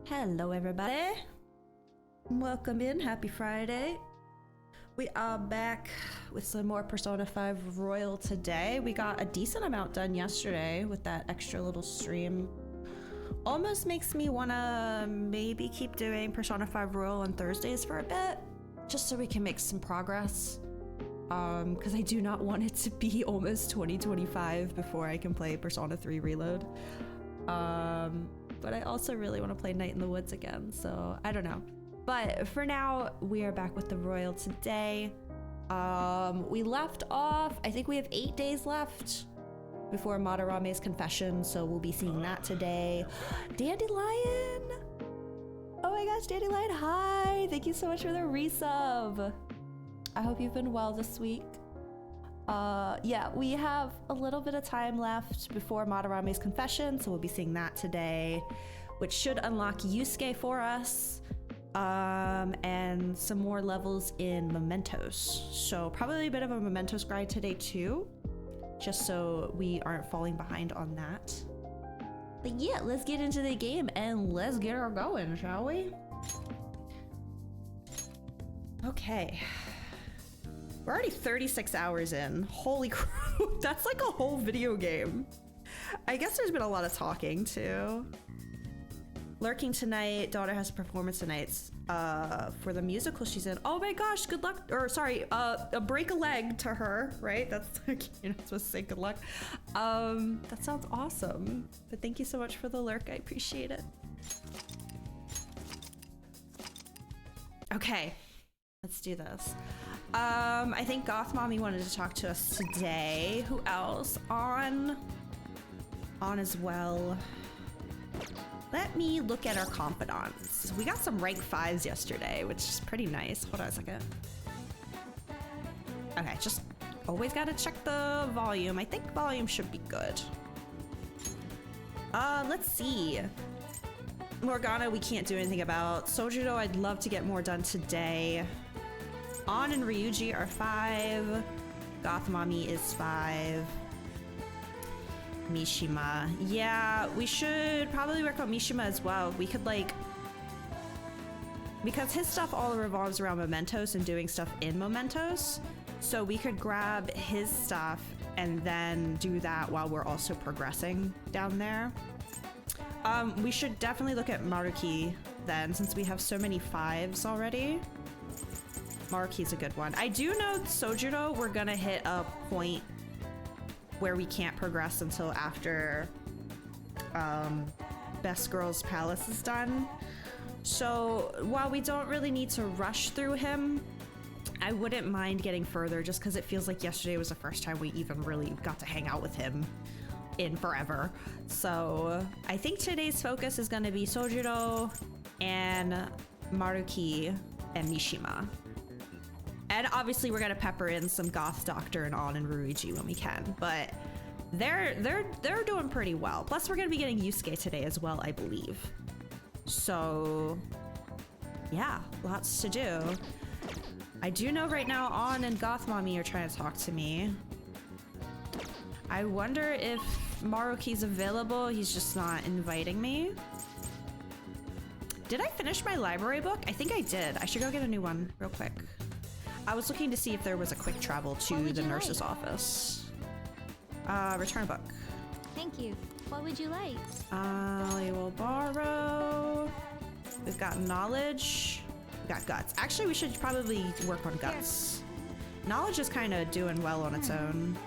Hello everybody, welcome in, happy Friday. We are back with some more Persona 5 Royal today. We got a decent amount done yesterday with that extra little stream. Almost makes me wanna maybe keep doing Persona 5 Royal on Thursdays for a bit, just so we can make some progress. Because I do not want it to be almost 2025 before I can play Persona 3 Reload. But I also really want to play Night in the Woods again, so I don't know. But for now, we are back with the Royal today. We left off, I think we have 8 days left before Madarame's confession, so we'll be seeing that today. Dandelion! Oh my gosh, Dandelion, hi! Thank you so much for the resub. I hope you've been well this week. Yeah, we have a little bit of time left before Madarame's confession, so we'll be seeing that today, which should unlock Yusuke for us, and some more levels in Mementos. So probably a bit of a Mementos grind today too, just so we aren't falling behind on that. But yeah, let's get into the game and let's get her going, shall we? Okay. We're already 36 hours in. Holy crap, that's like a whole video game. I guess there's been a lot of talking too. Lurking tonight, daughter has a performance tonight for the musical she's in. Oh my gosh, good luck, or sorry, break a leg to her, right? That's, you're not supposed to say good luck. That sounds awesome. But thank you so much for the lurk, I appreciate it. Okay, let's do this. I think Goth Mommy wanted to talk to us today. Who else? On as well. Let me look at our confidants. We got some rank 5s yesterday, which is pretty nice. Hold on a second. Okay, just always gotta check the volume. I think volume should be good. Let's see. Morgana, we can't do anything about. Sojiro, I'd love to get more done today. On and Ryuji are 5. Goth Mommy is 5. Mishima. Yeah, we should probably work on Mishima as well. We could like... Because his stuff all revolves around Mementos and doing stuff in Mementos. So we could grab his stuff and then do that while we're also progressing down there. We should definitely look at Maruki then, since we have so many 5s already. Maruki's a good one. I do know Sojiro, we're gonna hit a point where we can't progress until after Best Girls Palace is done. So while we don't really need to rush through him, I wouldn't mind getting further just because it feels like yesterday was the first time we even really got to hang out with him in forever. So I think today's focus is gonna be Sojiro and Maruki and Mishima. And obviously we're gonna pepper in some Goth Doctor and On and Ryuji when we can, but they're doing pretty well. Plus we're gonna be getting Yusuke today as well, I believe. So yeah, lots to do. I do know right now On and Goth Mommy are trying to talk to me. I wonder if Maruki's available. He's just not inviting me. Did I finish my library book? I think I did. I should go get a new one real quick. I was looking to see if there was a quick travel to the nurse's office. Return a book. Thank you. What would you like? We will borrow. We've got knowledge. We've got guts. Actually, we should probably work on guts. Here. Knowledge is kind of doing well on its own.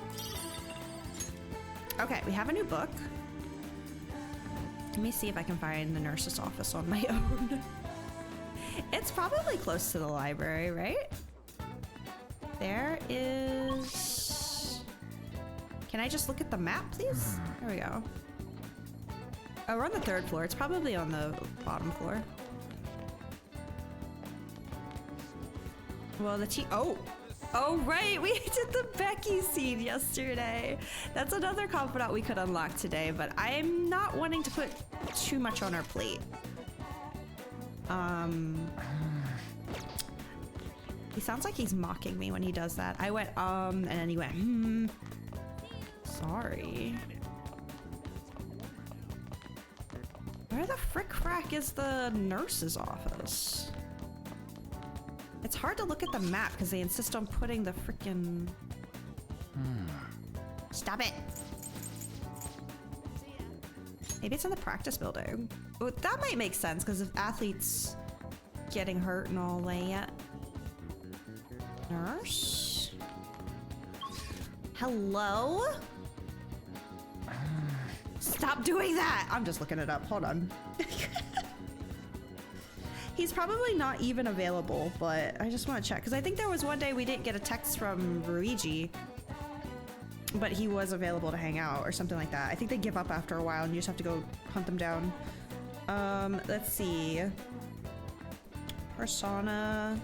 Okay, we have a new book. Let me see if I can find the nurse's office on my own. It's probably close to the library, right? There is... Can I just look at the map, please? There we go. Oh, we're on the 3rd floor. It's probably on the bottom floor. Well, oh! Oh, right! We did the Becky scene yesterday. That's another confidant we could unlock today, but I'm not wanting to put too much on our plate. He sounds like he's mocking me when he does that. I went, and then he went, Sorry. Where the frick frack is the nurse's office? It's hard to look at the map because they insist on putting the freaking... Stop it. Maybe it's in the practice building. Well, that might make sense because if athletes getting hurt and all that. Nurse? Hello? Stop doing that! I'm just looking it up. Hold on. He's probably not even available, but I just want to check because I think there was one day we didn't get a text from Ruigi, but he was available to hang out or something like that. I think they give up after a while and you just have to go hunt them down. Let's see. Persona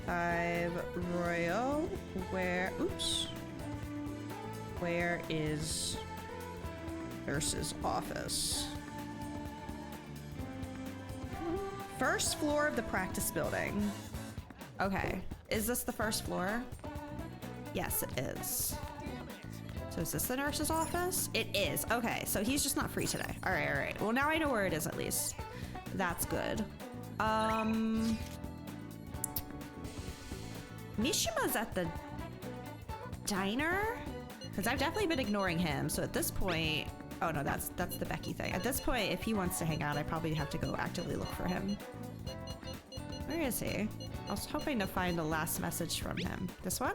5 Royal. Where, oops. Where is nurse's office? First floor of the practice building. Okay, is this the first floor? Yes, it is. So is this the nurse's office? It is. Okay, so he's just not free today. All right, all right. Well, now I know where it is at least. That's good. Mishima's at the diner? Because I've definitely been ignoring him. So at this point, oh no, that's the Becky thing. At this point, if he wants to hang out, I probably have to go actively look for him. Where is he? I was hoping to find the last message from him. This one?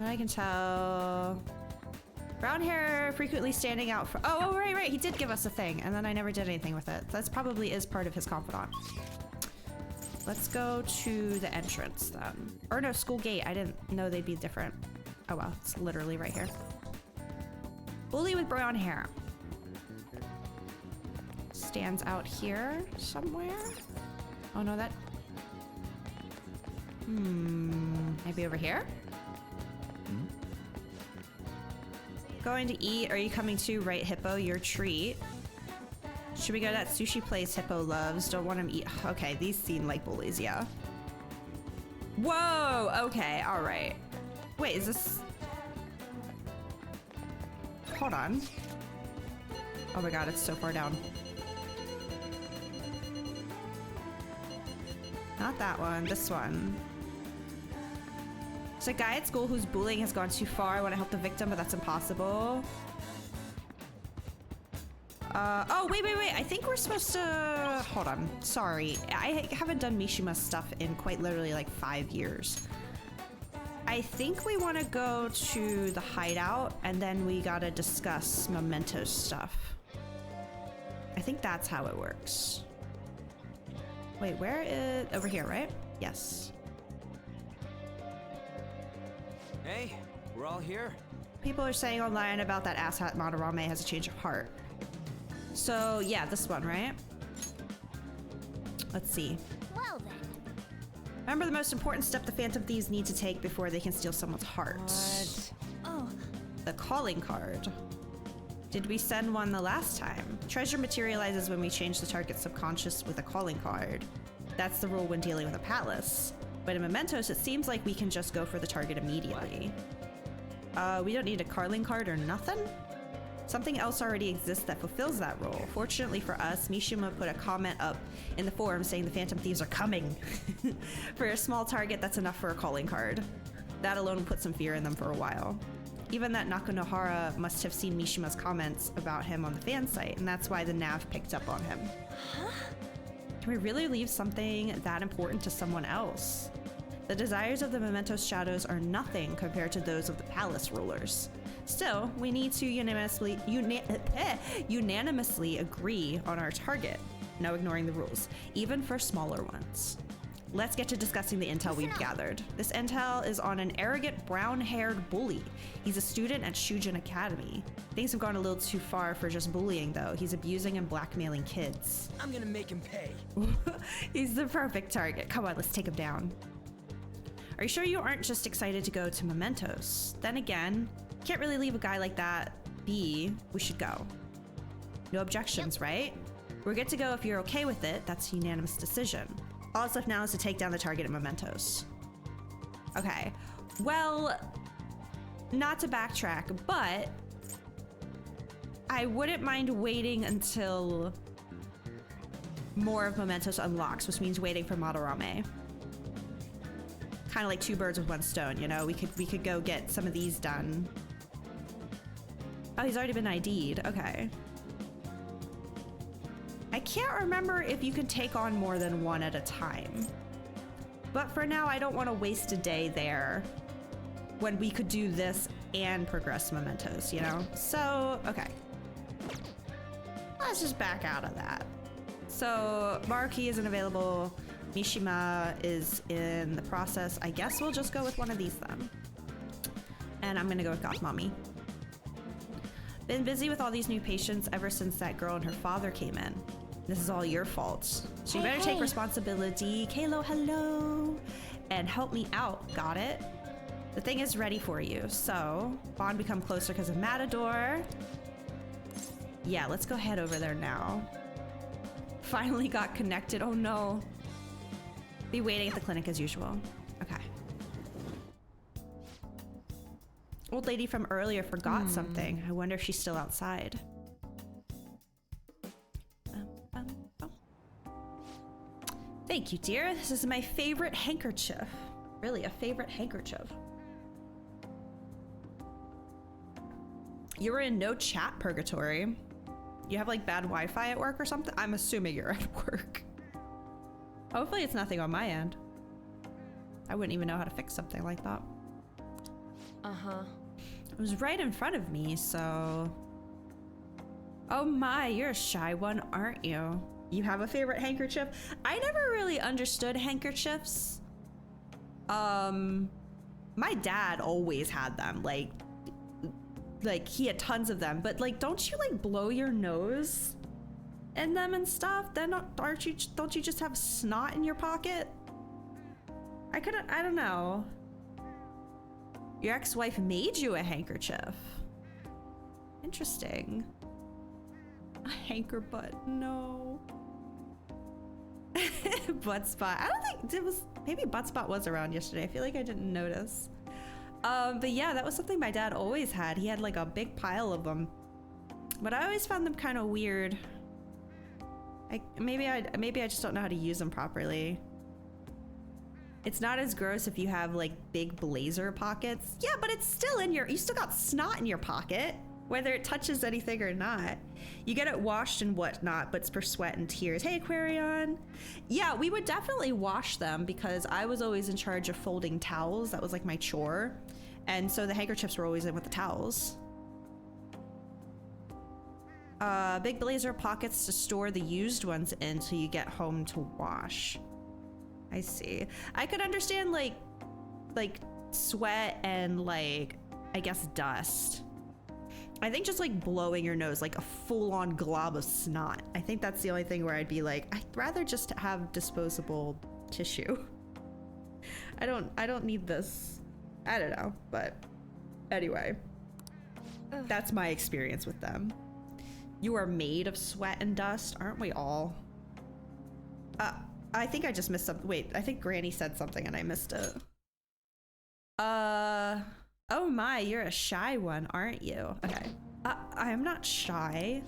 I can tell. Brown hair frequently standing out for. Oh, right. He did give us a thing, and then I never did anything with it. That's probably is part of his confidant. Let's go to the entrance then. Or no, school gate. I didn't know they'd be different. Oh well, it's literally right here. Bully with brown hair. Stands out here somewhere. Oh no, that. Maybe over here? Going to eat. Are you coming to? Right, Hippo, your treat. Should we go to that sushi place Hippo loves? Don't want him eat. Okay, these seem like bullies, yeah. Whoa, okay, all right. Wait, is this... Hold on. Oh my god, it's so far down. Not that one, this one. There's a guy at school whose bullying has gone too far. I want to help the victim, but that's impossible. Oh, wait. I think we're supposed to... Hold on. Sorry. I haven't done Mishima's stuff in quite literally like 5 years. I think we want to go to the hideout and then we gotta discuss Memento stuff. I think that's how it works. Wait, where is... Over here, right? Yes. Hey, we're all here. People are saying online about that asshat Madarame has a change of heart. So, yeah, this one, right? Let's see. Well then. Remember the most important step the Phantom Thieves need to take before they can steal someone's heart. What? Oh, The calling card. Did we send one the last time? Treasure materializes when we change the target's subconscious with a calling card. That's the rule when dealing with a palace. But in Mementos, it seems like we can just go for the target immediately. We don't need a calling card or nothing? Something else already exists that fulfills that role. Fortunately for us, Mishima put a comment up in the forum saying the Phantom Thieves are coming. For a small target, that's enough for a calling card. That alone will put some fear in them for a while. Even that Nakanohara must have seen Mishima's comments about him on the fan site, and that's why the nav picked up on him. huh? Can we really leave something that important to someone else? The desires of the Mementos shadows are nothing compared to those of the palace rulers. Still, we need to unanimously agree on our target. No ignoring the rules, even for smaller ones. Let's get to discussing the intel we've gathered. This intel is on an arrogant brown-haired bully. He's a student at Shujin Academy. Things have gone a little too far for just bullying, though. He's abusing and blackmailing kids. I'm gonna make him pay. He's the perfect target. Come on, let's take him down. Are you sure you aren't just excited to go to Mementos? Then again, can't really leave a guy like that be. We should go. No objections, right? We're good to go if you're okay with it. That's a unanimous decision. All that's left now is to take down the target at Mementos. Okay. Well, not to backtrack, but I wouldn't mind waiting until more of Mementos unlocks, which means waiting for Madarame. Kind of like two birds with one stone, you know? We could go get some of these done. Oh, he's already been ID'd. Okay. I can't remember if you can take on more than one at a time. But for now, I don't want to waste a day there when we could do this and progress Mementos, you know? So, okay. Let's just back out of that. So, Maruki isn't available. Mishima is in the process. I guess we'll just go with one of these then. And I'm gonna go with Goth Mommy. Been busy with all these new patients ever since that girl and her father came in. This is all your fault. So you better take responsibility. Kalo, hello. And help me out. Got it? The thing is ready for you. So, bond become closer because of Matador. Yeah, let's go head over there now. Finally got connected. Oh no. Be waiting at the clinic as usual. Okay. Old lady from earlier forgot something. I wonder if she's still outside. Thank you, dear. This is my favorite handkerchief. Really, a favorite handkerchief. You were in no chat purgatory. You have like bad Wi-Fi at work or something? I'm assuming you're at work. Hopefully it's nothing on my end. I wouldn't even know how to fix something like that. Uh-huh. It was right in front of me, so... Oh my, you're a shy one, aren't you? You have a favorite handkerchief? I never really understood handkerchiefs. My dad always had them, like he had tons of them, but like, don't you like blow your nose in them and stuff? Then don't you just have snot in your pocket? I don't know. Your ex-wife made you a handkerchief. Interesting. A hanker butt, no. Butt spot. I don't think it was, maybe butt spot was around yesterday. I feel like I didn't notice. But yeah, that was something my dad always had. He had like a big pile of them. But I always found them kind of weird. Maybe I just don't know how to use them properly. It's not as gross if you have like big blazer pockets. Yeah, but it's still in you still got snot in your pocket, whether it touches anything or not. You get it washed and whatnot, but it's for sweat and tears. Hey, Aquarion. Yeah, we would definitely wash them because I was always in charge of folding towels. That was like my chore. And so the handkerchiefs were always in with the towels. Big blazer pockets to store the used ones in till you get home to wash. I see. I could understand like sweat and like, I guess dust. I think just like blowing your nose, like a full-on glob of snot. I think that's the only thing where I'd be like, I'd rather just have disposable tissue. I don't need this. I don't know, but anyway, that's my experience with them. You are made of sweat and dust, aren't we all? I think I just missed something. Wait, I think Granny said something and I missed it. Oh my, you're a shy one, aren't you? Okay. I am not shy.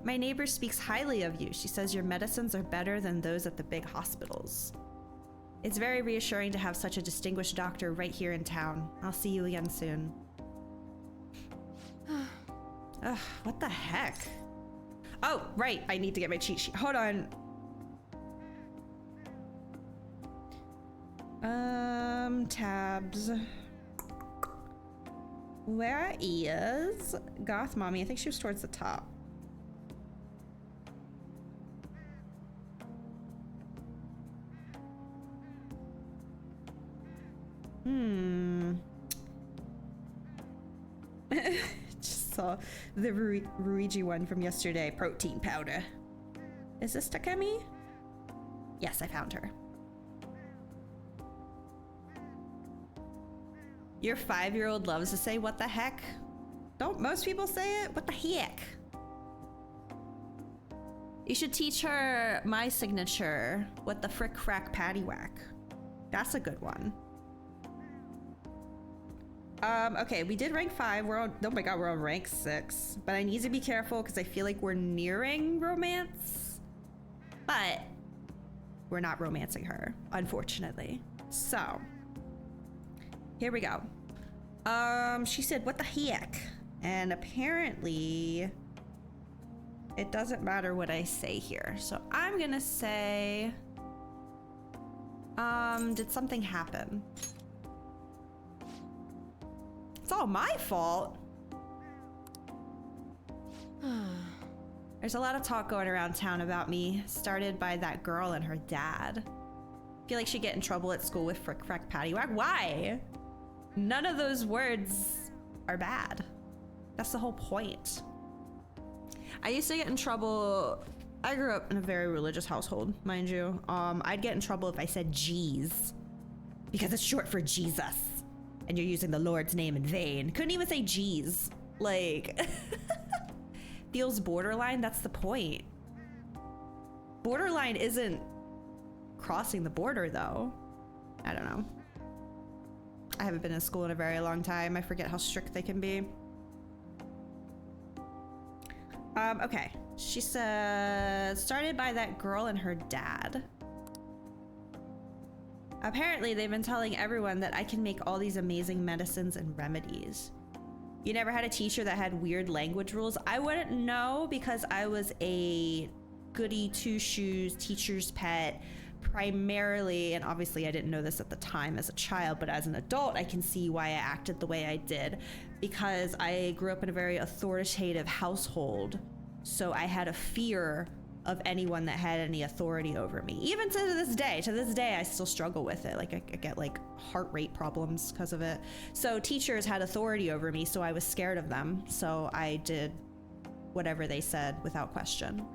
My neighbor speaks highly of you. She says your medicines are better than those at the big hospitals. It's very reassuring to have such a distinguished doctor right here in town. I'll see you again soon. Ugh, what the heck? Oh, right, I need to get my cheat sheet. Hold on. Tabs. Where is Goth Mommy? I think she was towards the top. Just saw the Ruiji one from yesterday. Protein powder. Is this Takemi? Yes, I found her. Your 5-year-old loves to say, what the heck? Don't most people say it? What the heck? You should teach her my signature. What the frick frack patty whack. That's a good one. Okay, we did rank 5. We're on, oh my god, we're on rank 6. But I need to be careful because I feel like we're nearing romance. But we're not romancing her, unfortunately. So, here we go. She said, what the heck? And apparently, it doesn't matter what I say here. So I'm gonna say, did something happen? It's all my fault. There's a lot of talk going around town about me, started by that girl and her dad. Feel like she'd get in trouble at school with frick frack paddywhack. Why? None of those words are bad. That's the whole point. I used to get in trouble. I grew up in a very religious household, mind you. I'd get in trouble if I said Jeez, because it's short for Jesus. And you're using the Lord's name in vain. Couldn't even say G's. Like, feels borderline, that's the point. Borderline isn't crossing the border though. I don't know. I haven't been in school in a very long time. I forget how strict they can be. Okay. She said, started by that girl and her dad. Apparently, they've been telling everyone that I can make all these amazing medicines and remedies. You never had a teacher that had weird language rules? I wouldn't know because I was a goody two-shoes teacher's pet primarily, and obviously I didn't know this at the time as a child, but as an adult, I can see why I acted the way I did because I grew up in a very authoritative household. So I had a fear of anyone that had any authority over me. Even to this day, I still struggle with it. Like I get like heart rate problems because of it. So teachers had authority over me, so I was scared of them. So I did whatever they said without question.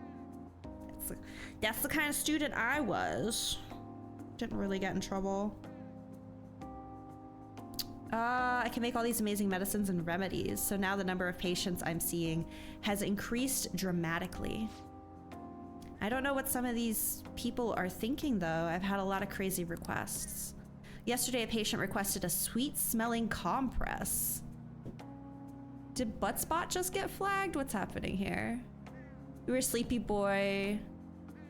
That's the kind of student I was. Didn't really get in trouble. I can make all these amazing medicines and remedies. So now the number of patients I'm seeing has increased dramatically. I don't know what some of these people are thinking though. I've had a lot of crazy requests. Yesterday, a patient requested a sweet smelling compress. Did Buttspot just get flagged? What's happening here? You were a sleepy boy.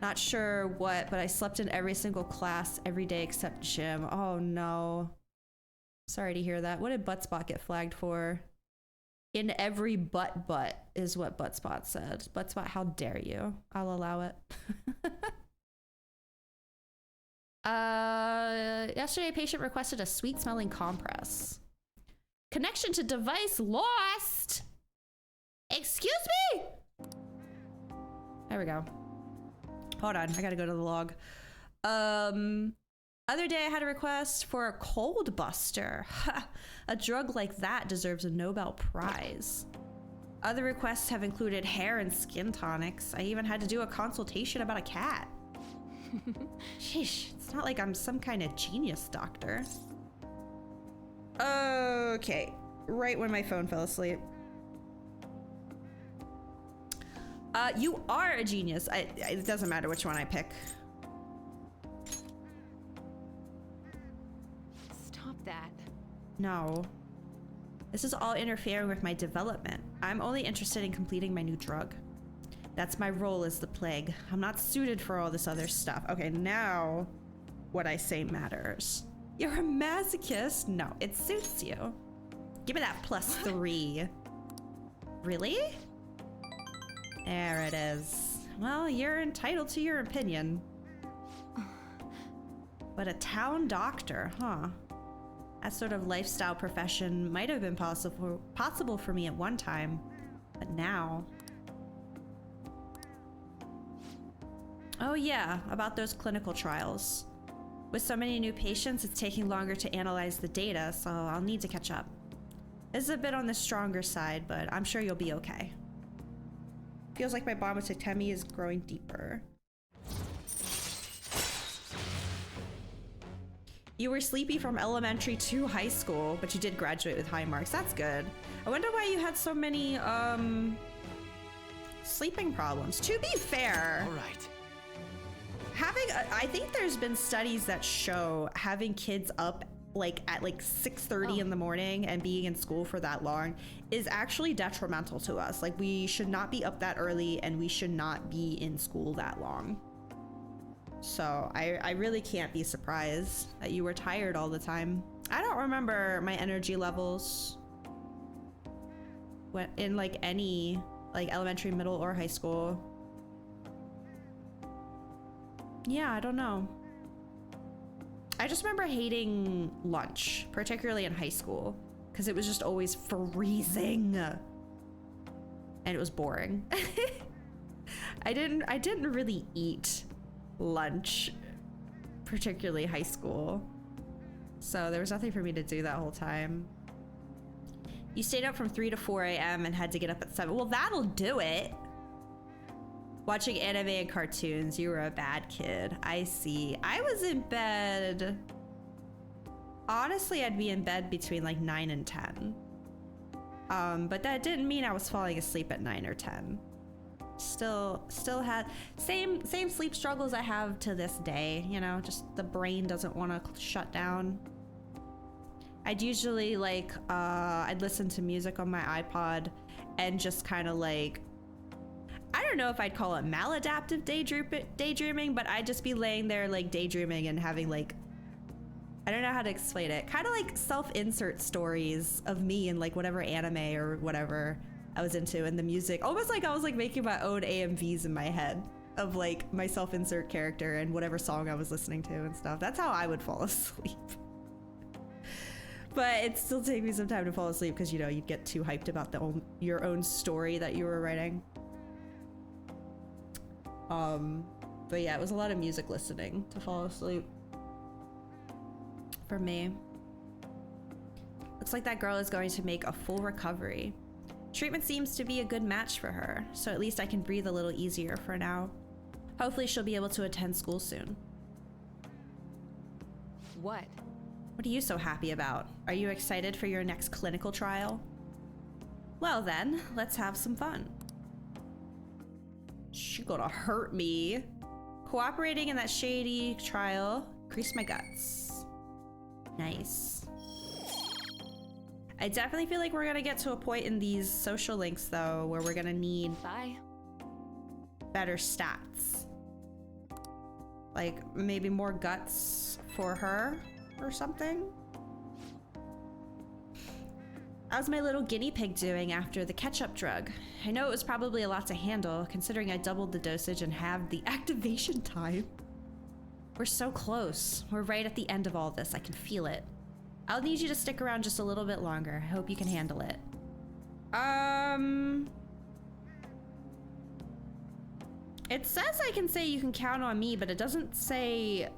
Not sure what, but I slept in every single class every day except gym. Oh no. Sorry to hear that. What did Buttspot get flagged for? In every butt is what Buttspot said. Buttspot, how dare you? I'll allow it. Yesterday, a patient requested a sweet smelling compress. Connection to device lost. Excuse me? There we go. Hold on, I gotta go to the log. Other day I had a request for a cold buster. A drug like that deserves a Nobel Prize. Other requests have included hair and skin tonics. I even had to do a consultation about a cat. Sheesh, it's not like I'm some kind of genius doctor. Okay, right when my phone fell asleep. You are a genius. It doesn't matter which one I pick. Stop that. No. This is all interfering with my development. I'm only interested in completing my new drug. That's my role as the plague. I'm not suited for all this other stuff. Okay, now what I say matters. You're a masochist? No, it suits you. Give me that +3. Really? There it is. Well, you're entitled to your opinion. But a town doctor, huh? That sort of lifestyle profession might have been possible for me at one time, but now... Oh yeah, about those clinical trials. With so many new patients, it's taking longer to analyze the data, so I'll need to catch up. This is a bit on the stronger side, but I'm sure you'll be okay. Feels like my bond with Totemi is growing deeper. You were sleepy from elementary to high school, but you did graduate with high marks. That's good. I wonder why you had so many, sleeping problems. To be fair, All right. I think there's been studies that show having kids up like at like 6:30 in the morning and being in school for that long is actually detrimental to us. Like we should not be up that early and we should not be in school that long. So I really can't be surprised that you were tired all the time. I don't remember my energy levels when in like any like elementary, middle, or high school. Yeah, I don't know. I just remember hating lunch, particularly in high school, because it was just always freezing and it was boring. I didn't really eat lunch, particularly high school. So there was nothing for me to do that whole time. You stayed up from 3 to 4 a.m. and had to get up at 7. Well, that'll do it. Watching anime and cartoons, you were a bad kid. I see. I was in bed. Honestly, I'd be in bed between like 9 and 10. But that didn't mean I was falling asleep at 9 or 10. Still had same sleep struggles I have to this day, you know, just the brain doesn't want to shut down. I'd usually like I'd listen to music on my iPod and just kind of like, I don't know if I'd call it maladaptive daydreaming, but I'd just be laying there like daydreaming and having like, I don't know how to explain it, kind of like self-insert stories of me and like whatever anime or whatever I was into, and the music, almost like I was like making my own AMVs in my head of like my self-insert character and whatever song I was listening to and stuff. That's how I would fall asleep. But it still takes me some time to fall asleep because, you know, you'd get too hyped about your own story that you were writing. But yeah, it was a lot of music listening to fall asleep for me. Looks like that girl is going to make a full recovery. Treatment seems to be a good match for her, so at least I can breathe a little easier for now. Hopefully she'll be able to attend school soon. What? What are you so happy about? Are you excited for your next clinical trial? Well then, let's have some fun. She's gonna hurt me. Cooperating in that shady trial increased my guts. Nice. I definitely feel like we're gonna get to a point in these social links though where we're gonna need better stats. Like maybe more guts for her or something. How's my little guinea pig doing after the ketchup drug? I know it was probably a lot to handle, considering I doubled the dosage and halved the activation time. We're so close. We're right at the end of all this. I can feel it. I'll need you to stick around just a little bit longer. I hope you can handle it. It says I can say you can count on me, but it doesn't say...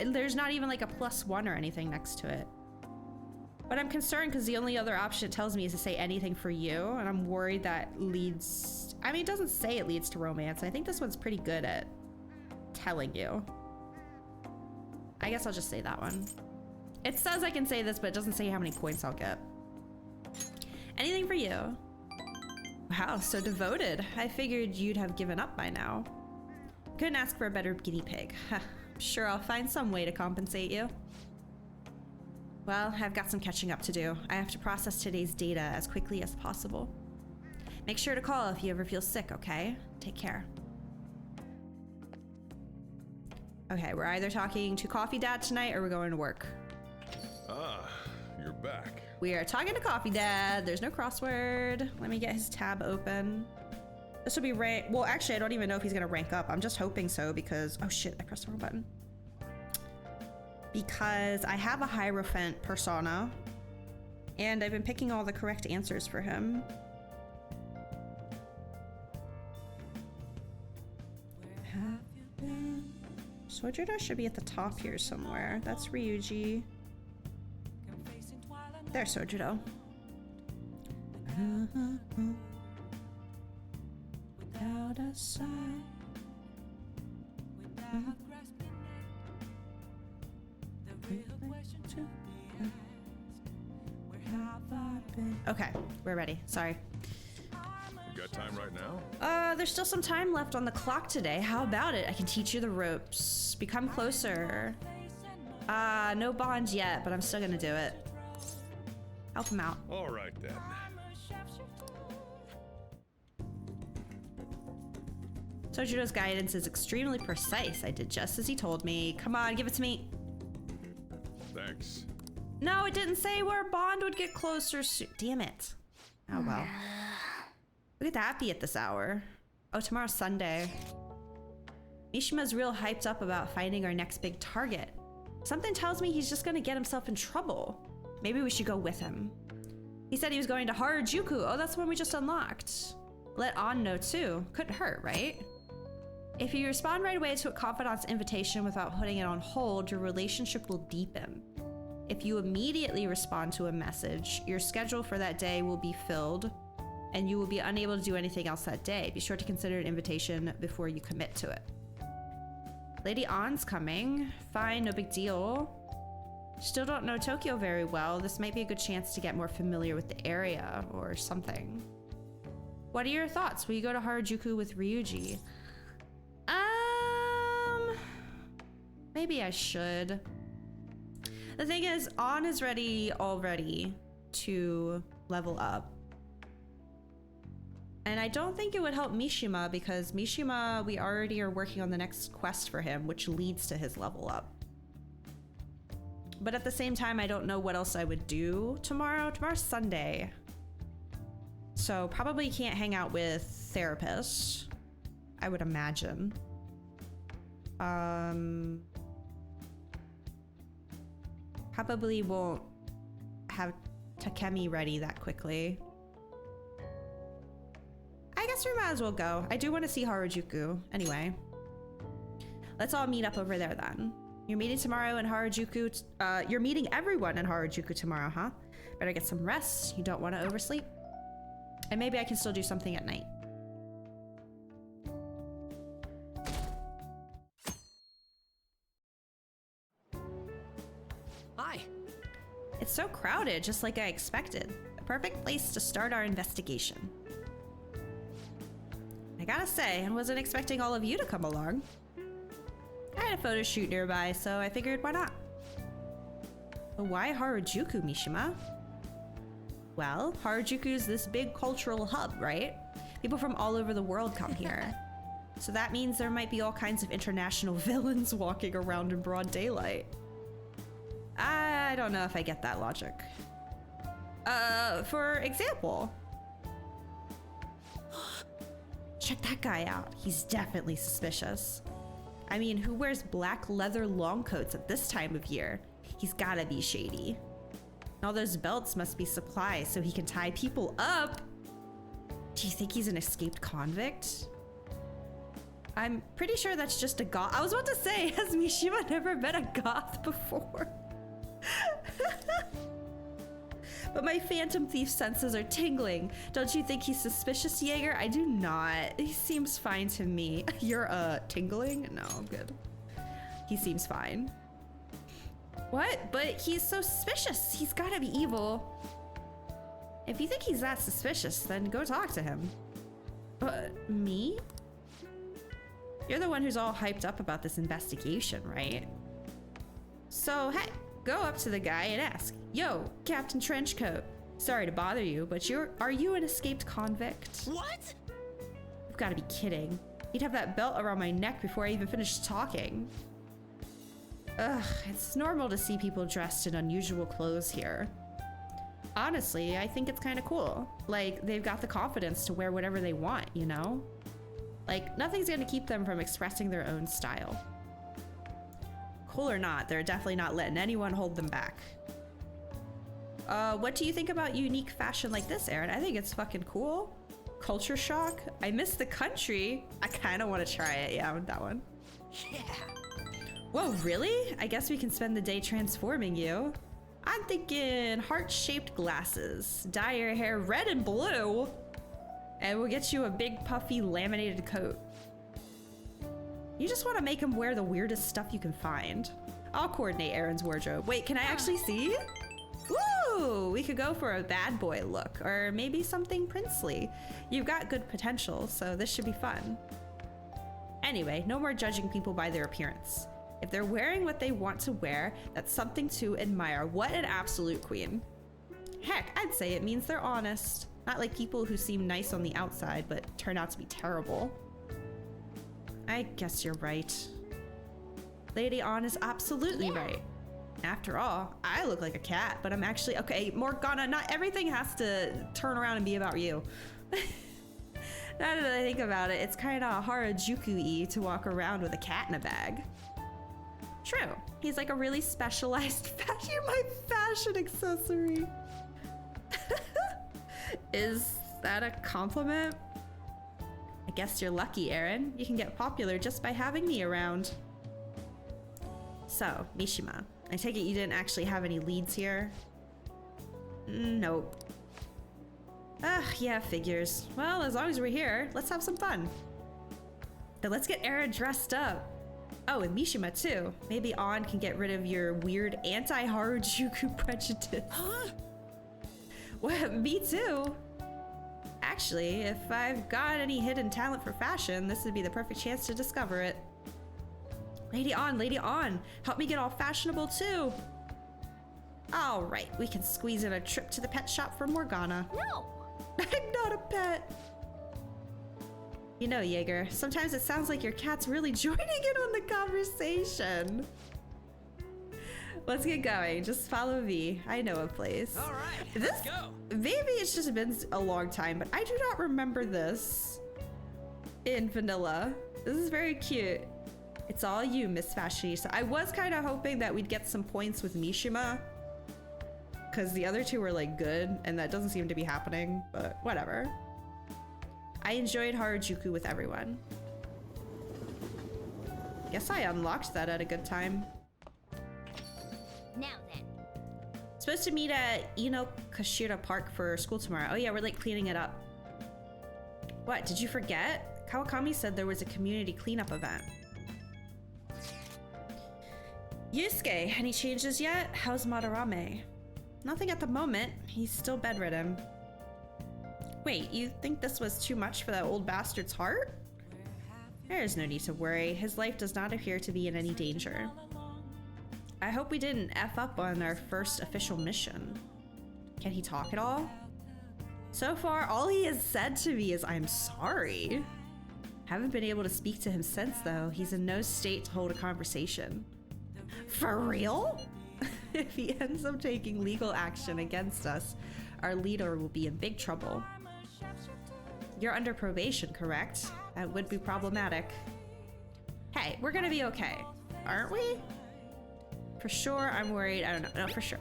There's not even like a +1 or anything next to it. But I'm concerned because the only other option it tells me is to say anything for you, and I'm worried that leads... I mean, it doesn't say it leads to romance. I think this one's pretty good at telling you. I guess I'll just say that one. It says I can say this, but it doesn't say how many points I'll get. Anything for you. Wow, so devoted. I figured you'd have given up by now. Couldn't ask for a better guinea pig. Sure, I'll find some way to compensate you. Well, I've got some catching up to do. I have to process today's data as quickly as possible. Make sure to call if you ever feel sick, okay? Take care. Okay, we're either talking to Coffee Dad tonight or we're going to work. Ah, you're back. We are talking to Coffee Dad. There's no crossword. Let me get his tab open. This will be rank. Well, actually, I don't even know if he's going to rank up. I'm just hoping so because... Oh, shit. I pressed the wrong button. Because I have a Hierophant persona. And I've been picking all the correct answers for him. Where have you been? Sojourner should be at the top here somewhere. That's Ryuji. There's Sojourner. Without a sign, without grasping it, the real question to be asked, where have I been? Okay, we're ready. Sorry. You got time right now? There's still some time left on the clock today. How about it? I can teach you the ropes. Become closer. No bond yet, but I'm still gonna do it. Help him out. All right then. Tojiro's guidance is extremely precise. I did just as he told me. Come on, give it to me. Thanks. No, it didn't say where bond would get closer soon. Damn it. Oh well. Look at that be at this hour. Oh, tomorrow's Sunday. Mishima's real hyped up about finding our next big target. Something tells me he's just gonna get himself in trouble. Maybe we should go with him. He said he was going to Harajuku. Oh, that's the one we just unlocked. Let On know too. Couldn't hurt, right? If you respond right away to a confidante's invitation without putting it on hold, your relationship will deepen. If you immediately respond to a message, your schedule for that day will be filled and you will be unable to do anything else that day. Be sure to consider an invitation before you commit to it. Lady On's coming. Fine, no big deal. Still don't know Tokyo very well. This might be a good chance to get more familiar with the area or something. What are your thoughts? Will you go to Harajuku with Ryuji? Maybe I should. The thing is, On is ready already to level up. And I don't think it would help Mishima because Mishima, we already are working on the next quest for him, which leads to his level up. But at the same time, I don't know what else I would do tomorrow. Tomorrow's Sunday. So probably can't hang out with therapists, I would imagine. Probably won't have Takemi ready that quickly. I guess we might as well go. I do want to see Harajuku anyway. Let's all meet up over there then. You're meeting tomorrow in Harajuku. You're meeting everyone in Harajuku tomorrow, huh? Better get some rest. You don't want to oversleep. And maybe I can still do something at night. Hi. It's so crowded, just like I expected. The perfect place to start our investigation. I gotta say, I wasn't expecting all of you to come along. I had a photo shoot nearby, so I figured why not? But why Harajuku, Mishima? Well, Harajuku's this big cultural hub, right? People from all over the world come here. So that means there might be all kinds of international villains walking around in broad daylight. I don't know if I get that logic. For example, check that guy out. He's definitely suspicious. I mean, who wears black leather long coats at this time of year? He's gotta be shady. And all those belts must be supplies so he can tie people up. Do you think he's an escaped convict? I'm pretty sure that's just a goth. I was about to say, has Mishima never met a goth before? But my Phantom Thief senses are tingling. Don't you think he's suspicious, Jaeger? I do not. He seems fine to me. You're tingling? No, I'm good. He seems fine. What? But he's so suspicious. He's gotta be evil. If you think he's that suspicious, then go talk to him. But me? You're the one who's all hyped up about this investigation, right? So, hey, go up to the guy and ask, "Yo, Captain Trenchcoat, sorry to bother you, but are you an escaped convict?" What? You've got to be kidding. He'd have that belt around my neck before I even finished talking. Ugh, it's normal to see people dressed in unusual clothes here. Honestly, I think it's kind of cool. Like, they've got the confidence to wear whatever they want, you know? Like, nothing's gonna keep them from expressing their own style. Cool or not, they're definitely not letting anyone hold them back. What do you think about unique fashion like this, Aaron? I think it's fucking cool. Culture shock. I miss the country. I kind of want to try it. Yeah, that one. Yeah. Whoa, really? I guess we can spend the day transforming you. I'm thinking heart-shaped glasses. Dye your hair red and blue. And we'll get you a big puffy laminated coat. You just want to make him wear the weirdest stuff you can find. I'll coordinate Aaron's wardrobe. Wait, can I actually see? Woo! We could go for a bad boy look, or maybe something princely. You've got good potential, so this should be fun. Anyway, no more judging people by their appearance. If they're wearing what they want to wear, that's something to admire. What an absolute queen. Heck, I'd say it means they're honest. Not like people who seem nice on the outside, but turn out to be terrible. I guess you're right. Lady Ann is absolutely right. After all, I look like a cat, but I'm actually, okay, Morgana, not everything has to turn around and be about you. Now that I think about it, it's kind of Harajuku-y to walk around with a cat in a bag. True, he's like a really specialized fashion, my fashion accessory. Is that a compliment? I guess you're lucky, Aaron. You can get popular just by having me around. So, Mishima, I take it you didn't actually have any leads here? Nope. Yeah, figures. Well, as long as we're here, let's have some fun. Then let's get Aaron dressed up. Oh, and Mishima too. Maybe Ann can get rid of your weird anti-Harajuku prejudice. Huh? Well, me too. Actually, if I've got any hidden talent for fashion, this would be the perfect chance to discover it. Lady Ann, help me get all fashionable too. All right, we can squeeze in a trip to the pet shop for Morgana. No! I'm not a pet. You know, Jaeger, sometimes it sounds like your cat's really joining in on the conversation. Let's get going. Just follow me. I know a place. All right, let's go. Maybe it's just been a long time, but I do not remember this in vanilla. This is very cute. It's all you, Miss Fashionista. I was kind of hoping that we'd get some points with Mishima, because the other two were like good, and that doesn't seem to be happening, but whatever. I enjoyed Harajuku with everyone. Guess I unlocked that at a good time. Now then. Supposed to meet at Inokashira Park for school tomorrow. Oh yeah, we're like cleaning it up. What, did you forget? Kawakami said there was a community cleanup event. Yusuke, any changes yet? How's Madarame? Nothing at the moment. He's still bedridden. Wait, you think this was too much for that old bastard's heart? There's no need to worry. His life does not appear to be in any danger. I hope we didn't F up on our first official mission. Can he talk at all? So far, all he has said to me is, I'm sorry. Haven't been able to speak to him since, though. He's in no state to hold a conversation. For real? If he ends up taking legal action against us, our leader will be in big trouble. You're under probation, correct? That would be problematic. Hey, we're gonna be okay, aren't we? For sure, I'm worried. I don't know. No, for sure.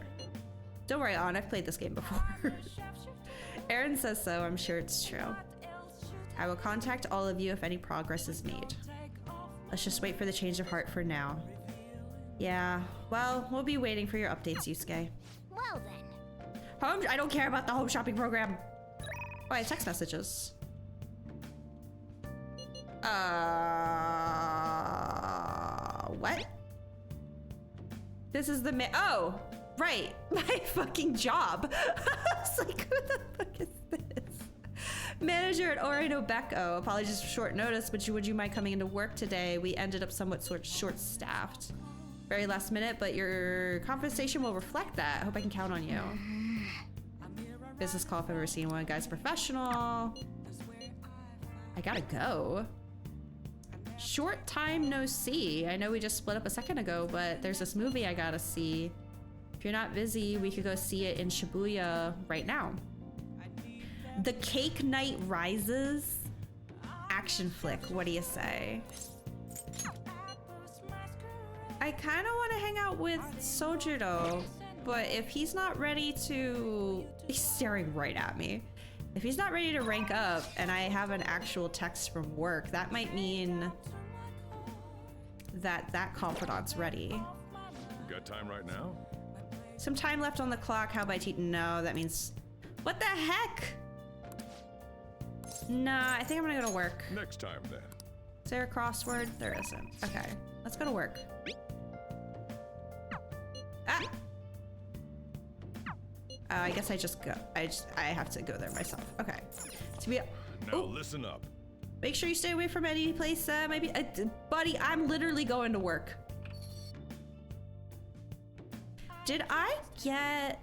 Don't worry, Ann. I've played this game before. Aaron says so. I'm sure it's true. I will contact all of you if any progress is made. Let's just wait for the change of heart for now. Yeah, well, we'll be waiting for your updates, Yusuke. Well then. I don't care about the home shopping program. Oh, I have text messages. What? This is the oh, right, my fucking job. I was like, who the fuck is this? Manager at Orino Becco. Apologies for short notice, but would you mind coming into work today? We ended up somewhat short-staffed. Very last minute, but your compensation will reflect that. I hope I can count on you. Business call if I've ever seen one. Guy's professional. I gotta go. Short time no see. I know we just split up a second ago, but there's this movie I gotta see. If you're not busy, we could go see it in Shibuya right now. The Cake Night Rises action flick. What do you say? I kind of want to hang out with Sojiro, but if he's not ready to... He's staring right at me. If he's not ready to rank up and I have an actual text from work, that might mean that confidant's ready. Got time right now? Some time left on the clock. How about you? No, that means... What the heck? Nah, I think I'm gonna go to work. Next time, then. Is there a crossword? There isn't. Okay, let's go to work. Ah! I guess I just go. I have to go there myself. Okay. To be. Now listen up. Make sure you stay away from any place. Maybe, buddy. I'm literally going to work. Did I get...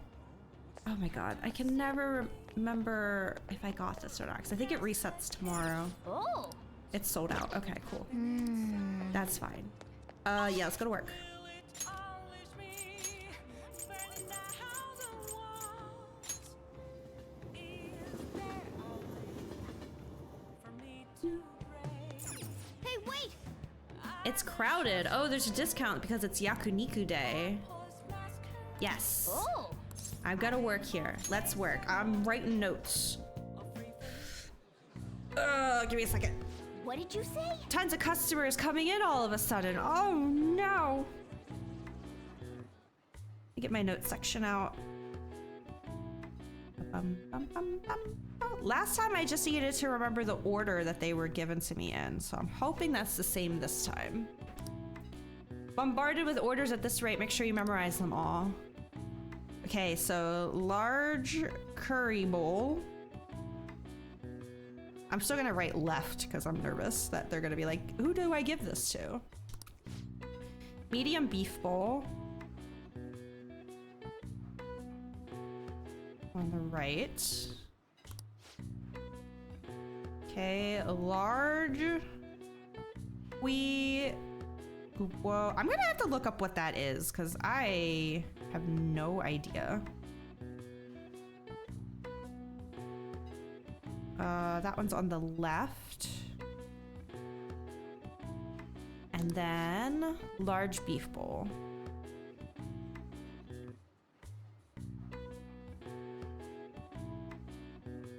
Oh my god, I can never remember if I got this or not, because I think it resets tomorrow. Oh. It's sold out. Okay, cool. That's fine. Yeah, let's go to work. Hey, wait. It's crowded. Oh, there's a discount because it's Yakuniku Day. Yes. Oh. I've got to work here. Let's work. I'm writing notes. Give me a second. What did you say? Tons of customers coming in all of a sudden. Oh no. Let me get my notes section out. Last time I just needed to remember the order that they were given to me in, so I'm hoping that's the same this time. Bombarded with orders at this rate, make sure you memorize them all. Okay, so large curry bowl. I'm still gonna write left because I'm nervous that they're gonna be like, who do I give this to? Medium beef bowl. On the right. Okay, a large. Whoa, I'm gonna have to look up what that is because I have no idea. That one's on the left. And then large beef bowl.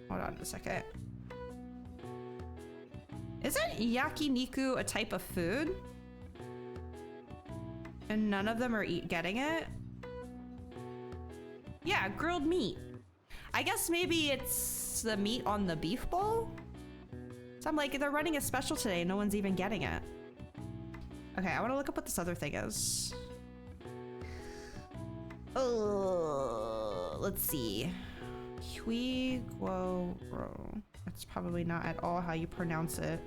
Hold on a second. Isn't yakiniku a type of food? And none of them are getting it? Yeah, grilled meat. I guess maybe it's the meat on the beef bowl? So I'm like, they're running a special today. No one's even getting it. Okay, I want to look up what this other thing is. Oh, let's see. Huiguoro. That's probably not at all how you pronounce it.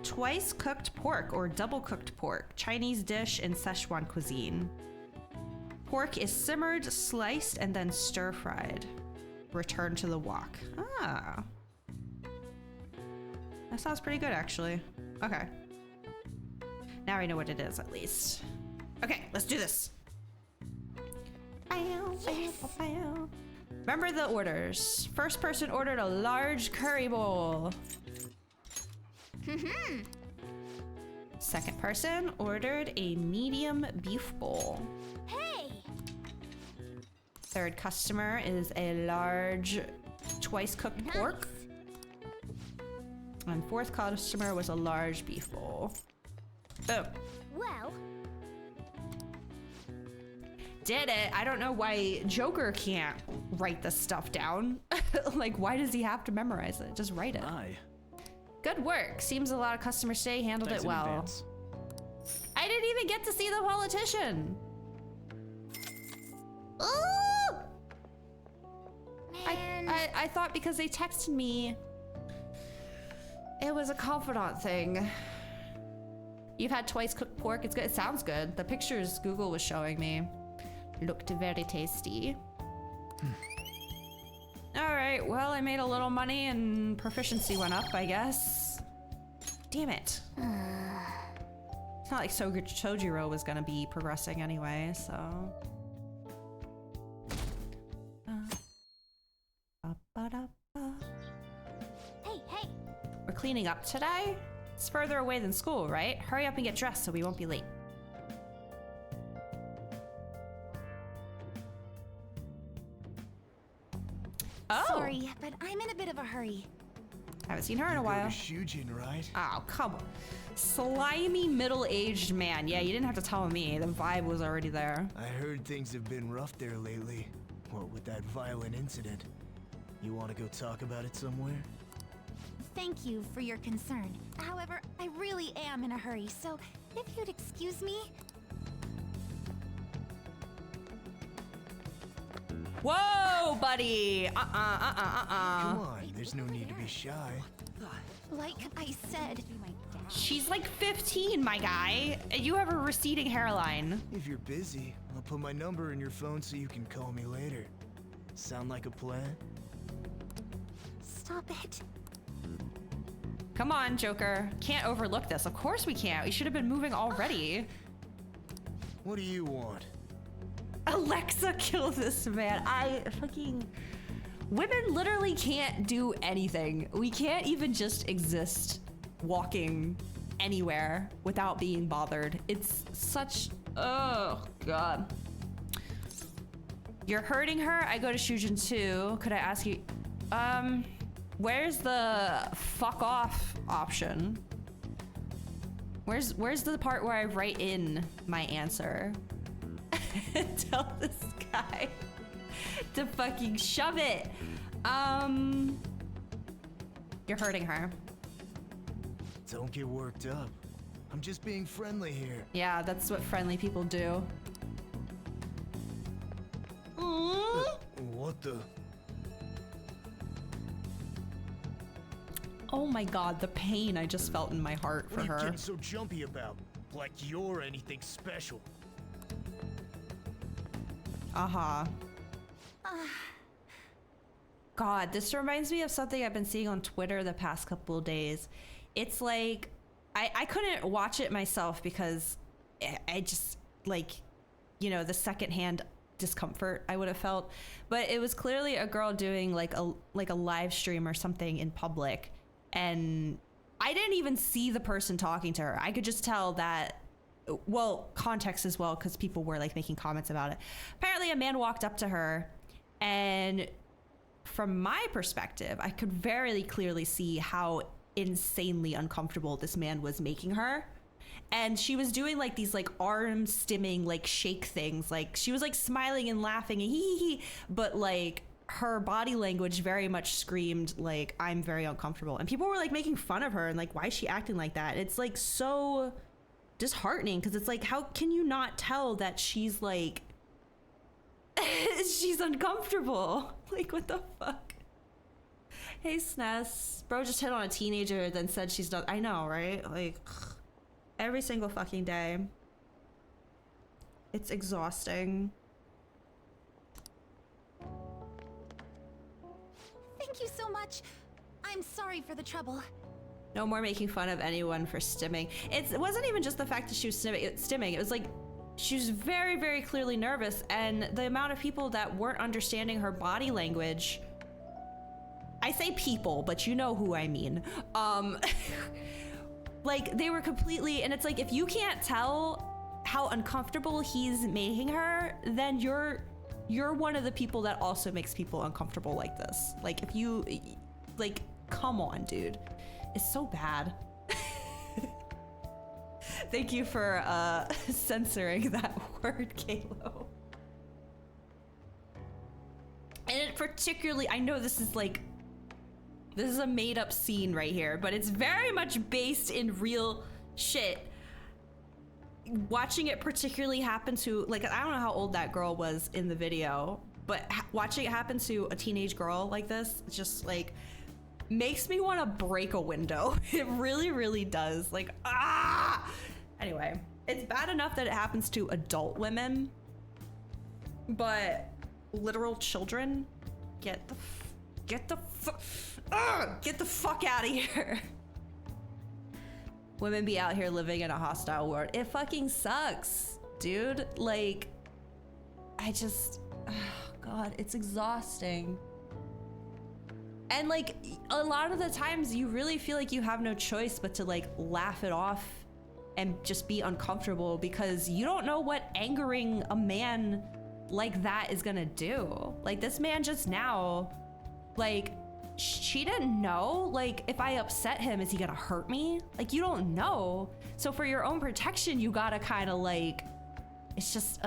Twice cooked pork or double cooked pork. Chinese dish in Szechuan cuisine. Pork is simmered, sliced, and then stir-fried. Return to the wok. Ah. That sounds pretty good, actually. Okay. Now I know what it is, at least. Okay, let's do this. Remember the orders. First person ordered a large curry bowl. Second person ordered a medium beef bowl. Hey. Third customer is a large twice cooked pork. And fourth customer was a large beef bowl. Boom. Well. Did it. I don't know why Joker can't write this stuff down. Like, why does he have to memorize it? Just write it. Aye. Good work. Seems a lot of customers today handled Thanks it in well. advance. I didn't even get to see the politician. Ooh! Man. I thought because they texted me, it was a confidant thing. You've had twice cooked pork. It's good. It sounds good. The pictures Google was showing me looked very tasty. All right. Well, I made a little money and proficiency went up, I guess. Damn it. It's not like Sojiro was gonna be progressing anyway, so. Hey. We're cleaning up today? It's further away than school, right? Hurry up and get dressed so we won't be late. Oh! Sorry, but I'm in a bit of a hurry. Haven't seen her in a Go while. to Shujin, right? Oh, come on. Slimy middle-aged man. Yeah, you didn't have to tell me. The vibe was already there. I heard things have been rough there lately. What with that violent incident? You want to go talk about it somewhere? Thank you for your concern. However, I really am in a hurry, so if you'd excuse me. Whoa, buddy! Come on, there's no need to be shy. Like I said, She's like 15, my guy. You have a receding hairline. If you're busy, I'll put my number in your phone so you can call me later. Sound like a plan? Stop it. Come on, Joker. Can't overlook this. Of course we can't. We should have been moving already. What do you want? Alexa, kill this man. Women literally can't do anything. We can't even just exist walking anywhere without being bothered. It's such, oh God. You're hurting her? I go to Shujin too. Could I ask you, where's the fuck off option? Where's the part where I write in my answer? Tell this guy to fucking shove it. You're hurting her. Don't get worked up. I'm just being friendly here. Yeah, that's what friendly people do. What the? Oh my God, the pain I just felt in my heart for What are you her. getting so jumpy about? Like you're anything special. Uh-huh. God, this reminds me of something I've been seeing on Twitter the past couple of days. It's like, I couldn't watch it myself because I just, like, you know, the secondhand discomfort I would have felt. But it was clearly a girl doing like a live stream or something in public. And I didn't even see the person talking to her. I could just tell that, well, context as well, because people were like making comments about it. Apparently a man walked up to her, and from my perspective, I could very clearly see how insanely uncomfortable this man was making her. And she was doing like these like arm stimming like shake things. Like she was like smiling and laughing and hee, but like her body language very much screamed like, I'm very uncomfortable. And people were like making fun of her and like, why is she acting like that? It's like so disheartening, because it's like, how can you not tell that she's like she's uncomfortable? Like, what the fuck? Hey SNES, bro just hit on a teenager then said she's not. I know, right? Like every single fucking day. It's exhausting. Thank you so much. I'm sorry for the trouble. No more making fun of anyone for stimming. It wasn't even just the fact that she was stimming. It was like she was very clearly nervous, and the amount of people that weren't understanding her body language. I say people, but you know who I mean. Like they were completely, and it's like, if you can't tell how uncomfortable he's making her, then you're one of the people that also makes people uncomfortable like this. Like if you, like, come on, dude. It's so bad. Thank you for censoring that word, Kalo. And it particularly, I know this is like, this is a made up scene right here, but it's very much based in real shit. Watching it particularly happen to, like, I don't know how old that girl was in the video, but watching it happen to a teenage girl like this, it's just like, makes me want to break a window. It really does. Like, ah! Anyway, it's bad enough that it happens to adult women, but literal children, get the fuck out of here. Women be out here living in a hostile world. It fucking sucks, dude. Like, oh God, it's exhausting. And like, a lot of the times you really feel like you have no choice but to like laugh it off and just be uncomfortable, because you don't know what angering a man like that is gonna do. Like this man just now, like, she didn't know, like, if I upset him, is he gonna hurt me? Like, you don't know. So for your own protection, you gotta kind of like, it's just,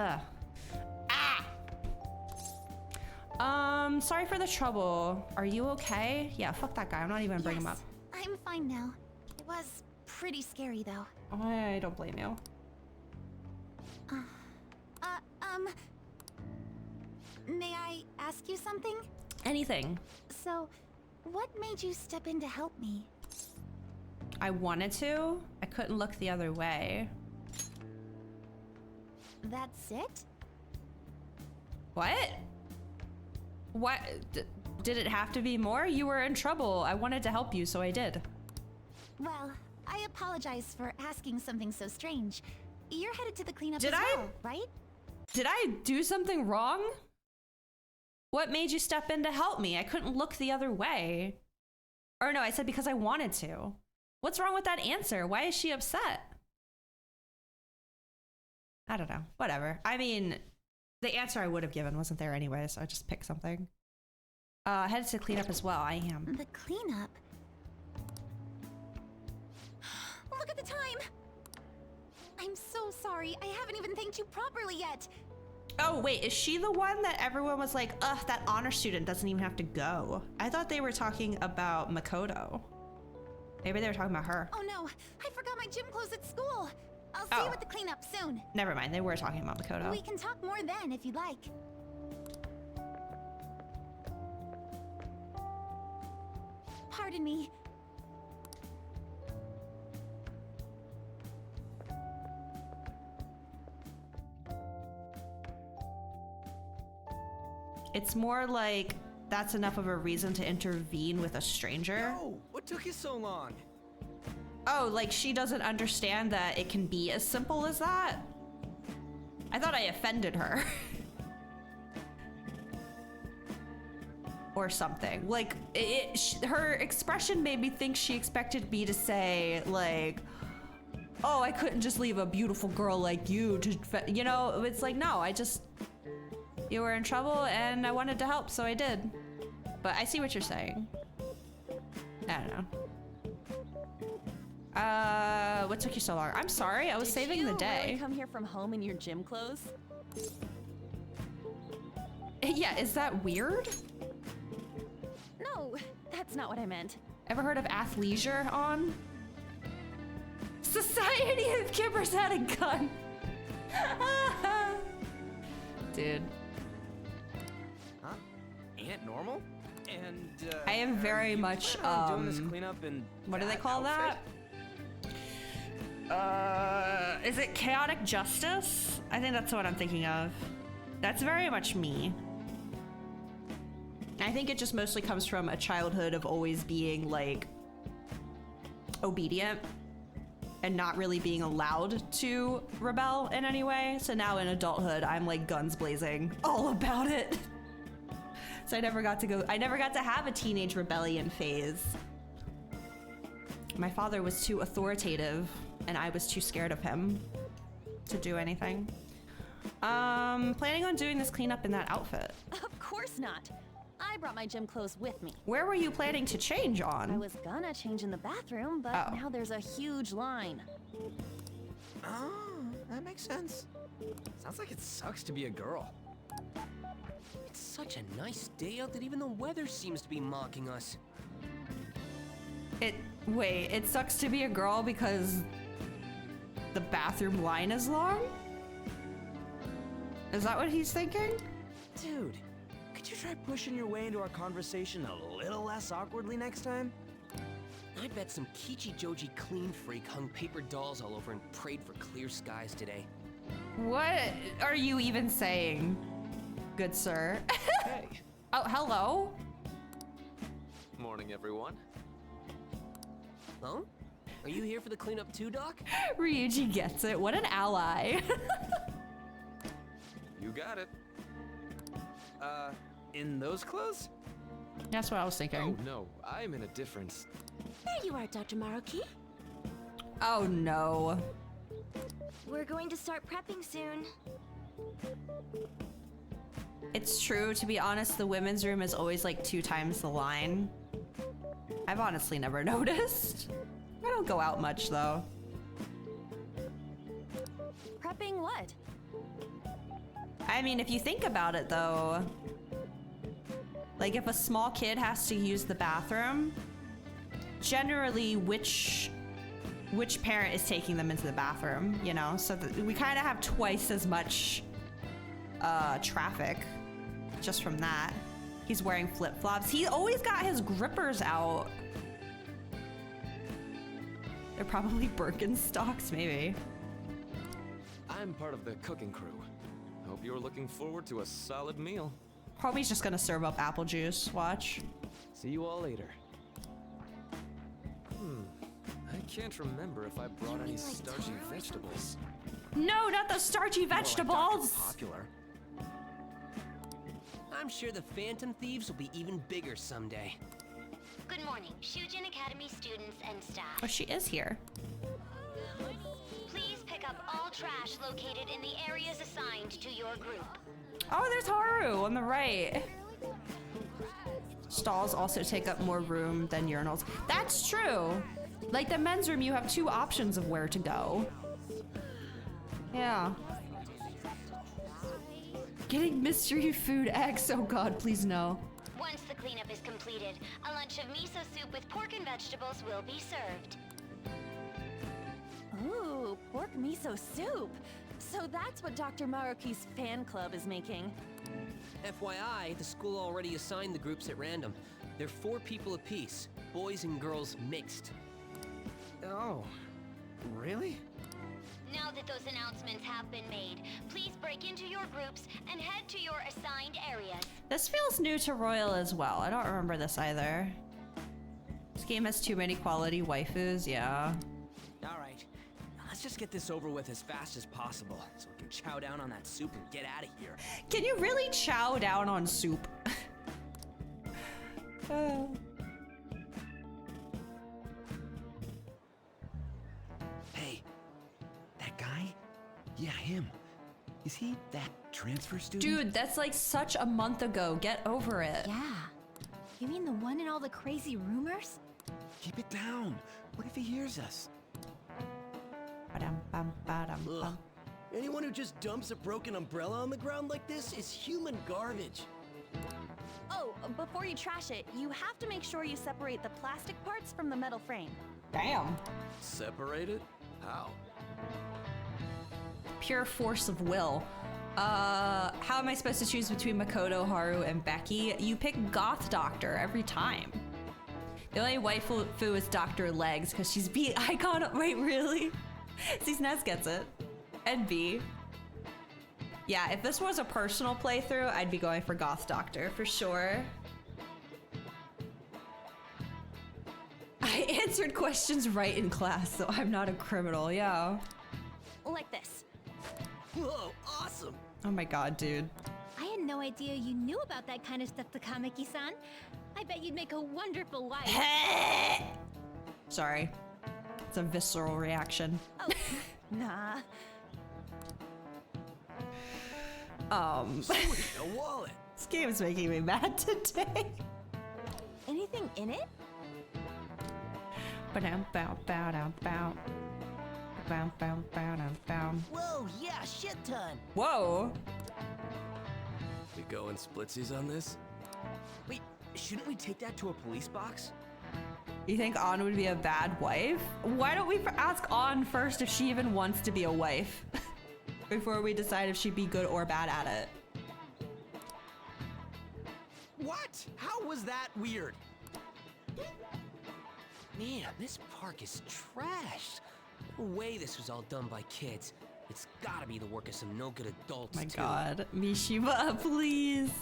sorry for the trouble. Are you okay? Yeah, fuck that guy. I'm not even bringing him up. I'm fine now. It was pretty scary though. I don't blame you. May I ask you something? Anything. So, what made you step in to help me? I wanted to. I couldn't look the other way. That's it? What? What? Did it have to be more? You were in trouble. I wanted to help you, so I did. Well, I apologize for asking something so strange. You're headed to the cleanup Did as I? well, right? Did I do something wrong? What made you step in to help me? I couldn't look the other way. Or no, I said because I wanted to. What's wrong with that answer? Why is she upset? I don't know. Whatever. I mean, the answer I would have given wasn't there anyway, so I just picked something. Headed to cleanup as well. I am. The cleanup? Look at the time! I'm so sorry. I haven't even thanked you properly yet. Oh, wait. Is she the one that everyone was like, ugh, that honor student doesn't even have to go? I thought they were talking about Makoto. Maybe they were talking about her. Oh no, I forgot my gym clothes at school. I'll see you at the cleanup soon. Never mind. They were talking about Makoto. We can talk more then if you'd like. Pardon me. It's more like that's enough of a reason to intervene with a stranger. No, what took you so long? Oh, like she doesn't understand that it can be as simple as that? I thought I offended her. Or something. Like, her expression made me think she expected me to say, like, oh, I couldn't just leave a beautiful girl like you to, you know, it's like, no, you were in trouble and I wanted to help, so I did. But I see what you're saying. I don't know. What took you so long? I'm sorry, I was saving the day. Did you really come here from home in your gym clothes? Yeah, is that weird? No, that's not what I meant. Ever heard of athleisure on? Society of Kippers had a gun. Dude. Huh? Ain't normal? And I am very you much plan on doing this cleanup in what do they call outfit? that? Is it chaotic justice? I think that's what I'm thinking of. That's very much me. I think it just mostly comes from a childhood of always being like obedient and not really being allowed to rebel in any way. So now in adulthood, I'm like guns blazing, all about it. So I never got to have a teenage rebellion phase. My father was too authoritative and I was too scared of him to do anything. Planning on doing this cleanup in that outfit. Of course not. I brought my gym clothes with me. Where were you planning to change on? I was gonna change in the bathroom, but now there's a huge line. Oh, that makes sense. Sounds like it sucks to be a girl. It's such a nice day out that even the weather seems to be mocking us. Wait, it sucks to be a girl because the bathroom line is long? Is that what he's thinking? Dude, could you try pushing your way into our conversation a little less awkwardly next time? I bet some Kichijoji clean freak hung paper dolls all over and prayed for clear skies today. What are you even saying, good sir? Hey. Oh, hello? Morning, everyone. Huh? Are you here for the cleanup too, Doc? Ryuji gets it. What an ally. You got it. In those clothes? That's what I was thinking. Oh no, I'm in a different. There you are, Dr. Maruki. Oh no. We're going to start prepping soon. It's true, to be honest, the women's room is always like 2 times the line. I've honestly never noticed. I don't go out much though. Prepping what? I mean, if you think about it though, like if a small kid has to use the bathroom, generally which parent is taking them into the bathroom, you know? So we kind of have twice as much traffic just from that. He's wearing flip-flops. He always got his grippers out. They're probably Birkenstocks, maybe. I'm part of the cooking crew. Hope you're looking forward to a solid meal. Homie's just gonna serve up apple juice. Watch. See you all later. I can't remember if I brought any starchy vegetables. No, not the starchy vegetables. Popular. I'm sure the Phantom Thieves will be even bigger someday. Good morning, Shujin Academy students and staff. Oh, she is here. Please pick up all trash located in the areas assigned to your group. Oh, there's Haru on the right. Stalls also take up more room than urinals. That's true. Like the men's room, you have 2 options of where to go. Yeah. Getting mystery food eggs. Oh God, please no. Once the cleanup is completed, a lunch of miso soup with pork and vegetables will be served. Ooh, pork miso soup. So that's what Dr. Maruki's fan club is making. FYI, the school already assigned the groups at random. They're 4 people apiece, boys and girls mixed. Oh, really? Now that those announcements have been made, please break into your groups and head to your assigned areas. This feels new to Royal as well. I don't remember this either. This game has too many quality waifus, yeah. All right, let's just get this over with as fast as possible so we can chow down on that soup and get out of here. Can you really chow down on soup? Hey, that guy? Yeah, him. Is he that transfer student? Dude, that's like such a month ago. Get over it. Yeah. You mean the one in all the crazy rumors? Keep it down. What if he hears us? Ba-dum-bum-ba-dum-bum. Ugh. Anyone who just dumps a broken umbrella on the ground like this is human garbage. Oh, before you trash it, you have to make sure you separate the plastic parts from the metal frame. Damn. Separate it? How? Pure force of will. How am I supposed to choose between Makoto, Haru, and Becky? You pick Goth Doctor every time. The only waifu is Dr. Legs, because she's B icon. Wait, really? Seasoness gets it. And B. Yeah, if this was a personal playthrough, I'd be going for Goth Doctor, for sure. I answered questions right in class, so I'm not a criminal, yeah. Like this. Whoa, awesome! Oh my god, dude. I had no idea you knew about that kind of stuff, Takamaki-san. I bet you'd make a wonderful wife. Sorry. It's a visceral reaction. Oh, nah. Sweet, a wallet! This game is making me mad today. Anything in it? Whoa, yeah, shit ton! Whoa. We going splitsies on this? Wait, shouldn't we take that to a police box? You think An would be a bad wife? Why don't we ask An first if she even wants to be a wife before we decide if she'd be good or bad at it? What? How was that weird? Man, this park is trashed. No way this was all done by kids. It's gotta be the work of some no-good adults, My too. god. Mishiba, please.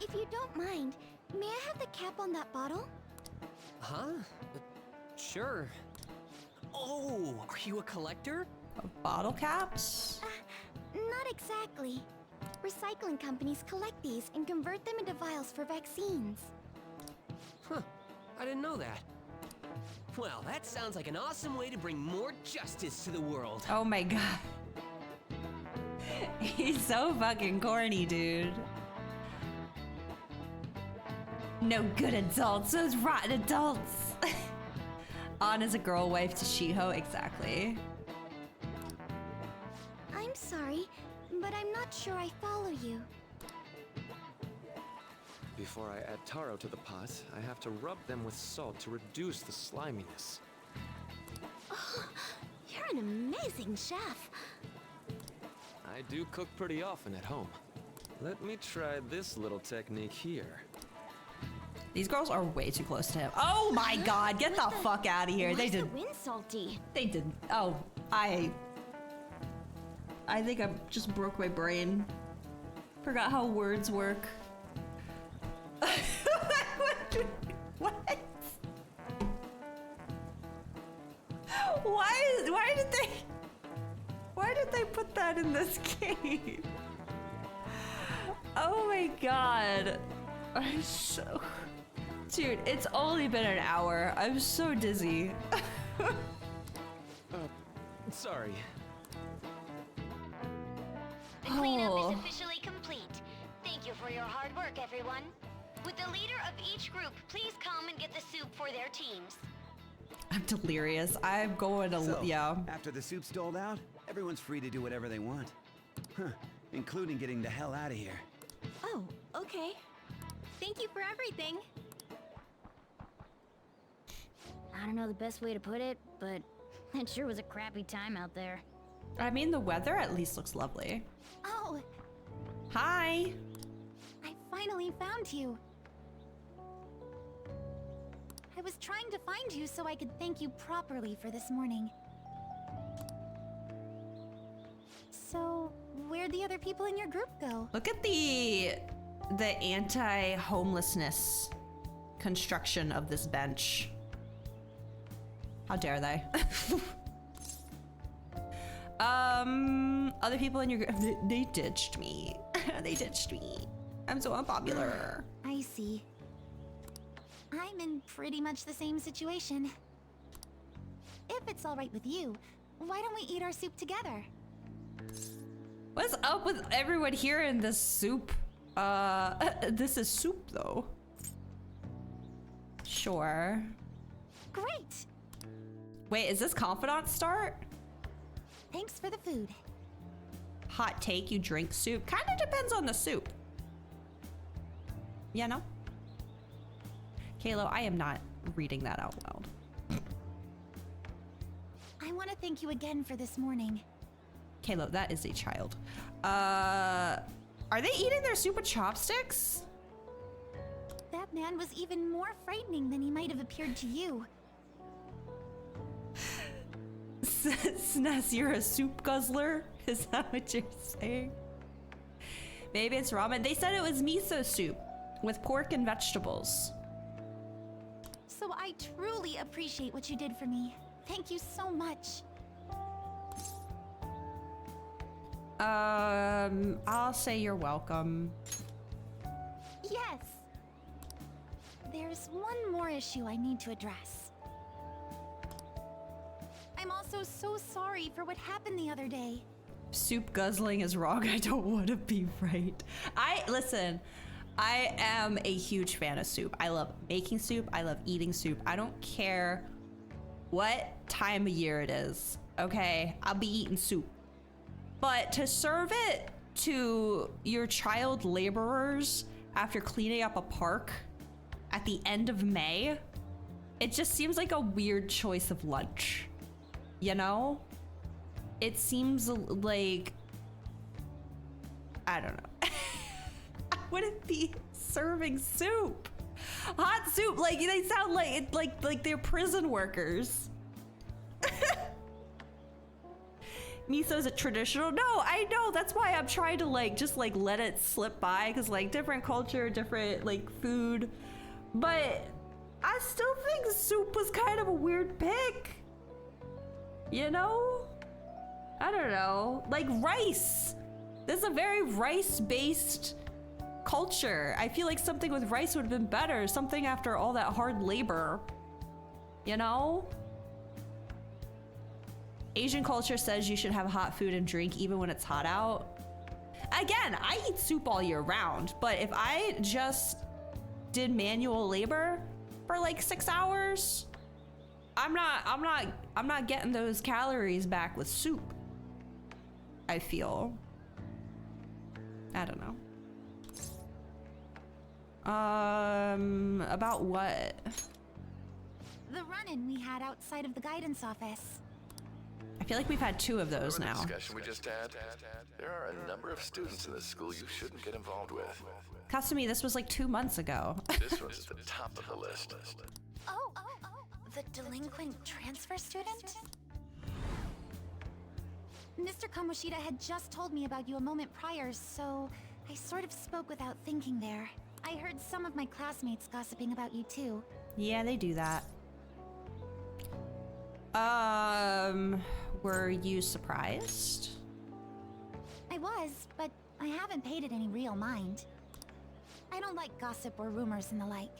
If you don't mind, may I have the cap on that bottle? Huh? Sure. Oh, are you a collector? Bottle caps? Not exactly. Recycling companies collect these and convert them into vials for vaccines. Huh, I didn't know that. Well, that sounds like an awesome way to bring more justice to the world. Oh my god. He's so fucking corny, dude. No good adults, those rotten adults. An is a girl wife to Shiho, exactly. I'm sorry, but I'm not sure I follow you. Before I add taro to the pot, I have to rub them with salt to reduce the sliminess. Oh, you're an amazing chef. I do cook pretty often at home. Let me try this little technique here. These girls are way too close to him. Oh my god, get the fuck out of here. Why They is the did. wind salty? They didn't. Oh, I think I just broke my brain. Forgot how words work. What? Why did they put that in this game? Oh my god. I'm so... Dude, it's only been an hour. I'm so dizzy. Sorry. The cleanup Oh. is officially complete. Thank you for your hard work, everyone. Would the leader of each group please come and get the soup for their teams? I'm delirious. I'm going to... So, yeah. after the soup's doled out, everyone's free to do whatever they want. Huh, including getting the hell out of here. Oh, okay. Thank you for everything. I don't know the best way to put it, but it sure was a crappy time out there. I mean, the weather at least looks lovely. Oh, Hi. I finally found you. I was trying to find you so I could thank you properly for this morning. So, where'd the other people in your group go? Look at the anti-homelessness construction of this bench. How dare they? Other people in your group, they ditched me. They ditched me. I'm so unpopular. I see. I'm in pretty much the same situation. If it's all right with you, why don't we eat our soup together? What's up with everyone here in this soup? This is soup though. Sure. Great! Wait, is this confidant start? Thanks for the food. Hot take, you drink soup? Kind of depends on the soup. Yeah, no? Kalo, I am not reading that out loud. I want to thank you again for this morning. Kalo, that is a child. Are they eating their soup with chopsticks? That man was even more frightening than he might have appeared to you. Sness, you're a soup guzzler? Is that what you're saying? Maybe it's ramen. They said it was miso soup with pork and vegetables. So I truly appreciate what you did for me. Thank you so much. I'll say you're welcome. Yes! There's one more issue I need to address. I'm also so sorry for what happened the other day. Soup guzzling is wrong. I don't want to be right. Listen, I am a huge fan of soup. I love making soup. I love eating soup. I don't care what time of year it is. Okay, I'll be eating soup. But to serve it to your child laborers after cleaning up a park at the end of May, it just seems like a weird choice of lunch. You know? It seems like, I don't know. I wouldn't be serving soup. Hot soup, like they sound like they're prison workers. Miso's a traditional. No, I know. That's why I'm trying to just let it slip by, because different culture, different food. But I still think soup was kind of a weird pick. You know? I don't know. Like rice. This is a very rice-based culture. I feel like something with rice would have been better. Something after all that hard labor. You know? Asian culture says you should have hot food and drink even when it's hot out. Again, I eat soup all year round, but if I just did manual labor for 6 hours, I'm not getting those calories back with soup. I feel. I don't know. About what? The run-in we had outside of the guidance office. I feel like we've had 2 of those Remember now. the discussion we just had? There are a number of students in this school you shouldn't get involved with. Kasumi, this was like 2 months ago. This one's at the top of the list. Oh, the delinquent transfer student? Mr. Kamoshida had just told me about you a moment prior, so I sort of spoke without thinking there. I heard some of my classmates gossiping about you too. Yeah, they do that. Were you surprised? I was, but I haven't paid it any real mind. I don't like gossip or rumors and the like.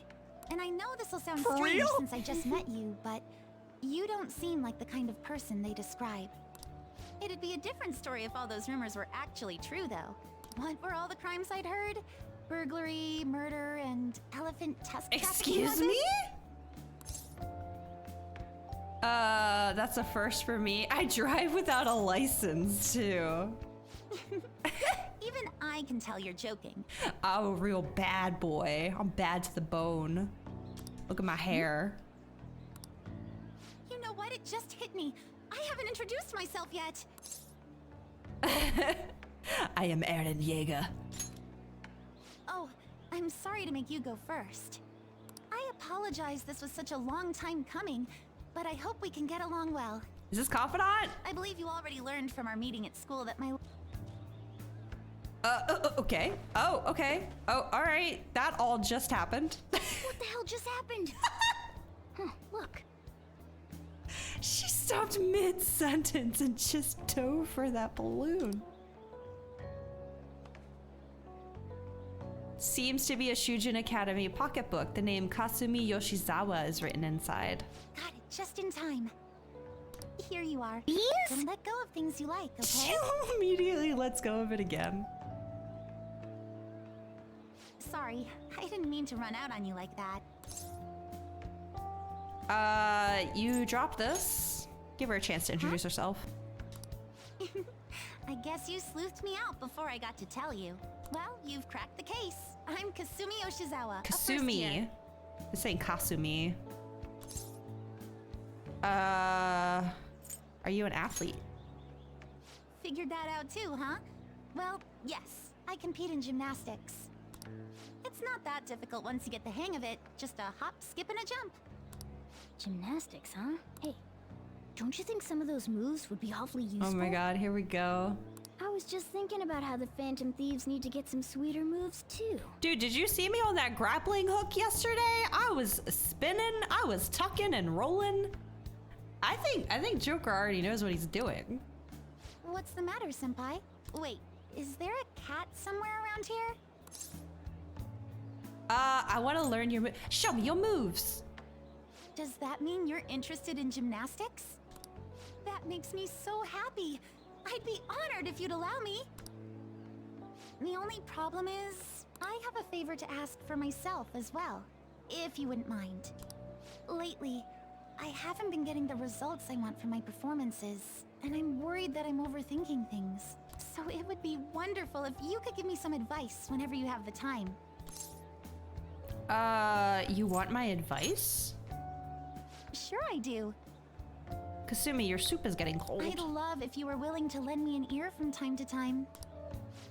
And I know this will sound For strange real? since I just met you, but you don't seem like the kind of person they describe. It'd be a different story if all those rumors were actually true, though. What were all the crimes I'd heard? Burglary, murder, and elephant tusk tracking Excuse habit? me? That's a first for me. I drive without a license, too. Even I can tell you're joking. I'm a real bad boy. I'm bad to the bone. Look at my hair. You know what? It just hit me. I haven't introduced myself yet. I am Eren Yeager. Oh, I'm sorry to make you go first. I apologize this was such a long time coming, but I hope we can get along well. Is this confidant? I believe you already learned from our meeting at school that my... Okay. Oh, okay. Oh, all right. That all just happened. What the hell just happened? Huh, look. She stopped mid-sentence and just dove for that balloon. Seems to be a Shujin Academy pocketbook. The name Kasumi Yoshizawa is written inside. Got it just in time. Here you are. Yes? Don't let go of things you like, okay? She immediately lets go of it again. Sorry, I didn't mean to run out on you like that. You dropped this. Give her a chance to introduce herself. I guess you sleuthed me out before I got to tell you. Well, you've cracked the case. I'm Kasumi Yoshizawa. a first year. Kasumi. It's saying Kasumi. Are you an athlete? Figured that out too, huh? Well, yes. I compete in gymnastics. It's not that difficult once you get the hang of it. Just a hop, skip, and a jump. Gymnastics, huh? Hey, don't you think some of those moves would be awfully useful? Oh my god, here we go. I was just thinking about how the Phantom Thieves need to get some sweeter moves too. Dude, did you see me on that grappling hook yesterday? I was spinning, I was tucking and rolling. I think Joker already knows what he's doing. What's the matter, senpai? Wait, is there a cat somewhere around here? I want to learn your show me your moves. Does that mean you're interested in gymnastics? That makes me so happy. I'd be honored if you'd allow me. The only problem is, I have a favor to ask for myself as well, if you wouldn't mind. Lately, I haven't been getting the results I want from my performances, and I'm worried that I'm overthinking things. So it would be wonderful if you could give me some advice whenever you have the time. You want my advice? Sure I do. Kasumi, your soup is getting cold. I'd love if you were willing to lend me an ear from time to time.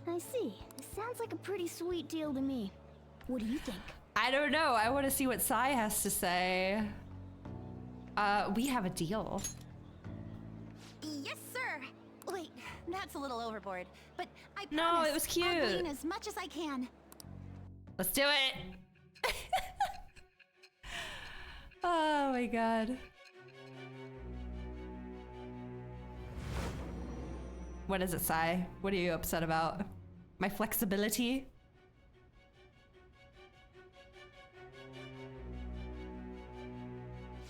I see. This sounds like a pretty sweet deal to me. What do you think? I don't know. I want to see what Sai has to say. We have a deal. Yes, sir. Wait, that's a little overboard, but I No, promise it was cute. I'll glean as much as I can. Let's do it. Oh my god. What is it, Sai? What are you upset about? My flexibility?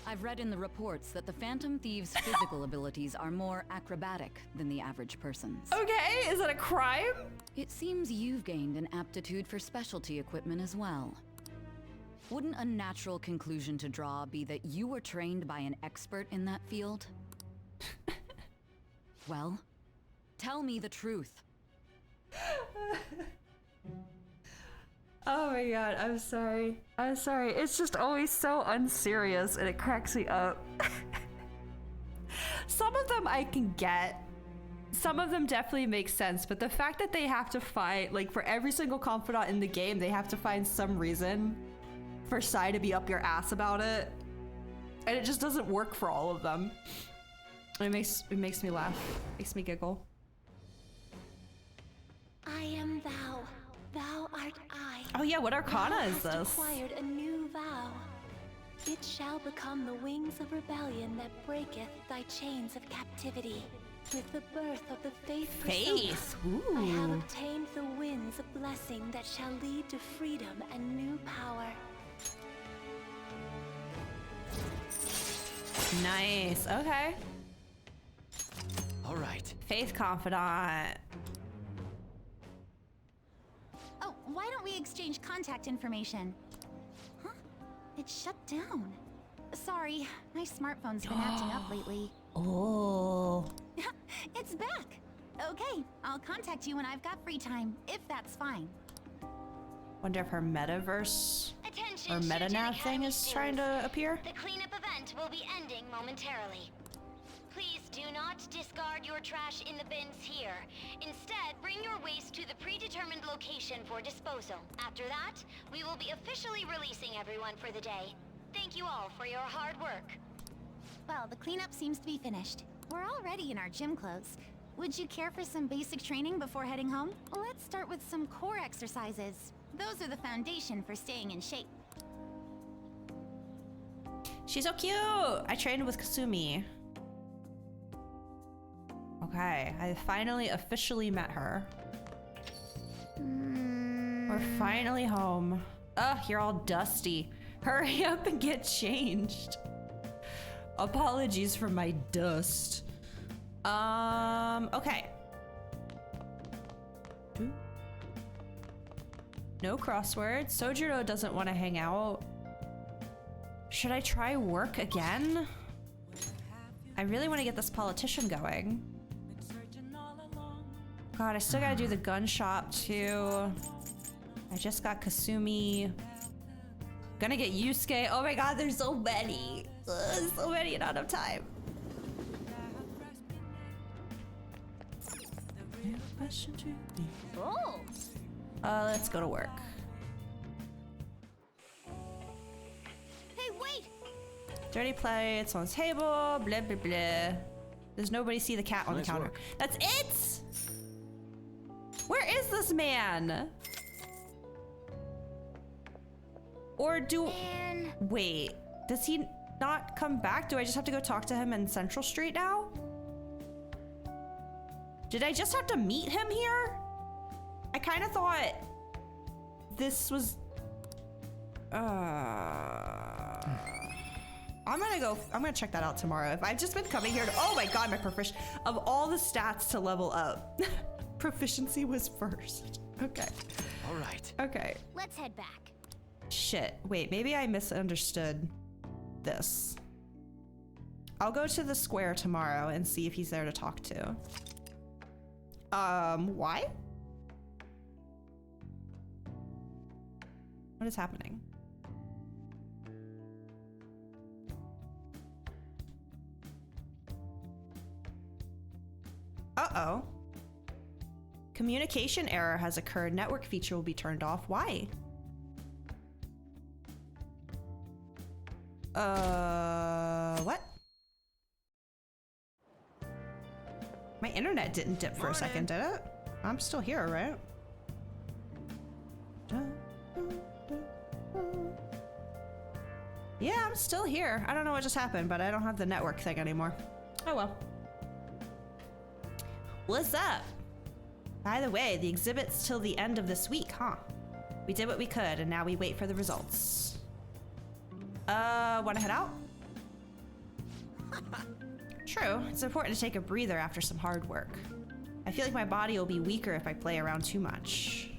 I've read in the reports that the Phantom Thieves' physical abilities are more acrobatic than the average person's. Okay, is that a crime? It seems you've gained an aptitude for specialty equipment as well. Wouldn't a natural conclusion to draw be that you were trained by an expert in that field? Well, tell me the truth. Oh my god, I'm sorry. I'm sorry. It's just always so unserious and it cracks me up. Some of them I can get. Some of them definitely make sense, but the fact that they have to find, like, for every single confidant in the game, they have to find some reason for Sai to be up your ass about it, and it just doesn't work for all of them. It makes me laugh, makes me giggle. I am thou, thou art I. Oh yeah, what arcana is Thou hast this? acquired a new vow. It shall become the wings of rebellion that breaketh thy chains of captivity. With the birth of the Faith Faith, Persona, I have ooh. obtained the winds of blessing that shall lead to freedom and new power. Nice, okay. All right. Faith confidant. Oh, why don't we exchange contact information? Huh? It shut down. Sorry, my smartphone's been acting up lately. Oh. It's back. Okay, I'll contact you when I've got free time, if that's fine. Wonder if her metaverse Attention, or Shujin metanav Academy thing is trying to appear. The cleanup event will be ending momentarily. Please do not discard your trash in the bins here. Instead, bring your waste to the predetermined location for disposal. After that, we will be officially releasing everyone for the day. Thank you all for your hard work. Well, the cleanup seems to be finished. We're already in our gym clothes. Would you care for some basic training before heading home? Let's start with some core exercises. Those are the foundation for staying in shape. She's so cute! I trained with Kasumi. Okay, I finally officially met her. We're finally home. Ugh, you're all dusty. Hurry up and get changed. Apologies for my dust. Okay. No crossword. Sojiro doesn't want to hang out. Should I try work again? I really want to get this politician going. God, I still gotta do the gun shop too. I just got Kasumi. Gonna get Yusuke. Oh my god, there's so many. Ugh, so many, not enough time. Oh! Let's go to work. Hey, wait! Dirty plates on the table, blah blah blah. Does nobody see the cat on Nice the counter? work. That's it! Where is this man? Or do... Wait, does he not come back? Do I just have to go talk to him in Central Street now? Did I just have to meet him here? I kind of thought this was... I'm gonna check that out tomorrow. If I've just been coming here to, oh my god, my proficiency, of all the stats to level up, proficiency was first. Okay. All right. Okay. Let's head back. Shit, wait, maybe I misunderstood this. I'll go to the square tomorrow and see if he's there to talk to. Why? What is happening? Uh-oh. Communication error has occurred. Network feature will be turned off. Why? What? My internet didn't dip for a second, did it? I'm still here, right? Yeah, I'm still here. I don't know what just happened, but I don't have the network thing anymore. Oh well. What's up? By the way, the exhibit's till the end of this week, huh? We did what we could, and now we wait for the results. Wanna head out? True, it's important to take a breather after some hard work. I feel like my body will be weaker if I play around too much.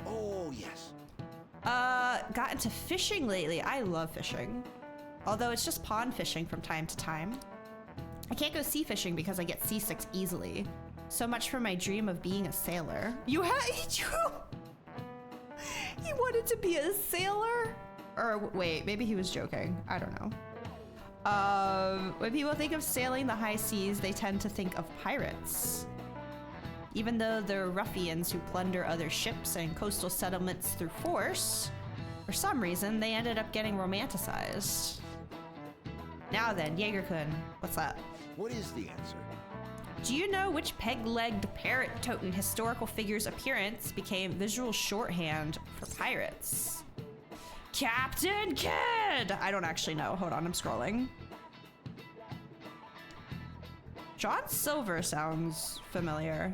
Oh, yes. Got into fishing lately. I love fishing. Although it's just pond fishing from time to time. I can't go sea fishing because I get seasick easily. So much for my dream of being a sailor. You had you wanted to be a sailor? Or wait, maybe he was joking. I don't know. When people think of sailing the high seas, they tend to think of pirates. Even though they're ruffians who plunder other ships and coastal settlements through force, for some reason, they ended up getting romanticized. Now then, Jaeger-kun, what's up? What is the answer? Do you know which peg-legged parrot-toting historical figure's appearance became visual shorthand for pirates? Captain Kidd! I don't actually know. Hold on, I'm scrolling. John Silver sounds familiar.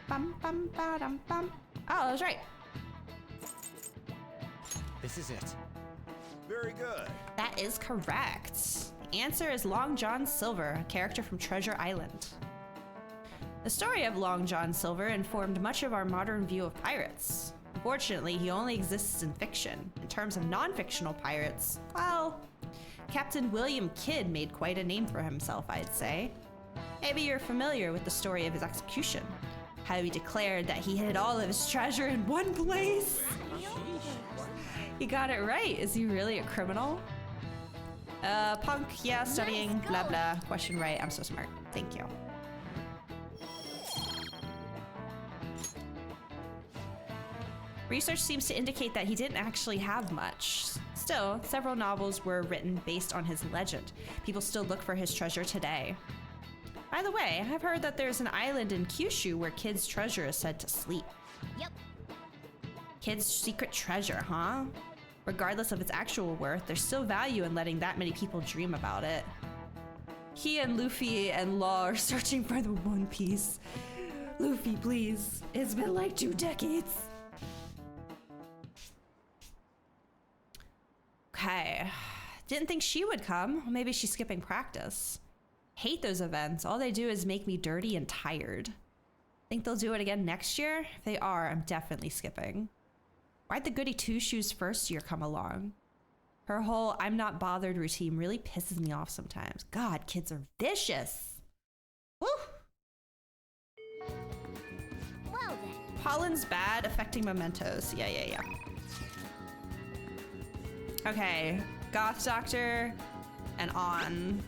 Bum, bum, ba, dum, bum. Oh, I was right. This is it. Very good. That is correct. The answer is Long John Silver, a character from Treasure Island. The story of Long John Silver informed much of our modern view of pirates. Unfortunately, he only exists in fiction. In terms of non-fictional pirates, well, Captain William Kidd made quite a name for himself, I'd say. Maybe you're familiar with the story of his execution. How he declared that he hid all of his treasure in one place. He got it right. Is he really a criminal? Punk, yeah, studying, blah blah. Question right. I'm so smart. Thank you. Research seems to indicate that he didn't actually have much. Still, several novels were written based on his legend. People still look for his treasure today. By the way, I've heard that there's an island in Kyushu where Kidd's treasure is said to sleep. Yep. Kidd's secret treasure, huh? Regardless of its actual worth, there's still value in letting that many people dream about it. He and Luffy and Law are searching for the One Piece. Luffy, please. It's been like 2 decades. Okay. Didn't think she would come. Maybe she's skipping practice. Hate those events. All they do is make me dirty and tired. Think they'll do it again next year? If they are, I'm definitely skipping. Why'd the goody two-shoes first year come along? Her whole I'm not bothered routine really pisses me off sometimes. God, kids are vicious. Woo! Well then. Pollen's bad, affecting mementos. Yeah. Okay, Goth Doctor and on.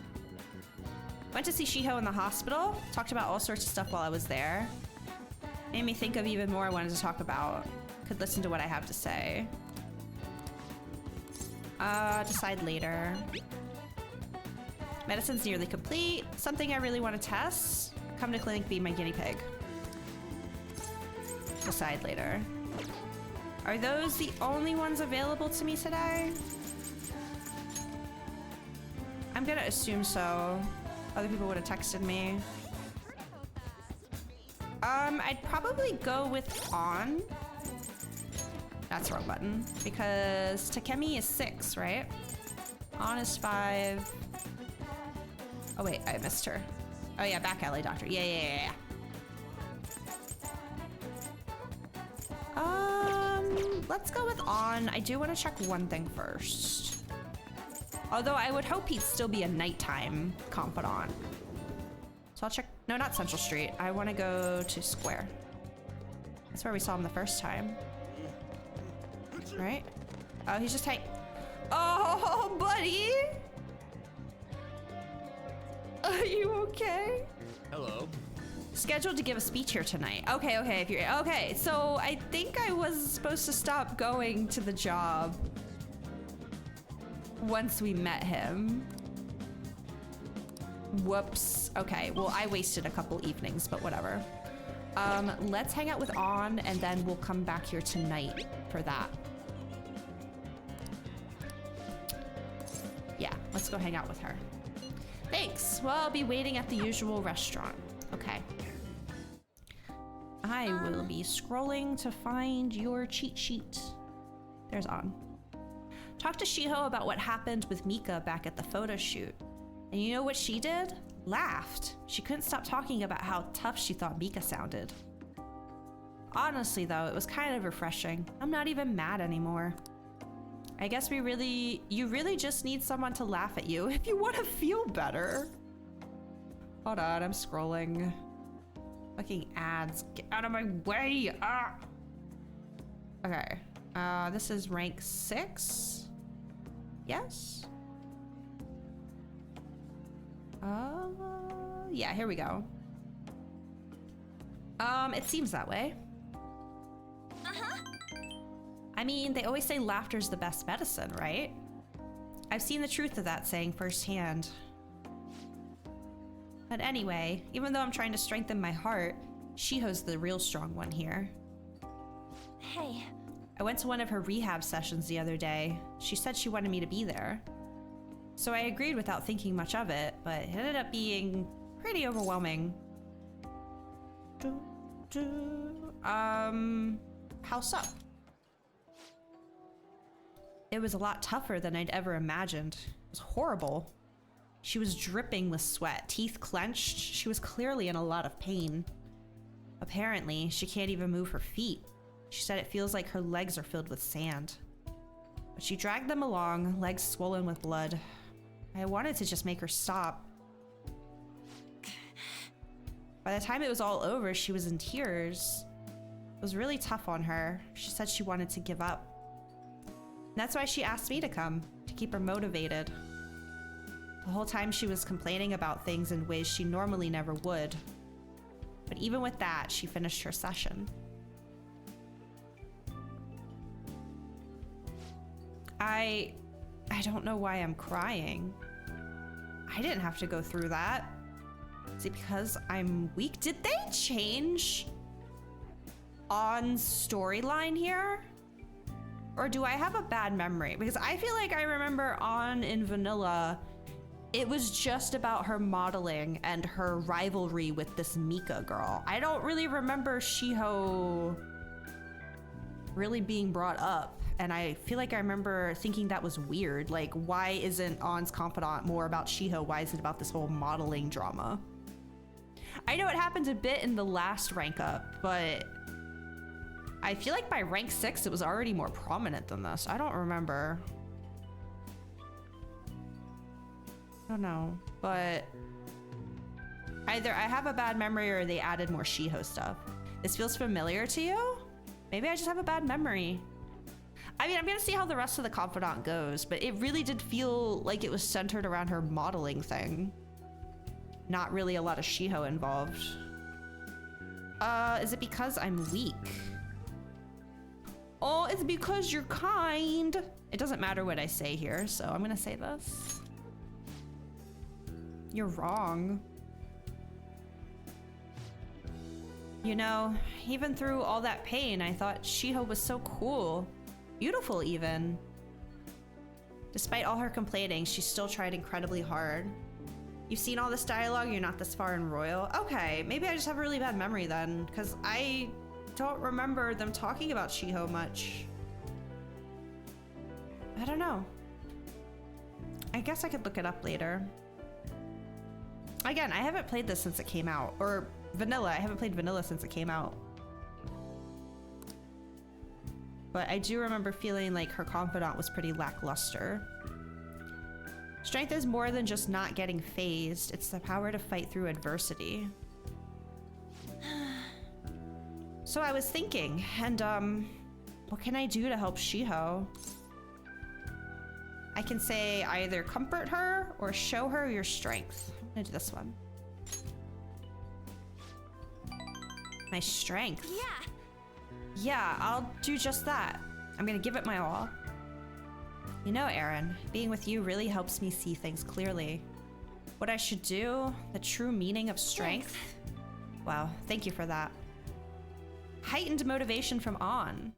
Went to see Shiho in the hospital. Talked about all sorts of stuff while I was there. Made me think of even more I wanted to talk about. Could listen to what I have to say. Decide later. Medicine's nearly complete. Something I really want to test. Come to clinic, be my guinea pig. Decide later. Are those the only ones available to me today? I'm gonna assume so. Other people would have texted me. I'd probably go with on. That's the wrong button. Because Takemi is 6, right? On is 5. Oh wait, I missed her. Oh yeah, back alley doctor. Yeah. Let's go with on. I do want to check one thing first. Although I would hope he'd still be a nighttime confidant. So I'll check. No, not Central Street. I want to go to Square. That's where we saw him the first time. Right? Oh, he's just Oh, buddy! Are you okay? Hello. Scheduled to give a speech here tonight. Okay, if you're okay. So I think I was supposed to stop going to the job once we met him. Whoops. Okay, well, I wasted a couple evenings, but whatever. Let's hang out with On, and then we'll come back here tonight for that. Yeah, let's go hang out with her. Thanks. Well, I'll be waiting at the usual restaurant. Okay. I will be scrolling to find your cheat sheet. There's On. Talked to Shiho about what happened with Mika back at the photo shoot. And you know what she did? Laughed. She couldn't stop talking about how tough she thought Mika sounded. Honestly though, it was kind of refreshing. I'm not even mad anymore. I guess you really just need someone to laugh at you if you want to feel better. Hold on, I'm scrolling. Fucking ads, get out of my way! Ah! Okay, This is rank 6. Yes. Yeah, here we go. It seems that way. I mean, they always say laughter's the best medicine, right? I've seen the truth of that saying firsthand. But anyway, even though I'm trying to strengthen my heart, Shiho's the real strong one here. Hey. I went to one of her rehab sessions the other day. She said she wanted me to be there. So I agreed without thinking much of it, but it ended up being pretty overwhelming. How so? It was a lot tougher than I'd ever imagined. It was horrible. She was dripping with sweat, teeth clenched. She was clearly in a lot of pain. Apparently, she can't even move her feet. She said it feels like her legs are filled with sand. But she dragged them along, legs swollen with blood. I wanted to just make her stop. By the time it was all over, she was in tears. It was really tough on her. She said she wanted to give up. And that's why she asked me to come, to keep her motivated. The whole time she was complaining about things in ways she normally never would. But even with that, she finished her session. I don't know why I'm crying. I didn't have to go through that. Is it because I'm weak? Did they change On's storyline here? Or do I have a bad memory? Because I feel like I remember On in Vanilla, it was just about her modeling and her rivalry with this Mika girl. I don't really remember Shiho really being brought up. And I feel like I remember thinking that was weird. Like, why isn't On's confidant more about Shiho? Why is it about this whole modeling drama? I know it happened a bit in the last rank up, but I feel like by rank 6, it was already more prominent than this. I don't remember. I don't know, but either I have a bad memory or they added more Shiho stuff. This feels familiar to you? Maybe I just have a bad memory. I mean, I'm gonna see how the rest of the confidant goes, but it really did feel like it was centered around her modeling thing. Not really a lot of Shiho involved. Is it because I'm weak? Oh, it's because you're kind. It doesn't matter what I say here, so I'm gonna say this. You're wrong. You know, even through all that pain, I thought Shiho was so cool. Beautiful, even. Despite all her complaining, she still tried incredibly hard. You've seen all this dialogue, you're not this far in Royal? Okay, maybe I just have a really bad memory then, because I don't remember them talking about Shiho much. I don't know. I guess I could look it up later. Again, I haven't played this since it came out. Or Vanilla, I haven't played Vanilla since it came out. But I do remember feeling like her confidant was pretty lackluster. Strength is more than just not getting phased. It's the power to fight through adversity. So I was thinking, and what can I do to help Shiho? I can say either comfort her or show her your strength. I'm gonna do this one. My strength. Yeah. Yeah, I'll do just that. I'm gonna give it my all. You know, Aaron, being with you really helps me see things clearly. What I should do, the true meaning of strength. Wow, thank you for that. Heightened motivation from On.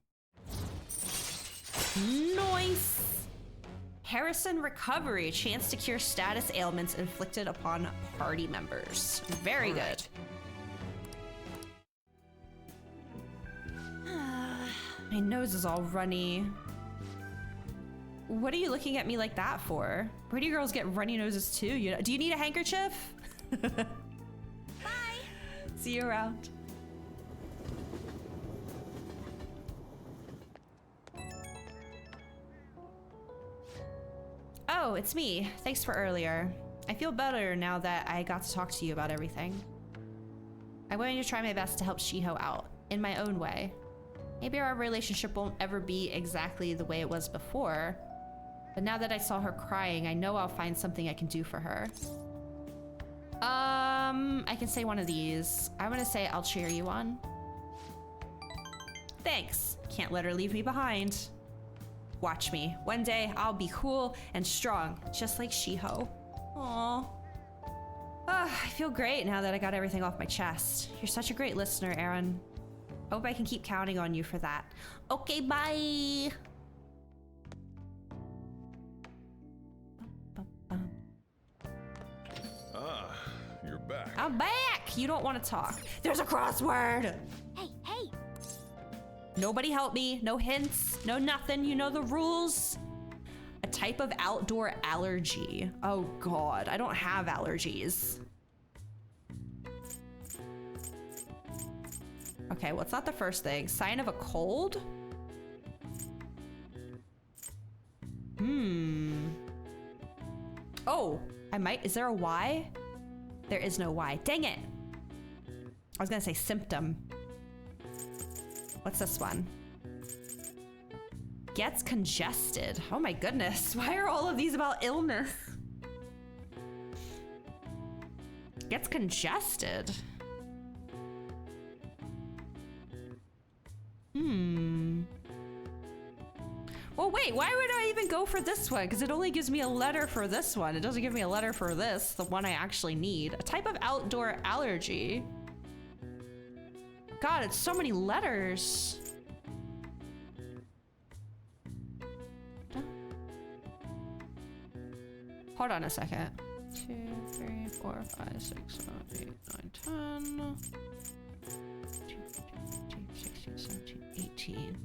Nice! Harrison Recovery, chance to cure status ailments inflicted upon party members. Very good. My nose is all runny. What are you looking at me like that for? Pretty girls get runny noses too. You know? Do you need a handkerchief? Bye. See you around. Oh, it's me. Thanks for earlier. I feel better now that I got to talk to you about everything. I'm going to try my best to help Shiho out, in my own way. Maybe our relationship won't ever be exactly the way it was before. But now that I saw her crying, I know I'll find something I can do for her. I can say one of these. I'm gonna say I'll cheer you on. Thanks. Can't let her leave me behind. Watch me. One day I'll be cool and strong, just like Shiho. Aww. I feel great now that I got everything off my chest. You're such a great listener, Aaron. Hope I can keep counting on you for that. Okay, bye. You're back. I'm back. You don't want to talk. There's a crossword. Hey, hey. Nobody help me. No hints. No nothing. You know the rules. A type of outdoor allergy. Oh God, I don't have allergies. Okay, well, it's not the first thing. Sign of a cold? Oh, I might. Is there a Y? There is no Y. Dang it. I was gonna say symptom. What's this one? Gets congested. Oh my goodness. Why are all of these about illness? Gets congested. Well, wait, why would I even go for this one? Because it only gives me a letter for this one. It doesn't give me a letter for this, the one I actually need. A type of outdoor allergy. God, it's so many letters. Hold on a second. 2, 3, 4, 5, 6, 7, 8, 9, 10. 16, 17, 18.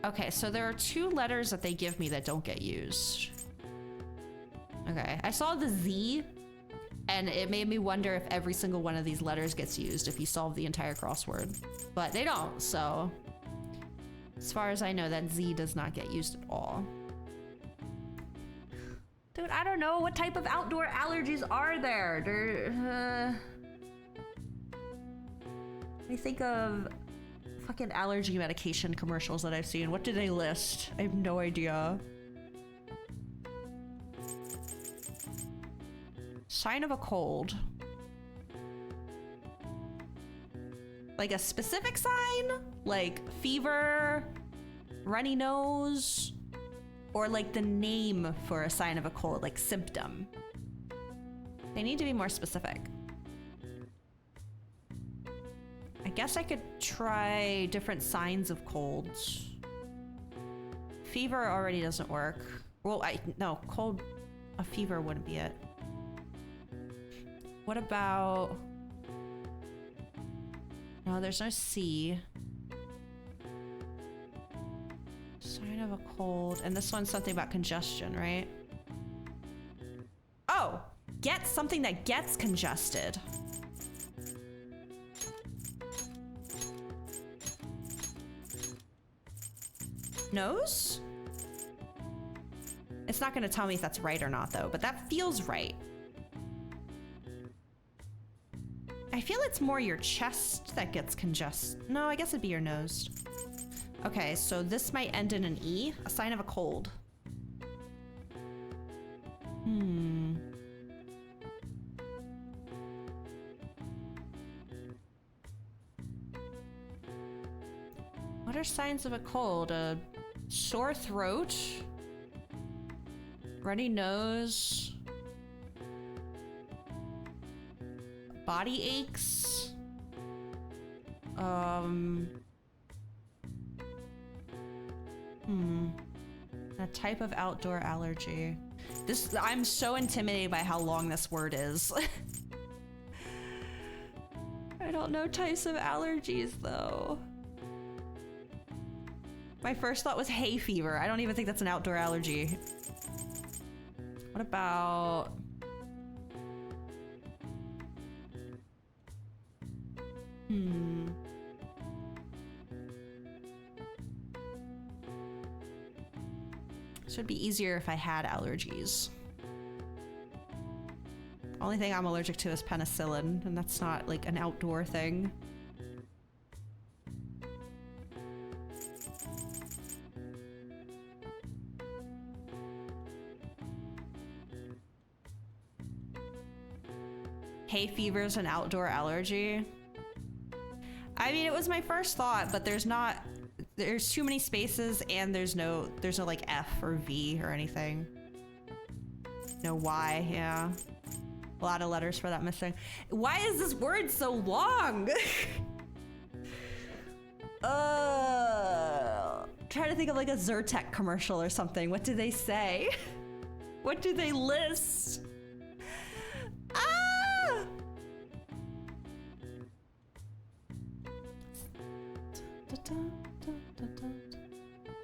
Okay, so there are 2 letters that they give me that don't get used. Okay, I saw the Z, and it made me wonder if every single one of these letters gets used if you solve the entire crossword. But they don't, so as far as I know, that Z does not get used at all. Dude, I don't know. What type of outdoor allergies are there? Let me think of fucking allergy medication commercials that I've seen. What do they list? I have no idea. Sign of a cold. Like a specific sign? Like fever, runny nose, or like the name for a sign of a cold, like symptom. They need to be more specific. I guess I could try different signs of colds. Fever already doesn't work. Well, no, cold, a fever wouldn't be it. What about, no, there's no C. Sign of a cold, and this one's something about congestion, right? Oh, get something that gets congested. Nose? It's not gonna tell me if that's right or not though, but that feels right. I feel it's more your chest that gets congested. No, I guess it'd be your nose. Okay, so this might end in an E, a sign of a cold. What are signs of a cold? A sore throat, runny nose, body aches, a type of outdoor allergy. I'm so intimidated by how long this word is. I don't know types of allergies though. My first thought was hay fever. I don't even think that's an outdoor allergy. What about... This would be easier if I had allergies. Only thing I'm allergic to is penicillin, and that's not like an outdoor thing. Hay fever is an outdoor allergy. I mean, it was my first thought, but there's too many spaces and there's no like F or V or anything. No Y, yeah. A lot of letters for that missing. Why is this word so long? Trying to think of like a Zyrtec commercial or something. What do they say? What do they list? Ah!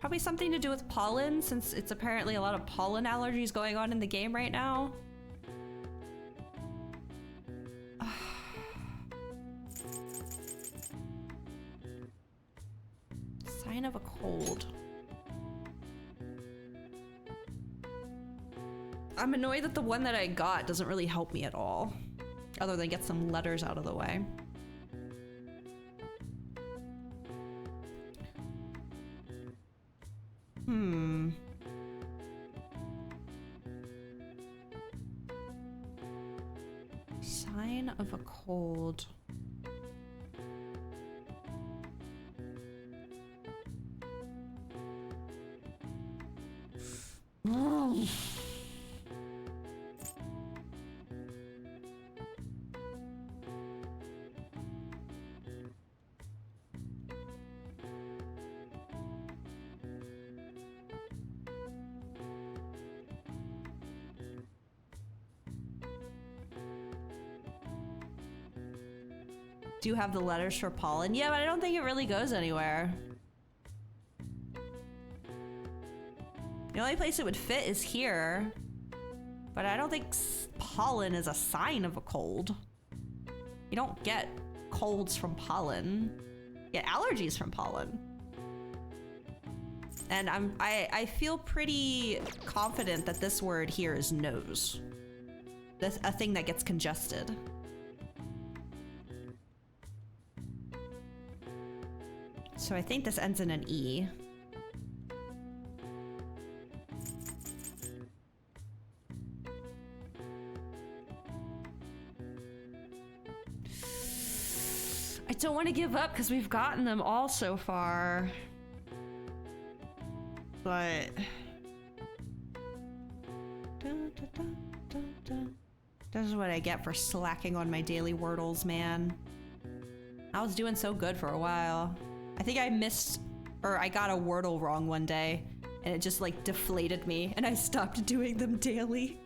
Probably something to do with pollen, since it's apparently a lot of pollen allergies going on in the game right now. Sign of a cold. I'm annoyed that the one that I got doesn't really help me at all, other than get some letters out of the way. Sign of a cold. Do you have the letters for pollen? Yeah, but I don't think it really goes anywhere. The only place it would fit is here. But I don't think pollen is a sign of a cold. You don't get colds from pollen. You get allergies from pollen. And I feel pretty confident that this word here is nose. That's a thing that gets congested. So I think this ends in an E. I don't want to give up because we've gotten them all so far. But... This is what I get for slacking on my daily Wordles, man. I was doing so good for a while. I think I missed, or I got a Wordle wrong one day, and it just like deflated me, and I stopped doing them daily.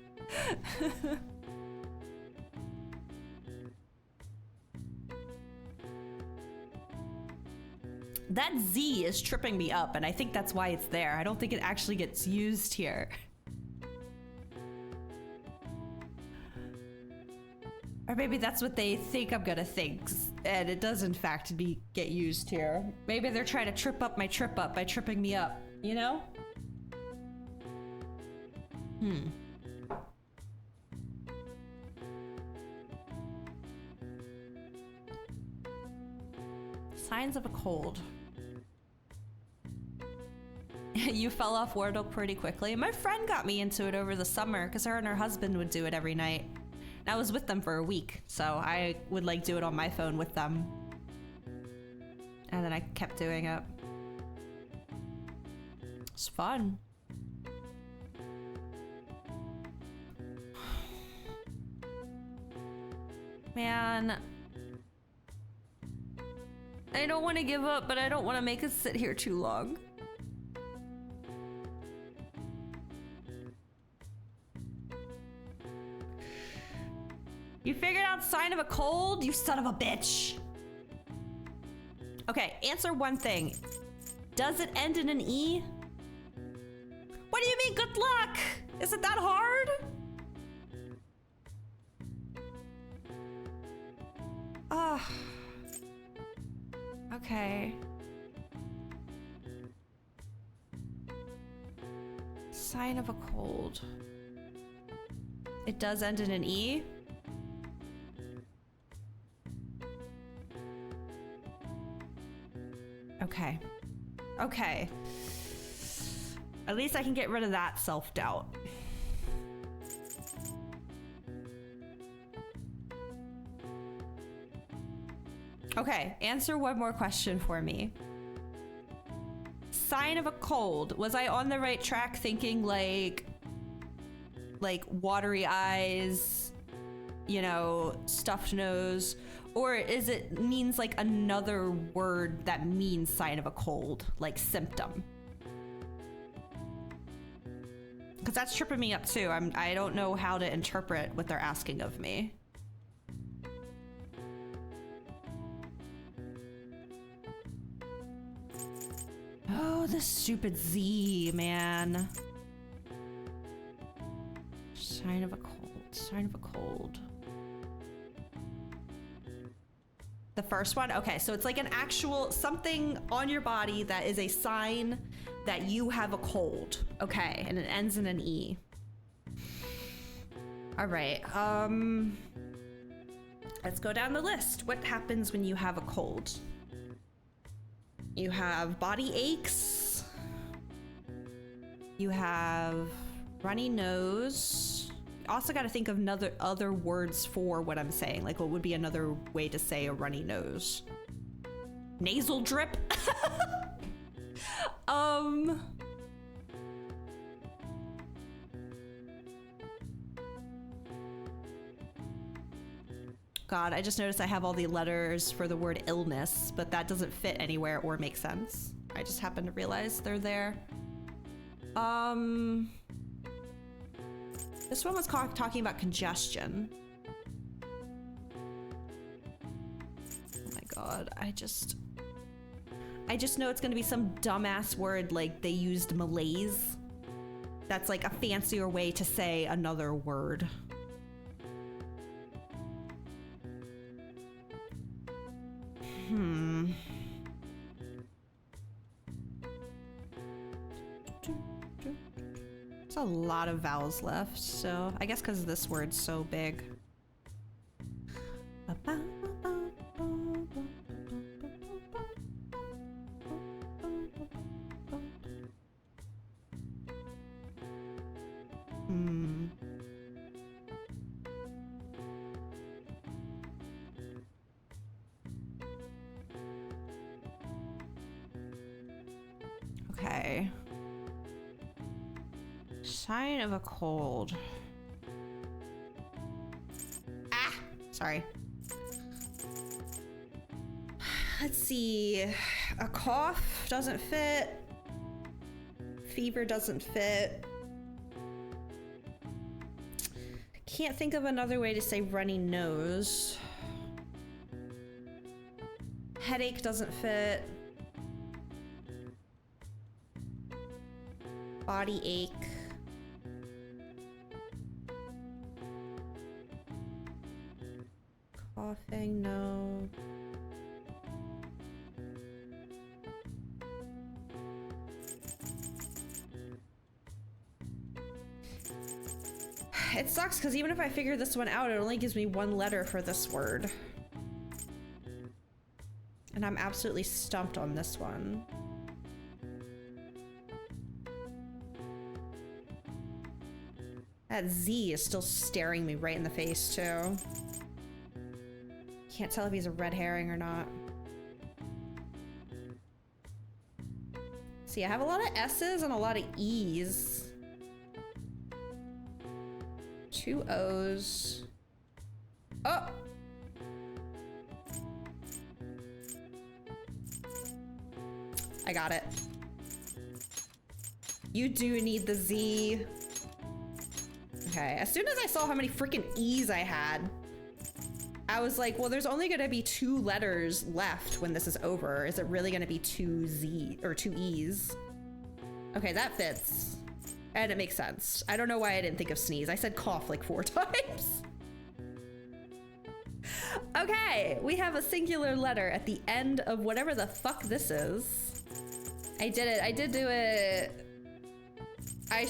That Z is tripping me up, and I think that's why it's there. I don't think it actually gets used here. Or maybe that's what they think I'm gonna think, and it does in fact get used here. Maybe they're trying to trip up my trip up by tripping me up, you know? Signs of a cold. You fell off Wordle pretty quickly. My friend got me into it over the summer because her and her husband would do it every night. I was with them for a week, so I would like do it on my phone with them. And then I kept doing it. It's fun. Man. I don't want to give up, but I don't want to make us sit here too long. You figured out sign of a cold, you son of a bitch. Okay, answer one thing. Does it end in an E? What do you mean, good luck? Is it that hard? Okay. Sign of a cold. It does end in an E? Okay. Okay. At least I can get rid of that self-doubt. Okay, answer one more question for me. Sign of a cold. Was I on the right track thinking like watery eyes, you know, stuffed nose? Or is it means like another word that means sign of a cold, like symptom? Because that's tripping me up too. I don't know how to interpret what they're asking of me. Oh, this stupid Z, man. Sign of a cold. Sign of a cold. The first one? Okay, so it's like an actual something on your body that is a sign that you have a cold. Okay, and it ends in an E. All right, let's go down the list. What happens when you have a cold? You have body aches. You have runny nose. Also got to think of other words for what I'm saying. Like, what would be another way to say a runny nose? Nasal drip. God, I just noticed I have all the letters for the word illness, but that doesn't fit anywhere or make sense. I just happened to realize they're there. This one was talking about congestion. Oh my God, I just know it's gonna be some dumbass word like they used malaise. That's like a fancier way to say another word. There's a lot of vowels left, so I guess because this word's so big. Okay. Sign of a cold. Ah, sorry. Let's see. A cough doesn't fit. Fever doesn't fit. Can't think of another way to say runny nose. Headache doesn't fit. Body ache. Coughing, no. It sucks because even if I figure this one out, it only gives me one letter for this word. And I'm absolutely stumped on this one. That Z is still staring me right in the face, too. Can't tell if he's a red herring or not. See, I have a lot of S's and a lot of E's. 2 O's. Oh! I got it. You do need the Z. Okay, as soon as I saw how many freaking E's I had, I was like, well, there's only gonna be 2 letters left when this is over. Is it really gonna be 2 E's? Okay, that fits. And it makes sense. I don't know why I didn't think of sneeze. I said cough like 4 times. Okay, we have a singular letter at the end of whatever the fuck this is. I did it. I did do it. I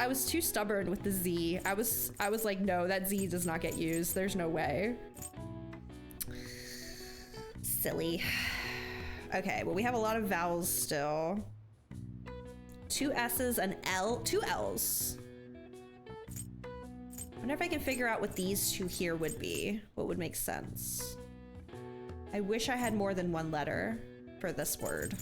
was too stubborn with the Z. I was like, no, that Z does not get used. There's no way. Silly. Okay, well, we have a lot of vowels still. 2 S's, an L, 2 L's. I wonder if I can figure out what these 2 here would be. What would make sense? I wish I had more than one letter for this word.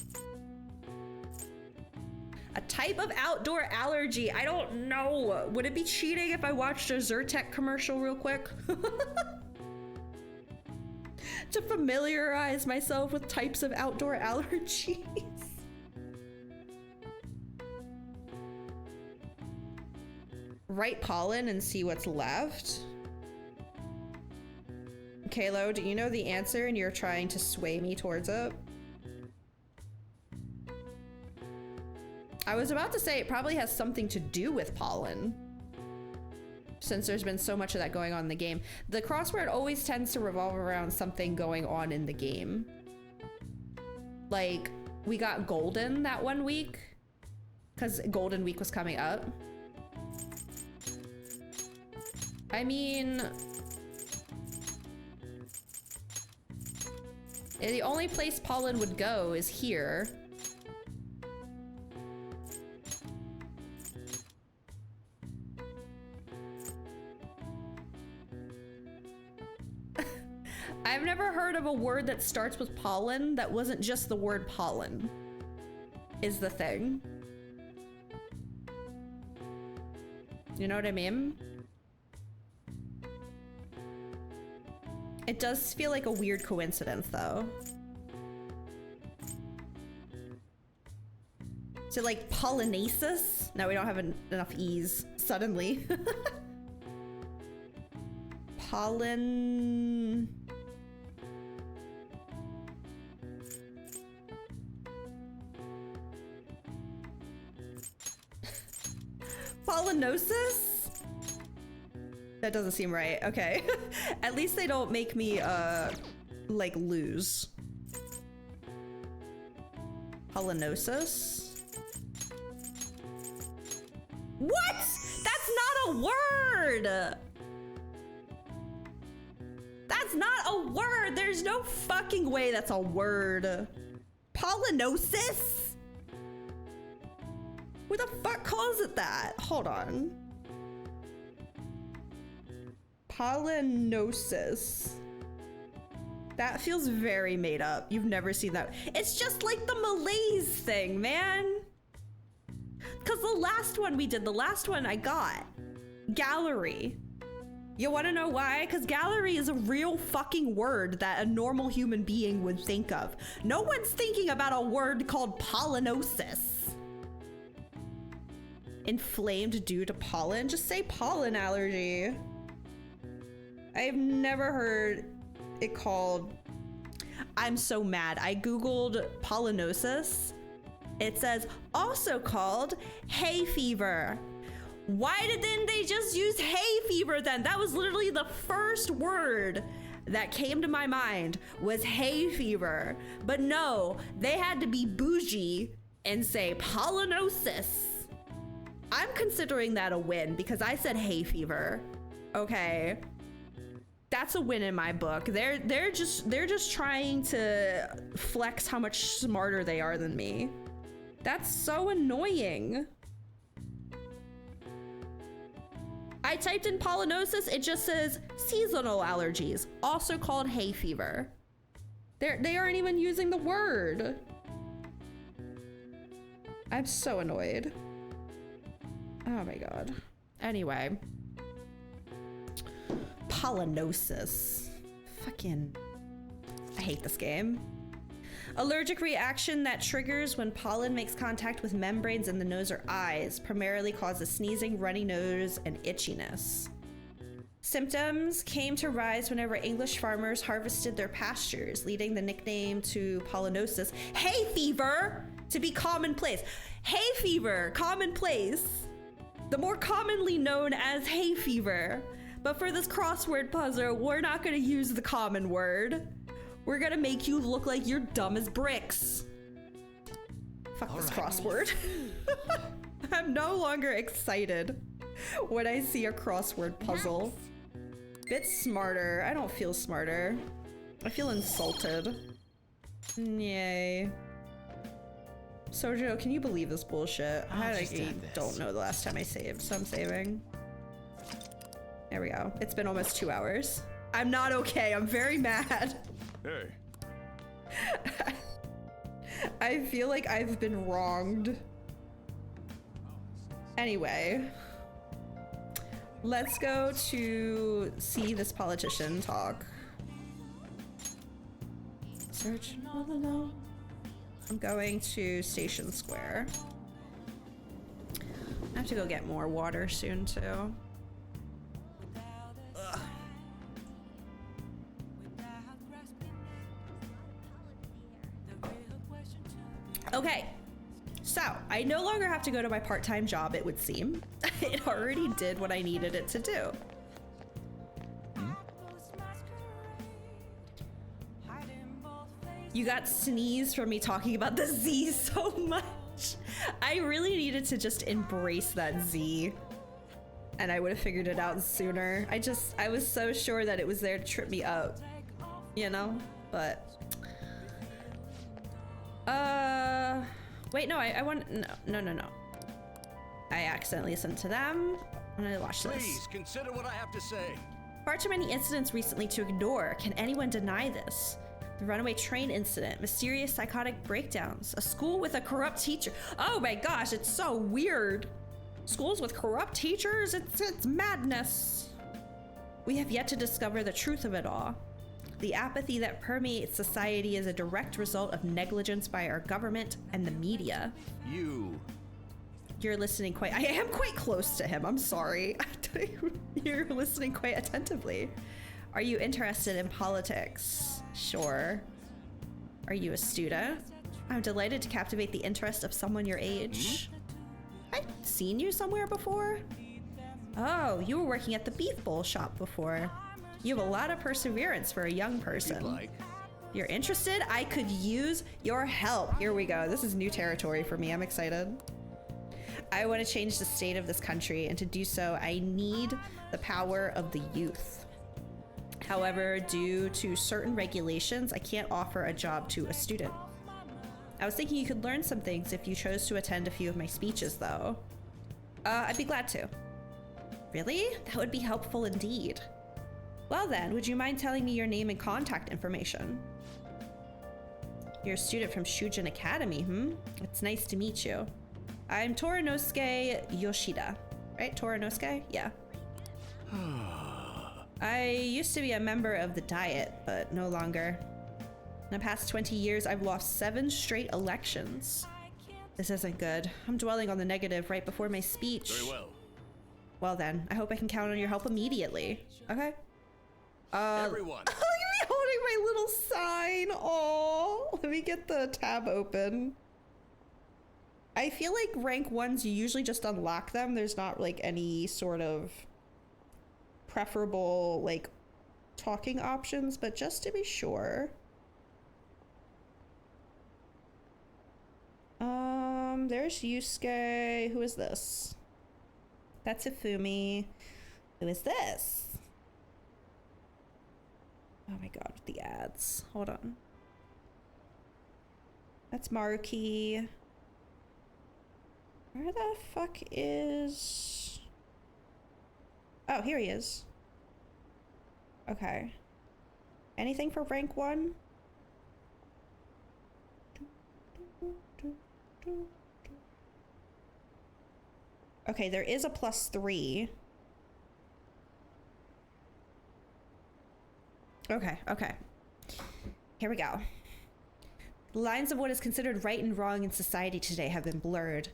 A type of outdoor allergy. I don't know. Would it be cheating if I watched a Zyrtec commercial real quick? To familiarize myself with types of outdoor allergies. Write pollen and see what's left. Kalo, do you know the answer and you're trying to sway me towards it? I was about to say it probably has something to do with pollen, since there's been so much of that going on in the game. The crossword always tends to revolve around something going on in the game. Like, we got Golden that one week, because Golden Week was coming up. I mean, the only place pollen would go is here. I've never heard of a word that starts with pollen that wasn't just the word pollen, is the thing. You know what I mean? It does feel like a weird coincidence, though. So, like, pollinaceous? No, we don't have enough E's suddenly. Pollen... Pollinosis? That doesn't seem right. Okay. At least they don't make me, like, lose. Pollinosis? What? That's not a word! That's not a word! There's no fucking way that's a word. Pollinosis? Who the fuck calls it that? Hold on. Pollinosis. That feels very made up. You've never seen that. It's just like the malaise thing, man. Because the last one we did, the last one I got. Gallery. You want to know why? Because gallery is a real fucking word that a normal human being would think of. No one's thinking about a word called pollinosis. Inflamed due to pollen? Just say pollen allergy. I've never heard it called... I'm so mad. I googled pollinosis. It says also called hay fever. Why didn't they just use hay fever then? That was literally the first word that came to my mind was hay fever. But no, they had to be bougie and say pollinosis. I'm considering that a win because I said hay fever. Okay. That's a win in my book. They're just trying to flex how much smarter they are than me. That's so annoying. I typed in pollinosis, it just says seasonal allergies, also called hay fever. They aren't even using the word. I'm so annoyed. Oh my god. Anyway. Pollinosis. Fucking... I hate this game. Allergic reaction that triggers when pollen makes contact with membranes in the nose or eyes, primarily causes sneezing, runny nose, and itchiness. Symptoms came to rise whenever English farmers harvested their pastures, leading the nickname to pollinosis, hay fever, to be commonplace. Hay fever, commonplace. The more commonly known as hay fever. But for this crossword puzzle, we're not gonna use the common word. We're gonna make you look like you're dumb as bricks. Fuck this crossword. I'm no longer excited when I see a crossword puzzle. Bit smarter. I don't feel smarter. I feel insulted. Yay. Sojo, can you believe this bullshit? I don't know the last time I saved, so I'm saving. There we go. It's been almost 2 hours. I'm not okay. I'm very mad. Hey, I feel like I've been wronged. Anyway, let's go to see this politician talk. Search. I'm going to Station Square. I have to go get more water soon too. Ugh. Okay, so I no longer have to go to my part-time job, it would seem. It already did what I needed it to do. You got sneezed from me talking about the Z so much. I really needed to just embrace that Z. And I would have figured it out sooner. I was so sure that it was there to trip me up. You know? But... wait, no, I want... No. I accidentally listened to them. I'm gonna watch this. Please, consider what I have to say. Far too many incidents recently to ignore. Can anyone deny this? The runaway train incident, mysterious psychotic breakdowns, a school with a corrupt teacher. Oh my gosh, it's so weird. Schools with corrupt teachers, it's madness. We have yet to discover the truth of it all. The apathy that permeates society is a direct result of negligence by our government and the media. You're listening quite... I am quite close to him, I'm sorry. You're listening quite attentively. Are you interested in politics? Sure. Are you a student? I'm delighted to captivate the interest of someone your age. I've seen you somewhere before. Oh, you were working at the Beef Bowl shop before. You have a lot of perseverance for a young person. You're interested? I could use your help. Here we go. This is new territory for me. I'm excited. I want to change the state of this country, and to do so, I need the power of the youth. However, due to certain regulations, I can't offer a job to a student. I was thinking you could learn some things if you chose to attend a few of my speeches, though. I'd be glad to. Really? That would be helpful indeed. Well then, would you mind telling me your name and contact information? You're a student from Shujin Academy, It's nice to meet you. I'm Torinosuke Yoshida. Right? Torinosuke? Yeah. I used to be a member of the Diet, but no longer. In the past 20 years, I've lost 7 straight elections. This isn't good. I'm dwelling on the negative right before my speech. Very well. Well then, I hope I can count on your help immediately. Okay. Everyone. Look at me holding my little sign. Oh, let me get the tab open. I feel like rank 1s, you usually just unlock them. There's not like any sort of preferable like talking options, but just to be sure. There's Yusuke. Who is this? That's Ifumi. Who is this? Oh my god, with the ads. Hold on. That's Maruki. Where the fuck is... Oh, here he is. Okay. Anything for rank 1? Okay, there is a +3. Okay. Here we go. The lines of what is considered right and wrong in society today have been blurred.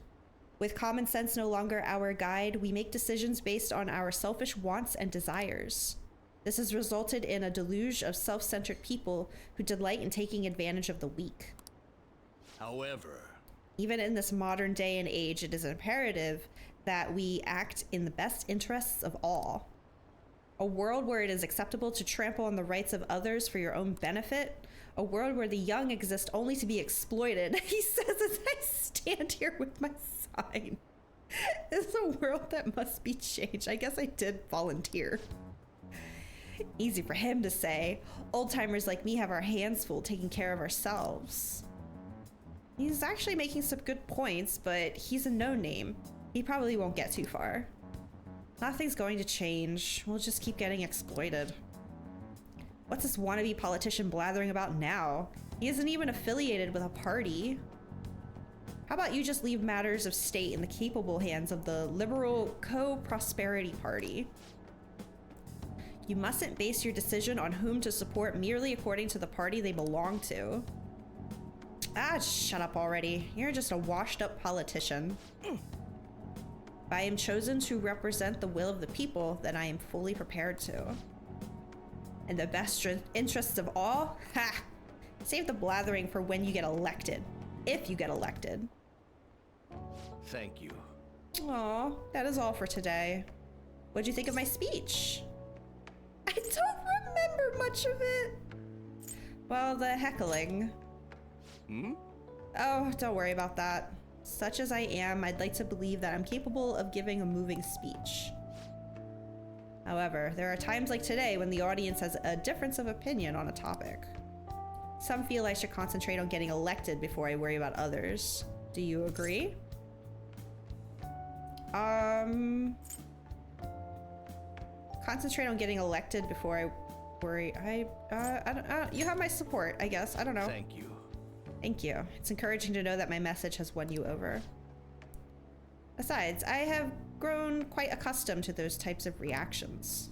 With common sense no longer our guide, we make decisions based on our selfish wants and desires. This has resulted in a deluge of self-centered people who delight in taking advantage of the weak. However, even in this modern day and age, it is imperative that we act in the best interests of all. A world where it is acceptable to trample on the rights of others for your own benefit. A world where the young exist only to be exploited. He says as I stand here with my sign. It's a world that must be changed. I guess I did volunteer. Easy for him to say. Old-timers like me have our hands full taking care of ourselves. He's actually making some good points, but he's a no-name. He probably won't get too far. Nothing's going to change. We'll just keep getting exploited. What's this wannabe politician blathering about now? He isn't even affiliated with a party. How about you just leave matters of state in the capable hands of the Liberal Co-Prosperity Party? You mustn't base your decision on whom to support merely according to the party they belong to. Ah, shut up already. You're just a washed-up politician. If I am chosen to represent the will of the people, then I am fully prepared to. In the best interests of all, ha! Save the blathering for when you get elected. If you get elected. Thank you. Aw, that is all for today. What'd you think of my speech? I don't remember much of it. Well, the heckling. Hmm? Oh, don't worry about that. Such as I am, I'd like to believe that I'm capable of giving a moving speech. However, there are times like today when the audience has a difference of opinion on a topic. Some feel I should concentrate on getting elected before I worry about others. Do you agree? Concentrate on getting elected before I worry. I don't, you have my support, I guess. I don't know. Thank you. Thank you. It's encouraging to know that my message has won you over. Besides, I have grown quite accustomed to those types of reactions.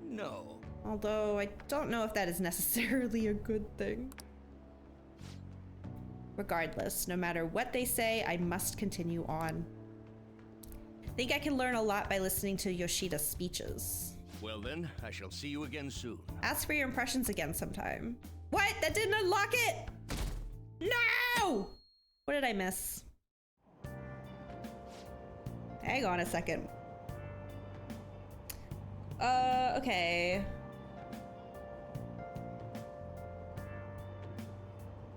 No. Although I don't know if that is necessarily a good thing. Regardless, no matter what they say, I must continue on. I think I can learn a lot by listening to Yoshida's speeches. Well then, I shall see you again soon. Ask for your impressions again sometime. What? That didn't unlock it! No! What did I miss? Hang on a second. Okay.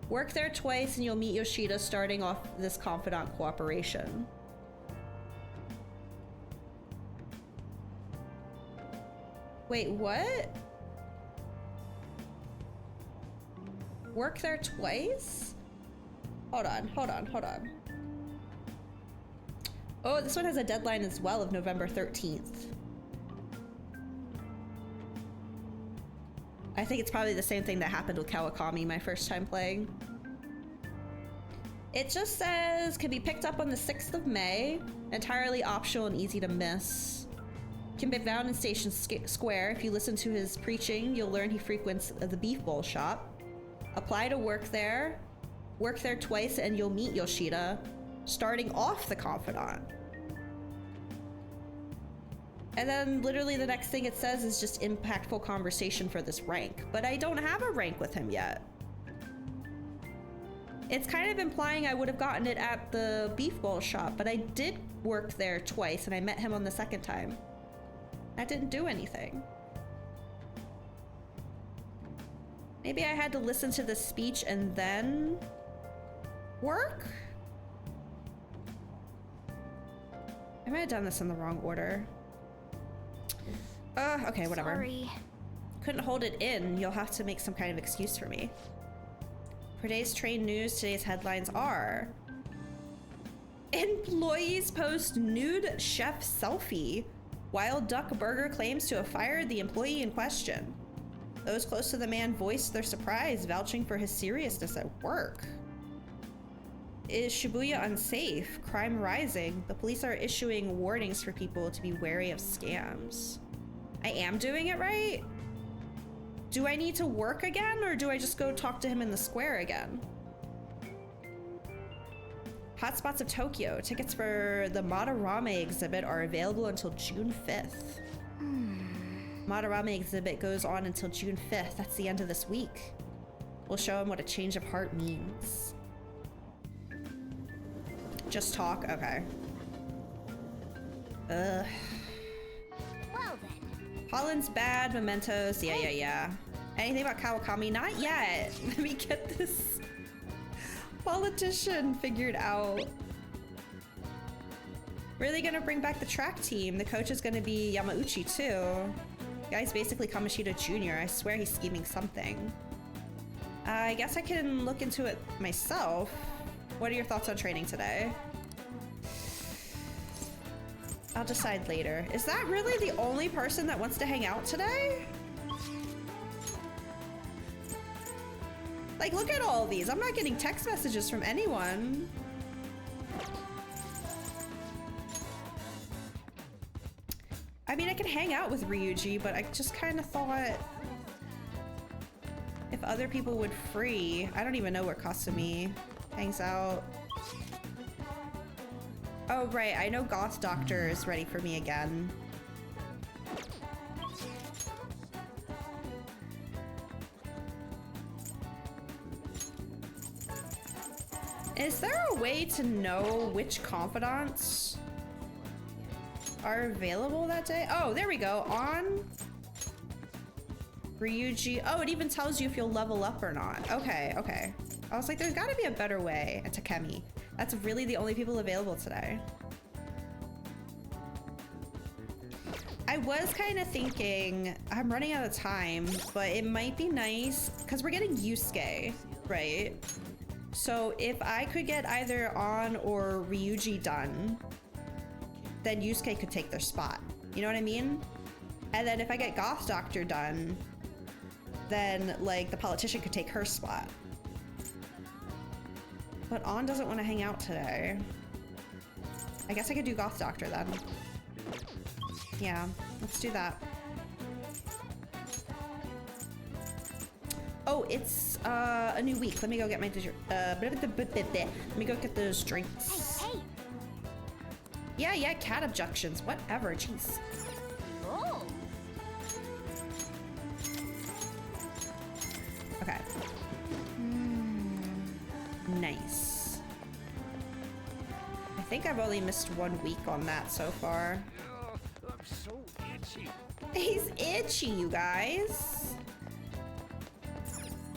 Work there twice and you'll meet Yoshida starting off this confidant cooperation. Wait, what? Work there twice? Hold on. Oh, this one has a deadline as well of November 13th. I think it's probably the same thing that happened with Kawakami my first time playing. It just says, can be picked up on the 6th of May. Entirely optional and easy to miss. Can be found in Station Square. If you listen to his preaching, you'll learn he frequents the Beef Bowl shop. Apply to work there. Work there twice and you'll meet Yoshida, starting off the confidant. And then literally the next thing it says is just impactful conversation for this rank. But I don't have a rank with him yet. It's kind of implying I would have gotten it at the Beef Bowl shop, but I did work there twice and I met him on the second time. That didn't do anything. Maybe I had to listen to the speech and then work? I might have done this in the wrong order. Okay, whatever. Sorry. Couldn't hold it in. You'll have to make some kind of excuse for me. For today's train news, today's headlines are: employees post nude chef selfie. Wild Duck Burger claims to have fired the employee in question. Those close to the man voiced their surprise, vouching for his seriousness at work. Is Shibuya unsafe? Crime rising. The police are issuing warnings for people to be wary of scams. I am doing it right? Do I need to work again, or do I just go talk to him in the square again? Hotspots of Tokyo. Tickets for the Madarame exhibit are available until June 5th. Madarame exhibit goes on until June 5th. That's the end of this week. We'll show him what a change of heart means. Just talk? Okay. Ugh. Well then. Holland's bad, mementos. Yeah. Anything about Kawakami? Not yet. Let me get this politician figured out. Really gonna bring back the track team. The coach is gonna be Yamauchi too. The guy's basically Kamoshida Jr. I swear he's scheming something. I guess I can look into it myself. What are your thoughts on training today? I'll decide later. Is that really the only person that wants to hang out today? Like, look at all these. I'm not getting text messages from anyone. I mean, I could hang out with Ryuji, but I just kind of thought if other people would free. I don't even know where Kasumi hangs out. Oh, right. I know Goth Doctor is ready for me again. Is there a way to know which confidants are available that day? Oh, there we go. On Ryuji. Oh, it even tells you if you'll level up or not. Okay, okay. I was like, there's gotta be a better way. And Takemi. That's really the only people available today. I was kind of thinking, I'm running out of time, but it might be nice because we're getting Yusuke, right? So if I could get either On or Ryuji done, then Yusuke could take their spot. You know what I mean? And then if I get Goth Doctor done, then like the politician could take her spot. But On doesn't want to hang out today. I guess I could do Goth Doctor then. Yeah, let's do that. Oh, it's a new week. Let me go get my let me go get those drinks. Hey, hey. Yeah, cat abductions. Whatever, jeez. Oh. Okay. Nice. I think I've only missed 1 week on that so far. I'm so itchy. He's itchy, you guys.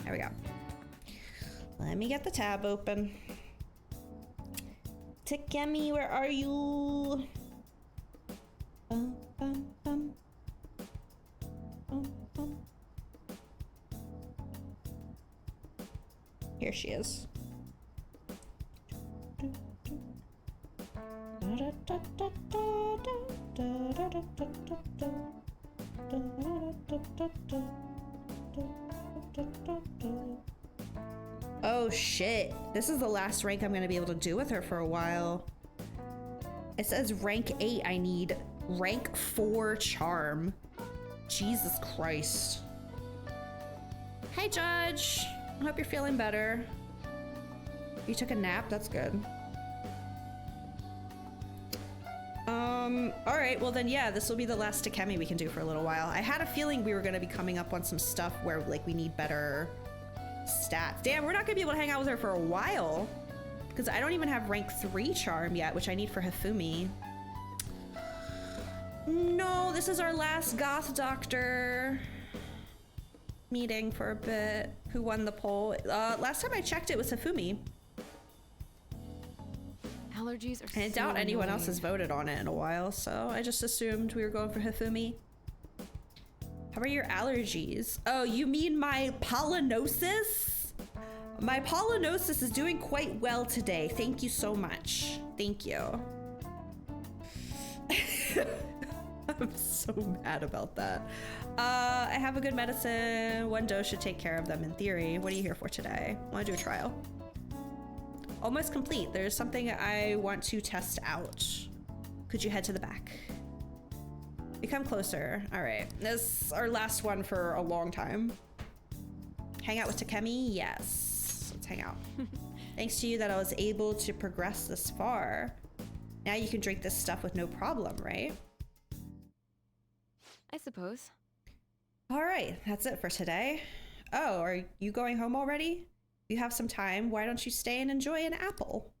There we go. Let me get the tab open. Takemi, where are you? Bum, bum, bum. Bum, bum. Here she is. Oh shit. This is the last rank I'm gonna be able to do with her for a while. It says rank 8, I need rank 4 charm. Jesus Christ. Hey Judge. I hope you're feeling better. You took a nap? That's good. Alright, well then yeah, this will be the last Takemi we can do for a little while. I had a feeling we were gonna be coming up on some stuff where like we need better stats. Damn, we're not gonna be able to hang out with her for a while. Because I don't even have rank 3 charm yet, which I need for Hifumi. No, this is our last Goth Doctor meeting for a bit. Who won the poll? Last time I checked, it was Hifumi. Allergies are I so doubt anyone else annoying. has voted on it in a while, so I just assumed we were going for Hifumi. How are your allergies? Oh, you mean my pollinosis? My pollinosis is doing quite well today. Thank you so much. Thank you. I'm so mad about that. I have a good medicine. 1 dose should take care of them in theory. What are you here for today? Want to do a trial? Almost complete. There's something I want to test out. Could you head to the back? Become closer. All right. This is our last one for a long time. Hang out with Takemi? Yes. Let's hang out. Thanks to you that I was able to progress this far. Now you can drink this stuff with no problem, right? I suppose. All right. That's it for today. Oh, are you going home already? You have some time. Why don't you stay and enjoy an apple?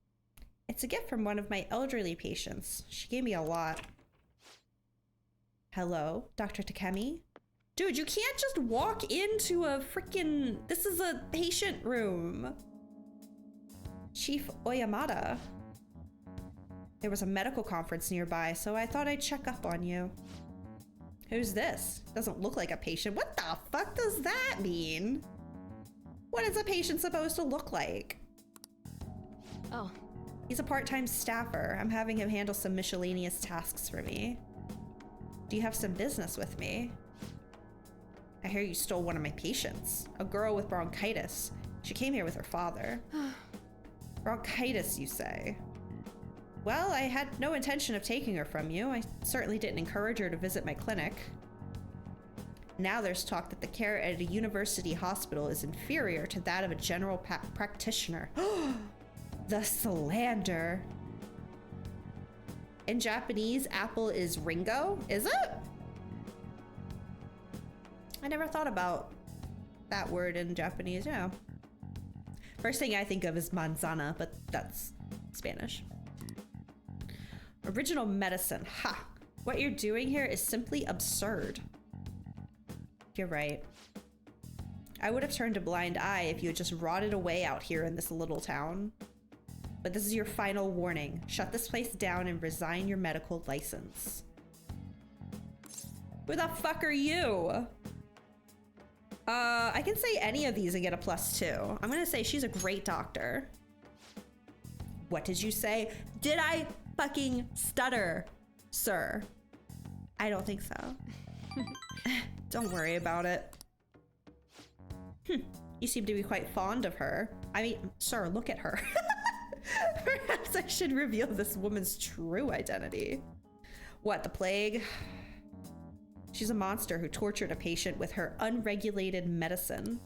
It's a gift from one of my elderly patients. She gave me a lot. Hello, Dr. Takemi? Dude, you can't just walk into a freaking... This is a patient room. Chief Oyamada. There was a medical conference nearby, so I thought I'd check up on you. Who's this? Doesn't look like a patient. What the fuck does that mean? What is a patient supposed to look like? Oh. He's a part-time staffer. I'm having him handle some miscellaneous tasks for me. Do you have some business with me? I hear you stole one of my patients. A girl with bronchitis. She came here with her father. Bronchitis, you say? Well, I had no intention of taking her from you. I certainly didn't encourage her to visit my clinic. Now there's talk that the care at a university hospital is inferior to that of a general practitioner. The slander. In Japanese, apple is Ringo, is it? I never thought about that word in Japanese, yeah. First thing I think of is manzana, but that's Spanish. Original medicine, ha! What you're doing here is simply absurd. You're right. I would have turned a blind eye if you had just rotted away out here in this little town. But this is your final warning. Shut this place down and resign your medical license. Who the fuck are you? I can say any of these and get a +2. I'm gonna say she's a great doctor. What did you say? Did I fucking stutter, sir? I don't think so. Don't worry about it. You seem to be quite fond of her. I mean, sir, look at her. Perhaps I should reveal this woman's true identity. What, the plague? She's a monster who tortured a patient with her unregulated medicine.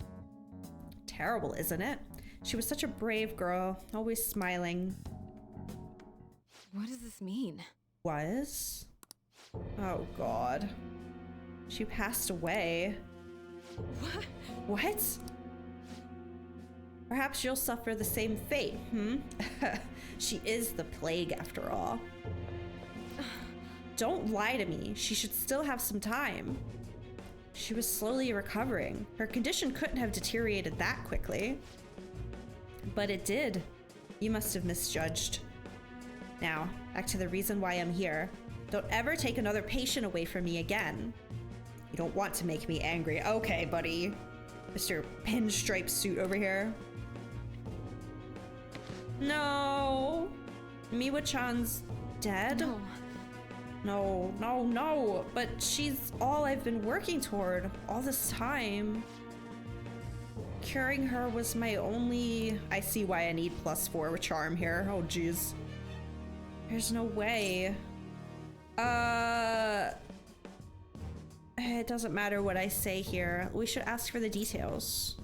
Terrible, isn't it? She was such a brave girl, always smiling. What does this mean? Was? Oh, God. She passed away. What? What? Perhaps you'll suffer the same fate, She is the plague, after all. Don't lie to me. She should still have some time. She was slowly recovering. Her condition couldn't have deteriorated that quickly. But it did. You must have misjudged. Now, back to the reason why I'm here. Don't ever take another patient away from me again. You don't want to make me angry. Okay, buddy. Mr. Pinstripe Suit over here. No. Miwa-chan's dead? No. No, no, no. But she's all I've been working toward all this time. Curing her was my only... I see why I need +4 with charm here. Oh, jeez. There's no way. It doesn't matter what I say here. We should ask for the details.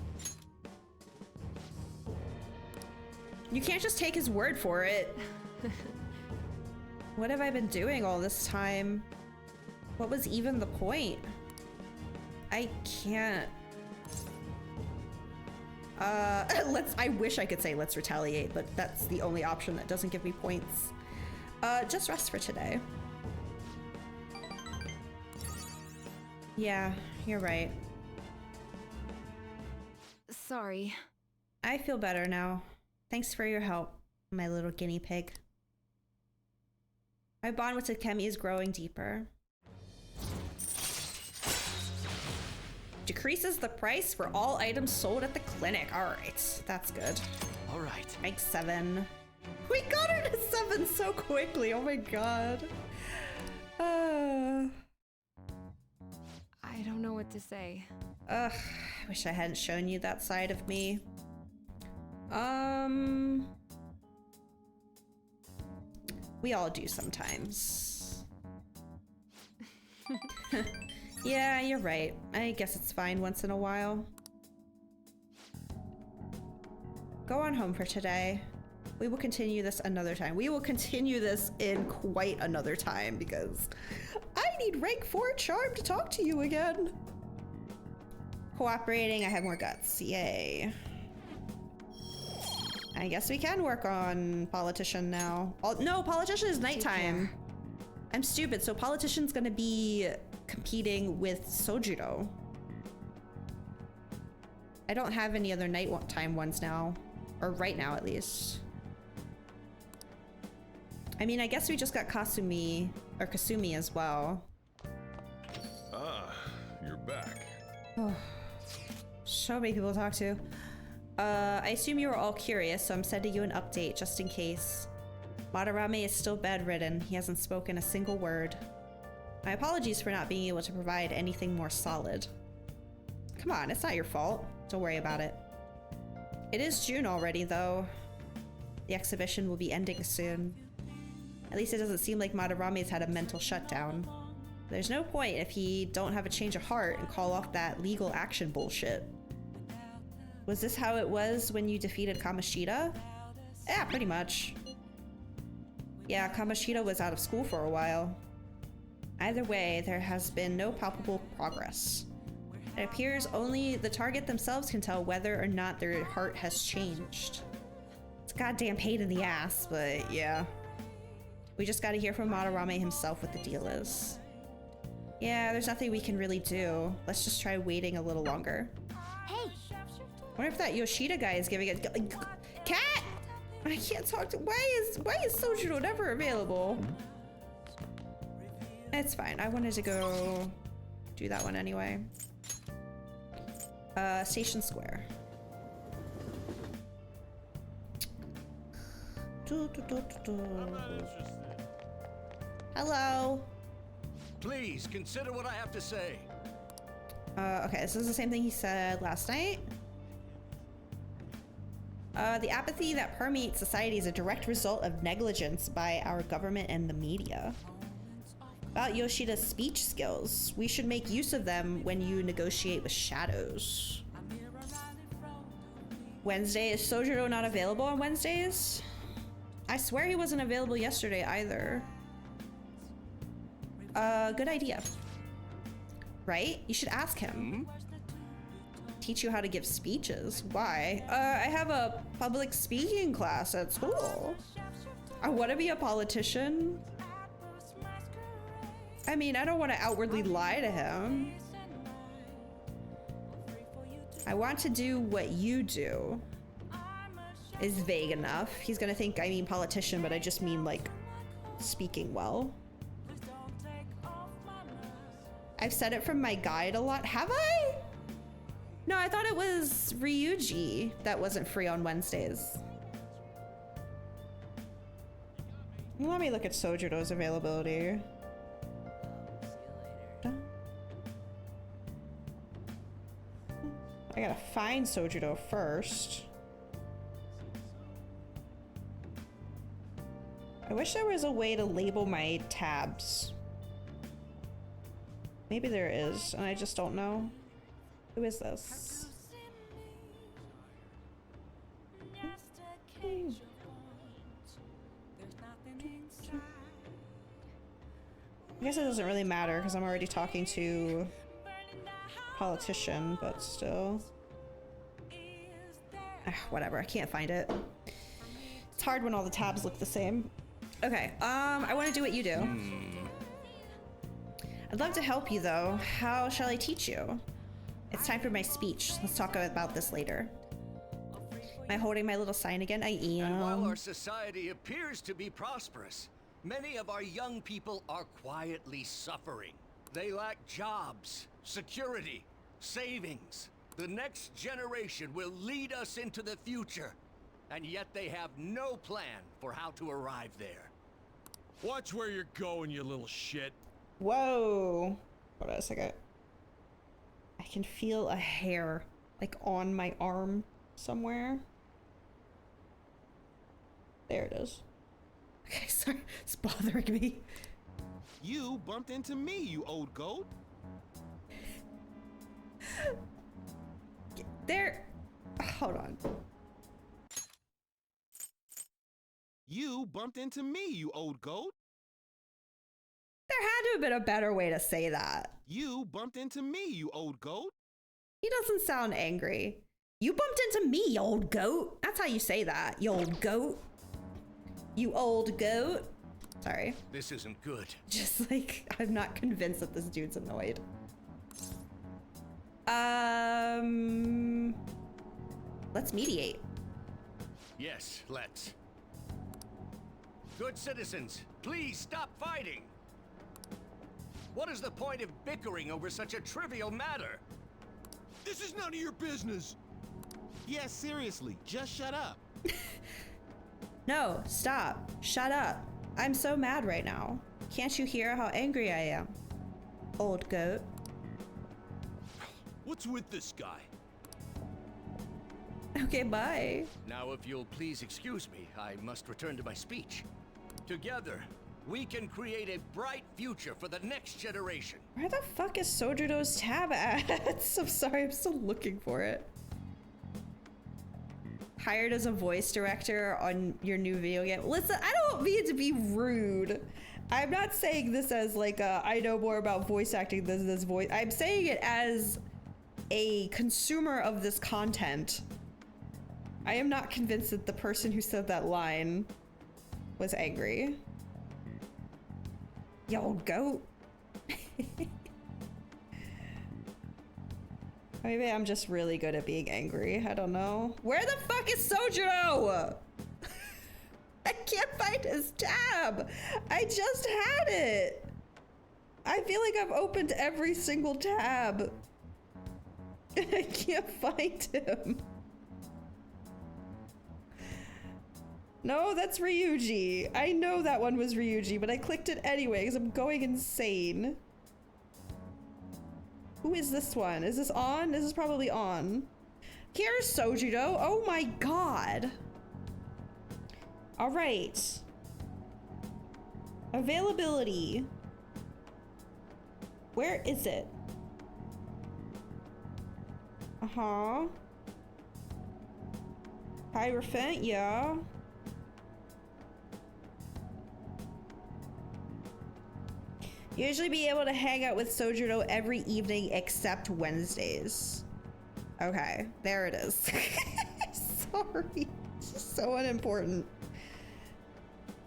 You can't just take his word for it. What have I been doing all this time? What was even the point? I can't. I wish I could say let's retaliate, but that's the only option that doesn't give me points. Just rest for today. Yeah, you're right. Sorry. I feel better now. Thanks for your help, my little guinea pig. My bond with Takemi is growing deeper. Decreases the price for all items sold at the clinic. All right, that's good. All right. Make 7. We got her to 7 so quickly. Oh my god. I don't know what to say. Ugh, I wish I hadn't shown you that side of me. We all do sometimes. Yeah, you're right. I guess it's fine once in a while. Go on home for today. We will continue this another time. We will continue this in quite another time because I need rank 4 charm to talk to you again. Cooperating, I have more guts. Yay. I guess we can work on politician now. Oh, no, politician is nighttime. I'm stupid. So politician's gonna be competing with Sojiro. I don't have any other nighttime ones now, or right now at least. I mean, I guess we just got Kasumi or Kasumi as well. Ah, you're back. Oh, so many people to talk to. I assume you were all curious, so I'm sending you an update just in case. Madarame is still bedridden. He hasn't spoken a single word. My apologies for not being able to provide anything more solid. Come on, it's not your fault. Don't worry about it. It is June already, though. The exhibition will be ending soon. At least it doesn't seem like Madarame's had a mental shutdown. There's no point if he don't have a change of heart and call off that legal action bullshit. Was this how it was when you defeated Kamoshida? Yeah, pretty much. Yeah, Kamoshida was out of school for a while. Either way, there has been no palpable progress. It appears only the target themselves can tell whether or not their heart has changed. It's a goddamn pain in the ass, but yeah. We just gotta hear from Madarame himself what the deal is. Yeah, there's nothing we can really do. Let's just try waiting a little longer. Hey! I wonder if that Yoshida guy is giving it. Cat! I can't talk to. Why is Sojiro never available? It's fine. I wanted to go do that one anyway. Station Square. Hello. Please consider what I have to say. Okay, this is the same thing he said last night. The apathy that permeates society is a direct result of negligence by our government and the media. About Yoshida's speech skills, we should make use of them when you negotiate with shadows. Wednesday, is Sojiro not available on Wednesdays? I swear he wasn't available yesterday either. Good idea. Right? You should ask him. Teach you how to give speeches. Why? I have a public speaking class at school. I want to be a politician. I mean, I don't want to outwardly lie to him. I want to do what you do. Is vague enough. He's gonna think I mean politician, but I just mean like speaking well. I've said it from my guide a lot. Have I? No, I thought it was Ryuji that wasn't free on Wednesdays. Let me look at Sojiro's availability. I gotta find Sojiro first. I wish there was a way to label my tabs. Maybe there is, and I just don't know. Who is this? I guess it doesn't really matter because I'm already talking to a politician, but still. Whatever, I can't find it. It's hard when all the tabs look the same. Okay, I want to do what you do. I'd love to help you though. How shall I teach you? It's time for my speech. Let's talk about this later. Am I holding my little sign again? I am. And while our society appears to be prosperous, many of our young people are quietly suffering. They lack jobs, security, savings. The next generation will lead us into the future, and yet they have no plan for how to arrive there. Watch where you're going, you little shit. Whoa. Hold on a second. I can feel a hair, like, on my arm somewhere. There it is. Okay, sorry. It's bothering me. You bumped into me, you old goat. There. Hold on. You bumped into me, you old goat. There had to have been a better way to say that. You bumped into me, you old goat. He doesn't sound angry. You bumped into me, you old goat. That's how you say that, you old goat. You old goat. Sorry. This isn't good. Just like, I'm not convinced that this dude's annoyed. Let's mediate. Yes, let's. Good citizens, please stop fighting. What is the point of bickering over such a trivial matter? This is none of your business. Yeah, seriously, just shut up. No, stop. Shut up. I'm so mad right now. Can't you hear how angry I am? Old goat. What's with this guy? Okay, bye. Now, if you'll please excuse me, I must return to my speech. Together, we can create a bright future for the next generation. Where the fuck is Sojudo's tab at? I'm sorry, I'm still looking for it. Hired as a voice director on your new video game. Listen, I don't mean to be rude. I'm not saying this as like I know more about voice acting than this voice. I'm saying it as a consumer of this content. I am not convinced that the person who said that line was angry. Yo, goat. Maybe I'm just really good at being angry. I don't know. Where the fuck is Sojiro? I can't find his tab. I just had it. I feel like I've opened every single tab. I can't find him. No, that's Ryuji. I know that one was Ryuji, but I clicked it anyway because I'm going insane. Who is this one? Is this on? This is probably on. Here's Sojiro. Oh my god. All right. Availability. Where is it? Uh-huh. Hierophant, yeah. Usually be able to hang out with Sojiro every evening except Wednesdays. Okay, there it is. Sorry, it's so unimportant.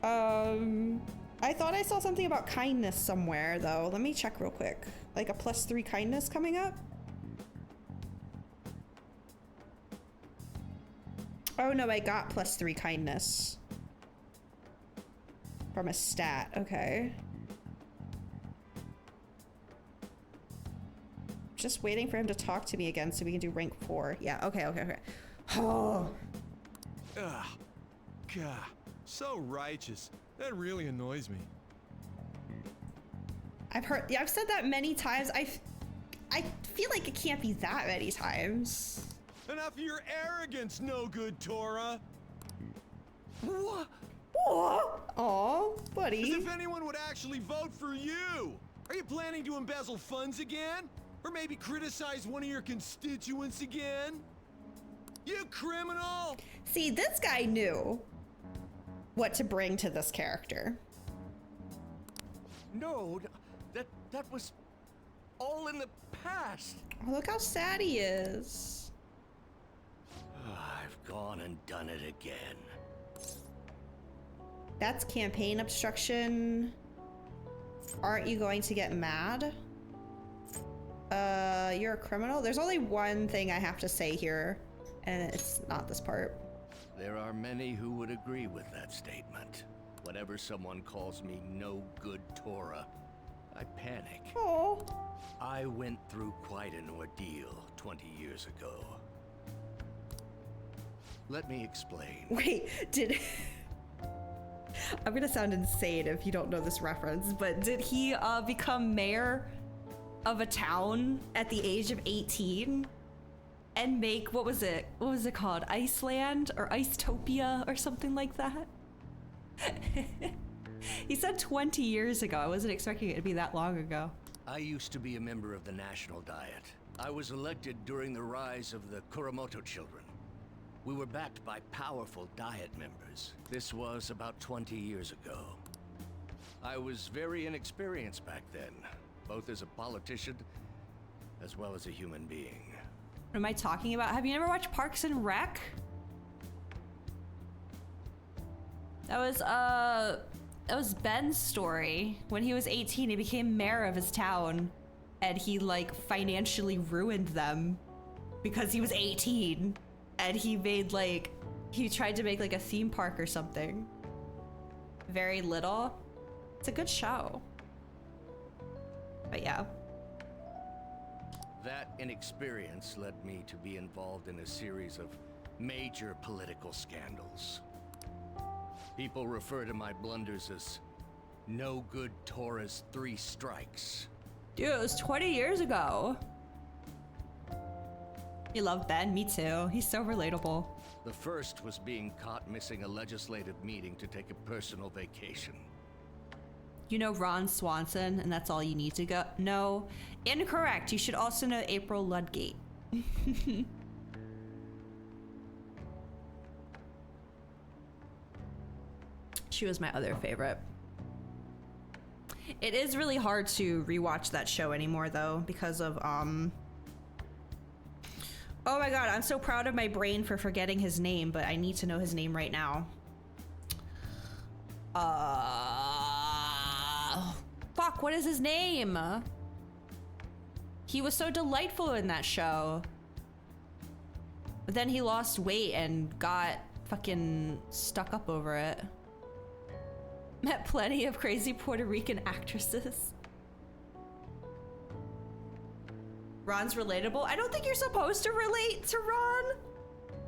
I thought I saw something about kindness somewhere though. Let me check real quick. Like a +3 kindness coming up? Oh no, I got +3 kindness. From a stat, okay. Just waiting for him to talk to me again so we can do rank 4. Yeah, okay. Oh. Ugh. God, so righteous. That really annoys me. I've said that many times. I feel like it can't be that many times. Enough of your arrogance, no good Tora. What? Aw, buddy. As if anyone would actually vote for you. Are you planning to embezzle funds again? Or maybe criticize one of your constituents again? You criminal! See, this guy knew what to bring to this character. No, that was all in the past. Oh, look how sad he is. I've gone and done it again. That's campaign obstruction. Aren't you going to get mad? You're a criminal? There's only one thing I have to say here, and it's not this part. There are many who would agree with that statement. Whenever someone calls me no good Tora, I panic. Oh. I went through quite an ordeal 20 years ago. Let me explain. Wait, did... I'm gonna sound insane if you don't know this reference, but did he become mayor of a town at the age of 18 and make, what was it called? Iceland or Icetopia or something like that? He said 20 years ago. I wasn't expecting it to be that long ago. I used to be a member of the National Diet. I was elected during the rise of the Kuramoto children. We were backed by powerful Diet members. This was about 20 years ago. I was very inexperienced back then, both as a politician as well as a human being. What am I talking about? Have you never watched Parks and Rec? That was Ben's story. When he was 18, he became mayor of his town, and he like financially ruined them because he was 18, and he made he tried to make like a theme park or something. Very little. It's a good show. But yeah. That inexperience led me to be involved in a series of major political scandals. People refer to my blunders as no good Tora's 3 strikes. Dude, it was 20 years ago. You love Ben? Me too. He's so relatable. The first was being caught missing a legislative meeting to take a personal vacation. You know Ron Swanson, and that's all you need to go. No, incorrect. You should also know April Ludgate. She was my other favorite. It is really hard to rewatch that show anymore, though, because of oh my god, I'm so proud of my brain for forgetting his name, but I need to know his name right now. Fuck, what is his name? He was so delightful in that show. But then he lost weight and got fucking stuck up over it. Met plenty of crazy Puerto Rican actresses. Ron's relatable. I don't think you're supposed to relate to Ron.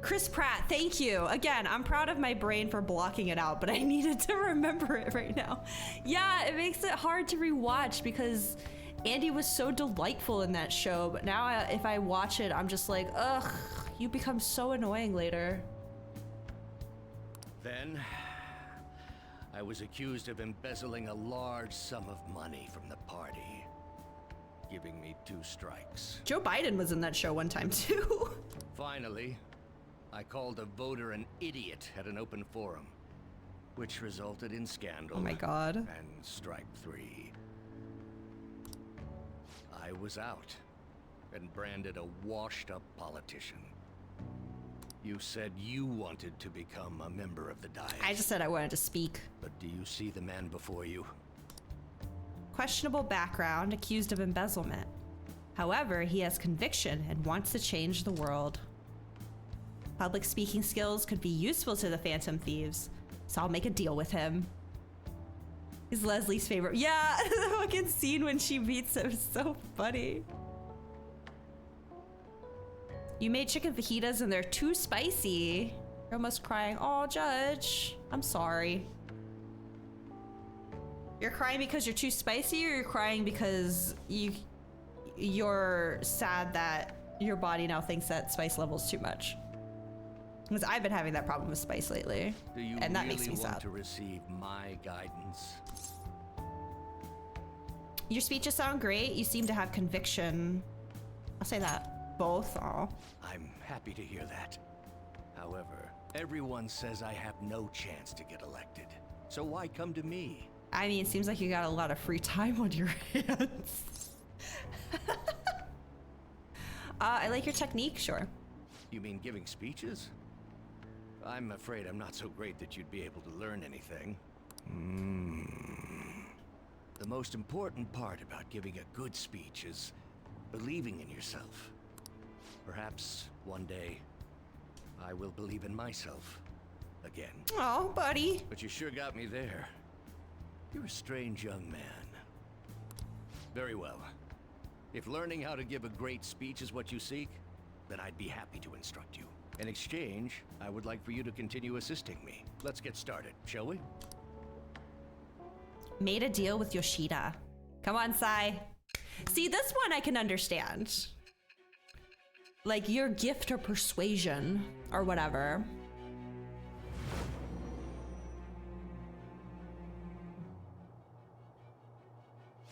Chris Pratt, thank you. Again, I'm proud of my brain for blocking it out, but I needed to remember it right now. Yeah, it makes it hard to rewatch because Andy was so delightful in that show, but now if I watch it, I'm just like, ugh, you become so annoying later. Then, I was accused of embezzling a large sum of money from the party, giving me 2 strikes. Joe Biden was in that show one time too. Finally, I called a voter an idiot at an open forum, which resulted in scandal. Oh my god. And strike 3. I was out and branded a washed-up politician. You said you wanted to become a member of the Diet. I just said I wanted to speak. But do you see the man before you? Questionable background, accused of embezzlement. However, he has conviction and wants to change the world. Public speaking skills could be useful to the Phantom Thieves, so I'll make a deal with him. He's Leslie's favorite. Yeah, the fucking scene when she meets him is so funny. You made chicken fajitas and they're too spicy. You're almost crying. Oh, Judge, I'm sorry. You're crying because you're too spicy, or you're crying because you're sad that your body now thinks that spice level's too much? Because I've been having that problem with spice lately, Do you and that really makes me want sad. to receive my guidance? Your speeches sound great. You seem to have conviction. I'll say that. Both. Oh. I'm happy to hear that. However, everyone says I have no chance to get elected. So why come to me? I mean, it seems like you got a lot of free time on your hands. I like your technique, sure. You mean giving speeches? I'm afraid I'm not so great that you'd be able to learn anything. The most important part about giving a good speech is believing in yourself. Perhaps one day I will believe in myself again. Oh, buddy. But you sure got me there. You're a strange young man. Very well. If learning how to give a great speech is what you seek, then I'd be happy to instruct you. In exchange, I would like for you to continue assisting me. Let's get started, shall we? Made a deal with Yoshida. Come on, Sai. See, this one I can understand. Like your gift or persuasion or whatever.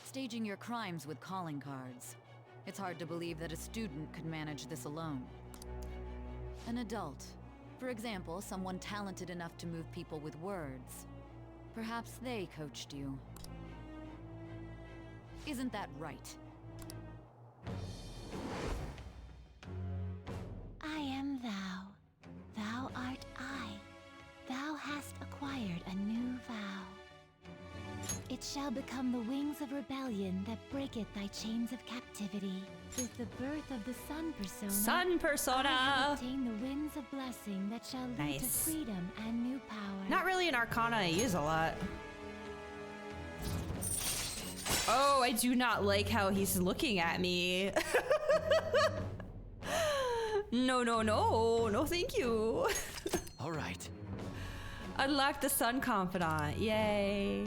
Staging your crimes with calling cards. It's hard to believe that a student could manage this alone. An adult. For example, someone talented enough to move people with words. Perhaps they coached you. Isn't that right? I am thou. Thou art I. Thou hast acquired a new vow. It shall become the wings of rebellion that breaketh thy chains of captivity. With the birth of the Sun Persona, Sun Persona! I have obtained the winds of blessing that shall lead to Nice. freedom and new power. Not really an arcana I use a lot. Oh, I do not like how he's looking at me. No, no, no. No, thank you. All right. Unlock the Sun Confidant. Yay.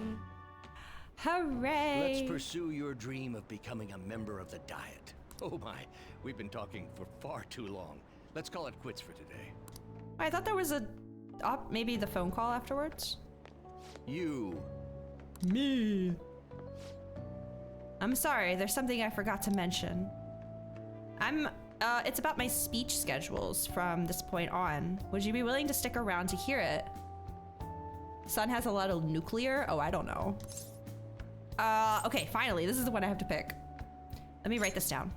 Hooray. Let's pursue your dream of becoming a member of the Diet. Oh my, we've been talking for far too long. Let's call it quits for today. I thought there was a... maybe the phone call afterwards? You. Me. I'm sorry, there's something I forgot to mention. It's about my speech schedules from this point on. Would you be willing to stick around to hear it? Sun has a lot of nuclear? Oh, I don't know. Okay, finally, this is the one I have to pick. Let me write this down.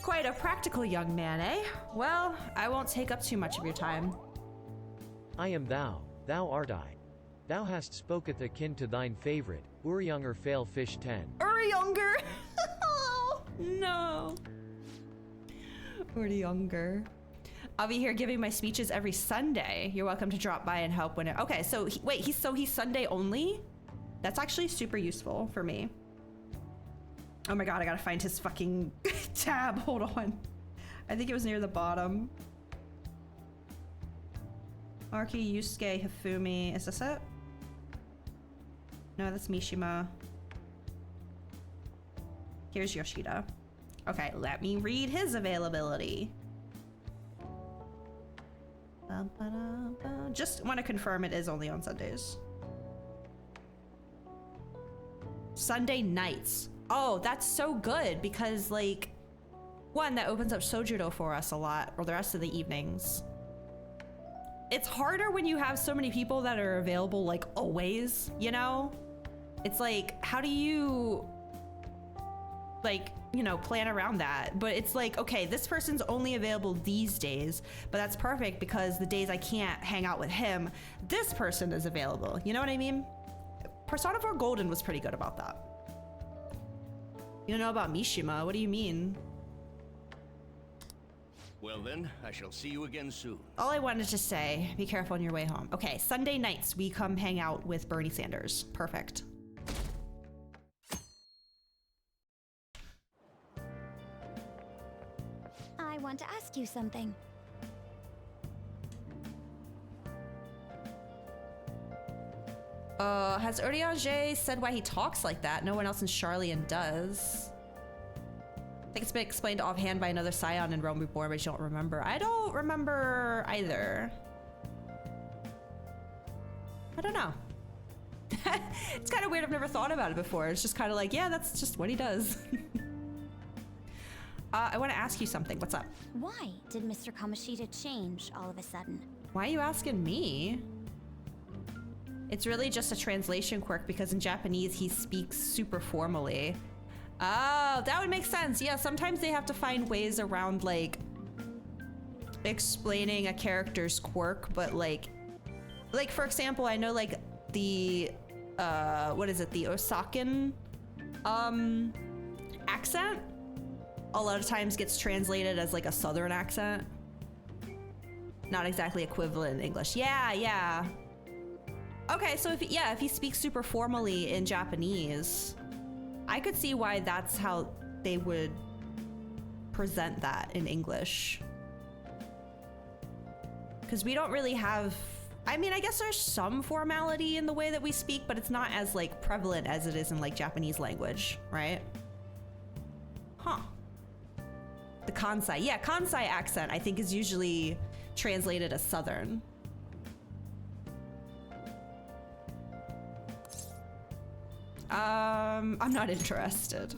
Quite a practical young man, eh? Well, I won't take up too much of your time. I am thou, thou art I. Thou hast spoketh akin to thine favorite, Ur-younger fail fish 10. Ur-younger! Oh, no. Ur-younger. I'll be here giving my speeches every Sunday. You're welcome to drop by and help when it... Okay, so he's Sunday only? That's actually super useful for me. Oh my god, I gotta find his fucking tab. Hold on. I think it was near the bottom. Arki, Yusuke, Hifumi. Is this it? No, that's Mishima. Here's Yoshida. Okay, let me read his availability. Just want to confirm it is only on Sundays. Sunday nights. Oh, that's so good because, like, one, that opens up Sojudo for us a lot, or the rest of the evenings. It's harder when you have so many people that are available, like, always, you know? It's like, how do you, like, you know, plan around that? But it's like, okay, this person's only available these days, but that's perfect because the days I can't hang out with him, this person is available. You know what I mean? Persona 4 Golden was pretty good about that. You don't know about Mishima? What do you mean? Well then, I shall see you again soon. All I wanted to say, be careful on your way home. Okay, Sunday nights, we come hang out with Bernie Sanders. Perfect. I want to ask you something. Has Urianger said why he talks like that? No one else in Charlian does. I think it's been explained offhand by another Scion in Realm Reborn, but you don't remember. I don't remember either. I don't know. It's kind of weird. I've never thought about it before. It's just kind of like, yeah, that's just what he does. I want to ask you something. What's up? Why did Mr. Kamoshida change all of a sudden? Why are you asking me? It's really just a translation quirk because in Japanese he speaks super formally. Oh, that would make sense. Yeah, sometimes they have to find ways around, like, explaining a character's quirk, but like for example, I know like the what is it, the Osakan accent a lot of times gets translated as like a southern accent, not exactly equivalent in English. Yeah. Okay, so if he speaks super formally in Japanese, I could see why that's how they would present that in English. Because we don't really have, I mean, I guess there's some formality in the way that we speak, but it's not as like prevalent as it is in like Japanese language, right? Huh. The Kansai, yeah, Kansai accent I think is usually translated as Southern. I'm not interested.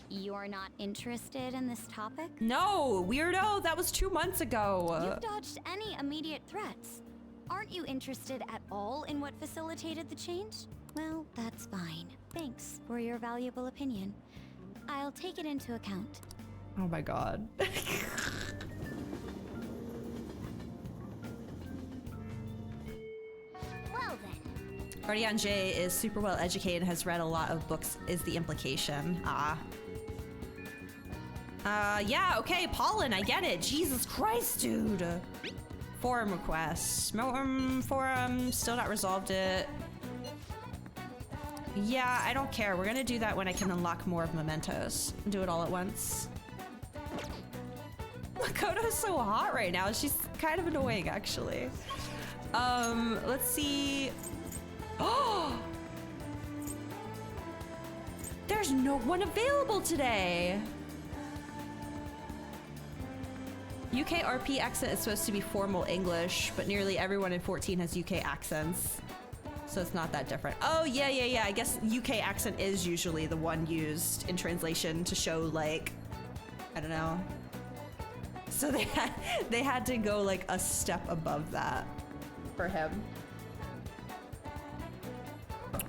You're not interested in this topic? No, weirdo, that was 2 months ago. You've dodged any immediate threats. Aren't you interested at all in what facilitated the change? Well, that's fine. Thanks for your valuable opinion. I'll take it into account. Oh my god. Well then. Urianger is super well educated and has read a lot of books is the implication. Yeah, okay, Pollen, I get it. Jesus Christ, dude. Forum requests. Forum, still not resolved it. Yeah, I don't care. We're gonna do that when I can unlock more of Mementos. Do it all at once. Makoto's so hot right now. She's kind of annoying, actually. Let's see. Oh! There's no one available today. UK RP accent is supposed to be formal English, but nearly everyone in 14 has UK accents. So it's not that different. Oh, yeah. I guess UK accent is usually the one used in translation to show, like, I don't know. So they had to go like a step above that for him.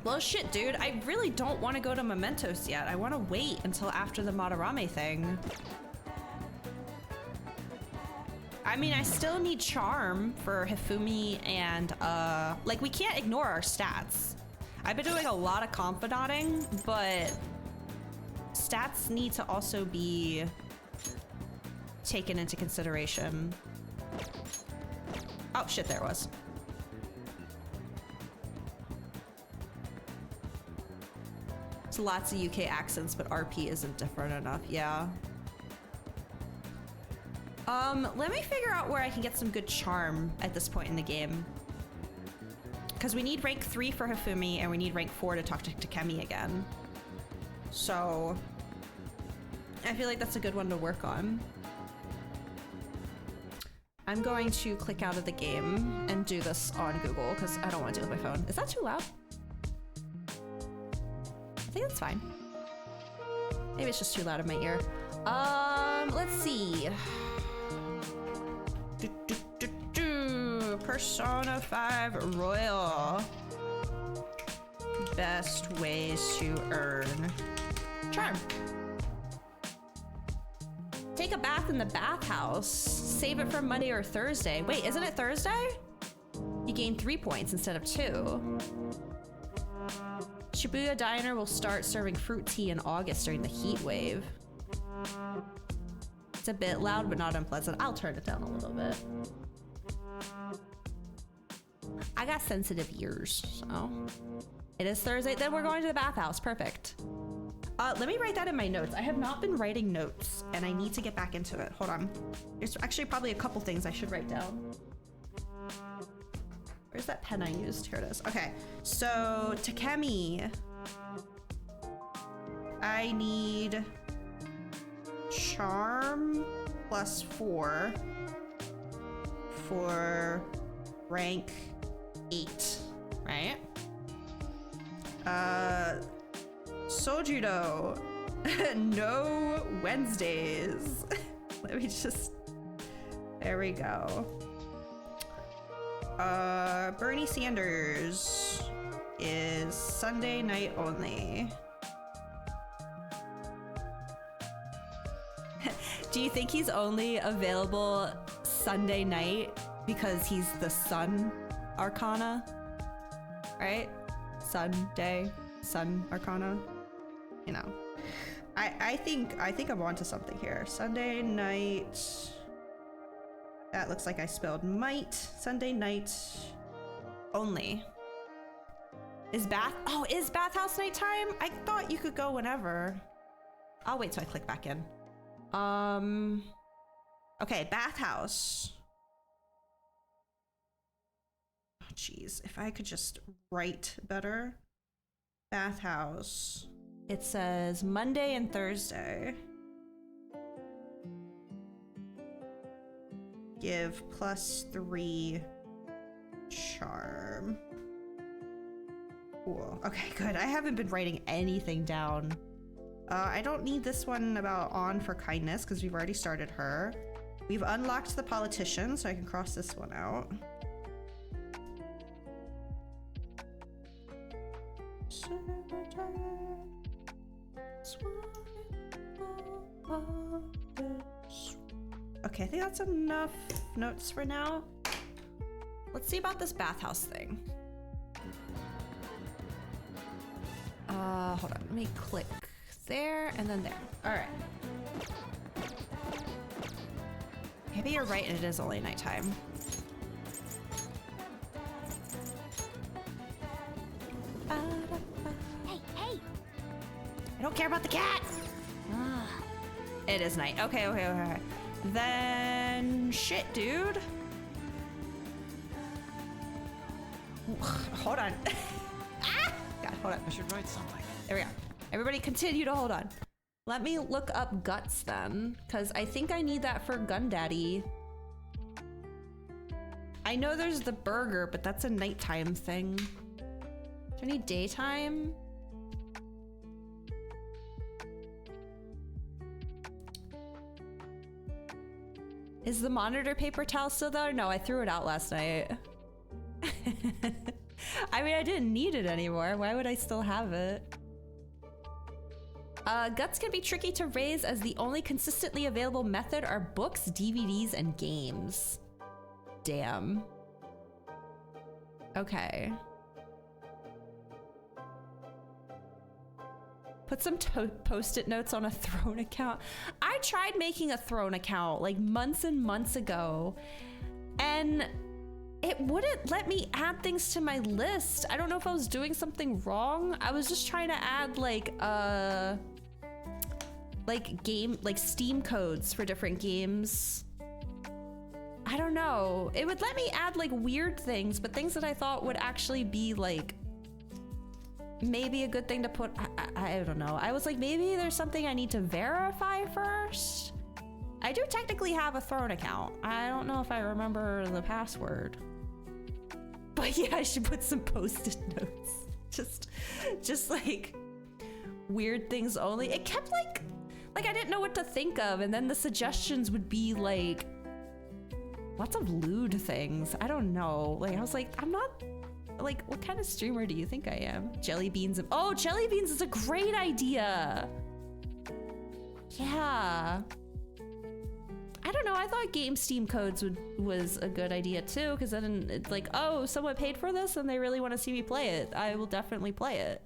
Well, shit, dude. I really don't want to go to Mementos yet. I want to wait until after the Madarame thing. I mean, I still need charm for Hifumi and, like, we can't ignore our stats. I've been doing a lot of confidanting, but stats need to also be taken into consideration. Oh, shit, there it was. So lots of UK accents, but RP isn't different enough, yeah. Let me figure out where I can get some good charm at this point in the game. Because we need rank 3 for Hifumi, and we need rank 4 to talk to Takemi again. So I feel like that's a good one to work on. I'm going to click out of the game and do this on Google, because I don't want to deal with my phone. Is that too loud? I think that's fine. Maybe it's just too loud in my ear. Let's see. Persona 5 Royal. Best ways to earn charm. Take a bath in the bathhouse. Save it for Monday or Thursday. Wait, isn't it Thursday? You gain 3 points instead of 2. Shibuya Diner will start serving fruit tea in August during the heat wave. It's a bit loud, but not unpleasant. I'll turn it down a little bit. I got sensitive ears, so. It is Thursday, then we're going to the bathhouse, perfect. Let me write that in my notes. I have not been writing notes, and I need to get back into it. Hold on. There's actually probably a couple things I should write down. Where's that pen I used? Here it is. Okay, so Takemi. I need charm +4 for rank 8, right? Sojudo, no Wednesdays. Let me just, there we go. Bernie Sanders is Sunday night only. Do you think he's only available Sunday night because he's the Sun Arcana? Right? Sunday, Sun Arcana. You know. I think I'm onto something here. Sunday night. That looks like I spelled might. Sunday night only. Is bathhouse nighttime? I thought you could go whenever. I'll wait till I click back in. Okay, bathhouse. Oh, jeez, if I could just write better. Bathhouse. It says Monday and Thursday. Give +3 charm. Cool. Okay, good. I haven't been writing anything down. I don't need this one about on for kindness because we've already started her. We've unlocked the politician, so I can cross this one out. Okay, I think that's enough notes for now. Let's see about this bathhouse thing. Hold on, let me click there and then there. All right. Maybe you're right and it is only nighttime. Hey, hey! I don't care about the cat! It is night. Okay. Then shit, dude. Hold on. God, hold on. I should write something. There we go. Everybody continue to hold on. Let me look up guts then, because I think I need that for Gundaddy. I know there's the burger, but that's a nighttime thing. Do I need daytime? Is the monitor paper towel still there? No, I threw it out last night. I mean, I didn't need it anymore. Why would I still have it? Guts can be tricky to raise as the only consistently available method are books, DVDs, and games. Damn. Okay. Put some post-it notes on a Throne account. I tried making a Throne account like months and months ago, and it wouldn't let me add things to my list. I don't know if I was doing something wrong. I was just trying to add like Steam codes for different games. I don't know. It would let me add like weird things, but things that I thought would actually be like maybe a good thing to put. I don't know. I was like, maybe there's something I need to verify first. I do technically have a Throne account. I don't know if I remember the password. But yeah, I should put some post-it notes. Just like weird things only. It kept like I didn't know what to think of, and then the suggestions would be like lots of lewd things. I don't know. Like I was like, I'm not like, what kind of streamer do you think I am? Jelly beans. Oh, jelly beans is a great idea. Yeah. I don't know. I thought game Steam codes was a good idea too, because then it's like, oh, someone paid for this and they really want to see me play it. I will definitely play it.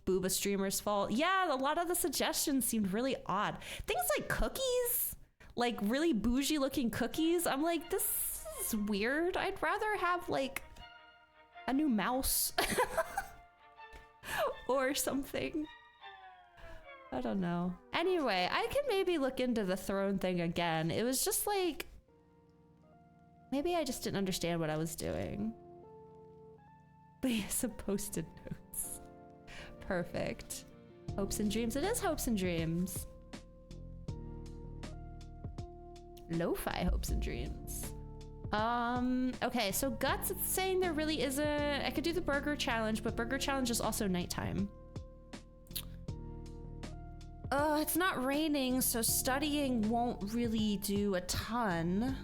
Booba streamer's fault. Yeah, a lot of the suggestions seemed really odd. Things like cookies, like really bougie looking cookies. I'm like, this is weird. I'd rather have like a new mouse or something. I don't know. Anyway, I can maybe look into the Throne thing again. It was just like, maybe I just didn't understand what I was doing. But yeah, some post-it notes. Perfect. Hopes and dreams. It is hopes and dreams. Lo-fi hopes and dreams. Okay, so Guts, it's saying there really isn't. I could do the burger challenge, but burger challenge is also nighttime. It's not raining, so studying won't really do a ton.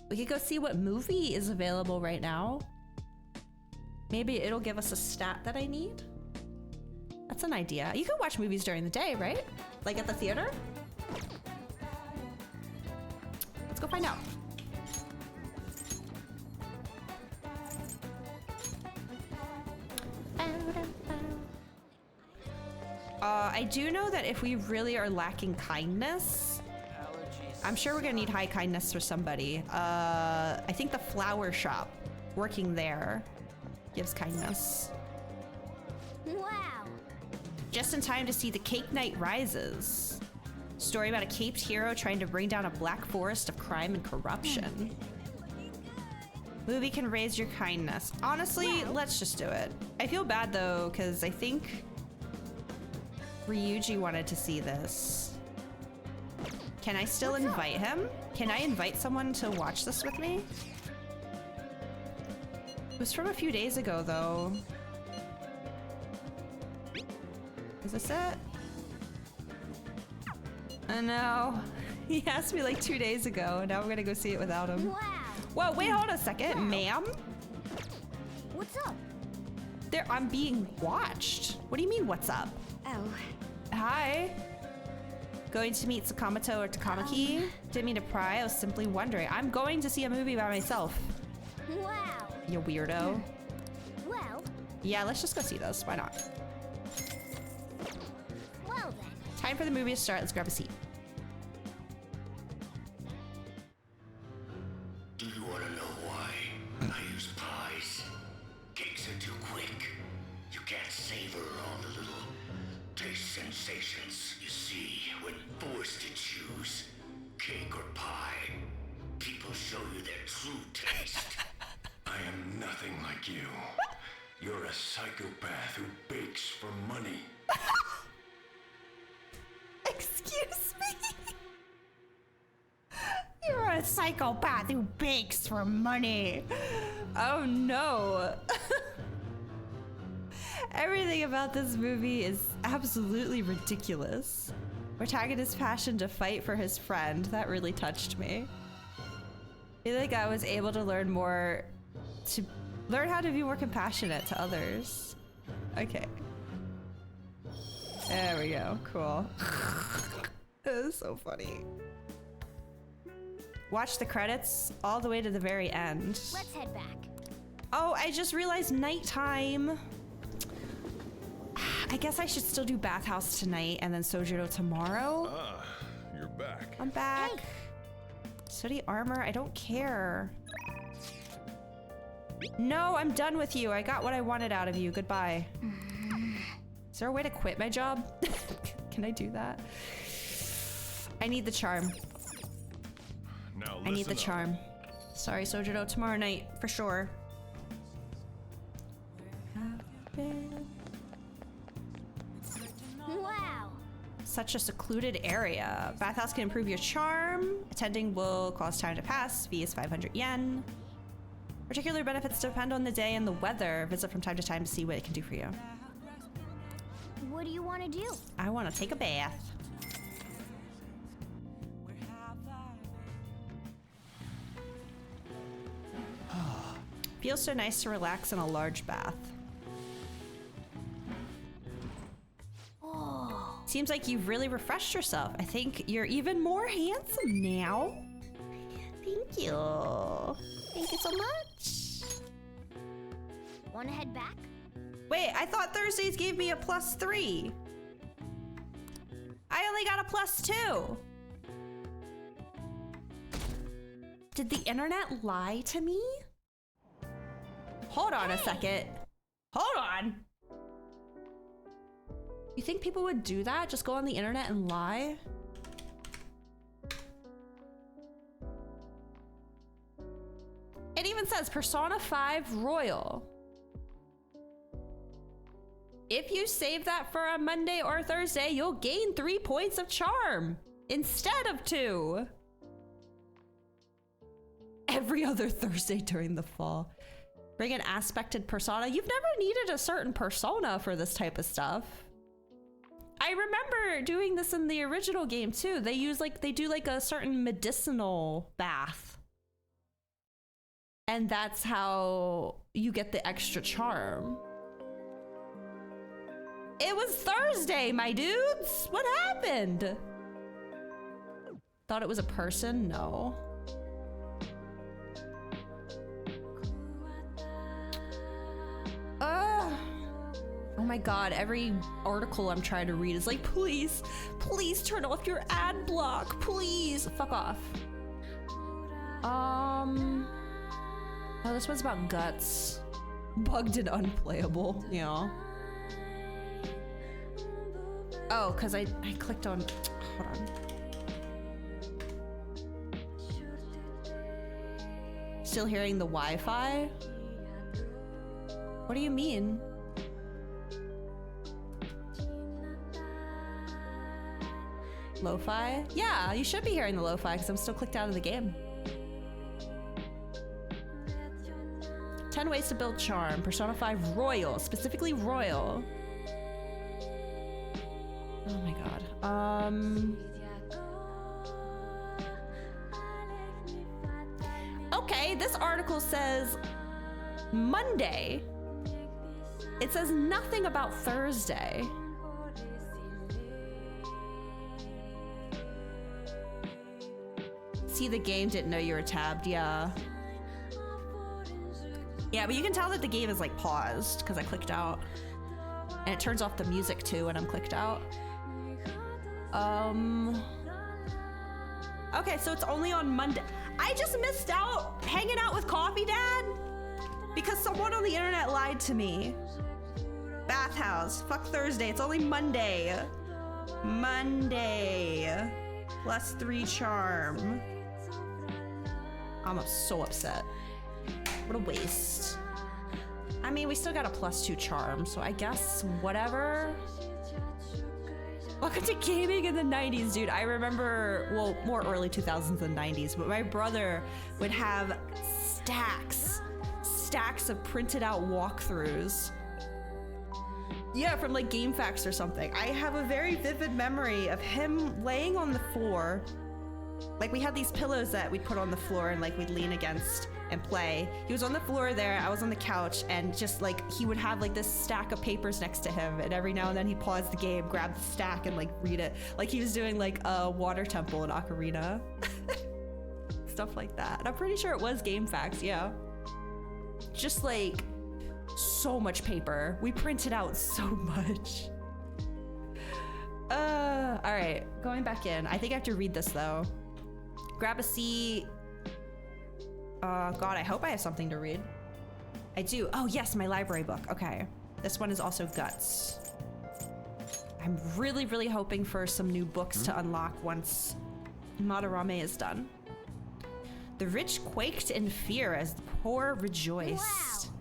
We could go see what movie is available right now. Maybe it'll give us a stat that I need. That's an idea. You can watch movies during the day, right? Like at the theater? Let's go find out. I do know that if we really are lacking kindness, I'm sure we're gonna need high kindness for somebody. I think the flower shop, working there, gives kindness. Wow. Just in time to see The Cake Knight Rises. Story about a caped hero trying to bring down a black forest of crime and corruption. Movie can raise your kindness. Honestly, let's just do it. I feel bad though, because I think Ryuji wanted to see this. Can I still invite him? Can I invite someone to watch this with me? It was from a few days ago though. Is this it? I know. He asked me like 2 days ago, and now we're gonna go see it without him. Wow. Whoa, wait, hold on a second, ma'am. What's up? There, I'm being watched. What do you mean, what's up? Oh. Hi. Going to meet Sakamoto or Takamaki? Didn't mean to pry, I was simply wondering. I'm going to see a movie by myself. Wow. You weirdo. Well. Yeah, let's just go see this. Why not? Well then. Time for the movie to start. Let's grab a seat. Do you want to know why I use pies? Cakes are too quick. You can't savor all the little taste sensations you see when forced to choose cake or pie. people show you their true taste. I am nothing like you. You're a psychopath who bakes for money. Excuse me? You're a psychopath who bakes for money. Oh no. Everything about this movie is absolutely ridiculous. Protagonist's passion to fight for his friend, that really touched me. I feel like I was able to learn how to be more compassionate to others. Okay. There we go, cool. That is so funny. Watch the credits all the way to the very end. Let's head back. Oh, I just realized nighttime. I guess I should still do Bathhouse tonight and then Sojiro tomorrow. Ah, you're back. I'm back. Hey. Sooty armor, I don't care. No, I'm done with you. I got what I wanted out of you. Goodbye. Is there a way to quit my job? Can I do that? I need the charm. Now I need the charm. Sorry, Sojiro, tomorrow night, for sure. Wow. Such a secluded area. Bathhouse can improve your charm. Attending will cost time to pass. Fee is 500 yen. Particular benefits depend on the day and the weather. Visit from time to time to see what it can do for you. What do you want to do? I want to take a bath. Feels so nice to relax in a large bath. Oh. Seems like you've really refreshed yourself. I think you're even more handsome now. Thank you. Thank you so much. Want to head back? Wait, I thought Thursdays gave me a +3. I only got a +2. Did the internet lie to me? Hold on a second. Hold on. You think people would do that? Just go on the internet and lie? It even says Persona 5 Royal. If you save that for a Monday or Thursday, you'll gain 3 points of charm instead of 2. Every other Thursday during the fall. Bring an aspected persona. You've never needed a certain persona for this type of stuff. I remember doing this in the original game too. They do like a certain medicinal bath. And that's how you get the extra charm. It was Thursday, my dudes. What happened? Thought it was a person? No. Oh my god, every article I'm trying to read is like, please, please turn off your ad block, please. Fuck off. Oh, this one's about guts. Bugged and unplayable, yeah. Oh, because I clicked on, hold on. Still hearing the Wi-Fi? What do you mean? Lo-fi? Yeah, you should be hearing the lo-fi because I'm still clicked out of the game. 10 ways to build charm. Persona 5 Royal, specifically Royal. Oh my god. Okay, this article says Monday. It says nothing about Thursday. See, the game didn't know you were tabbed, yeah. Yeah, but you can tell that the game is like paused because I clicked out. And it turns off the music too when I'm clicked out. Okay, so it's only on Monday. I just missed out hanging out with Coffee Dad because someone on the internet lied to me. Bathhouse, fuck Thursday, it's only Monday. Monday. +3 charm. I'm so upset. What a waste. I mean, we still got a +2 charm, so I guess whatever. Welcome to gaming in the 90s, dude. I remember, well, more early 2000s than 90s, but my brother would have stacks of printed out walkthroughs. Yeah, from like GameFAQs or something. I have a very vivid memory of him laying on the floor. Like, we had these pillows that we'd put on the floor and like we'd lean against and play. He was on the floor there, I was on the couch, and just like he would have like this stack of papers next to him, and every now and then he'd pause the game, grab the stack, and like read it. Like he was doing like a Water Temple in Ocarina. Stuff like that. And I'm pretty sure it was GameFAQs, yeah. Just like so much paper. We printed out so much. All right, going back in. I think I have to read this though. Grab a seat. God, I hope I have something to read. I do. Oh yes, my library book. Okay. This one is also Guts. I'm really, really hoping for some new books to unlock once Madarame is done. The rich quaked in fear as the poor rejoiced.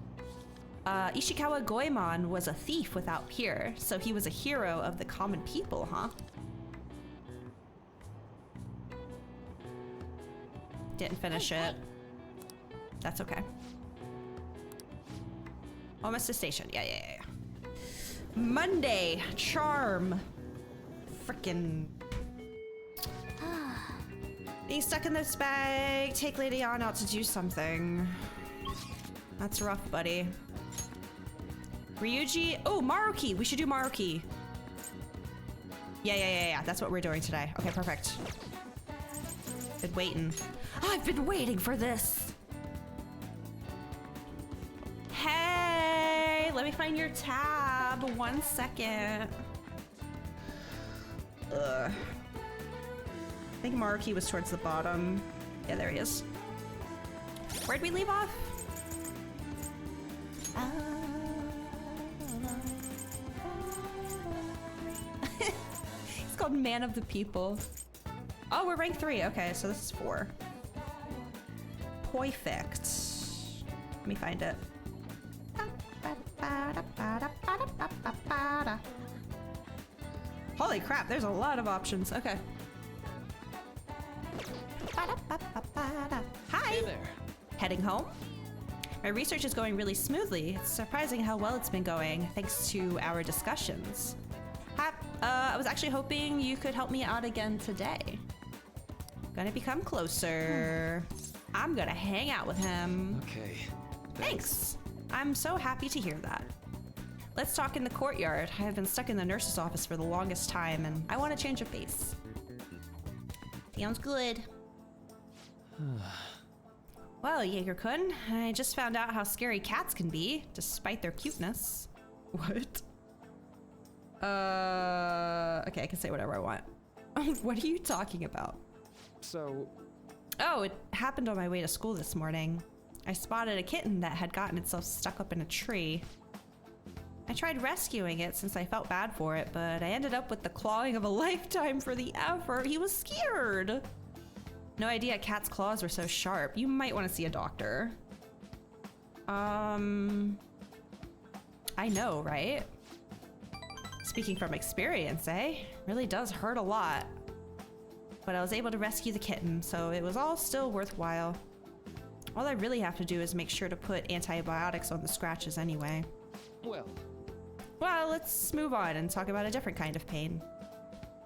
Wow. Ishikawa Goemon was a thief without peer, so he was a hero of the common people, huh? Didn't finish it. That's okay. Almost to station. Yeah. Monday, charm. Frickin'. Being stuck in this bag, take Lady Ann out to do something. That's rough, buddy. Ryuji, oh, Maruki, we should do Maruki. Yeah, that's what we're doing today. Okay, perfect. Been waiting. I've been waiting for this. Hey, let me find your tab. 1 second. Ugh. I think Maruki was towards the bottom. Yeah, there he is. Where'd we leave off? It's called Man of the People. Oh, we're rank 3. Okay, so this is 4. Perfect. Let me find it. Holy crap, there's a lot of options. Okay. Hi! Hey there. Heading home? My research is going really smoothly. It's surprising how well it's been going, thanks to our discussions. I was actually hoping you could help me out again today. Gonna become closer. I'm gonna hang out with him. Okay. Thanks. I'm so happy to hear that. Let's talk in the courtyard. I have been stuck in the nurse's office for the longest time, and I want to change of pace. Sounds good. Well, Jaeger-kun, I just found out how scary cats can be, despite their cuteness. What? Okay, I can say whatever I want. What are you talking about? So... Oh, it happened on my way to school this morning. I spotted a kitten that had gotten itself stuck up in a tree. I tried rescuing it since I felt bad for it, but I ended up with the clawing of a lifetime for the effort. He was scared. No idea cats' claws were so sharp. You might want to see a doctor. I know, right? Speaking from experience, eh? Really does hurt a lot. But I was able to rescue the kitten, so it was all still worthwhile. All I really have to do is make sure to put antibiotics on the scratches anyway. Well, let's move on and talk about a different kind of pain.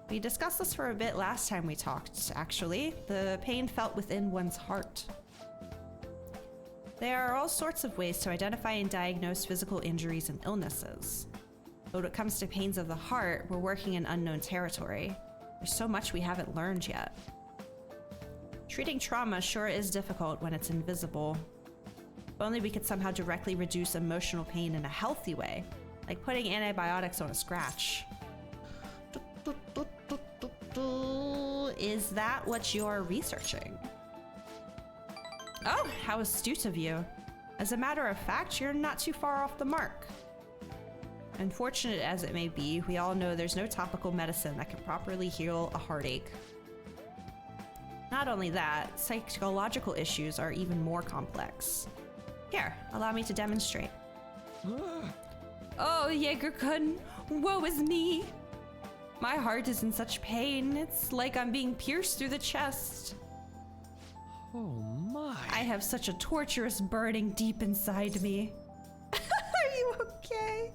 We discussed this for a bit last time we talked, actually. The pain felt within one's heart. There are all sorts of ways to identify and diagnose physical injuries and illnesses. But when it comes to pains of the heart, we're working in unknown territory. There's so much we haven't learned yet. Treating trauma sure is difficult when it's invisible. If only we could somehow directly reduce emotional pain in a healthy way, like putting antibiotics on a scratch. Is that what you're researching? Oh, how astute of you. As a matter of fact, you're not too far off the mark. Unfortunate as it may be, we all know there's no topical medicine that can properly heal a heartache. Not only that, psychological issues are even more complex. Here, allow me to demonstrate. Oh, Jaeger-kun, woe is me. My heart is in such pain. It's like I'm being pierced through the chest. Oh my. I have such a torturous burning deep inside me. Are you okay?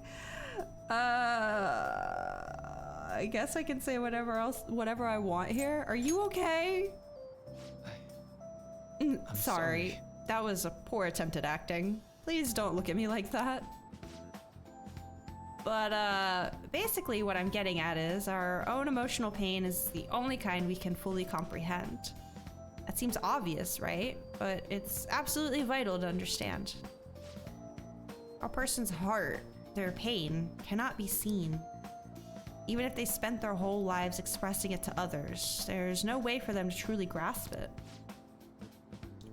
I guess I can say whatever I want here. Are you okay? I'm sorry. That was a poor attempt at acting. Please don't look at me like that. But basically what I'm getting at is our own emotional pain is the only kind we can fully comprehend. That seems obvious, right? But it's absolutely vital to understand. A person's heart, their pain, cannot be seen. Even if they spent their whole lives expressing it to others, there's no way for them to truly grasp it.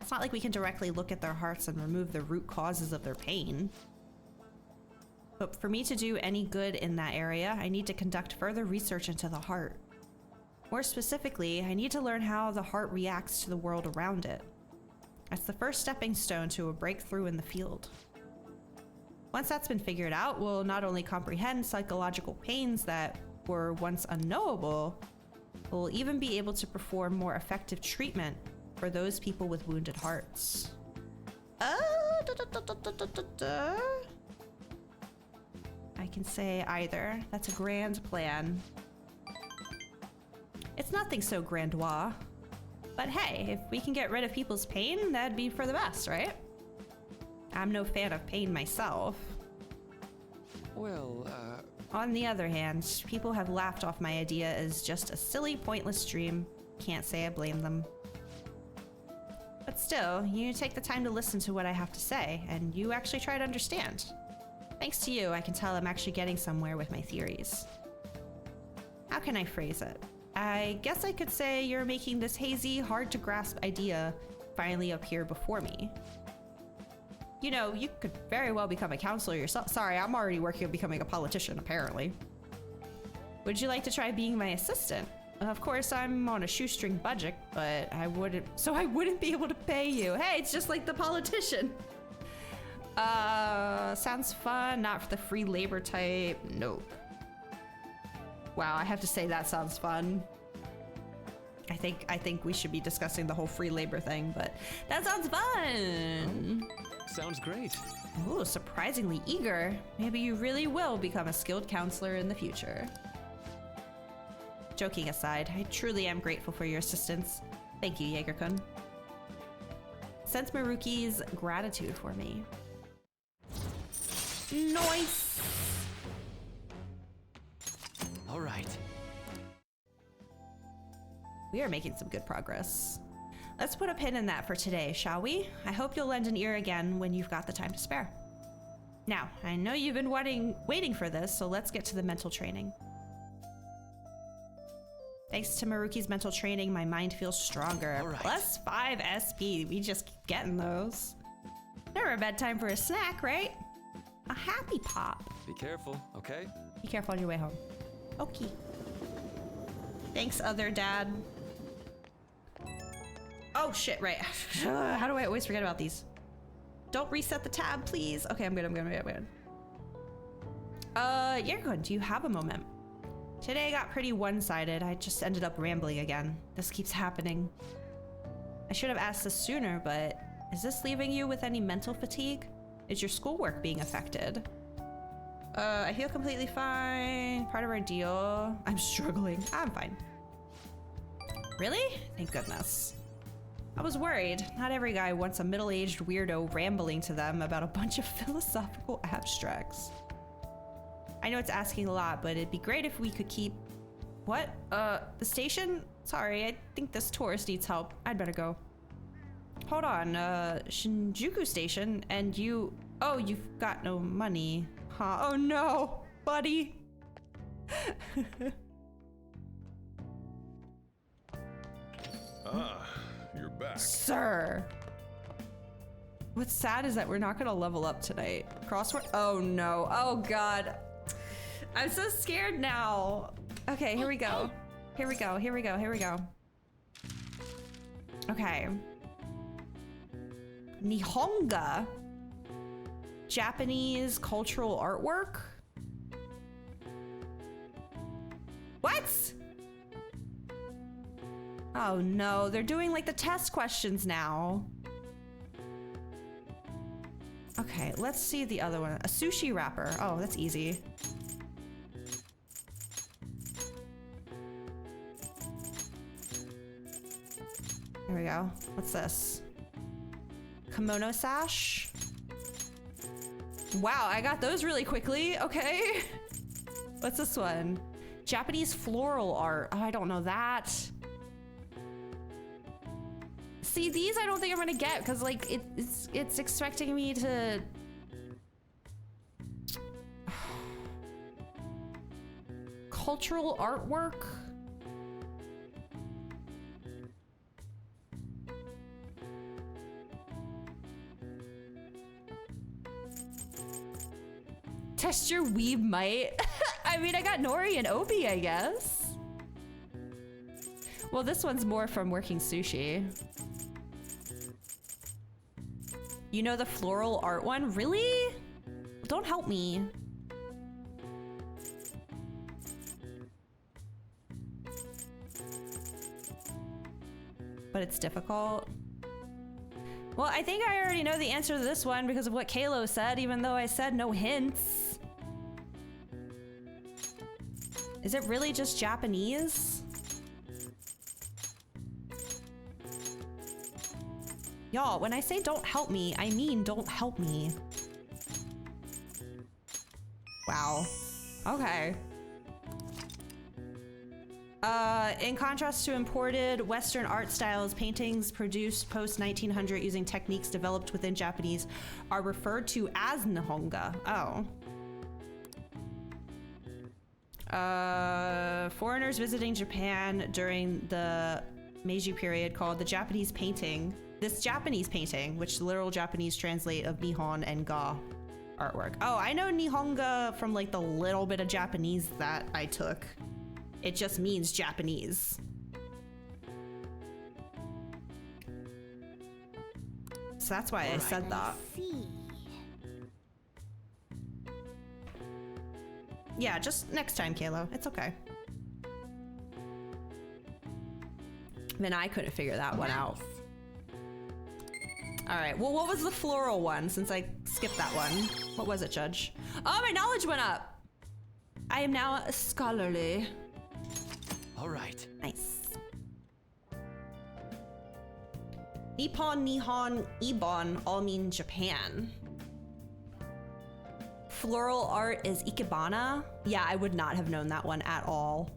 It's not like we can directly look at their hearts and remove the root causes of their pain. But for me to do any good in that area, I need to conduct further research into the heart. More specifically, I need to learn how the heart reacts to the world around it. That's the first stepping stone to a breakthrough in the field. Once that's been figured out, we'll not only comprehend psychological pains that were once unknowable, we'll even be able to perform more effective treatment for those people with wounded hearts. I can say either. That's a grand plan. It's nothing so grandiose. But hey, if we can get rid of people's pain, that'd be for the best, right? I'm no fan of pain myself. Well, On the other hand, people have laughed off my idea as just a silly, pointless dream. Can't say I blame them. But still, you take the time to listen to what I have to say, and you actually try to understand. Thanks to you, I can tell I'm actually getting somewhere with my theories. How can I phrase it? I guess I could say you're making this hazy, hard-to-grasp idea finally appear before me. You know, you could very well become a counselor yourself. Sorry, I'm already working on becoming a politician, apparently. Would you like to try being my assistant? Of course, I'm on a shoestring budget, but I wouldn't be able to pay you. Hey, it's just like the politician. Sounds fun, not for the free labor type. Nope. Wow, I have to say that sounds fun. I think we should be discussing the whole free labor thing, but that sounds fun. Sounds great. Ooh, surprisingly eager. Maybe you really will become a skilled counselor in the future. Joking aside, I truly am grateful for your assistance. Thank you, Jaeger-kun. Sense Maruki's gratitude for me. Nice! All right. We are making some good progress. Let's put a pin in that for today, shall we? I hope you'll lend an ear again when you've got the time to spare. Now, I know you've been waiting for this, so let's get to the mental training. Thanks to Maruki's mental training, my mind feels stronger. Right. Plus 5 SP. We just keep getting those. Never a bad time for a snack, right? A happy pop. Be careful, okay? Be careful on your way home. Okay. Thanks, other dad. Oh shit, right. How do I always forget about these? Don't reset the tab, please. Okay, I'm good. Jaeger-kun, do you have a moment? Today got pretty one-sided. I just ended up rambling again. This keeps happening. I should have asked this sooner, but is this leaving you with any mental fatigue? Is your schoolwork being affected? I feel completely fine. Part of our deal. I'm struggling. I'm fine. Really? Thank goodness. I was worried. Not every guy wants a middle-aged weirdo rambling to them about a bunch of philosophical abstracts. I know it's asking a lot, but it'd be great if we could keep... What? The station? Sorry, I think this tourist needs help. I'd better go. Hold on, Shinjuku Station, and you... Oh, you've got no money. Huh? Oh no, buddy. You're back. Sir. What's sad is that we're not gonna level up tonight. Crossword? Oh no, oh God. I'm so scared now. Okay, here we go. Okay. Nihonga. Japanese cultural artwork? What? Oh no, they're doing like the test questions now. Okay, let's see the other one. A sushi wrapper. Oh, that's easy. Here we go. What's this? Kimono sash. Wow, I got those really quickly. Okay. What's this one? Japanese floral art. Oh, I don't know that. See, these I don't think I'm gonna get because like it's expecting me to. Cultural artwork. Test your weeb might. I mean, I got Nori and Obi, I guess. Well, this one's more from working sushi. You know the floral art one? Really? Don't help me. But it's difficult. Well, I think I already know the answer to this one because of what Kalo said, even though I said no hints. Is it really just Japanese? Y'all, when I say don't help me, I mean don't help me. Wow. Okay. In contrast to imported Western art styles, paintings produced post-1900 using techniques developed within Japanese are referred to as Nihonga. Oh. Foreigners visiting Japan during the Meiji period called the Japanese painting. This Japanese painting, which literal Japanese translate of Nihon and Ga artwork. Oh, I know Nihonga from like the little bit of Japanese that I took. It just means Japanese. So that's why I said that. Yeah, just next time, Kalo. It's okay. Then I couldn't figure that one out. All right, well, what was the floral one since I skipped that one? What was it, Judge? Oh, my knowledge went up. I am now scholarly. All right. Nice. Nippon, Nihon, Ibon all mean Japan. Floral art is Ikebana. Yeah, I would not have known that one at all.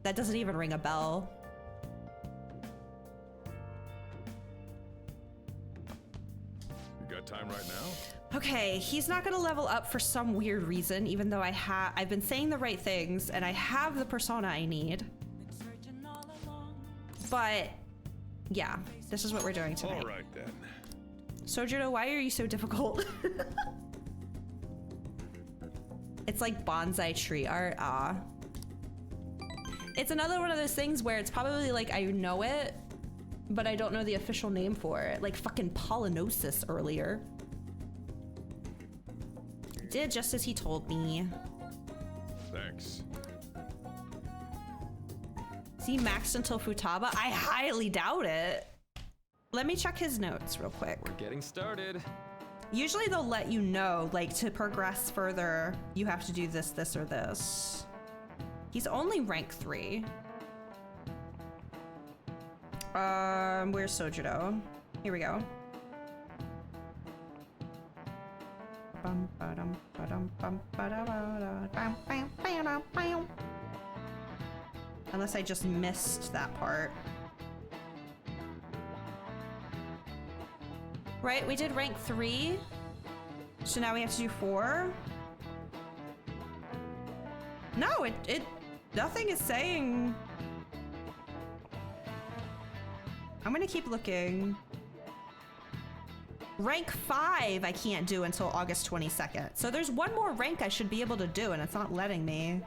That doesn't even ring a bell. You got time right now? Okay, he's not gonna level up for some weird reason, even though I've been saying the right things and I have the persona I need. But yeah, this is what we're doing tonight. All right then. Sojiro, why are you so difficult? It's like bonsai tree art. Ah. It's another one of those things where it's probably like I know it, but I don't know the official name for it. Like fucking Polynosis earlier. Did just as he told me. Thanks. Is he maxed until Futaba? I highly doubt it. Let me check his notes real quick. We're getting started. Usually they'll let you know, like to progress further, you have to do this, this, or this. He's only rank 3. Where's Sojiro? Here we go. Unless I just missed that part. Right, we did rank 3. So now we have to do 4. No, nothing is saying. I'm gonna keep looking. Rank 5 I can't do until August 22nd. So there's one more rank I should be able to do and it's not letting me.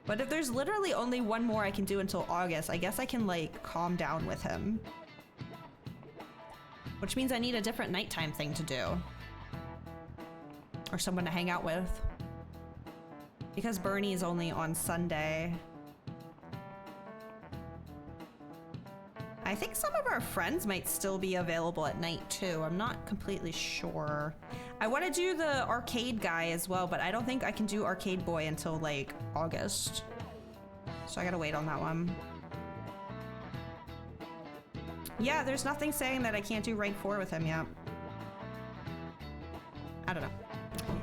But if there's literally only one more I can do until August, I guess I can like calm down with him. Which means I need a different nighttime thing to do. Or someone to hang out with. Because Bernie is only on Sunday. I think some of our friends might still be available at night too. I'm not completely sure. I want to do the arcade guy as well, but I don't think I can do Arcade Boy until like August. So I gotta wait on that one. Yeah, there's nothing saying that I can't do rank 4 with him yet. I don't know.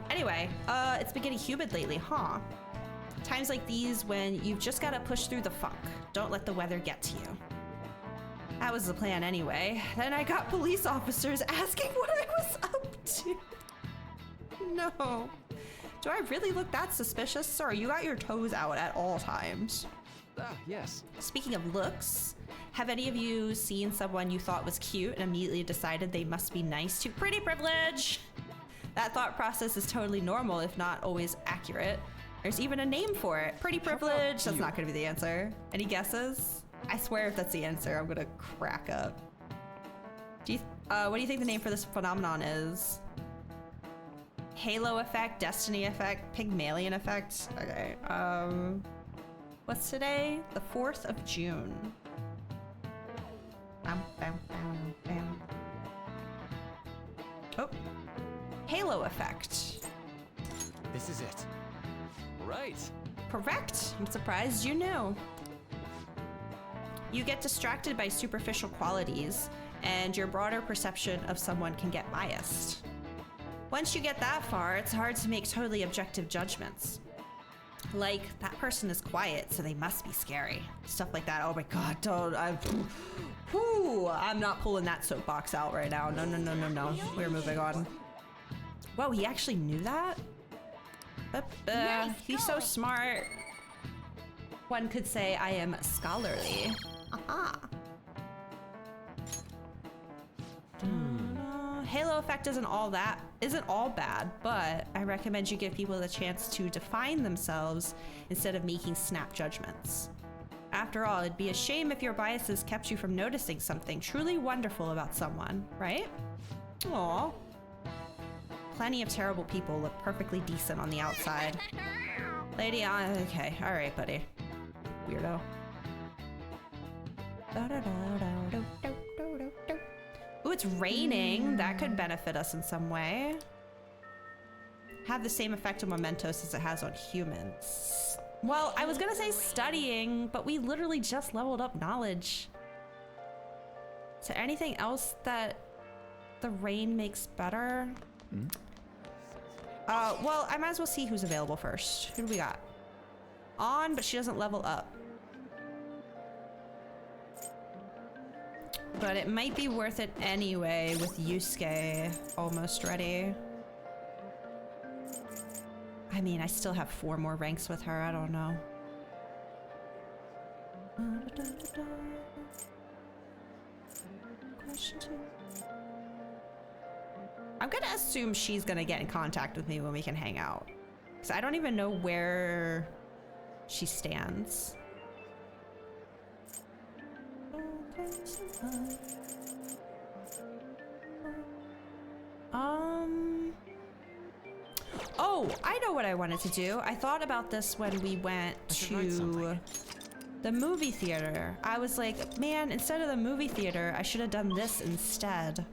Anyway, it's been getting humid lately, huh? Times like these when you've just gotta push through the funk. Don't let the weather get to you. That was the plan anyway. Then I got police officers asking what I was up to. No. Do I really look that suspicious? Sir, you got your toes out at all times. Ah, yes. Speaking of looks, have any of you seen someone you thought was cute and immediately decided they must be nice to? Pretty privilege! That thought process is totally normal, if not always accurate. There's even a name for it. Pretty privilege. That's not gonna be the answer. Any guesses? I swear if that's the answer, I'm gonna crack up. What do you think the name for this phenomenon is? Halo effect, destiny effect, Pygmalion effect? Okay, what's today? The 4th of June. Bam, bam, bam, bam. Oh. Halo effect. This is it. Right. Correct. I'm surprised you knew. You get distracted by superficial qualities, and your broader perception of someone can get biased. Once you get that far, it's hard to make totally objective judgments. Like, that person is quiet, so they must be scary. Stuff like that. Oh my god, don't. I'm not pulling that soapbox out right now. No, no, no, no, no. We're moving on. Whoa, he actually knew that? He's so smart. One could say I am scholarly. Aha. Halo effect isn't all bad, but I recommend you give people the chance to define themselves instead of making snap judgments. After all, it'd be a shame if your biases kept you from noticing something truly wonderful about someone, right? Aww. Plenty of terrible people look perfectly decent on the outside. Lady, okay, alright, buddy. Weirdo. Ooh, it's raining. That could benefit us in some way. Have the same effect on mementos as it has on humans. Well, I was gonna say studying, but we literally just leveled up knowledge. Is there anything else that the rain makes better? Well, I might as well see who's available first. Who do we got? On, but she doesn't level up. But it might be worth it anyway with Yusuke almost ready. I mean, I still have 4 more ranks with her. I don't know. Question 2. I'm gonna assume she's gonna get in contact with me when we can hang out. Because I don't even know where she stands. Oh, I know what I wanted to do. I thought about this when we went to the movie theater. I was like, man, instead of the movie theater, I should have done this instead.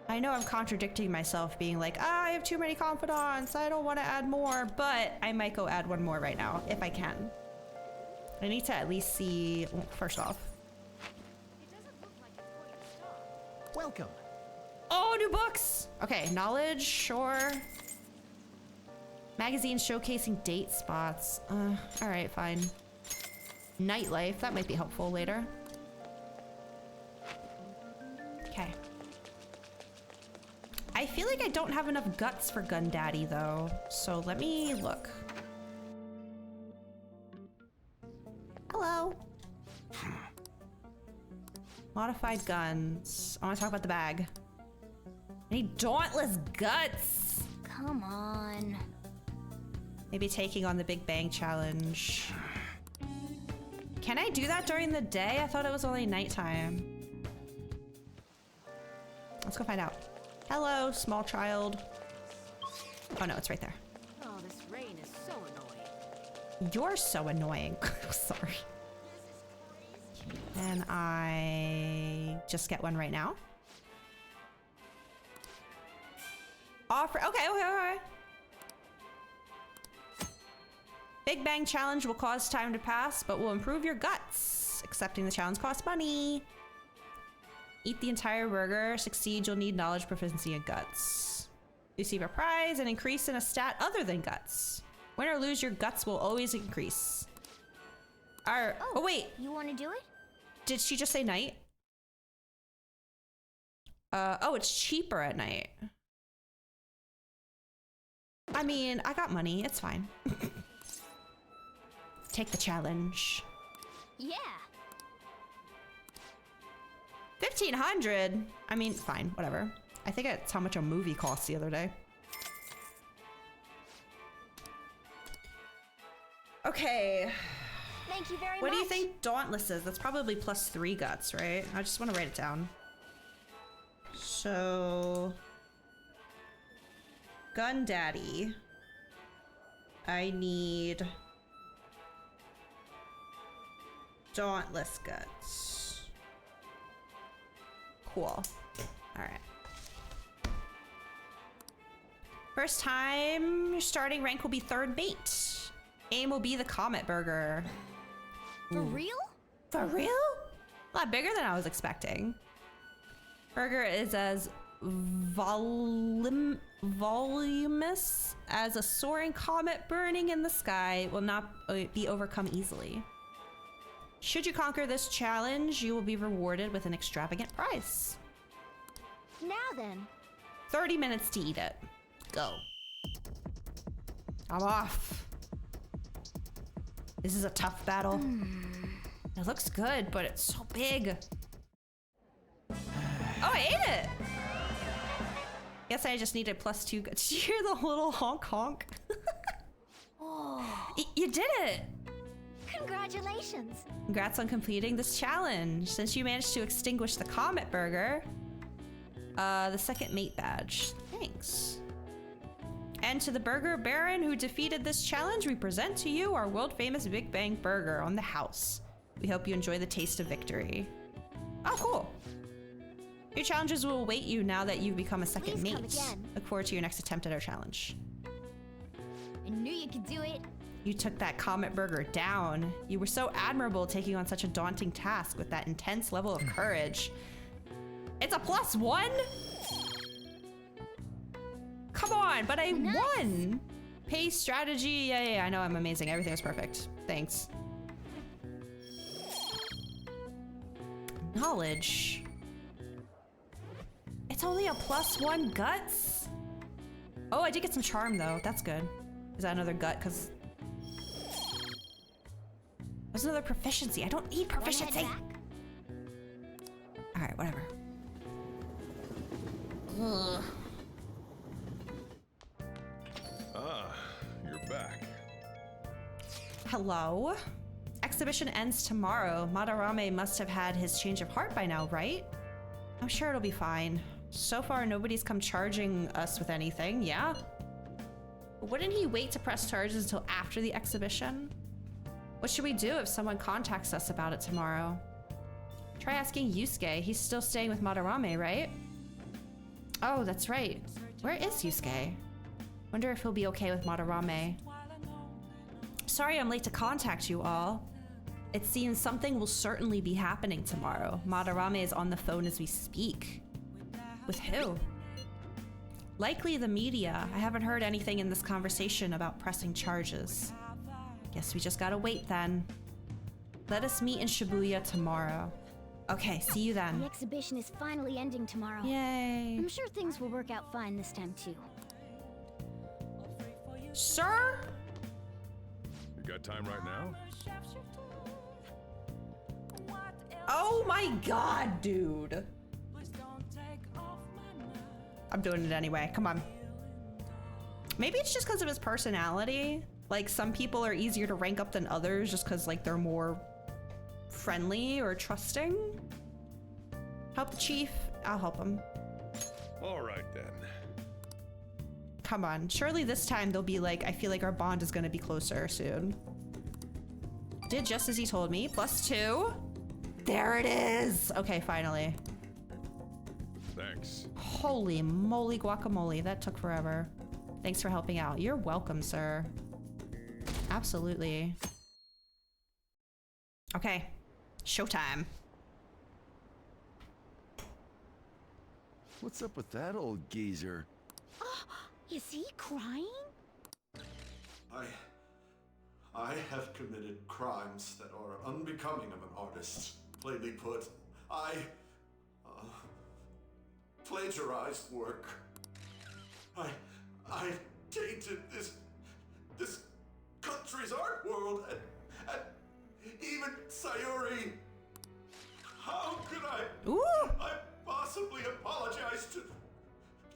I know I'm contradicting myself, being like, I have too many confidants, I don't want to add more, but I might go add one more right now, if I can. I need to at least see, well, first off. Welcome. Oh, new books! Okay, knowledge, sure. Magazine showcasing date spots. All right, fine. Nightlife, that might be helpful later. Okay. I feel like I don't have enough guts for Gundaddy though, so let me look. Hello. Modified guns. I want to talk about the bag. I need dauntless guts. Come on. Maybe taking on the Big Bang Challenge. Can I do that during the day? I thought it was only nighttime. Let's go find out. Hello, small child. Oh no, it's right there. Oh, this rain is so annoying. You're so annoying. Sorry. And I just get one right now. Offer. Okay. Big Bang Challenge will cause time to pass, but will improve your guts. Accepting the challenge costs money. Eat the entire burger. Succeed, you'll need knowledge, proficiency, and guts. Receive a prize, an increase in a stat other than guts. Win or lose, your guts will always increase. Oh wait. You want to do it? Did she just say night? Oh, it's cheaper at night. I mean, I got money. It's fine. Take the challenge. Yeah. 1,500. I mean, fine, whatever. I think it's how much a movie cost the other day. Okay. Thank you very much. What do you think Dauntless is? That's probably +3 guts, right? I just want to write it down. So, Gun Daddy. I need Dauntless guts. Cool. All right. First time, your starting rank will be 3rd mate. Aim will be the Comet Burger. For real? For real? A lot bigger than I was expecting. Burger is as voluminous as a soaring comet burning in the sky. It will not be overcome easily. Should you conquer this challenge, you will be rewarded with an extravagant prize. Now then. 30 minutes to eat it. Go. I'm off. This is a tough battle. It looks good, but it's so big. Oh, I ate it. Guess I just needed +2. Did you hear the little honk honk? Oh. You did it. Congratulations. Congrats on completing this challenge. Since you managed to extinguish the Comet Burger, the 2nd mate badge. Thanks. And to the Burger Baron who defeated this challenge, we present to you our world famous Big Bang Burger on the house. We hope you enjoy the taste of victory. Oh, cool. New challenges will await you now that you've become a 2nd mate. Look forward to your next attempt at our challenge. I knew you could do it. You took that Comet Burger down. You were so admirable taking on such a daunting task with that intense level of courage. It's a +1? Come on, but I won. Pace, strategy, yeah, I know I'm amazing. Everything was perfect. Thanks. Knowledge. It's only a +1 guts? Oh, I did get some charm though. That's good. Is that another gut? Because there's another proficiency. I don't need proficiency. All right, whatever. Ugh. Ah, you're back. Hello? Exhibition ends tomorrow. Madarame must have had his change of heart by now, right? I'm sure it'll be fine. So far, nobody's come charging us with anything, yeah? Wouldn't he wait to press charges until after the exhibition? What should we do if someone contacts us about it tomorrow? Try asking Yusuke. He's still staying with Madarame, right? Oh, that's right. Where is Yusuke? Wonder if he'll be okay with Madarame. Sorry I'm late to contact you all. It seems something will certainly be happening tomorrow. Madarame is on the phone as we speak. With who? Likely the media. I haven't heard anything in this conversation about pressing charges. Guess we just gotta wait then. Let us meet in Shibuya tomorrow. Okay, see you then. The exhibition is finally ending tomorrow. Yay. I'm sure things will work out fine this time too. Sir? You got time right now? Oh my god, dude. I'm doing it anyway. Come on. Maybe it's just because of his personality. Like some people are easier to rank up than others just because like they're more friendly or trusting. Help the chief. I'll help him. All right then. Come on. Surely this time they'll be like, I feel like our bond is going to be closer soon. Did just as he told me. +2. There it is. Okay, finally. Thanks. Holy moly guacamole. That took forever. Thanks for helping out. You're welcome, sir. Absolutely. Okay. Showtime. What's up with that old geezer? Is he crying? I have committed crimes that are unbecoming of an artist. Plainly put, I plagiarized work. I tainted this country's art world and even Sayuri. How could I possibly apologize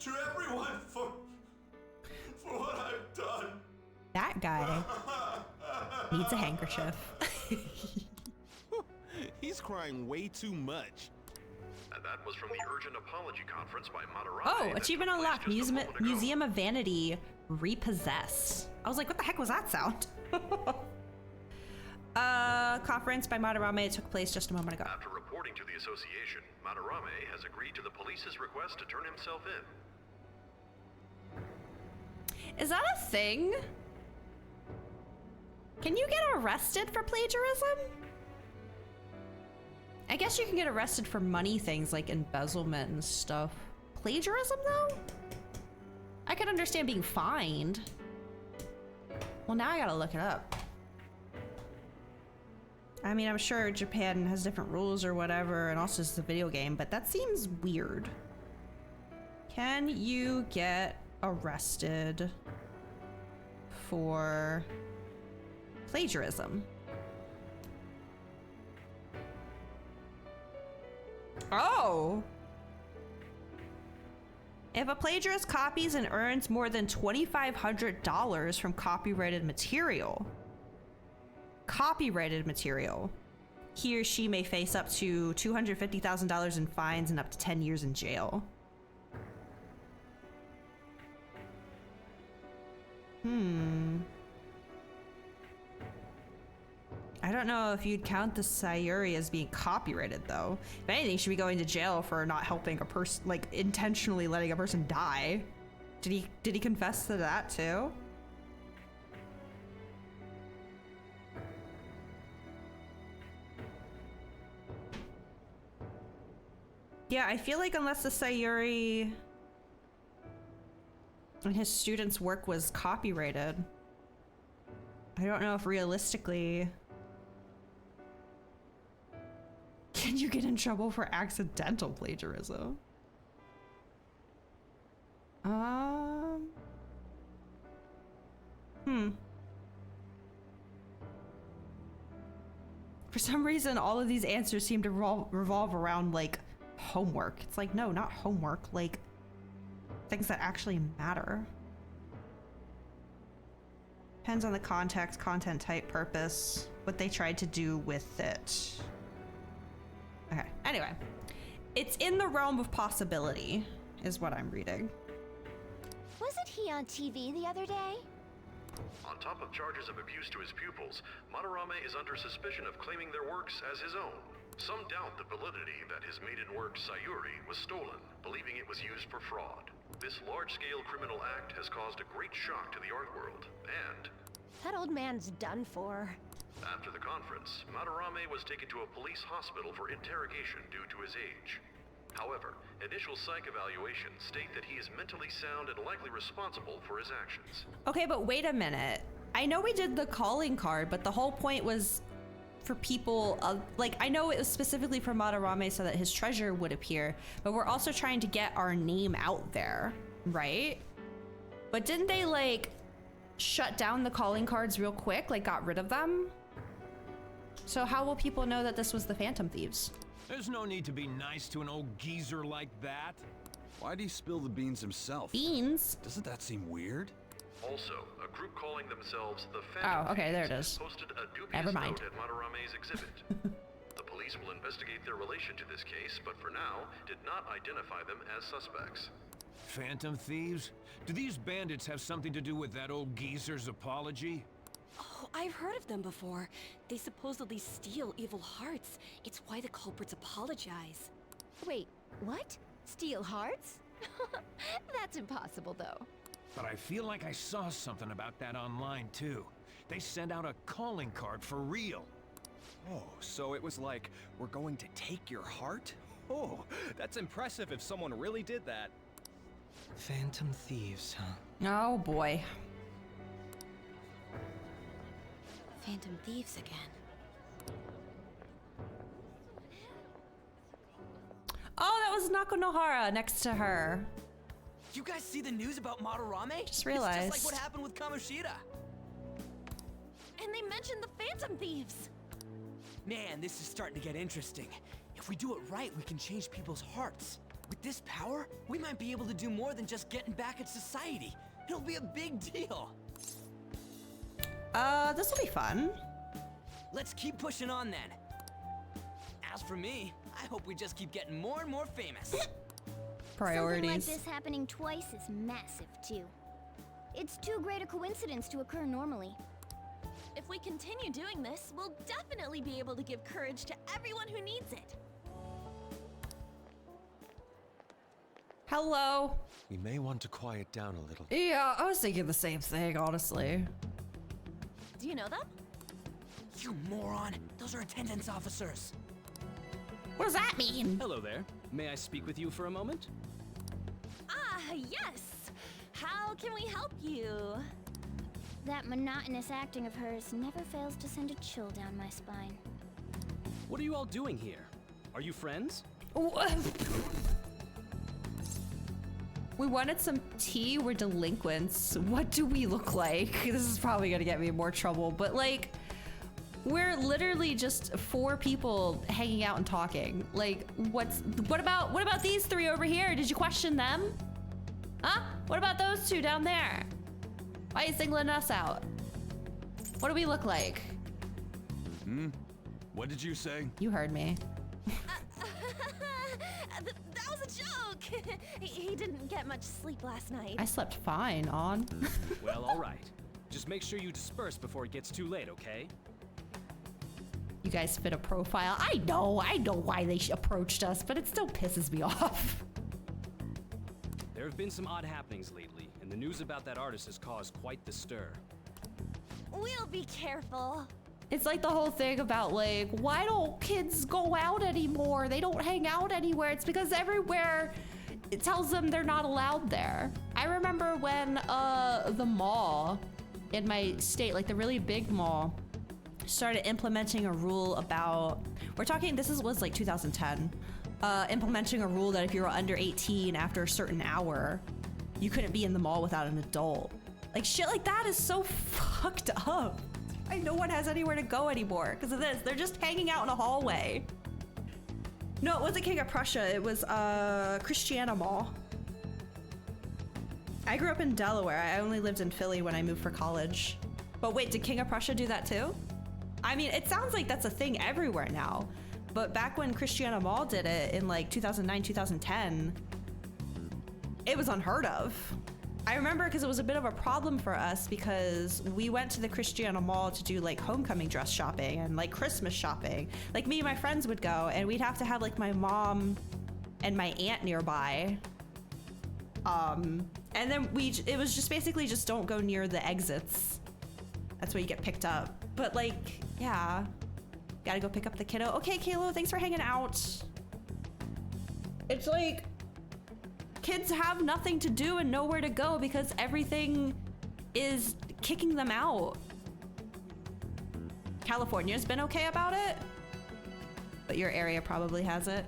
to everyone for what I've done? That guy needs a handkerchief. He's crying way too much. And that was from the Urgent Apology Conference by Madarame. Oh, achievement unlocked. Museum of Vanity repossessed. I was like, what the heck was that sound? Conference by Madarame took place just a moment ago. After reporting to the association, Madarame has agreed to the police's request to turn himself in. Is that a thing? Can you get arrested for plagiarism? I guess you can get arrested for money things like embezzlement and stuff. Plagiarism though? I could understand being fined. Well, now I gotta look it up. I mean, I'm sure Japan has different rules or whatever, and also it's a video game, but that seems weird. Can you get arrested for plagiarism? Oh! If a plagiarist copies and earns more than $2,500 from copyrighted material, he or she may face up to $250,000 in fines and up to 10 years in jail. I don't know if you'd count the Sayuri as being copyrighted though. If anything, you should be going to jail for not helping a person, like intentionally letting a person die. Did he confess to that too? Yeah, I feel like unless the Sayuri and his students' work was copyrighted, I don't know if realistically... Can you get in trouble for accidental plagiarism? For some reason, all of these answers seem to revolve around like homework. It's like, no, not homework, like things that actually matter. Depends on the context, content type, purpose, what they tried to do with it. Okay, anyway. It's in the realm of possibility, is what I'm reading. Wasn't he on TV the other day? On top of charges of abuse to his pupils, Madarame is under suspicion of claiming their works as his own. Some doubt the validity that his maiden work, Sayuri, was stolen, believing it was used for fraud. This large-scale criminal act has caused a great shock to the art world, and... That old man's done for. After the conference, Madarame was taken to a police hospital for interrogation due to his age. However, initial psych evaluations state that he is mentally sound and likely responsible for his actions. Okay, but wait a minute. I know we did the calling card, but the whole point was for people, like, I know it was specifically for Madarame so that his treasure would appear, but we're also trying to get our name out there, right? But didn't they, like, shut down the calling cards real quick, like got rid of them? So how will people know that this was the Phantom Thieves? There's no need to be nice to an old geezer like that. Why'd he spill the beans himself? Beans? Doesn't that seem weird? Also, a group calling themselves the Phantom Oh, okay, there it Thieves is. posted a dubious Never mind. note at Madarame's exhibit. The police will investigate their relation to this case, but for now, did not identify them as suspects. Phantom thieves? Do these bandits have something to do with that old geezer's apology? Oh, I've heard of them before. They supposedly steal evil hearts. It's why the culprits apologize. Wait, what? Steal hearts? That's impossible, though. But I feel like I saw something about that online, too. They sent out a calling card for real. Oh, so it was like, we're going to take your heart? Oh, that's impressive if someone really did that. Phantom thieves, huh? Oh boy. Phantom thieves again. Oh, that was Nakonohara next to her. You guys see the news about Madarame? Just realized. It's just like what happened with Kamoshida. And they mentioned the Phantom thieves. Man, this is starting to get interesting. If we do it right, we can change people's hearts. With this power, we might be able to do more than just getting back at society. It'll be a big deal. This will be fun. Let's keep pushing on then. As for me, I hope we just keep getting more and more famous. Priorities. Something like this happening twice is massive, too. It's too great a coincidence to occur normally. If we continue doing this, we'll definitely be able to give courage to everyone who needs it. Hello. We may want to quiet down a little. Yeah, I was thinking the same thing, honestly. Do you know them? You moron! Those are attendance officers. What does that mean? Hello there. May I speak with you for a moment? Ah, yes! How can we help you? That monotonous acting of hers never fails to send a chill down my spine. What are you all doing here? Are you friends? We wanted some tea. We're delinquents. What do we look like? This is probably gonna get me in more trouble, but like, we're literally just 4 people hanging out and talking. Like, what about these 3 over here? Did you question them? Huh? What about those 2 down there? Why are you singling us out? What do we look like? What did you say? You heard me. That was a joke! He didn't get much sleep last night. I slept fine, On. Well, all right. Just make sure you disperse before it gets too late, okay? You guys fit a profile. I know why they approached us, but it still pisses me off. There have been some odd happenings lately, and the news about that artist has caused quite the stir. We'll be careful. It's like the whole thing about like, why don't kids go out anymore? They don't hang out anywhere. It's because everywhere it tells them they're not allowed there. I remember when the mall in my state, like the really big mall, started implementing a rule about, was like 2010, implementing a rule that if you were under 18 after a certain hour, you couldn't be in the mall without an adult. Like shit like that is so fucked up. No one has anywhere to go anymore because of this. They're just hanging out in a hallway. No, it wasn't King of Prussia. It was Christiana Mall. I grew up in Delaware. I only lived in Philly when I moved for college. But wait, did King of Prussia do that too? I mean, it sounds like that's a thing everywhere now. But back when Christiana Mall did it in like 2009, 2010, it was unheard of. I remember because it was a bit of a problem for us because we went to the Christiana Mall to do like homecoming dress shopping and like Christmas shopping. Like me and my friends would go and we'd have to have like my mom and my aunt nearby. And then it was just basically just don't go near the exits. That's where you get picked up. But like, yeah, gotta go pick up the kiddo. Okay, Kaylo, thanks for hanging out. It's like, kids have nothing to do and nowhere to go because everything is kicking them out. California's been okay about it, but your area probably hasn't.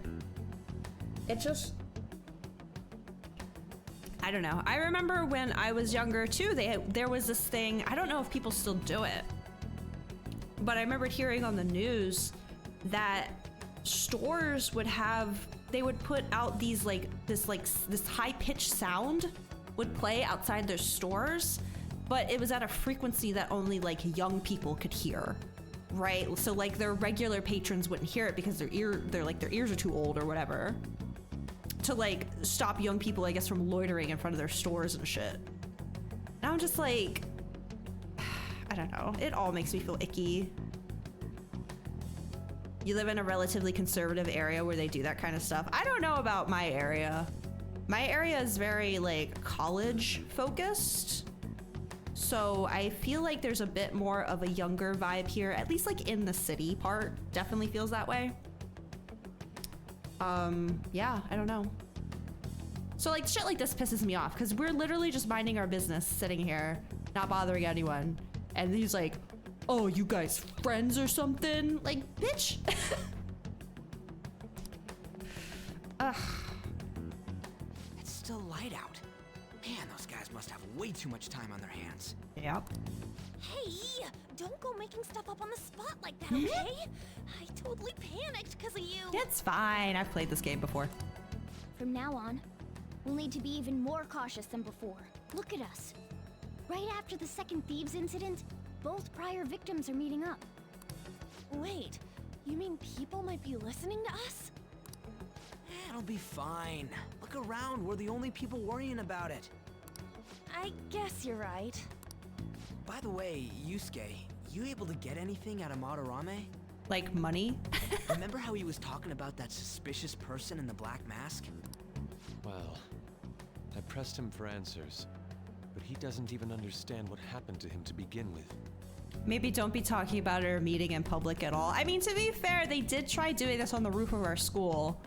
It just, I don't know. I remember when I was younger too, there was this thing, I don't know if people still do it, but I remember hearing on the news that stores would put out these this high-pitched sound would play outside their stores but it was at a frequency that only like young people could hear, right? So like their regular patrons wouldn't hear it because their ears are too old or whatever, to like stop young people, I guess, from loitering in front of their stores and shit. And I'm just like, I don't know, it all makes me feel icky. You live in a relatively conservative area where they do that kind of stuff. I don't know about my area. My area is very like college focused. So I feel like there's a bit more of a younger vibe here, at least like in the city part, definitely feels that way. Yeah, I don't know. So like shit like this pisses me off because we're literally just minding our business sitting here, not bothering anyone. And he's like, oh, you guys friends or something? Like, bitch. Ugh. It's still light out. Man, those guys must have way too much time on their hands. Yep. Hey, don't go making stuff up on the spot like that, okay? I totally panicked because of you. It's fine. I've played this game before. From now on, we'll need to be even more cautious than before. Look at us. Right after the second Thieves incident, both prior victims are meeting up. Wait, you mean people might be listening to us? It'll be fine. Look around, we're the only people worrying about it. I guess you're right. By the way, Yusuke, you able to get anything out of Madarame? Like money? Remember how he was talking about that suspicious person in the black mask? Well, I pressed him for answers, but he doesn't even understand what happened to him to begin with. Maybe don't be talking about it or meeting in public at all. I mean, to be fair, they did try doing this on the roof of our school.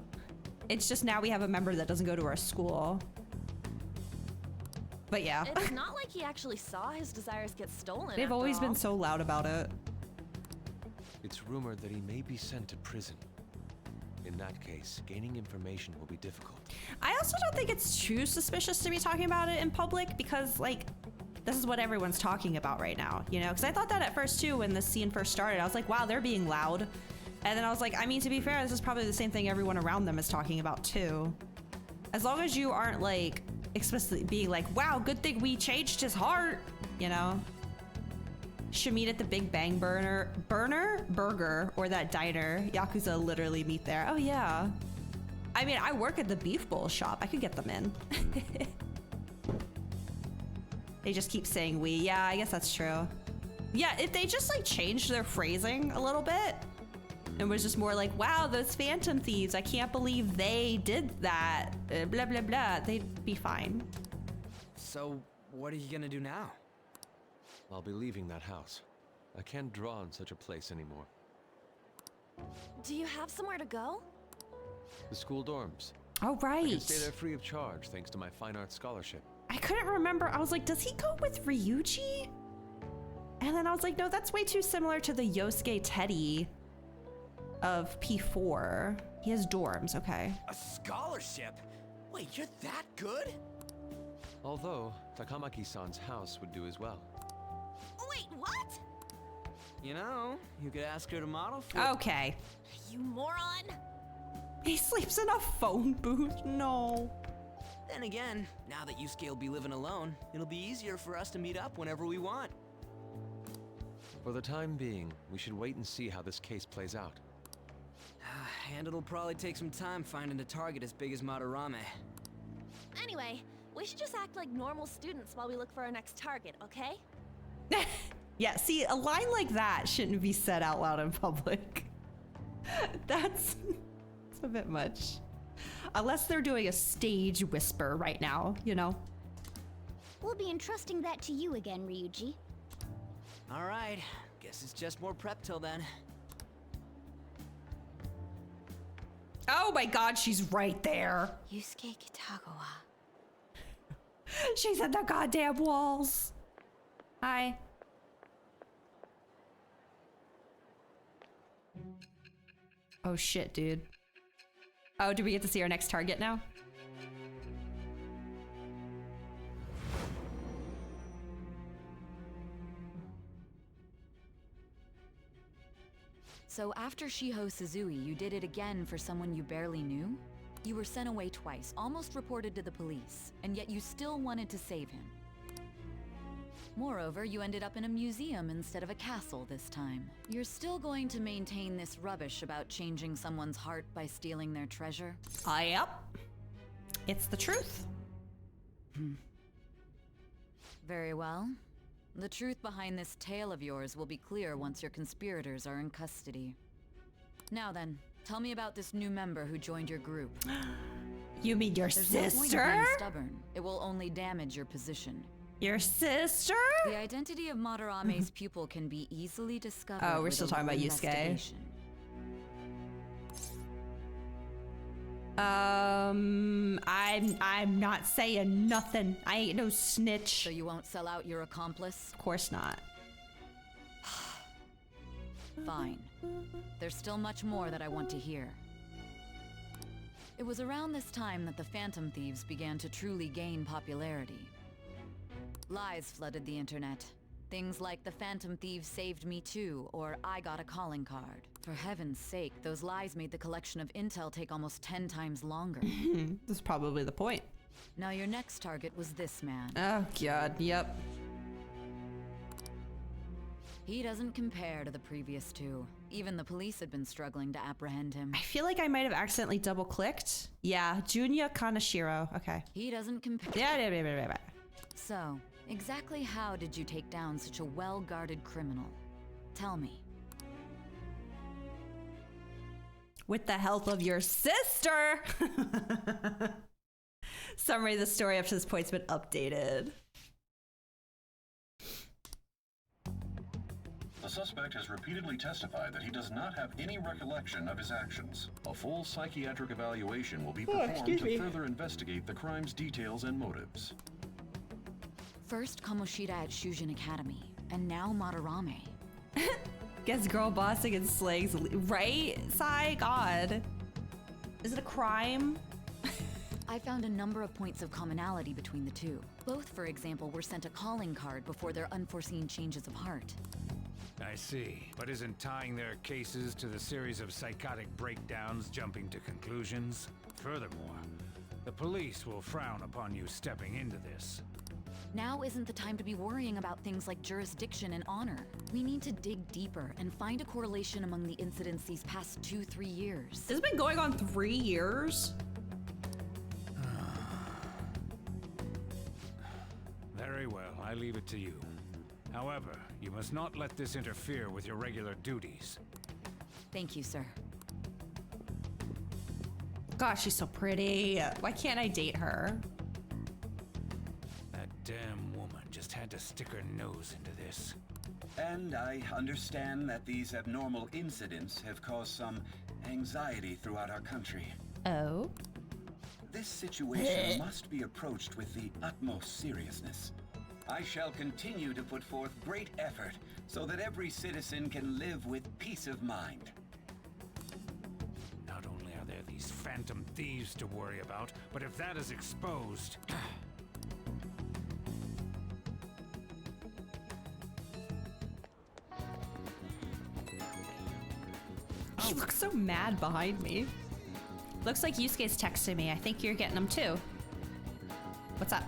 It's just now we have a member that doesn't go to our school. But yeah. It's not like he actually saw his desires get stolen. They've always been so loud about it. It's rumored that he may be sent to prison. In that case, gaining information will be difficult. I also don't think it's too suspicious to be talking about it in public because, like, this is what everyone's talking about right now, you know? Because I thought that at first, too, when the scene first started. I was like, wow, they're being loud. And then I was like, I mean, to be fair, this is probably the same thing everyone around them is talking about, too. As long as you aren't, like, explicitly being like, wow, good thing we changed his heart, you know? Should meet at the Big Bang Burger, or that diner. Yakuza literally meet there. Oh, yeah. I mean, I work at the beef bowl shop. I could get them in. They just keep saying we. Yeah, I guess that's true. Yeah, if they just like changed their phrasing a little bit and was just more like, wow, those Phantom Thieves, I can't believe they did that, blah, blah, blah, they'd be fine. So, what are you gonna do now? I'll be leaving that house. I can't draw in such a place anymore. Do you have somewhere to go? The school dorms. Oh, right. I can stay there free of charge thanks to my fine arts scholarship. I couldn't remember. I was like, does he go with Ryuji? And then I was like, no, that's way too similar to the Yosuke Teddy of P4. He has dorms, okay. A scholarship? Wait, you're that good? Although, Takamaki-san's house would do as well. Wait, what? You know, you could ask her to model for... Okay. You moron! He sleeps in a phone booth? No. Then again, now that Yusuke will be living alone, it'll be easier for us to meet up whenever we want. For the time being, we should wait and see how this case plays out. And it'll probably take some time finding a target as big as Madarame. Anyway, we should just act like normal students while we look for our next target, okay? Yeah, see, a line like that shouldn't be said out loud in public. That's a bit much. Unless they're doing a stage whisper right now, you know? We'll be entrusting that to you again, Ryuji. All right, guess it's just more prep till then. Oh my god, she's right there. Yusuke Kitagawa. She's in the goddamn walls. Hi. Oh shit, dude. Oh, do we get to see our next target now? So after Shiho Suzui, you did it again for someone you barely knew? You were sent away twice, almost reported to the police, and yet you still wanted to save him. Moreover, you ended up in a museum instead of a castle this time. You're still going to maintain this rubbish about changing someone's heart by stealing their treasure? Yep. It's the truth. Very well. The truth behind this tale of yours will be clear once your conspirators are in custody. Now then, tell me about this new member who joined your group. You mean your There's no point in sister? being stubborn. It will only damage your position. Your sister? The identity of Madarame's pupil can be easily discovered. Oh, we're with still a talking about little Yusuke. investigation. I'm not saying nothing. I ain't no snitch. So you won't sell out your accomplice? Of course not. Fine. There's still much more that I want to hear. It was around this time that the Phantom Thieves began to truly gain popularity. Lies flooded the internet. Things like the Phantom Thieves saved me too, or I got a calling card. For heaven's sake, those lies made the collection of intel take almost 10 times longer. That's probably the point. Now your next target was this man. Oh god, yep. He doesn't compare to the previous two. Even the police had been struggling to apprehend him. I feel like I might have accidentally double-clicked. Yeah, Junya Kaneshiro. Okay. He doesn't compare. Yeah. So, exactly how did you take down such a well-guarded criminal? Tell me. With the help of your sister! Summary of the story up to this point has been updated. The suspect has repeatedly testified that he does not have any recollection of his actions. A full psychiatric evaluation will be performed to further investigate the crime's details and motives. First Kamoshida at Shujin Academy, and now Madarame. Guess girl bossing and slaying's right? Sai, God. Is it a crime? I found a number of points of commonality between the two. Both, for example, were sent a calling card before their unforeseen changes of heart. I see. But isn't tying their cases to the series of psychotic breakdowns jumping to conclusions? Furthermore, the police will frown upon you stepping into this. Now isn't the time to be worrying about things like jurisdiction and honor. We need to dig deeper and find a correlation among the incidents these past 2-3 years. This has been going on 3 years? Very well, I leave it to you. However, you must not let this interfere with your regular duties. Thank you, sir. Gosh, she's so pretty. Why can't I date her? That damn woman just had to stick her nose into this. And I understand that these abnormal incidents have caused some anxiety throughout our country. Oh? This situation must be approached with the utmost seriousness. I shall continue to put forth great effort so that every citizen can live with peace of mind. Not only are there these Phantom Thieves to worry about, but if that is exposed... She looks so mad behind me. Looks like Yusuke's texting me. I think you're getting them too. What's up?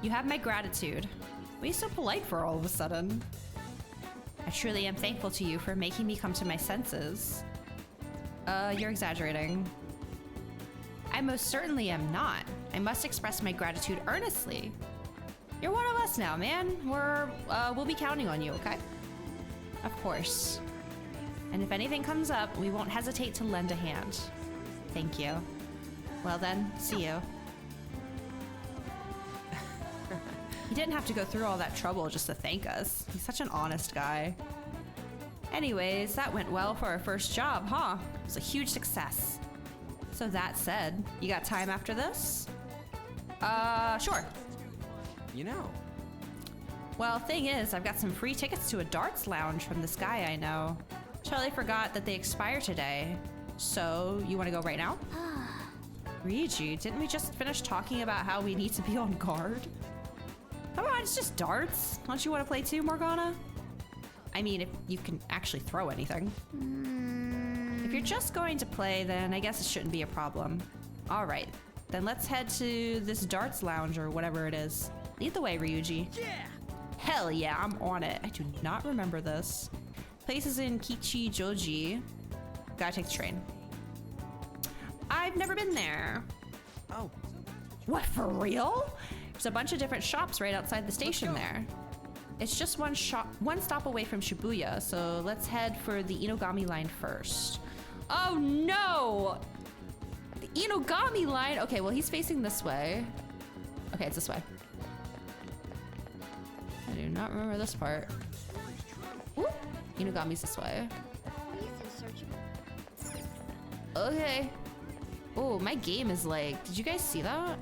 You have my gratitude. Why are you so polite for all of a sudden? I truly am thankful to you for making me come to my senses. You're exaggerating. I most certainly am not. I must express my gratitude earnestly. You're one of us now, man. We'll be counting on you, okay? Of course. And if anything comes up, we won't hesitate to lend a hand. Thank you. Well then, see you. He didn't have to go through all that trouble just to thank us. He's such an honest guy. Anyways, that went well for our first job, huh? It was a huge success. So that said, you got time after this? Sure. You know. Well, thing is, I've got some free tickets to a darts lounge from this guy I know. Totally forgot that they expire today. So, you want to go right now? Ryuji, didn't we just finish talking about how we need to be on guard? Come on, it's just darts. Don't you want to play too, Morgana? I mean, if you can actually throw anything. If you're just going to play, then I guess it shouldn't be a problem. All right, then let's head to this darts lounge or whatever it is. Lead the way, Ryuji. Yeah! Hell yeah, I'm on it. I do not remember this. Place is in Kichijoji. Gotta take the train. I've never been there. Oh. What, for real? There's a bunch of different shops right outside the station there. It's just one stop away from Shibuya, so let's head for the Inogami line first. Oh no! The Inogami line? Okay, well he's facing this way. Okay, it's this way. I do not remember this part. Ooh, Inogami's this way. Okay. Oh, my game is like, did you guys see that?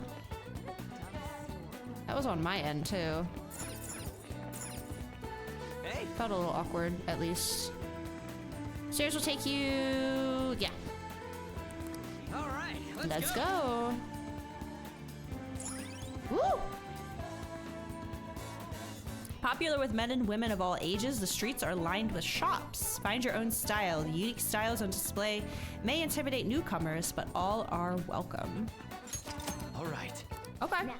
That was on my end too. Hey. Felt a little awkward, at least. Stairs will take you, yeah. All right, Let's go. Woo! Popular with men and women of all ages, the streets are lined with shops. Find your own style. The unique styles on display may intimidate newcomers, but all are welcome. All right. Okay. Now,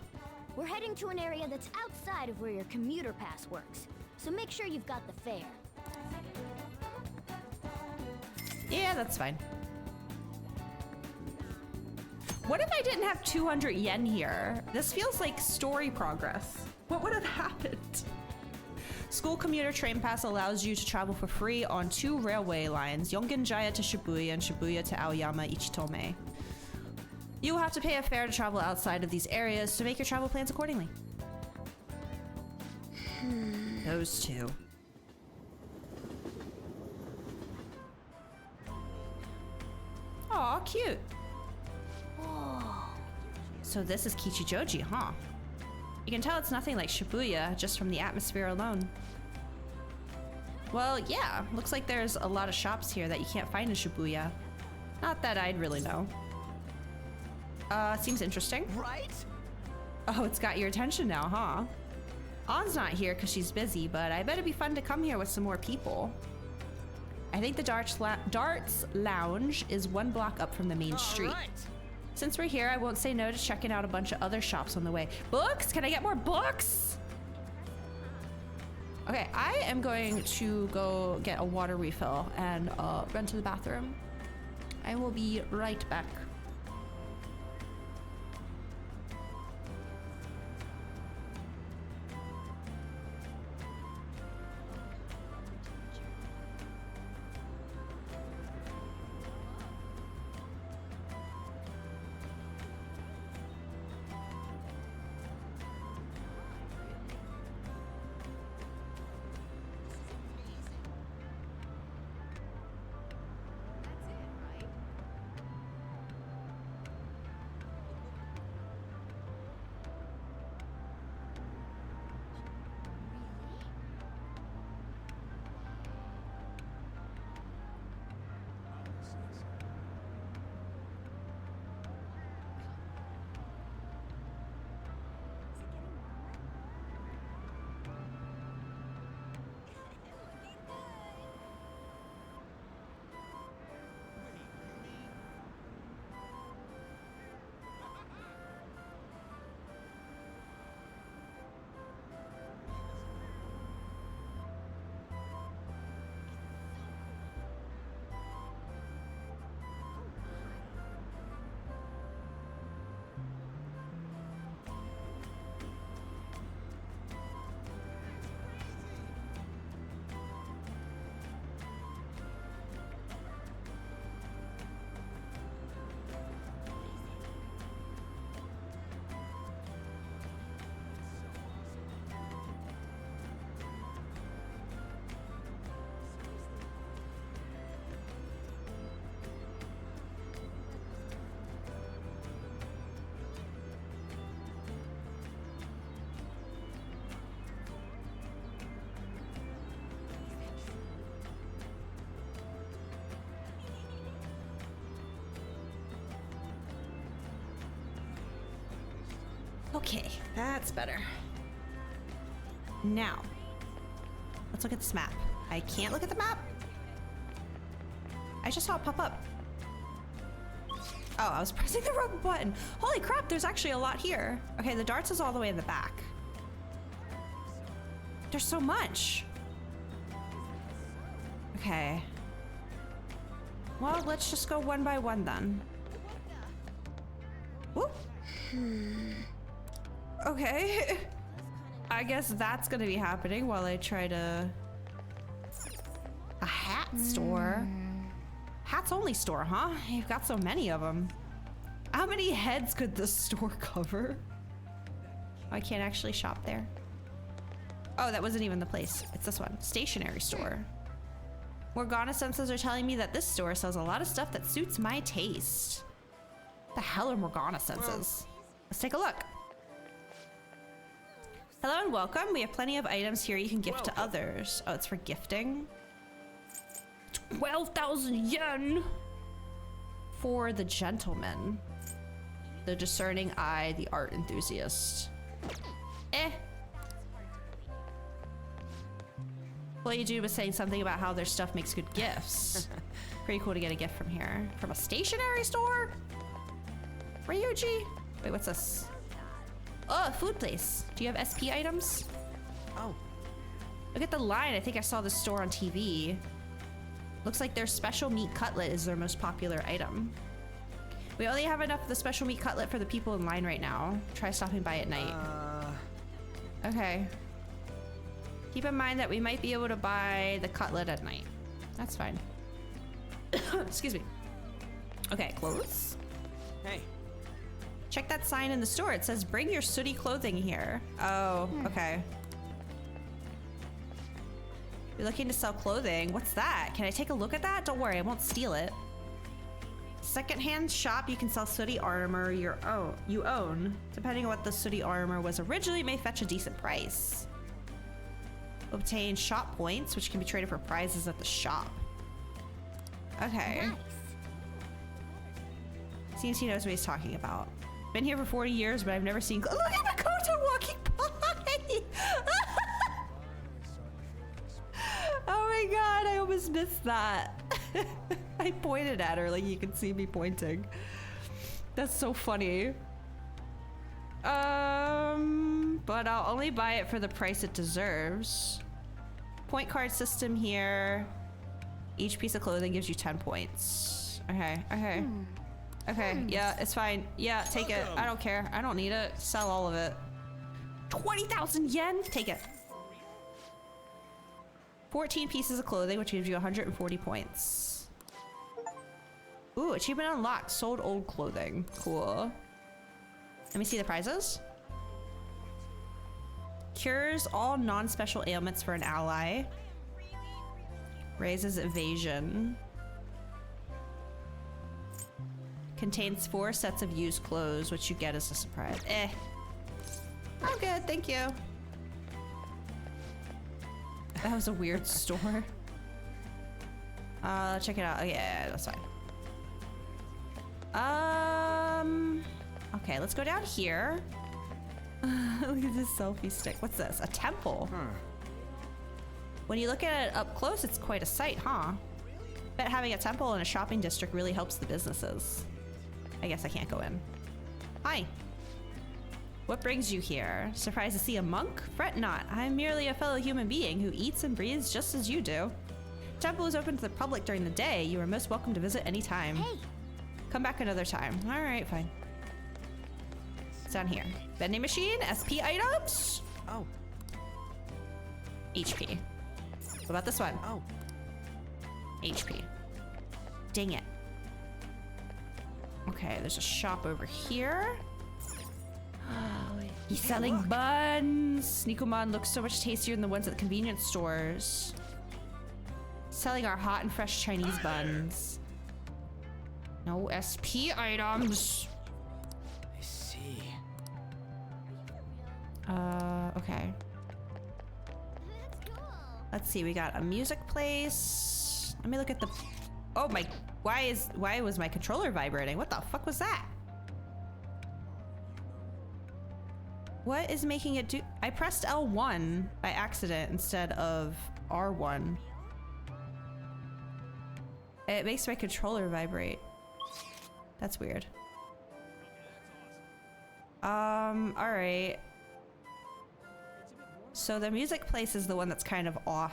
we're heading to an area that's outside of where your commuter pass works, so make sure you've got the fare. Yeah, that's fine. What if I didn't have 200 yen here? This feels like story progress. What would have happened? School commuter train pass allows you to travel for free on 2 railway lines, Yongen-Jaya to Shibuya and Shibuya to Aoyama Ichitome. You will have to pay a fare to travel outside of these areas, so make your travel plans accordingly. Those two. Aw, cute. So this is Kichijoji, huh? You can tell it's nothing like Shibuya, just from the atmosphere alone. Well, yeah, looks like there's a lot of shops here that you can't find in Shibuya. Not that I'd really know. Seems interesting. Right? Oh, it's got your attention now, huh? Ann's not here because she's busy, but I bet it'd be fun to come here with some more people. I think the Darts Lounge is 1 block up from the main street. Right. Since we're here, I won't say no to checking out a bunch of other shops on the way. Books? Can I get more books? Okay, I am going to go get a water refill and run to the bathroom. I will be right back. Okay, that's better. Now, let's look at this map. I can't look at the map? I just saw it pop up. Oh, I was pressing the wrong button. Holy crap, there's actually a lot here. Okay, the darts is all the way in the back. There's so much. Okay. Well, let's just go one by one then. Whoop. Okay. I guess that's gonna be happening while I try to... A hat store? Hats only store, huh? You've got so many of them. How many heads could this store cover? I can't actually shop there. Oh, that wasn't even the place. It's this one. Stationery store. Morgana senses are telling me that this store sells a lot of stuff that suits my taste. The hell are Morgana senses? Let's take a look. Hello and welcome. We have plenty of items here you can gift to others. Oh, it's for gifting. 12,000 yen for the gentleman. The discerning eye, the art enthusiast. Well, you do was saying something about how their stuff makes good gifts. Pretty cool to get a gift from here. From a stationery store? Ryuji? Wait, what's this? Oh, food place. Do you have SP items? Oh. Look at the line. I think I saw this store on TV. Looks like their special meat cutlet is their most popular item. We only have enough of the special meat cutlet for the people in line right now. Try stopping by at night. Okay. Keep in mind that we might be able to buy the cutlet at night. That's fine. Excuse me. Okay, clothes. Hey. Check that sign in the store. It says, bring your sooty clothing here. Oh, okay. You're looking to sell clothing. What's that? Can I take a look at that? Don't worry, I won't steal it. Secondhand shop, you can sell sooty armor you own. Depending on what the sooty armor was originally, it may fetch a decent price. Obtain shop points, which can be traded for prizes at the shop. Okay. Nice. Seems he knows what he's talking about. Been here for 40 years, but I've never seen... Look at Makoto walking by! Oh my god, I almost missed that. I pointed at her like you can see me pointing. That's so funny. But I'll only buy it for the price it deserves. Point card system here. Each piece of clothing gives you 10 points. Okay, okay. Okay, yeah, it's fine. Yeah, take it. I don't care. I don't need it. Sell all of it. 20,000 yen? Take it. 14 pieces of clothing, which gives you 140 points. Ooh, achievement unlocked. Sold old clothing. Cool. Let me see the prizes. Cures all non-special ailments for an ally. Raises evasion. Contains 4 sets of used clothes, which you get as a surprise. I'm good, thank you. That was a weird store. Check it out. Oh, yeah, that's fine. Okay, let's go down here. Look at this selfie stick. What's this? A temple. When you look at it up close, it's quite a sight, huh? Bet having a temple in a shopping district really helps the businesses. I guess I can't go in. Hi. What brings you here? Surprised to see a monk? Fret not. I'm merely a fellow human being who eats and breathes just as you do. Temple is open to the public during the day. You are most welcome to visit anytime. Hey. Come back another time. All right, fine. It's down here. Vending machine, SP items. Oh. HP. What about this one? Oh. HP. Dang it. Okay, there's a shop over here. He's selling buns. Nikuman looks so much tastier than the ones at the convenience stores. Selling our hot and fresh Chinese buns. No SP items. I see. Okay. Let's see, we got a music place. Let me look at the... Oh my... Why was my controller vibrating? What the fuck was that? What is making it do... I pressed L1 by accident instead of R1. It makes my controller vibrate. That's weird. Alright. So the music place is the one that's kind of off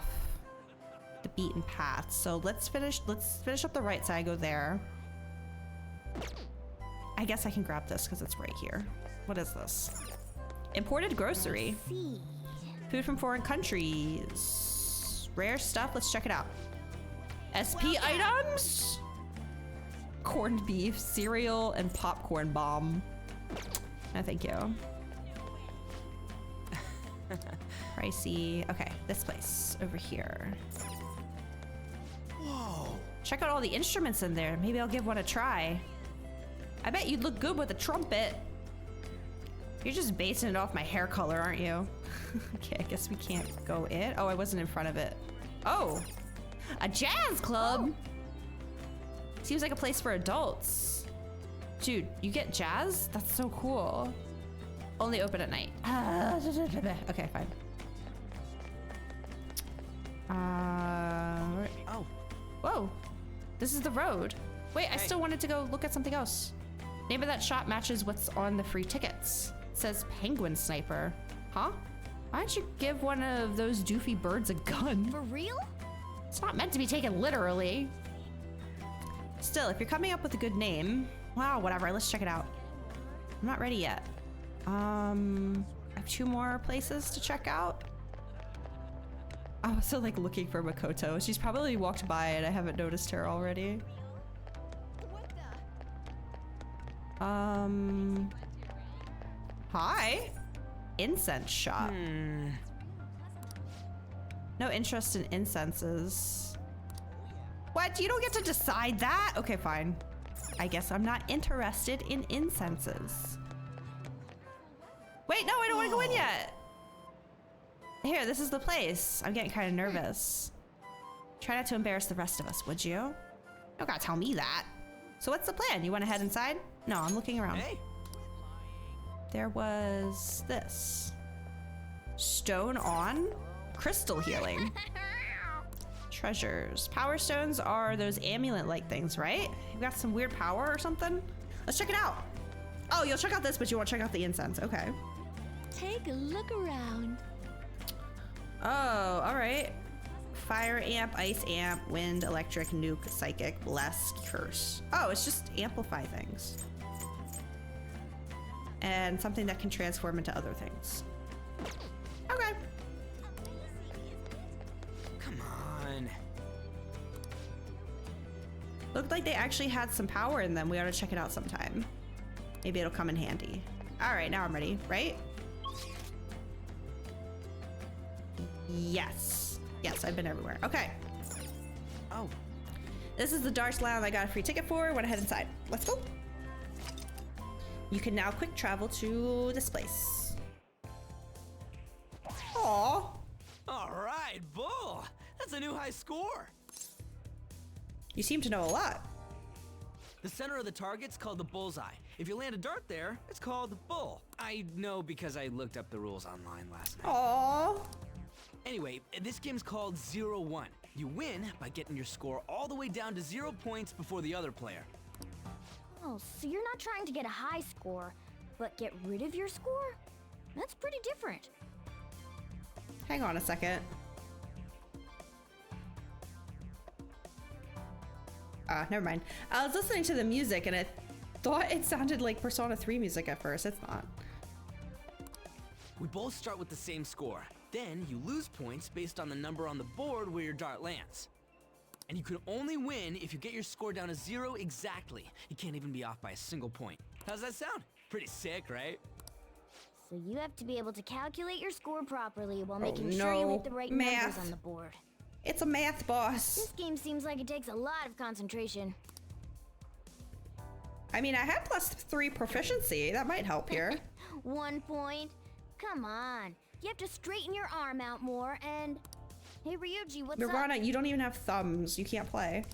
the beaten path. So let's finish up the right side, go there. I guess I can grab this because it's right here. What is this? Imported grocery. Food from foreign countries. Rare stuff, let's check it out. SP items? Corned beef, cereal, and popcorn bomb. No, thank you. Pricey. Okay, this place over here. Whoa. Check out all the instruments in there. Maybe I'll give one a try. I bet you'd look good with a trumpet. You're just basing it off my hair color, aren't you? Okay, I guess we can't go in. Oh, I wasn't in front of it. Oh, a jazz club. Seems like a place for adults. Dude, you get jazz? That's so cool. Only open at night. Okay, fine. Oh. Whoa. This is the road. Wait, I still wanted to go look at something else. Name of that shop matches what's on the free tickets. It says Penguin Sniper. Huh? Why don't you give one of those doofy birds a gun? For real? It's not meant to be taken literally. Still, if you're coming up with a good name, wow, whatever, let's check it out. I'm not ready yet. I have 2 more places to check out. I'm also like looking for Makoto. She's probably walked by and I haven't noticed her already. Hi. Incense shop. No interest in incenses. What? You don't get to decide that? Okay, fine. I guess I'm not interested in incenses. Wait, no, I don't want to go in yet. Here, this is the place. I'm getting kind of nervous. Try not to embarrass the rest of us, would you? You don't gotta tell me that. So what's the plan? You want to head inside? No, I'm looking around. Hey. There was this. Stone on? Crystal healing. Treasures. Power stones are those amulet-like things, right? You've got some weird power or something? Let's check it out. Oh, you'll check out this, but you won't check out the incense. Okay. Take a look around. Oh, all right. Fire amp, ice amp, wind, electric, nuke, psychic, bless, curse. Oh, it's just amplify things. And something that can transform into other things. Okay. Come on. Looked like they actually had some power in them. We ought to check it out sometime. Maybe it'll come in handy. All right, now I'm ready, right? Yes. Yes, I've been everywhere. Okay. Oh. This is the Darts Lounge I got a free ticket for. Went ahead inside. Let's go. You can now quick travel to this place. Aww. All right, Bull. That's a new high score. You seem to know a lot. The center of the target's called the bullseye. If you land a dart there, it's called the bull. I know because I looked up the rules online last night. Aww. Anyway, this game's called 0-1. You win by getting your score all the way down to 0 points before the other player. Oh, so you're not trying to get a high score, but get rid of your score? That's pretty different. Hang on a second. Never mind. I was listening to the music and I thought it sounded like Persona 3 music at first. It's not. We both start with the same score. Then you lose points based on the number on the board where your dart lands. And you can only win if you get your score down to 0 exactly. You can't even be off by a single point. How's that sound? Pretty sick, right? So you have to be able to calculate your score properly while making sure you hit the right numbers on the board. It's a math boss. This game seems like it takes a lot of concentration. I mean, I had +3 proficiency. That might help here. 1 point? Come on. You have to straighten your arm out more and... Hey, Ryuji, what's Nirvana, up? you don't even have thumbs. You can't play.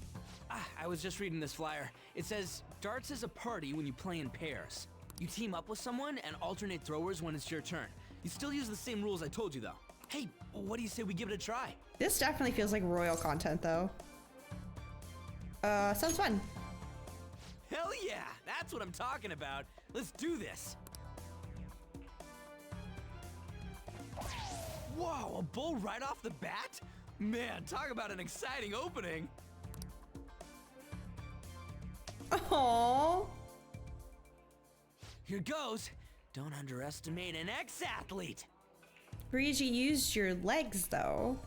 I was just reading this flyer. It says, darts is a party when you play in pairs. You team up with someone and alternate throwers when it's your turn. You still use the same rules I told you, though. Hey, what do you say we give it a try? This definitely feels like royal content, though. Sounds fun. Hell yeah! That's what I'm talking about. Let's do this. Whoa, a bull right off the bat? Man, talk about an exciting opening. Aww. Here goes. Don't underestimate an ex-athlete. Ryuji used your legs, though.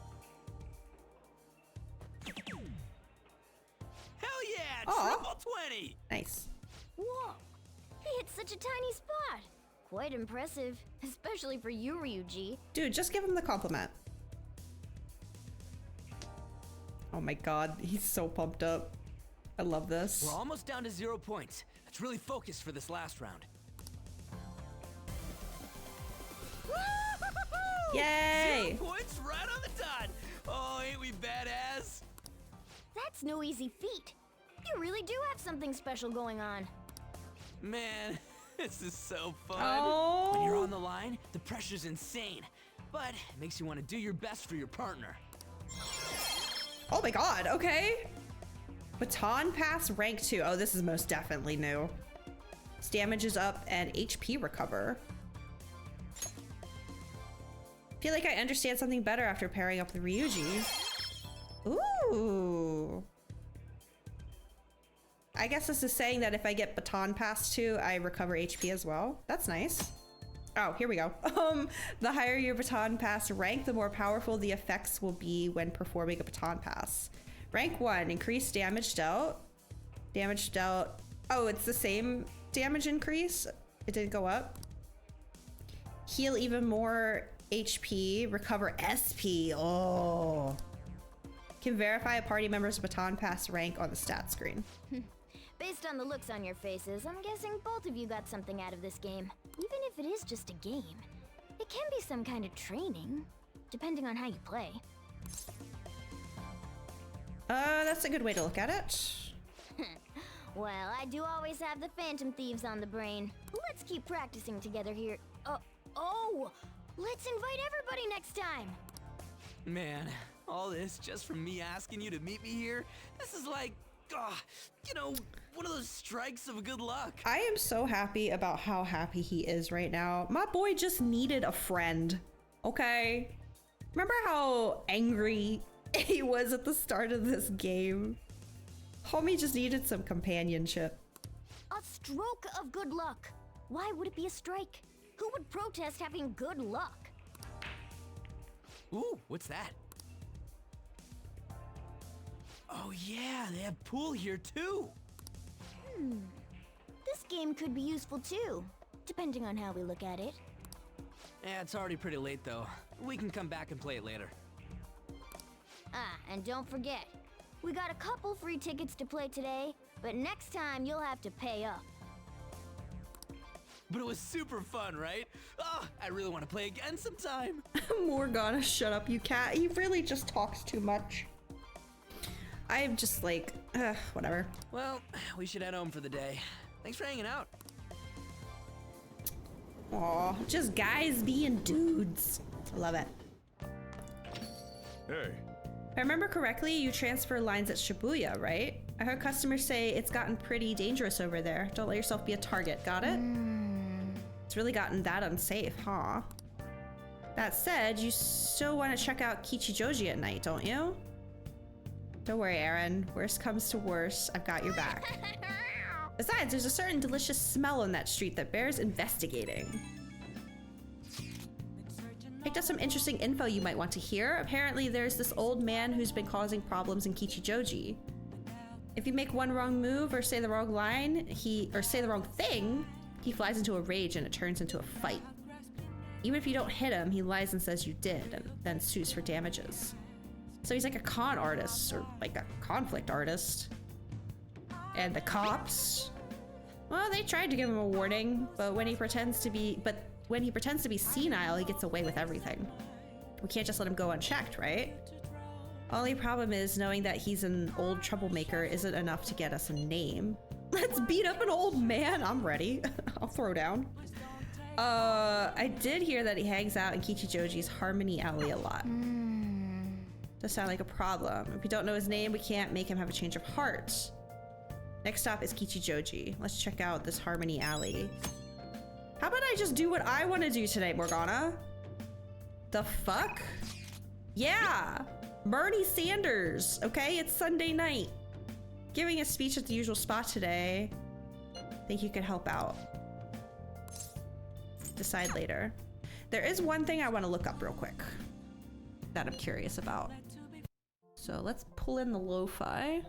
Hell yeah! Aw. Triple 20! Nice. Whoa! He hit such a tiny spot. Quite impressive, especially for you, Ryuji. Dude, just give him the compliment. Oh my god, he's so pumped up. I love this. We're almost down to 0 points. Let's really focus for this last round. Yay! 0 points right on the dot. Oh, ain't we badass? That's no easy feat. You really do have something special going on. Man, this is so fun. Oh. When you're on the line, the pressure's insane. But it makes you want to do your best for your partner. Oh my god, okay. Baton Pass rank 2. Oh, this is most definitely new. Its damage is up and HP recover. Feel like I understand something better after pairing up with Ryuji. Ooh. I guess this is saying that if I get Baton Pass 2, I recover HP as well. That's nice. Oh, here we go. The higher your Baton Pass rank, the more powerful the effects will be when performing a Baton Pass. Rank 1, increased damage dealt. Damage dealt. Oh, it's the same damage increase. It didn't go up. Heal even more HP. Recover SP. Oh. Can verify a party member's Baton Pass rank on the stat screen. Based on the looks on your faces, I'm guessing both of you got something out of this game. Even if it is just a game, it can be some kind of training, depending on how you play. That's a good way to look at it. Well, I do always have the Phantom Thieves on the brain. Let's keep practicing together here. Oh! Let's invite everybody next time! Man, all this just from me asking you to meet me here? This is like, you know, one of those strikes of good luck. I am so happy about how happy he is right now. My boy just needed a friend, okay? Remember how angry he was at the start of this game? Homie just needed some companionship. A stroke of good luck. Why would it be a strike? Who would protest having good luck? Ooh, what's that? Oh yeah, they have pool here too. This game could be useful too, depending on how we look at it. Yeah, it's already pretty late though. We can come back and play it later. Ah, and don't forget, we got a couple free tickets to play today, but next time you'll have to pay up. But it was super fun, right? Oh, I really want to play again sometime. Morgana, shut up, you cat. He really just talks too much. I'm just like, whatever. Well, we should head home for the day. Thanks for hanging out. Aw, just guys being dudes. I love it. Hey. If I remember correctly, you transfer lines at Shibuya, right? I heard customers say it's gotten pretty dangerous over there. Don't let yourself be a target, got it? It's really gotten that unsafe, huh? That said, you still want to check out Kichijoji at night, don't you? Don't worry, Aaron. Worst comes to worst, I've got your back. Besides, there's a certain delicious smell in that street that bears investigating. Picked up some interesting info you might want to hear. Apparently, there's this old man who's been causing problems in Kichijoji. If you make one wrong move or say the wrong line, or say the wrong thing, he flies into a rage and it turns into a fight. Even if you don't hit him, he lies and says you did, and then sues for damages. So he's like a con artist, or like a conflict artist. And the cops, well, they tried to give him a warning, but when he pretends to be senile, he gets away with everything. We can't just let him go unchecked, right? Only problem is knowing that he's an old troublemaker isn't enough to get us a name. Let's beat up an old man. I'm ready. I'll throw down. I did hear that he hangs out in Kichijoji's Harmony Alley a lot. Does sound like a problem. If we don't know his name, we can't make him have a change of heart. Next stop is Kichijoji. Let's check out this Harmony Alley. How about I just do what I want to do today, Morgana? The fuck? Yeah, Bernie Sanders, okay? It's Sunday night. Giving a speech at the usual spot today. Think you could help out. Decide later. There is one thing I want to look up real quick that I'm curious about. So let's pull in the lo-fi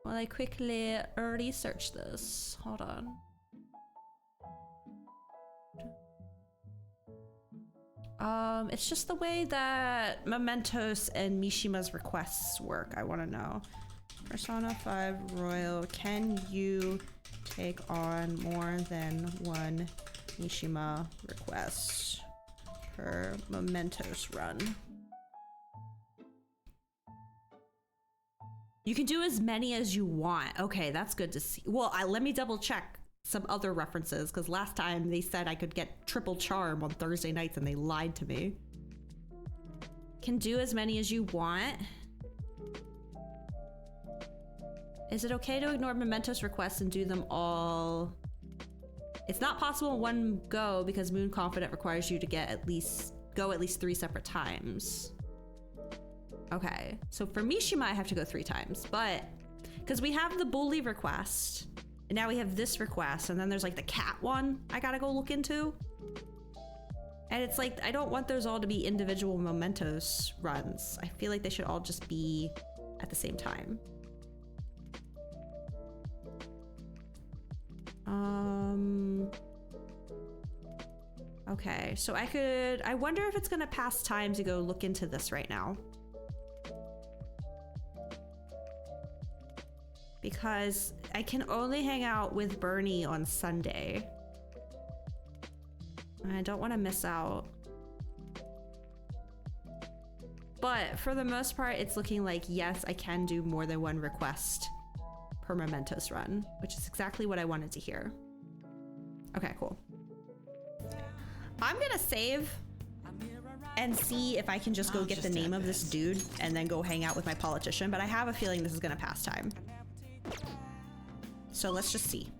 while I quickly research this. Hold on. It's just the way that Mementos and Mishima's requests work. I want to know. Persona 5 Royal, can you take on more than one Mishima request per Mementos run? You can do as many as you want. Okay, that's good to see. Well, let me double check some other references, because last time they said I could get triple charm on Thursday nights and they lied to me. Can do as many as you want. Is it okay to ignore Mementos requests and do them all? It's not possible in one go because Moon Confidant requires you to go at least 3 separate times. Okay, so for Mishima I have to go 3 times, but because we have the bully request and now we have this request, and then there's like the cat one I gotta go look into. And it's like, I don't want those all to be individual Mementos runs. I feel like they should all just be at the same time. Okay, so I wonder if it's gonna pass time to go look into this right now. Because I can only hang out with Bernie on Sunday. And I don't want to miss out. But for the most part, it's looking like, yes, I can do more than one request per Mementos run, which is exactly what I wanted to hear. Okay, cool. I'm gonna save and see if I can just go get the name of this dude and then go hang out with my politician, but I have a feeling this is gonna pass time. So let's just see.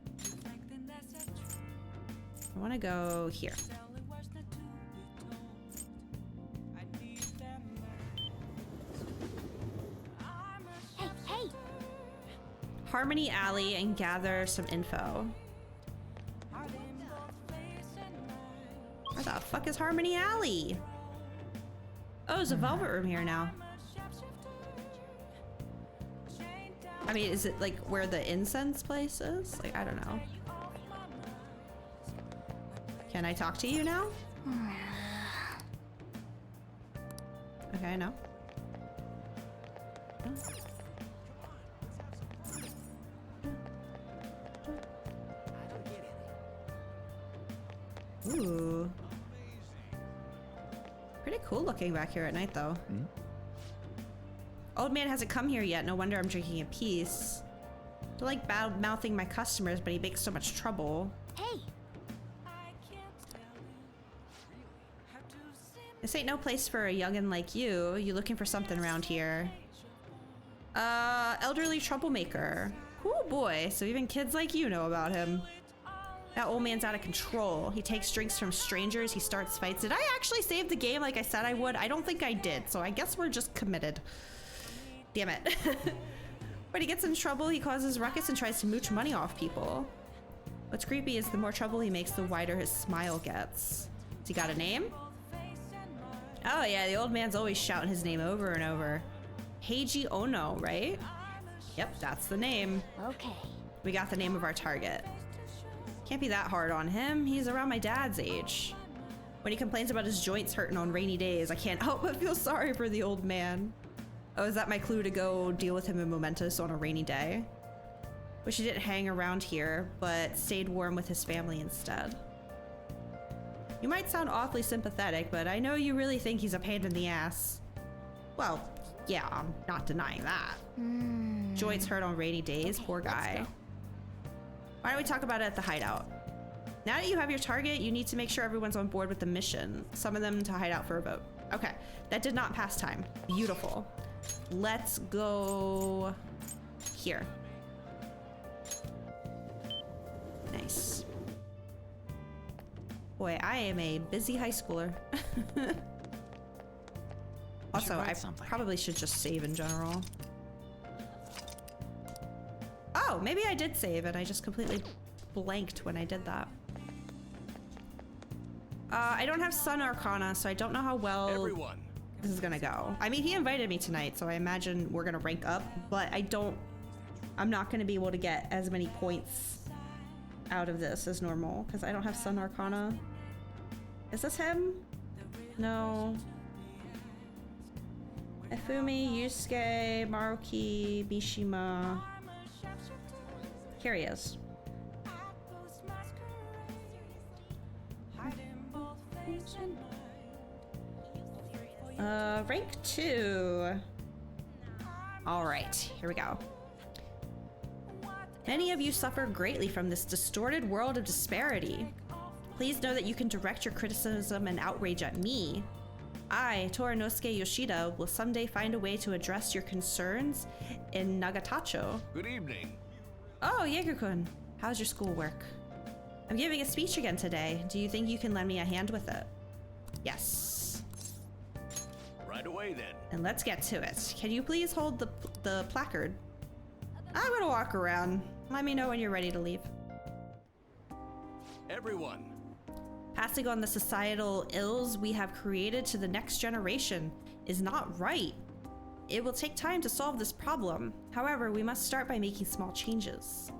I want to go here. Hey! Harmony Alley and gather some info. Where the fuck is Harmony Alley? Oh, there's a Velvet Room here now. I mean, is it like where the incense place is? Like, I don't know. Can I talk to you now? Okay, no. Ooh. Pretty cool looking back here at night, though. Old man hasn't come here yet. No wonder I'm drinking in peace. I like bad-mouthing my customers, but he makes so much trouble. Hey! This ain't no place for a youngin' like you. You looking for something around here? Elderly troublemaker. Cool boy. So even kids like you know about him. That old man's out of control. He takes drinks from strangers. He starts fights. Did I actually save the game like I said I would? I don't think I did. So I guess we're just committed. Damn it. When he gets in trouble, he causes ruckus and tries to mooch money off people. What's creepy is the more trouble he makes, the wider his smile gets. Has he got a name? Oh yeah, the old man's always shouting his name over and over. Heiji Ono, right? Yep, that's the name. Okay. We got the name of our target. Can't be that hard on him. He's around my dad's age. When he complains about his joints hurting on rainy days, I can't help but feel sorry for the old man. Oh, is that my clue to go deal with him in Mementos on a rainy day? Wish he didn't hang around here, but stayed warm with his family instead. You might sound awfully sympathetic, but I know you really think he's a pain in the ass. Well, yeah, I'm not denying that. Joints hurt on rainy days, poor guy. Why don't we talk about it at the hideout? Now that you have your target, you need to make sure everyone's on board with the mission. Summon them to hideout for a vote. Okay, that did not pass time. Beautiful. Let's go here. Nice. Boy, I am a busy high schooler. Also, I probably should just save in general. Oh, maybe I did save and I just completely blanked when I did that. I don't have Sun Arcana, so I don't know how well this is gonna go. I mean, he invited me tonight, so I imagine we're gonna rank up, but I'm not gonna be able to get as many points out of this as normal because I don't have Sun Arcana. Is this him? No. Ifumi, Yusuke, Maruki, Mishima. Here he is. Rank 2. All right, here we go. Many of you suffer greatly from this distorted world of disparity. Please know that you can direct your criticism and outrage at me. I, Torinosuke Yoshida, will someday find a way to address your concerns in Nagatacho. Good evening. Oh, Jaeger-kun. How's your schoolwork? I'm giving a speech again today. Do you think you can lend me a hand with it? Yes. Right away then. And let's get to it. Can you please hold the placard? I'm gonna walk around. Let me know when you're ready to leave. Everyone. Passing on the societal ills we have created to the next generation is not right. It will take time to solve this problem. However, we must start by making small changes.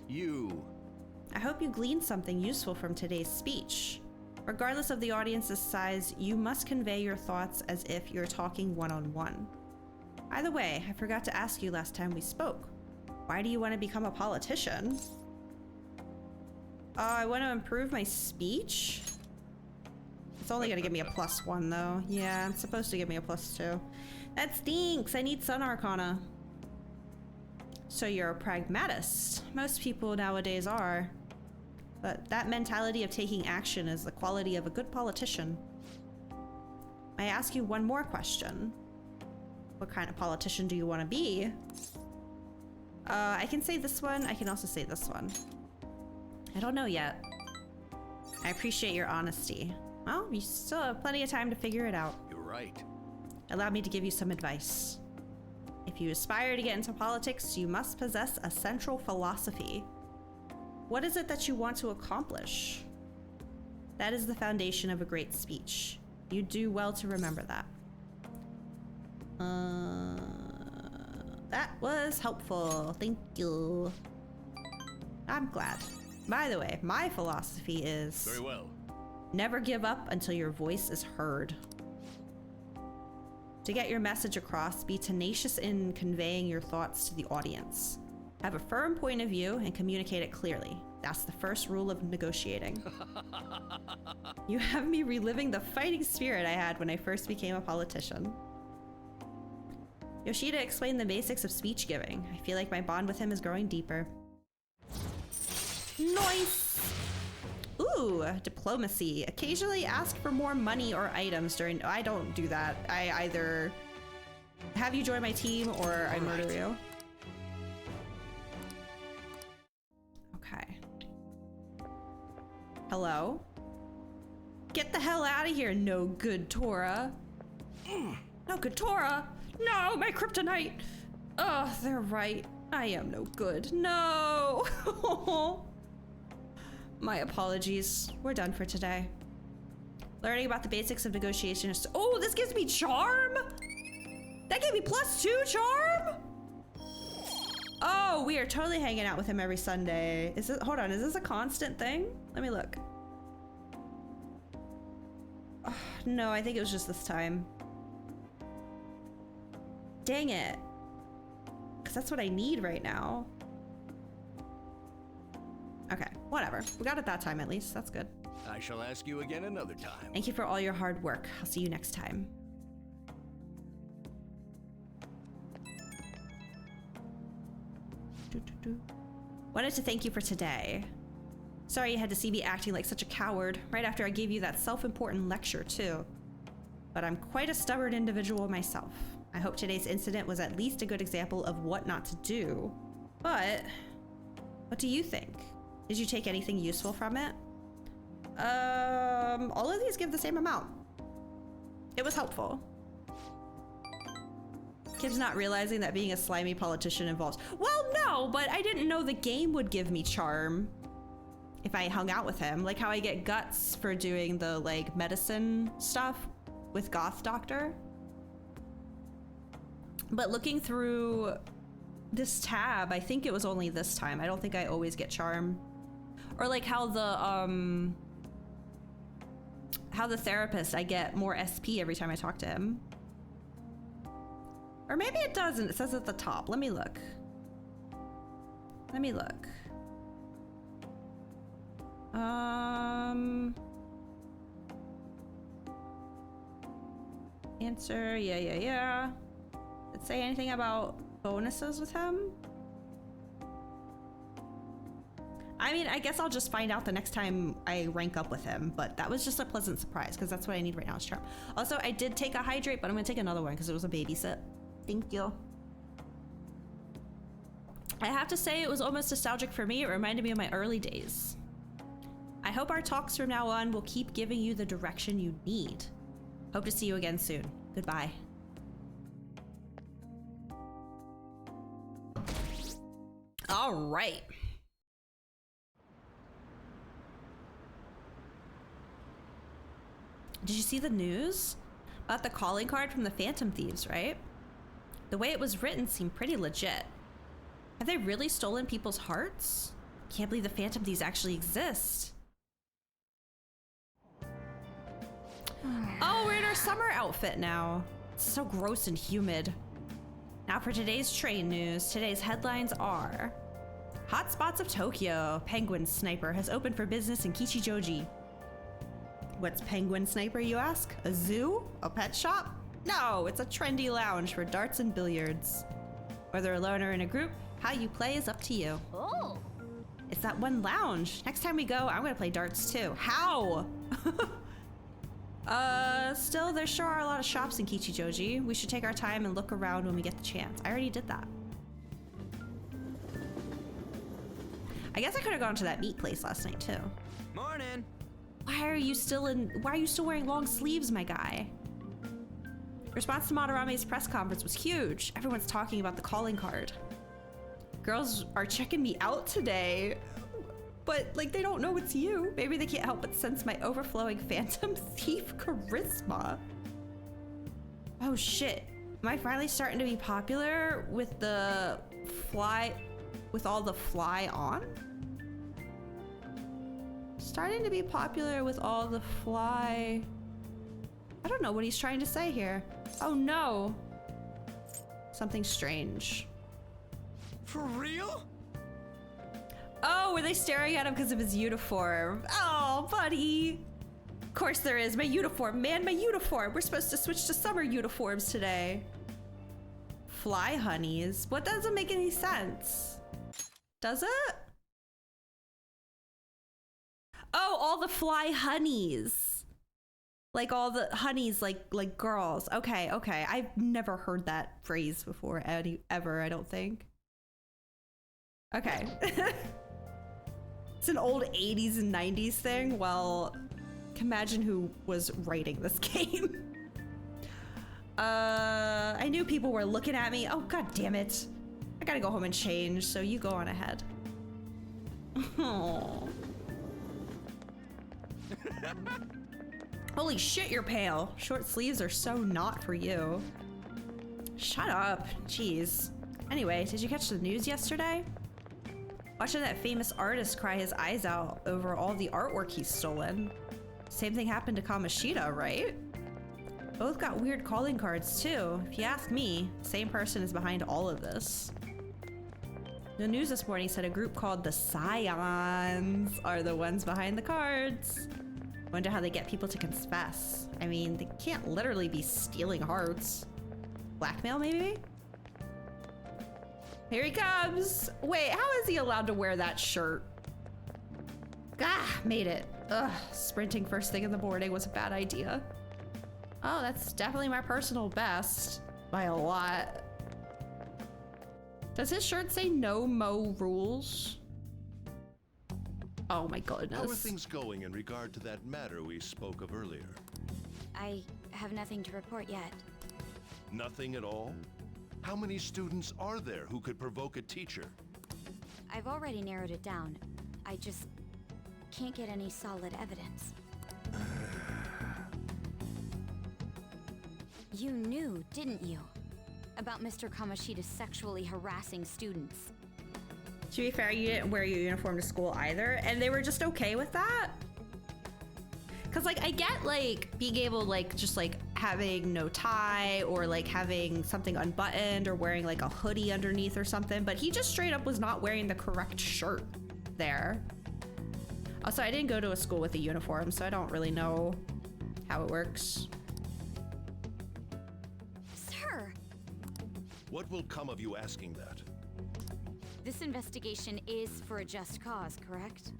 I hope you gleaned something useful from today's speech. Regardless of the audience's size, you must convey your thoughts as if you're talking one-on-one. By the way, I forgot to ask you last time we spoke. Why do you want to become a politician? I want to improve my speech? It's only going to give me a +1 though. Yeah, it's supposed to give me a +2. That stinks! I need Sun Arcana. So you're a pragmatist. Most people nowadays are. But that mentality of taking action is the quality of a good politician. May I ask you one more question? What kind of politician do you want to be? I can say this one. I can also say this one. I don't know yet. I appreciate your honesty. Well, you still have plenty of time to figure it out. You're right. Allow me to give you some advice. If you aspire to get into politics, you must possess a central philosophy. What is it that you want to accomplish? That is the foundation of a great speech. You do well to remember that. That was helpful. Thank you. I'm glad. By the way, my philosophy is... Very well. Never give up until your voice is heard. To get your message across, be tenacious in conveying your thoughts to the audience. Have a firm point of view and communicate it clearly. That's the first rule of negotiating. You have me reliving the fighting spirit I had when I first became a politician. Yoshida explained the basics of speech giving. I feel like my bond with him is growing deeper. Nice! Ooh, diplomacy. Occasionally ask for more money or items during... I don't do that. I either have you join my team or I murder you. Okay. Hello? Get the hell out of here, no good Tora. No good Tora! No, my kryptonite! Oh, they're right. I am no good. No! My apologies. We're done for today. Learning about the basics of negotiation is... Oh, this gives me charm? That gave me +2 charm? Oh, we are totally hanging out with him every Sunday. Is it... Hold on, is this a constant thing? Let me look. Oh, no, I think it was just this time. Dang it. Because that's what I need right now. Okay, whatever. We got it that time at least. That's good. I shall ask you again another time. Thank you for all your hard work. I'll see you next time. Wanted to thank you for today. Sorry you had to see me acting like such a coward right after I gave you that self-important lecture too. But I'm quite a stubborn individual myself. I hope today's incident was at least a good example of what not to do. But what do you think? Did you take anything useful from it? All of these give the same amount. It was helpful. Kim's not realizing that being a slimy politician involves... Well, no, but I didn't know the game would give me charm if I hung out with him. Like how I get guts for doing the, like, medicine stuff with Goth Doctor. But looking through this tab, I think it was only this time. I don't think I always get charm. Or like how the therapist, I get more SP every time I talk to him. Or maybe it doesn't. It says at the top. Let me look. Let me look. Answer, yeah. Did it say anything about bonuses with him? I mean, I guess I'll just find out the next time I rank up with him, but that was just a pleasant surprise because that's what I need right now is charm. Also, I did take a hydrate, but I'm gonna take another one because it was a babysit. Thank you. I have to say it was almost nostalgic for me. It reminded me of my early days. I hope our talks from now on will keep giving you the direction you need. Hope to see you again soon. Goodbye. All right. Did you see the news about the calling card from the Phantom Thieves, right? The way it was written seemed pretty legit. Have they really stolen people's hearts? Can't believe the Phantom Thieves actually exist. Oh, we're in our summer outfit now. It's so gross and humid. Now for today's train news. Today's headlines are: Hotspots of Tokyo. Penguin Sniper has opened for business in Kichijoji. What's Penguin Sniper, you ask? A zoo? A pet shop? No, it's a trendy lounge for darts and billiards. Whether alone or in a group, how you play is up to you. Oh. It's that one lounge. Next time we go, I'm gonna play darts too. How? Still, there sure are a lot of shops in Kichijoji. We should take our time and look around when we get the chance. I already did that. I guess I could have gone to that meat place last night too. Morning. Why are you still wearing long sleeves, my guy? Response to Madarame's press conference was huge. Everyone's talking about the calling card. Girls are checking me out today, but like they don't know it's you. Maybe they can't help but sense my overflowing Phantom Thief charisma. Oh shit. Am I finally starting to be popular with the fly, with all the fly on? Starting to be popular with all the fly. I don't know what he's trying to say here. Oh no. Something strange. For real? Oh, were they staring at him because of his uniform? Oh, buddy. Of course there is. My uniform, man, my uniform. We're supposed to switch to summer uniforms today. Fly honeys. What doesn't make any sense? Does it? Oh, all the fly honeys. Like all the honeys, like girls. Okay. I've never heard that phrase before, ever, I don't think. Okay. It's an old 80s and 90s thing. Well, imagine who was writing this game. I knew people were looking at me. Oh, god damn it. I gotta go home and change, so you go on ahead. Oh. Holy shit, you're pale. Short sleeves are so not for you. Shut up. Jeez. Anyway, did you catch the news yesterday? Watching that famous artist cry his eyes out over all the artwork he's stolen. Same thing happened to Kamoshida, right? Both got weird calling cards too. If you ask me, the same person is behind all of this. The news this morning said a group called the Scions are the ones behind the cards. Wonder how they get people to confess. I mean, they can't literally be stealing hearts. Blackmail, maybe? Here he comes! Wait, how is he allowed to wear that shirt? Ah, made it. Ugh, sprinting first thing in the morning was a bad idea. Oh, that's definitely my personal best. By a lot. Does his shirt say no mo rules? Oh my goodness. How are things going in regard to that matter we spoke of earlier? I have nothing to report yet. Nothing at all? How many students are there who could provoke a teacher? I've already narrowed it down. I just can't get any solid evidence. You knew, didn't you? About Mr. Kamoshida sexually harassing students. To be fair, you didn't wear your uniform to school either, and they were just okay with that. Cause like I get like being able like just like having no tie or like having something unbuttoned or wearing like a hoodie underneath or something, but he just straight up was not wearing the correct shirt there. Also, I didn't go to a school with a uniform, so I don't really know how it works. Sir! What will come of you asking that? This investigation is for a just cause, correct?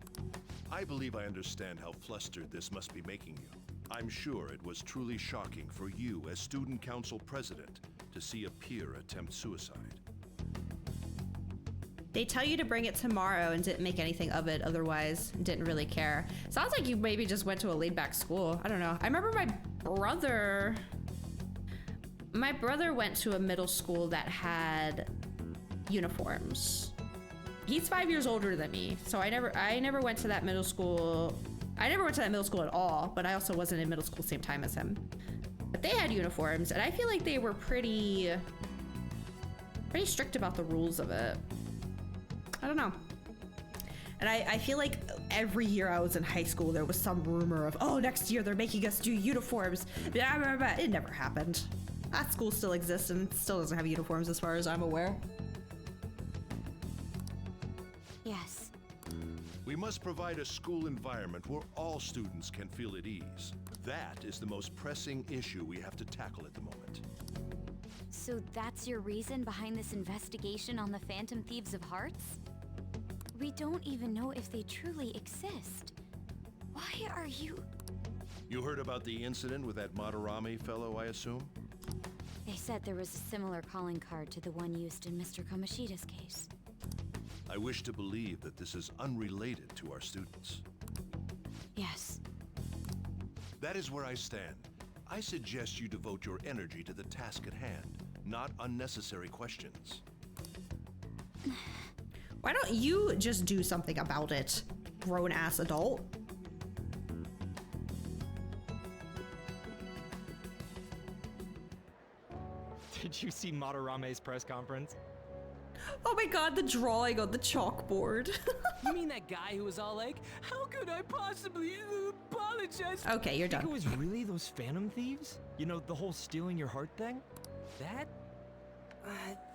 I believe I understand how flustered this must be making you. I'm sure it was truly shocking for you as Student Council President to see a peer attempt suicide. They tell you to bring it tomorrow and didn't make anything of it otherwise, didn't really care. Sounds like you maybe just went to a laid back school. I don't know. I remember my brother went to a middle school that had uniforms. He's 5 years older than me, so I never went to that middle school. I never went to that middle school at all, but I also wasn't in middle school same time as him. But they had uniforms, and I feel like they were pretty strict about the rules of it. I don't know. And I feel like every year I was in high school, there was some rumor of, oh, next year they're making us do uniforms. It never happened. That school still exists and still doesn't have uniforms as far as I'm aware. Yes. We must provide a school environment where all students can feel at ease. That is the most pressing issue we have to tackle at the moment. So that's your reason behind this investigation on the Phantom Thieves of Hearts? We don't even know if they truly exist. Why are you... You heard about the incident with that Madarame fellow, I assume? They said there was a similar calling card to the one used in Mr. Kamoshida's case. I wish to believe that this is unrelated to our students. Yes. That is where I stand. I suggest you devote your energy to the task at hand, not unnecessary questions. Why don't you just do something about it, grown-ass adult? Did you see Madarame's press conference? Oh my god, the drawing on the chalkboard. You mean that guy who was all like, how could I possibly apologize? Okay, you're done. Think it was really those Phantom Thieves? You know, the whole stealing your heart thing? That?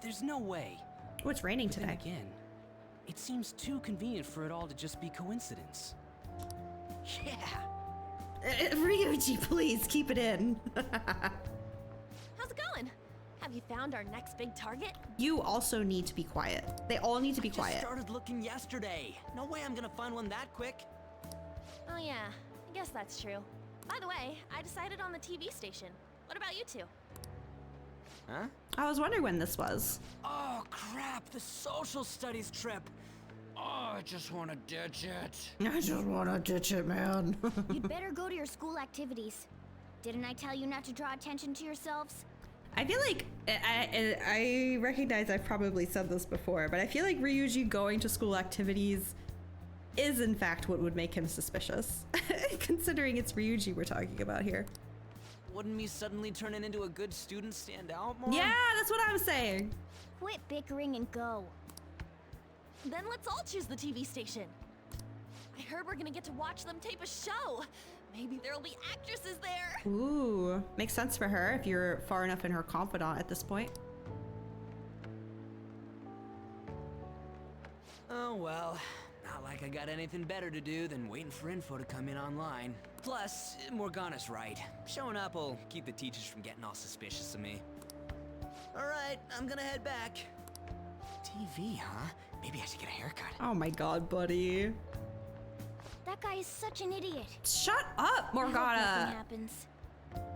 There's no way. Oh, it's raining today. Then again, it seems too convenient for it all to just be coincidence. Yeah. Ryuji, please keep it in. How's it going? Have you found our next big target? You also need to be quiet. They all need to be quiet. I just started looking yesterday. No way I'm gonna find one that quick. Oh yeah, I guess that's true. By the way, I decided on the TV station. What about you two? Huh? I was wondering when this was. Oh crap, the social studies trip. Oh, I just want to ditch it. I just want to ditch it, man. You'd better go to your school activities. Didn't I tell you not to draw attention to yourselves? I feel like, I recognize I've probably said this before, but I feel like Ryuji going to school activities is in fact what would make him suspicious. Considering it's Ryuji we're talking about here. Wouldn't me suddenly turning into a good student stand out more? Yeah, that's what I'm saying. Quit bickering and go. Then let's all choose the TV station. I heard we're gonna get to watch them tape a show. Maybe there'll be actresses there. Ooh, makes sense for her if you're far enough in her confidant at this point. Oh well, not like I got anything better to do than waiting for info to come in online. Plus, Morgana's right. Showing up will keep the teachers from getting all suspicious of me. Alright, I'm gonna head back. TV, huh? Maybe I should get a haircut. Oh my god, buddy. That guy is such an idiot. Shut up, Morgana. Nothing happens.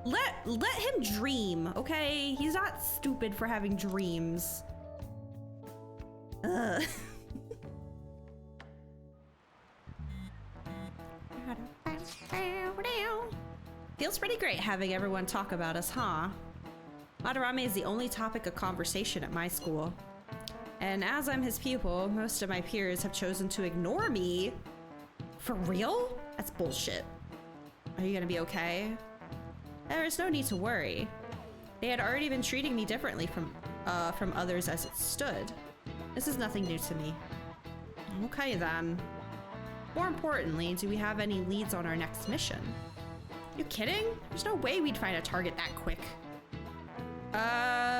Let him dream, okay? He's not stupid for having dreams. Ugh. Feels pretty great having everyone talk about us, huh? Madarame is the only topic of conversation at my school. And as I'm his pupil, most of my peers have chosen to ignore me. For real? That's bullshit. Are you gonna be okay? There's no need to worry. They had already been treating me differently from others as it stood. This is nothing new to me. Okay then. More importantly, do we have any leads on our next mission? You kidding? There's no way we'd find a target that quick.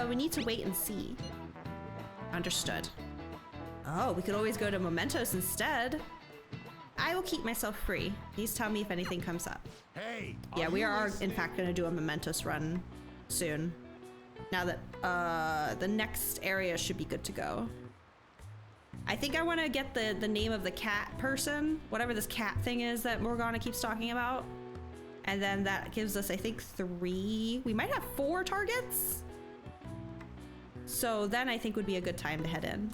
We need to wait and see. Understood. Oh, we could always go to Mementos instead. I will keep myself free. Please tell me if anything comes up. Hey! Yeah, we are in fact going to do a Mementos run soon. Now that the next area should be good to go. I think I want to get the name of the cat person, whatever this cat thing is that Morgana keeps talking about. And then that gives us, I think, 3. We might have 4 targets. So then I think would be a good time to head in.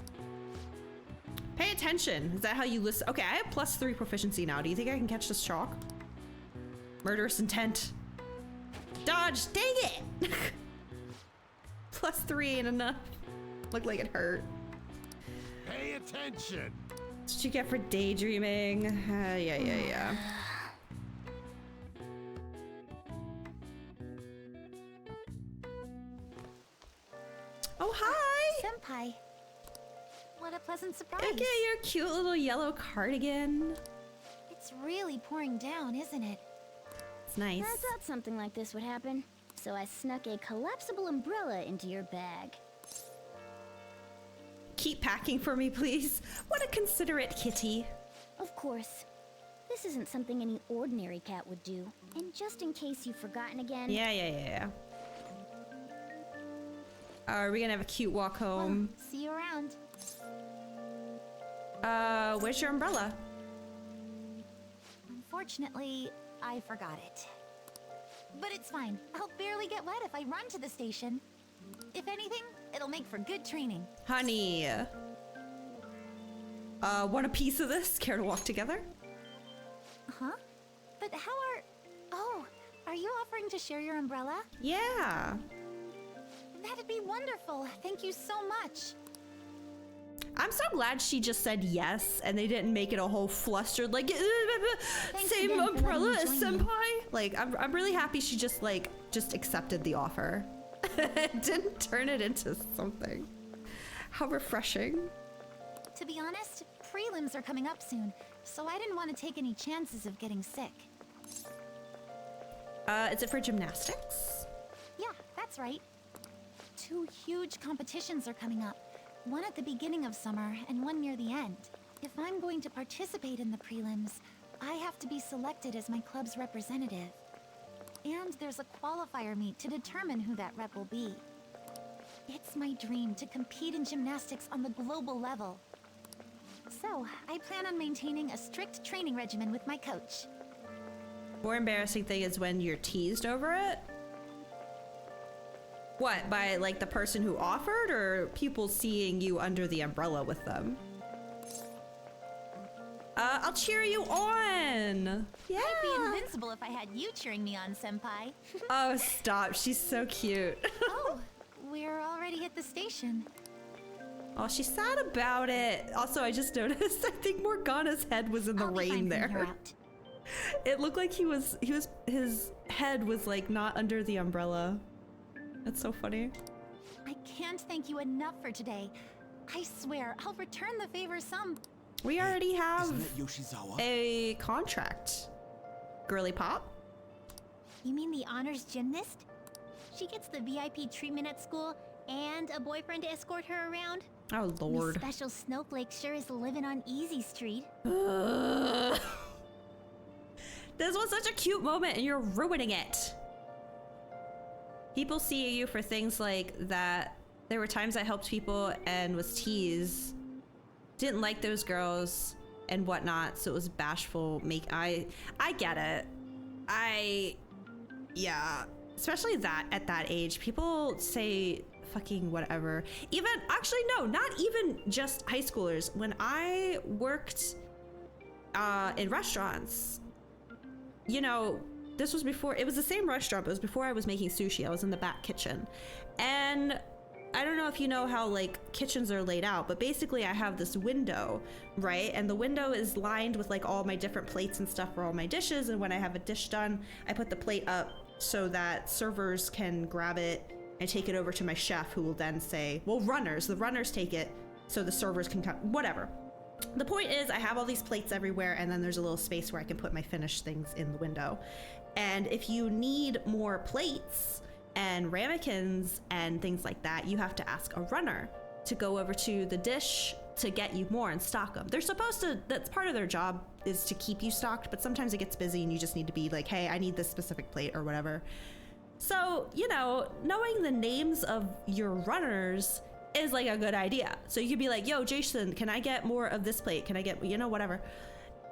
Pay attention. Is that how you listen? Okay, I have +3 proficiency now. Do you think I can catch this chalk? Murderous intent. Dodge, dang it! +3 ain't enough. Looked like it hurt. Pay attention. That's what you get for daydreaming. Yeah. Oh, hi! Senpai. What a pleasant surprise. Look at your cute little yellow cardigan. It's really pouring down, isn't it? It's nice. I thought something like this would happen, so I snuck a collapsible umbrella into your bag. Keep packing for me, please. What a considerate kitty. Of course. This isn't something any ordinary cat would do. And just in case you've forgotten again... Yeah. Are we gonna have a cute walk home? Well, see you around. Where's your umbrella? Unfortunately, I forgot it. But it's fine. I'll barely get wet if I run to the station. If anything, it'll make for good training. Honey. Want a piece of this? Care to walk together? Huh? But how are... Oh, are you offering to share your umbrella? Yeah. That'd be wonderful. Thank you so much. I'm so glad she just said yes and they didn't make it a whole flustered like same umbrella as senpai. Like I'm really happy she just accepted the offer. Didn't turn it into something. How refreshing. To be honest, prelims are coming up soon, so I didn't want to take any chances of getting sick. Is it for gymnastics? Yeah, that's right. 2 huge competitions are coming up. One at the beginning of summer and one near the end. If I'm going to participate in the prelims, I have to be selected as my club's representative. And there's a qualifier meet to determine who that rep will be. It's my dream to compete in gymnastics on the global level. So, I plan on maintaining a strict training regimen with my coach. More embarrassing thing is when you're teased over it. What, by like the person who offered or people seeing you under the umbrella with them? I'll cheer you on. Yeah. I'd be invincible if I had you cheering me on, senpai. Oh, stop. She's so cute. Oh, we're already at the station. Oh, she's sad about it. Also, I just noticed, I think Morgana's head was in the rain there. It looked like his head was like not under the umbrella. That's so funny. I can't thank you enough for today. I swear, I'll return the favor some. We already have a contract. Girly Pop? You mean the honors gymnast? She gets the VIP treatment at school and a boyfriend to escort her around? Oh, Lord. Miss Special Snowflake sure is living on Easy Street. This was such a cute moment and you're ruining it. People see you for things like that. There were times I helped people and was teased. Didn't like those girls and whatnot, so it was bashful. I get it. Yeah. Especially that at that age, people say fucking whatever. Even, actually no, not even just high schoolers. When I worked in restaurants, you know, this was before, it was the same restaurant, but it was before I was making sushi. I was in the back kitchen. And I don't know if you know how like kitchens are laid out, but basically I have this window, right? And the window is lined with like all my different plates and stuff for all my dishes. And when I have a dish done, I put the plate up so that servers can grab it and take it over to my chef, who will then say, well, the runners take it so the servers can come, whatever. The point is I have all these plates everywhere, and then there's a little space where I can put my finished things in the window. And if you need more plates and ramekins and things like that, you have to ask a runner to go over to the dish to get you more and stock them. They're supposed to, that's part of their job, is to keep you stocked, but sometimes it gets busy and you just need to be like, hey, I need this specific plate or whatever. So, you know, knowing the names of your runners is like a good idea. So you could be like, yo, Jason, can I get more of this plate? Can I get, you know, whatever.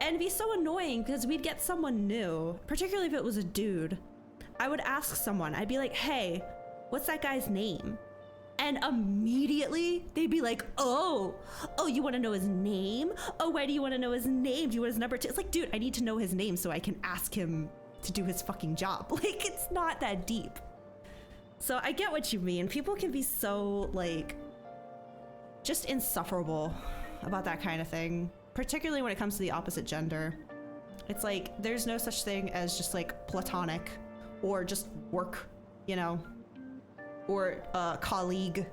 And it'd be so annoying because we'd get someone new, particularly if it was a dude. I would ask someone, I'd be like, hey, what's that guy's name? And immediately they'd be like, oh, you want to know his name? Oh, why do you want to know his name? Do you want his number? It's like, dude, I need to know his name so I can ask him to do his fucking job. Like, it's not that deep. So I get what you mean. People can be so like just insufferable about that kind of thing, particularly when it comes to the opposite gender. It's like there's no such thing as just like platonic or just work, you know, or colleague,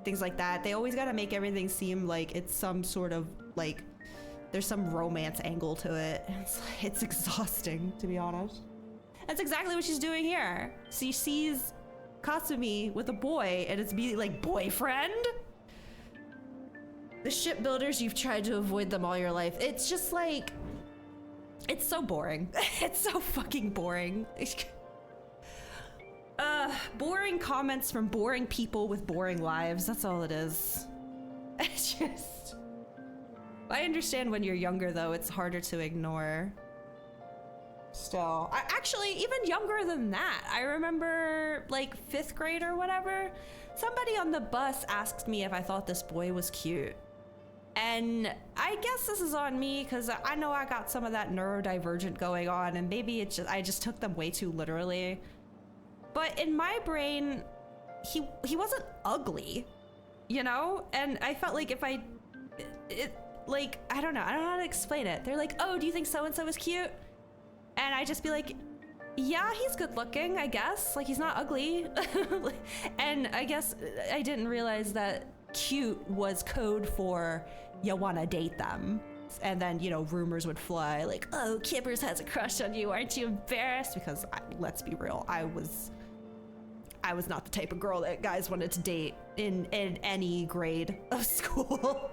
things like that. They always got to make everything seem like it's some sort of like there's some romance angle to it. It's exhausting, to be honest. That's exactly what she's doing here. She sees Katsumi with a boy and it's immediately like, boyfriend? The shipbuilders, you've tried to avoid them all your life. It's just like, it's so boring. It's so fucking boring. Boring comments from boring people with boring lives. That's all it is. It's just, I understand when you're younger though, it's harder to ignore. Still, actually even younger than that. I remember like 5th grade or whatever, somebody on the bus asked me if I thought this boy was cute. And I guess this is on me because I know I got some of that neurodivergent going on, and maybe it's just, I just took them way too literally. But in my brain, he wasn't ugly, you know? And I felt like if I don't know how to explain it. They're like, oh, do you think so-and-so is cute? And I just be like, yeah, he's good looking, I guess. Like, he's not ugly. And I guess I didn't realize that cute was code for you want to date them. And then, you know, rumors would fly like, oh, Kippers has a crush on you. Aren't you embarrassed? Because let's be real, I was not the type of girl that guys wanted to date in any grade of school.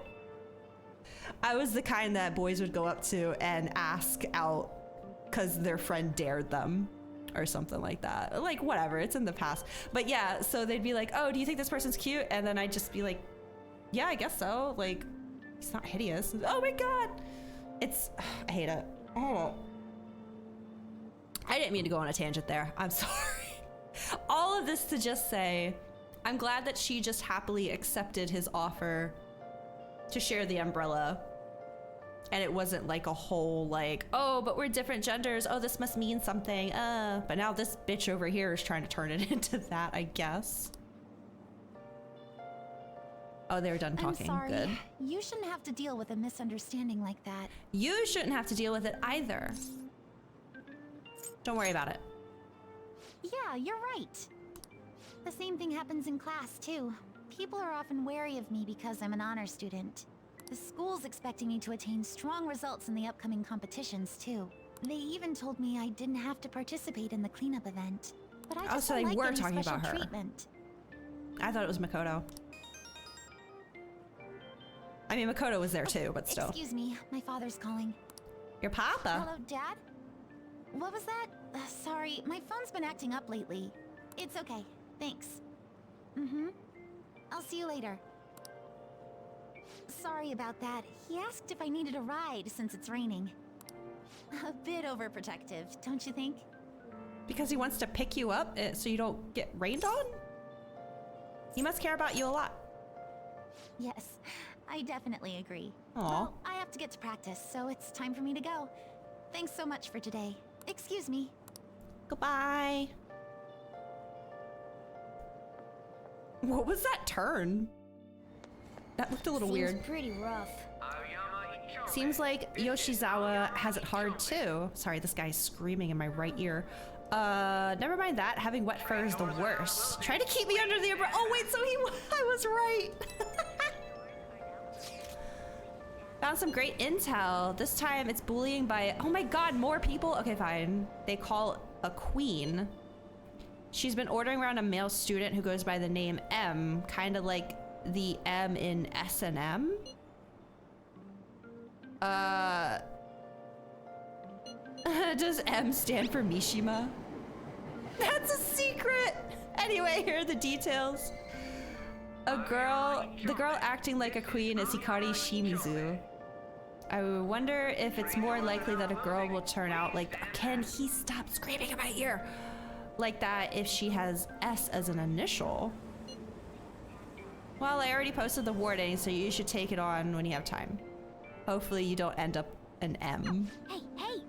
I was the kind that boys would go up to and ask out because their friend dared them or something like that. Like, whatever, it's in the past. But yeah, so they'd be like, oh, do you think this person's cute? And then I'd just be like, yeah, I guess so. Like, he's not hideous. Oh my God. I hate it. I didn't mean to go on a tangent there. I'm sorry. All of this to just say, I'm glad that she just happily accepted his offer to share the umbrella. And it wasn't like a whole like, oh, but we're different genders. Oh, this must mean something. But now this bitch over here is trying to turn it into that, I guess. Oh, they were done talking. I'm sorry. Good. You shouldn't have to deal with a misunderstanding like that. You shouldn't have to deal with it either. Don't worry about it. Yeah, you're right. The same thing happens in class, too. People are often wary of me because I'm an honor student. The school's expecting me to attain strong results in the upcoming competitions, too. They even told me I didn't have to participate in the cleanup event. But I just don't like getting talking special about her. treatment. I thought it was Makoto. I mean, Makoto was there too, but still. Excuse me, my father's calling. Your papa? Hello, Dad? What was that? Sorry, my phone's been acting up lately. It's okay, thanks. I'll see you later. Sorry about that. He asked if I needed a ride since it's raining. A bit overprotective, don't you think? Because he wants to pick you up so you don't get rained on? He must care about you a lot. Yes, I definitely agree. Aw. Well, I have to get to practice, so it's time for me to go. Thanks so much for today. Excuse me. Goodbye. What was that turn? That looked a little weird. Seems pretty rough. Seems like Yoshizawa has it hard too. Sorry, this guy's screaming in my right ear. Never mind that. Having wet fur is the worst. Try to keep me under the umbrella. Oh wait, so I was right. Found some great intel. This time it's bullying by, oh my god, more people? Okay, fine. They call a queen. She's been ordering around a male student who goes by the name M, kind of like the M in S&M. Does M stand for Mishima? That's a secret! Anyway, here are the details. The girl acting like a queen is Hikari Shimizu. I wonder if it's more likely that a girl will turn out like that. Can he stop screaming in my ear? Like that if she has S as an initial. Well, I already posted the warning, so you should take it on when you have time. Hopefully you don't end up an M. Hey, hey!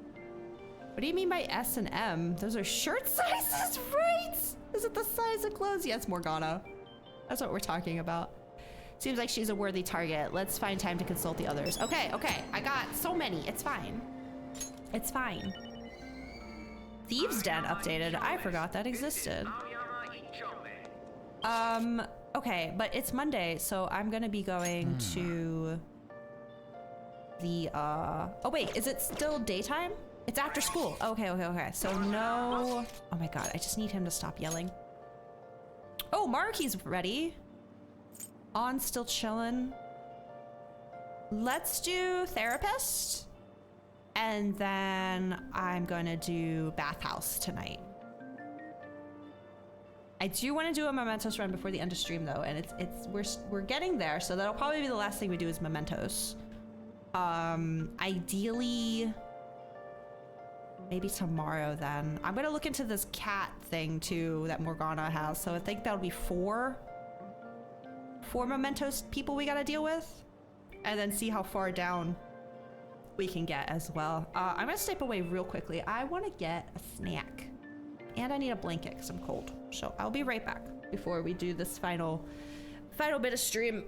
What do you mean by S and M? Those are shirt sizes, right? Is it the size of clothes? Yes, Morgana. That's what we're talking about. Seems like she's a worthy target. Let's find time to consult the others. Okay, okay. I got so many. It's fine. It's fine. Thieves' Den updated. I forgot that existed. Okay, but it's Monday, so I'm gonna be going to the, oh wait, is it still daytime? It's after school. Okay, okay, okay. So no, oh my god, I just need him to stop yelling. Oh, Maruki's ready. On, still chillin'. Let's do therapist. And then I'm gonna do bathhouse tonight. I do want to do a Mementos run before the end of stream though, and we're getting there, so that'll probably be the last thing we do is Mementos. Ideally, maybe tomorrow then. I'm gonna look into this cat thing too that Morgana has, so I think that'll be four Mementos people we gotta deal with, and then see how far down we can get as well. I'm gonna step away real quickly. I want to get a snack. And I need a blanket because I'm cold. So I'll be right back before we do this final bit of stream.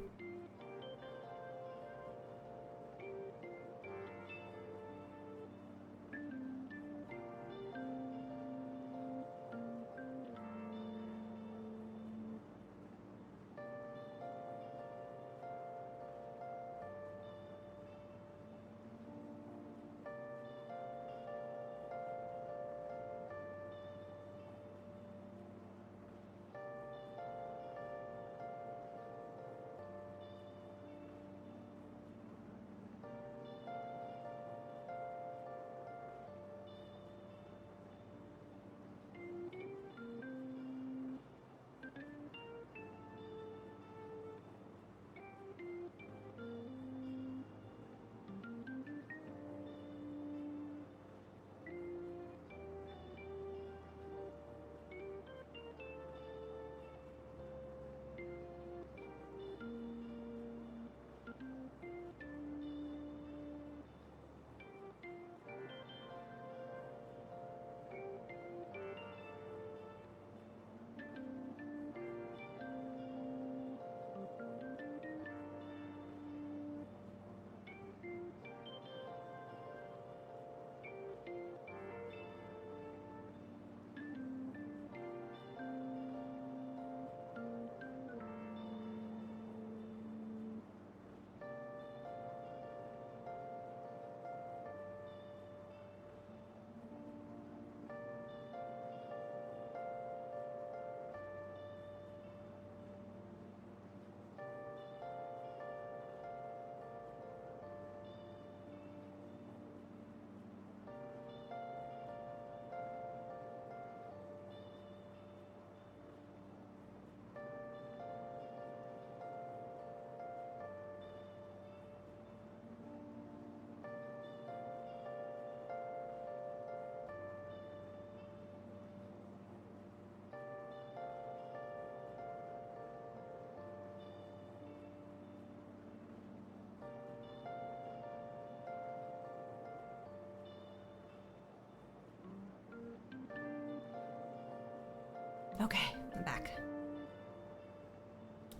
Okay, I'm back.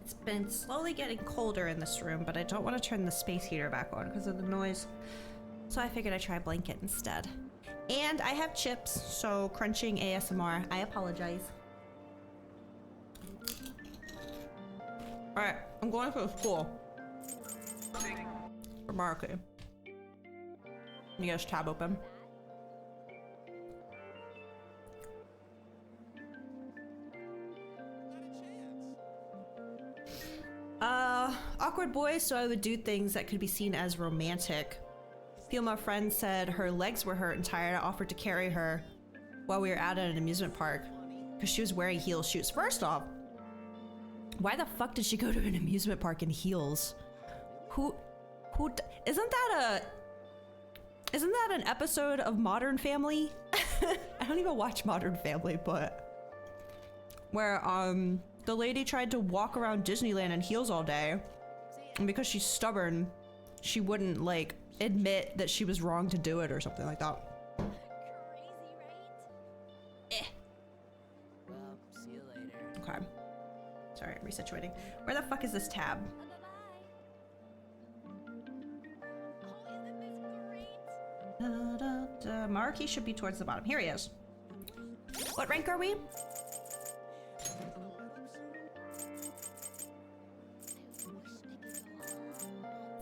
It's been slowly getting colder in this room, but I don't want to turn the space heater back on because of the noise. So I figured I'd try a blanket instead. And I have chips, so crunching ASMR. I apologize. Alright, I'm going to the school. For Marky. You guys tab open. Awkward boy, so I would do things that could be seen as romantic. My friend said her legs were hurt and tired. I offered to carry her while we were out at an amusement park because she was wearing heel shoes. First off, why the fuck did she go to an amusement park in heels? Isn't that an episode of Modern Family? I don't even watch Modern Family, but where the lady tried to walk around Disneyland in heels all day, and because she's stubborn, she wouldn't like admit that she was wrong to do it or something like that. Crazy, right? Well, see you later. Okay. Sorry, I'm resituating. Where the fuck is this tab? Marky should be towards the bottom. Here he is. What rank are we?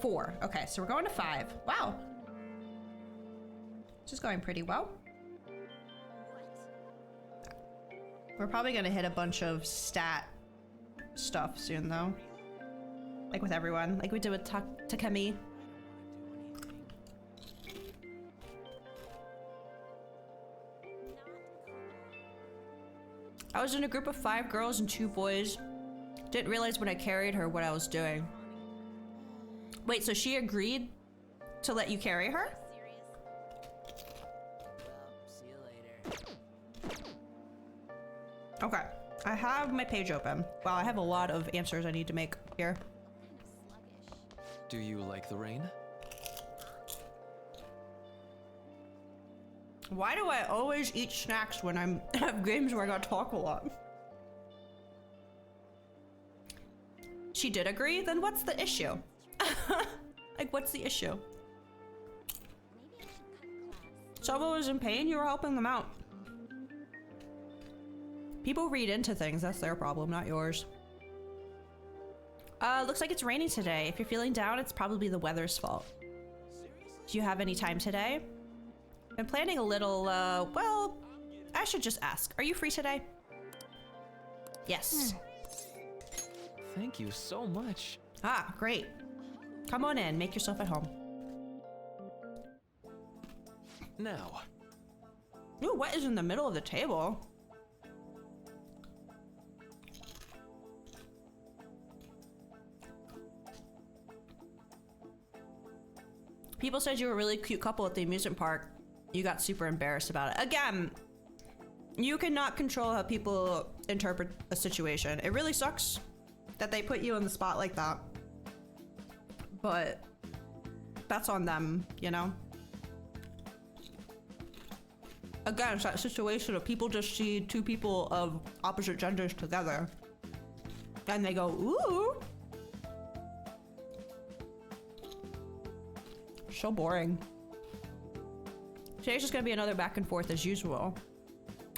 Four. Okay, so we're going to 5. Wow. This is going pretty well. We're probably gonna hit a bunch of stat stuff soon though. Like with everyone, like we did with Takemi. I was in a group of 5 girls and 2 boys. Didn't realize when I carried her what I was doing. Wait, so she agreed to let you carry her? See you later. Okay, I have my page open. Wow, I have a lot of answers I need to make here. Do you like the rain? Why do I always eat snacks when I have games where I gotta talk a lot? She did agree? Then what's the issue? Like, what's the issue? Someone was in pain, you were helping them out. People read into things, that's their problem, not yours. Looks like it's raining today. If you're feeling down, it's probably the weather's fault. Do you have any time today? I'm planning a little, well, I should just ask. Are you free today? Yes. Thank you so much. Ah, great. Come on in, make yourself at home. Now. Ooh, what is in the middle of the table? People said you were a really cute couple at the amusement park. You got super embarrassed about it. Again, you cannot control how people interpret a situation. It really sucks that they put you on the spot like that. But that's on them, you know? Again, it's that situation of people just see 2 people of opposite genders together. And they go, ooh. So boring. Today's just gonna be another back and forth as usual.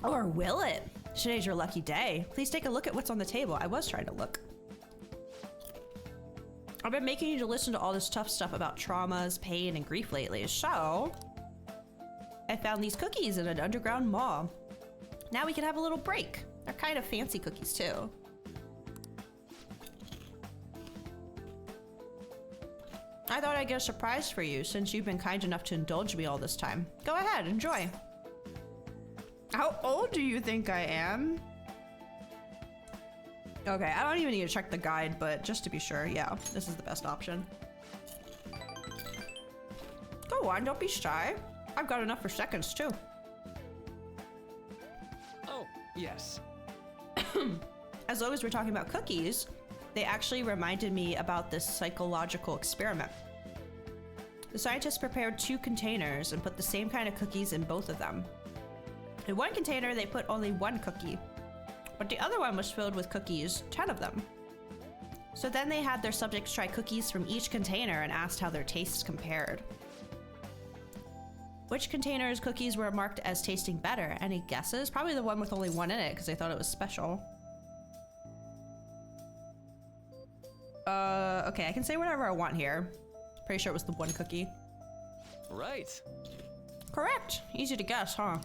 Or will it? Today's your lucky day. Please take a look at what's on the table. I was trying to look. I've been making you to listen to all this tough stuff about traumas, pain, and grief lately, so I found these cookies in an underground mall. Now we can have a little break. They're kind of fancy cookies too. I thought I'd get a surprise for you since you've been kind enough to indulge me all this time. Go ahead, enjoy. How old do you think I am? Okay, I don't even need to check the guide, but just to be sure, yeah, this is the best option. Go on, don't be shy. I've got enough for seconds, too. Oh, yes. As long as we're talking about cookies, they actually reminded me about this psychological experiment. The scientists prepared 2 containers and put the same kind of cookies in both of them. In one container, they put only 1 cookie, but the other one was filled with cookies, 10 of them. So then they had their subjects try cookies from each container and asked how their tastes compared. Which container's cookies were marked as tasting better? Any guesses? Probably the one with only one in it because they thought it was special. Okay, I can say whatever I want here. Pretty sure it was the one cookie. Right. Correct. Easy to guess, huh?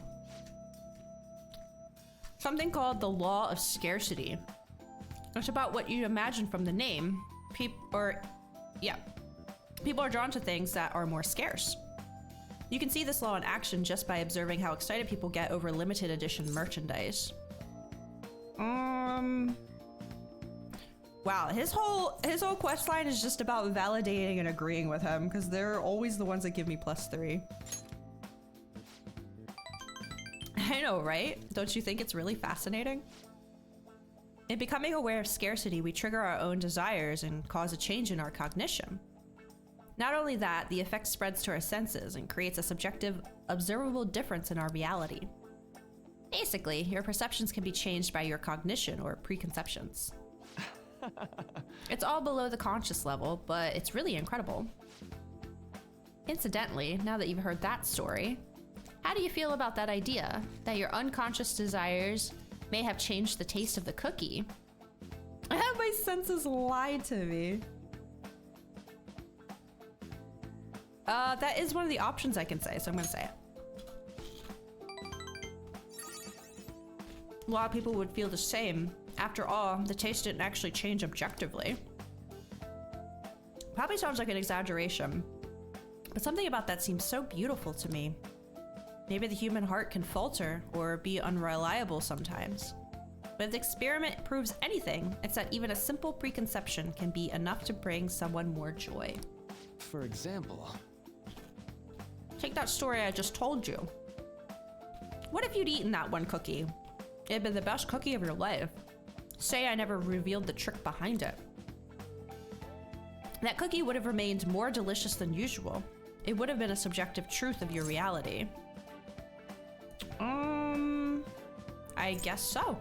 Something called the law of scarcity. It's about what you imagine from the name. People are drawn to things that are more scarce. You can see this law in action just by observing how excited people get over limited edition merchandise. Wow, his whole quest line is just about validating and agreeing with him, because they're always the ones that give me +3. I know, right? Don't you think it's really fascinating? In becoming aware of scarcity, we trigger our own desires and cause a change in our cognition. Not only that, the effect spreads to our senses and creates a subjective, observable difference in our reality. Basically, your perceptions can be changed by your cognition or preconceptions. It's all below the conscious level, but it's really incredible. Incidentally, now that you've heard that story, how do you feel about that idea that your unconscious desires may have changed the taste of the cookie? My senses lied to me. That is one of the options I can say, so I'm gonna say it. A lot of people would feel the same. After all, the taste didn't actually change objectively. Probably sounds like an exaggeration, but something about that seems so beautiful to me. Maybe the human heart can falter or be unreliable sometimes. But if the experiment proves anything, it's that even a simple preconception can be enough to bring someone more joy. For example... Take that story I just told you. What if you'd eaten that one cookie? It'd been the best cookie of your life. Say I never revealed the trick behind it. That cookie would have remained more delicious than usual. It would have been a subjective truth of your reality. I guess so.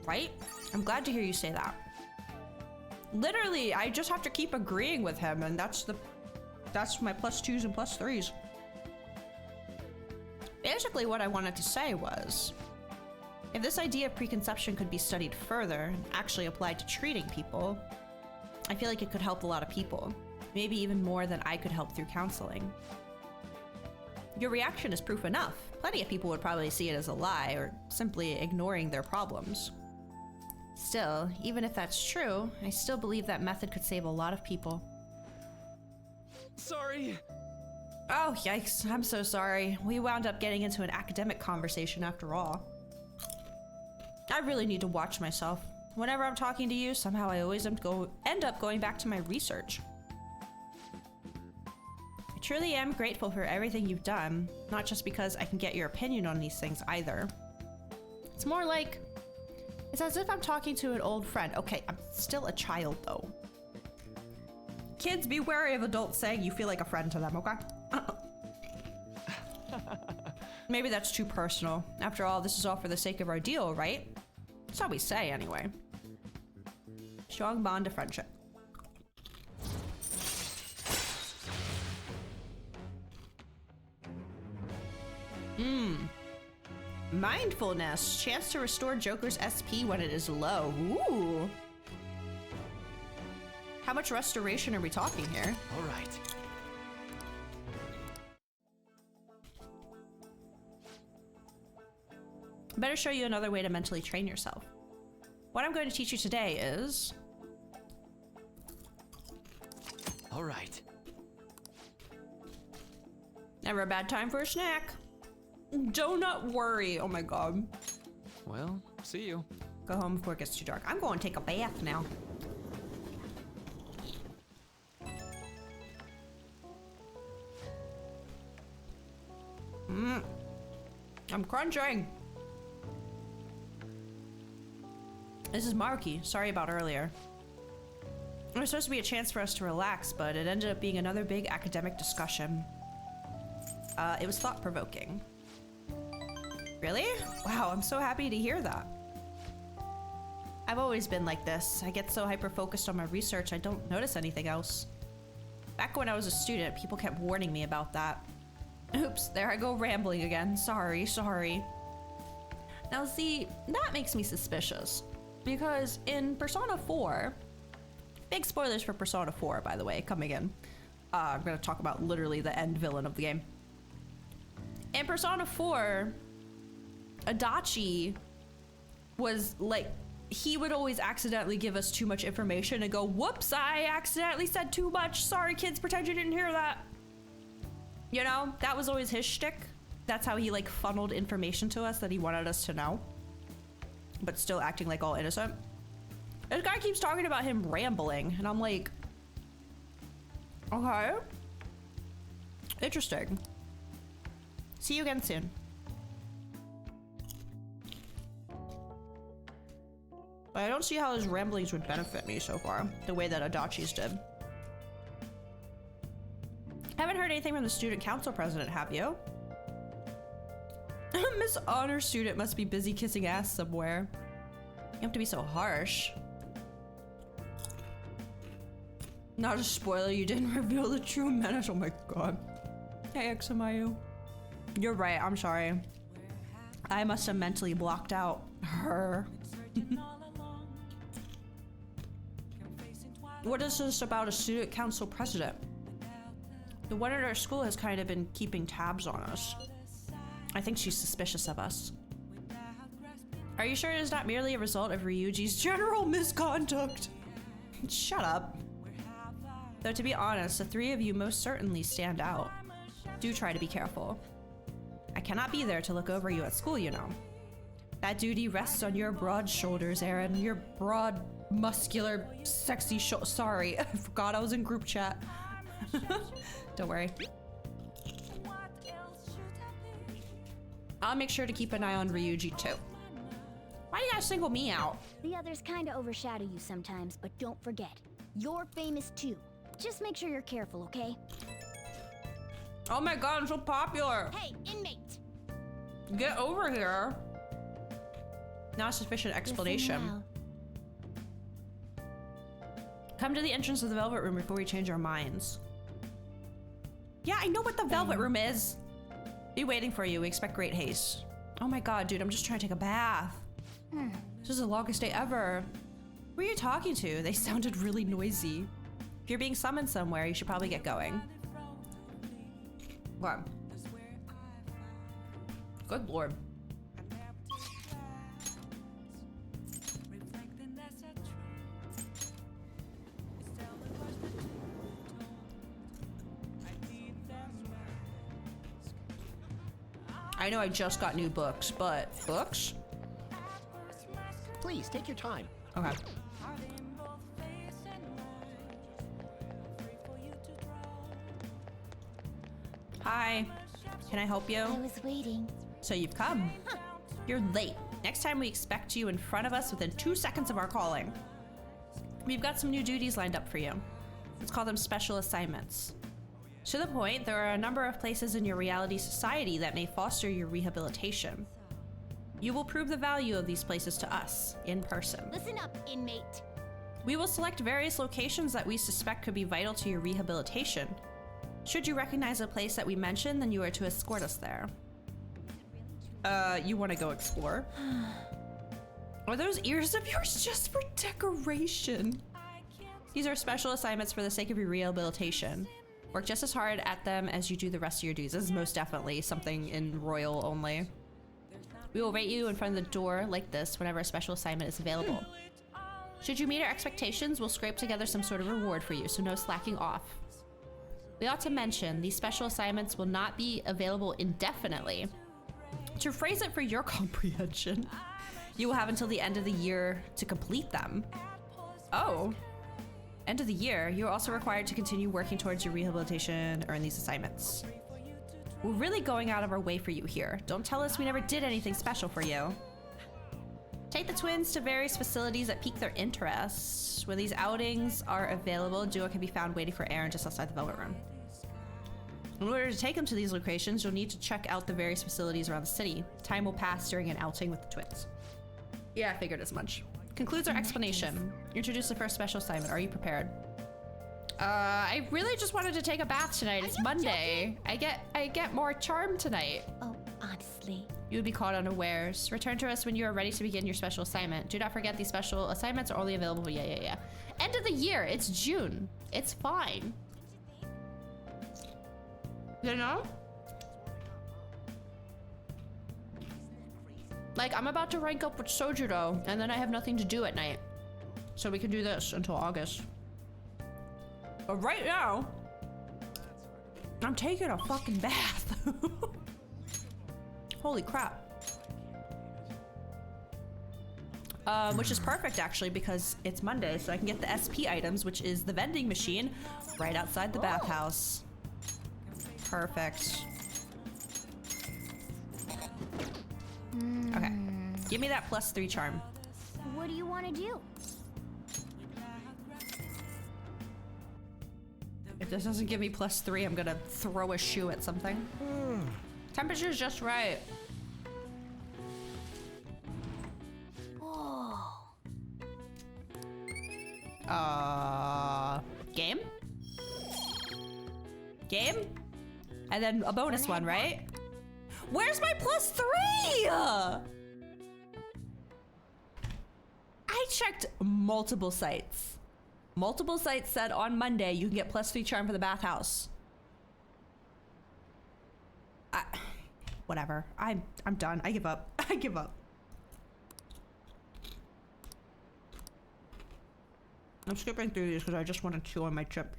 Right? I'm glad to hear you say that. Literally, I just have to keep agreeing with him, and that's my +2s and +3s. Basically, what I wanted to say was, if this idea of preconception could be studied further and actually applied to treating people, I feel like it could help a lot of people. Maybe even more than I could help through counseling. Your reaction is proof enough. Plenty of people would probably see it as a lie or simply ignoring their problems. Still, even if that's true, I still believe that method could save a lot of people. Sorry. Oh, yikes. I'm so sorry. We wound up getting into an academic conversation after all. I really need to watch myself. Whenever I'm talking to you, somehow I always end up going back to my research. I truly am grateful for everything you've done, not just because I can get your opinion on these things either. It's more like, it's as if I'm talking to an old friend. Okay, I'm still a child though. Kids, be wary of adults saying you feel like a friend to them, okay? Maybe that's too personal. After all, this is all for the sake of our deal, right? That's how we say, anyway. Strong bond of friendship. Mindfulness. Chance to restore Joker's SP when it is low. Ooh. How much restoration are we talking here? All right. Better show you another way to mentally train yourself. What I'm going to teach you today is... All right. Never a bad time for a snack. Do not worry. Oh my god. Well, see you. Go home before it gets too dark. I'm going to take a bath now. I'm crunching. This is Marky. Sorry about earlier. It was supposed to be a chance for us to relax, but it ended up being another big academic discussion. It was thought-provoking. Really? Wow, I'm so happy to hear that. I've always been like this. I get so hyper-focused on my research, I don't notice anything else. Back when I was a student, people kept warning me about that. Oops, there I go rambling again. Sorry. Now see, that makes me suspicious. Because in Persona 4, big spoilers for Persona 4, by the way, coming in. I'm gonna talk about literally the end villain of the game. In Persona 4, Adachi was like, he would always accidentally give us too much information and go, whoops, I accidentally said too much. Sorry, kids, pretend you didn't hear that. You know, that was always his shtick. That's how he like funneled information to us that he wanted us to know, but still acting like all innocent. This guy keeps talking about him rambling, and I'm like, okay, interesting. See you again soon. But I don't see how his ramblings would benefit me so far, the way that Adachi's did. Haven't heard anything from the student council president, have you? Miss Honor Student must be busy kissing ass somewhere. You have to be so harsh. Not a spoiler, you didn't reveal the true menace. Oh my god. Hey, XMIU. You're right, I'm sorry. I must have mentally blocked out her. What is this about a student council president? The one at our school has kind of been keeping tabs on us. I think she's suspicious of us. Are you sure it is not merely a result of Ryuji's general misconduct? Shut up. Though to be honest, the three of you most certainly stand out. Do try to be careful. I cannot be there to look over you at school, you know. That duty rests on your broad shoulders, Aaron. Your broad, muscular, sexy sorry, I forgot I was in group chat. Don't worry. I'll make sure to keep an eye on Ryuji too. Why do you guys single me out? The others kinda overshadow you sometimes, but don't forget, you're famous too. Just make sure you're careful, okay? Oh my god, I'm so popular! Hey, inmate! Get over here! Not sufficient explanation. Come to the entrance of the Velvet Room before we change our minds. Yeah, I know what the Velvet Room is! Be waiting for you, we expect great haste. Oh my god, dude, I'm just trying to take a bath. This is the longest day ever. Who are you talking to? They sounded really noisy. If you're being summoned somewhere, you should probably get going. What? Good lord. I know I just got new books, but books? Please, take your time. Okay. Hi. Can I help you? I was waiting. So you've come. You're late. Next time we expect you in front of us within 2 seconds of our calling. We've got some new duties lined up for you. Let's call them special assignments. To the point, there are a number of places in your reality society that may foster your rehabilitation. You will prove the value of these places to us, in person. Listen up, inmate. We will select various locations that we suspect could be vital to your rehabilitation. Should you recognize a place that we mention, then you are to escort us there. You want to go explore? Are those ears of yours just for decoration? These are special assignments for the sake of your rehabilitation. Work just as hard at them as you do the rest of your duties. This is most definitely something in Royal only. We will rate you in front of the door like this whenever a special assignment is available. Should you meet our expectations, we'll scrape together some sort of reward for you, so no slacking off. We ought to mention, these special assignments will not be available indefinitely. To phrase it for your comprehension, you will have until the end of the year to complete them. Oh. End of the year, you are also required to continue working towards your rehabilitation and earn these assignments. We're really going out of our way for you here. Don't tell us we never did anything special for you. Take the twins to various facilities that pique their interests. When these outings are available, Duo can be found waiting for Aaron just outside the Velvet Room. In order to take them to these locations, you'll need to check out the various facilities around the city. Time will pass during an outing with the twins. Yeah, I figured as much. Concludes our explanation. Introduce the first special assignment. Are you prepared? I really just wanted to take a bath tonight. It's Monday. I get more charm tonight. Oh, honestly. You would be caught unawares. Return to us when you are ready to begin your special assignment. Do not forget these special assignments are only available. Yeah. End of the year. It's June. It's fine. You know? Like, I'm about to rank up with Sojuro, and then I have nothing to do at night. So we can do this until August. But right now, I'm taking a fucking bath. Holy crap. Which is perfect actually because it's Monday, so I can get the SP items, which is the vending machine, right outside the bathhouse. Perfect. Okay. Give me that +3 charm. What do you want to do? If this doesn't give me +3, I'm gonna throw a shoe at something. Temperature's just right. Game? Game? And then a bonus one, right? Where's my +3? I checked multiple sites. Multiple sites said on Monday you can get +3 charm for the bathhouse. Whatever. I'm done. I give up. I give up. I'm skipping through these because I just want to chew on my chips.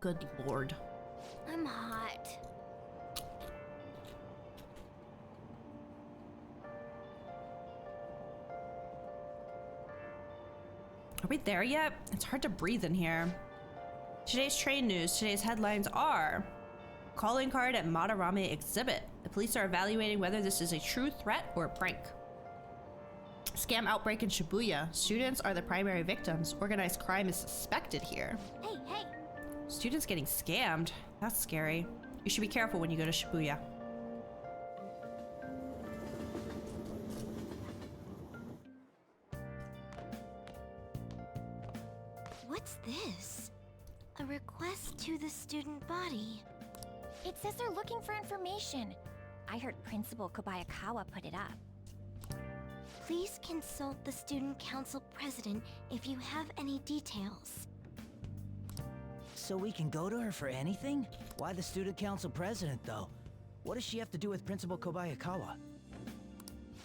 Good lord. I'm hot. Are we there yet? It's hard to breathe in here. Today's train news. Today's headlines are: calling card at Madarame exhibit. The police are evaluating whether this is a true threat or a prank. Scam outbreak in Shibuya. Students are the primary victims. Organized crime is suspected here. Hey! Students getting scammed. That's scary. You should be careful when you go to Shibuya. What's this? A request to the student body. It says they're looking for information. I heard Principal Kobayakawa put it up. Please consult the student council president if you have any details. So we can go to her for anything? Why the student council president, though? What does she have to do with Principal Kobayakawa?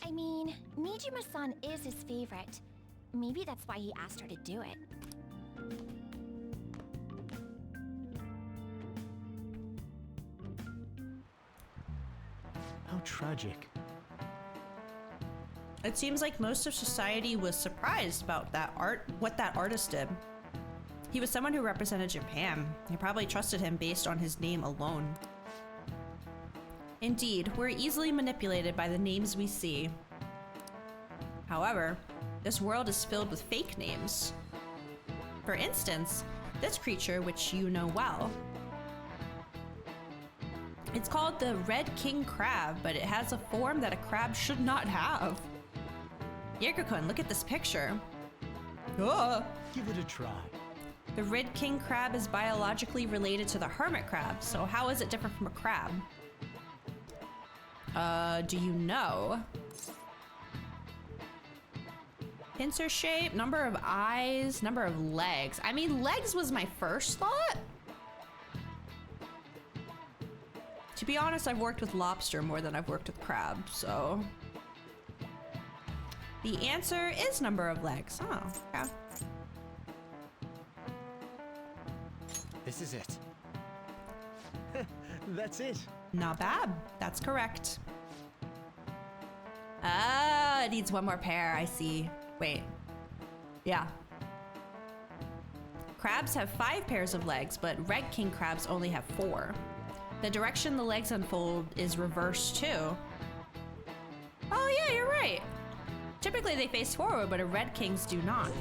I mean, Nijima-san is his favorite. Maybe that's why he asked her to do it. How tragic. It seems like most of society was surprised about what that artist did. He was someone who represented Japan. They probably trusted him based on his name alone. Indeed, we're easily manipulated by the names we see. However, this world is filled with fake names. For instance, this creature, which you know well. It's called the Red King Crab, but it has a form that a crab should not have. Jaeger-kun, look at this picture. Give it a try. The Red King Crab is biologically related to the hermit crab, so how is it different from a crab? Do you know? Pincer shape, number of eyes, number of legs. I mean, legs was my first thought. To be honest, I've worked with lobster more than I've worked with crab, so. The answer is number of legs. Oh, yeah. This is it. That's it. Not bad. That's correct. Ah, it needs one more pair. I see. Wait. Yeah. Crabs have 5 pairs of legs, but Red King crabs only have 4. The direction the legs unfold is reversed too. Oh yeah, you're right. Typically they face forward, but Red Kings do not.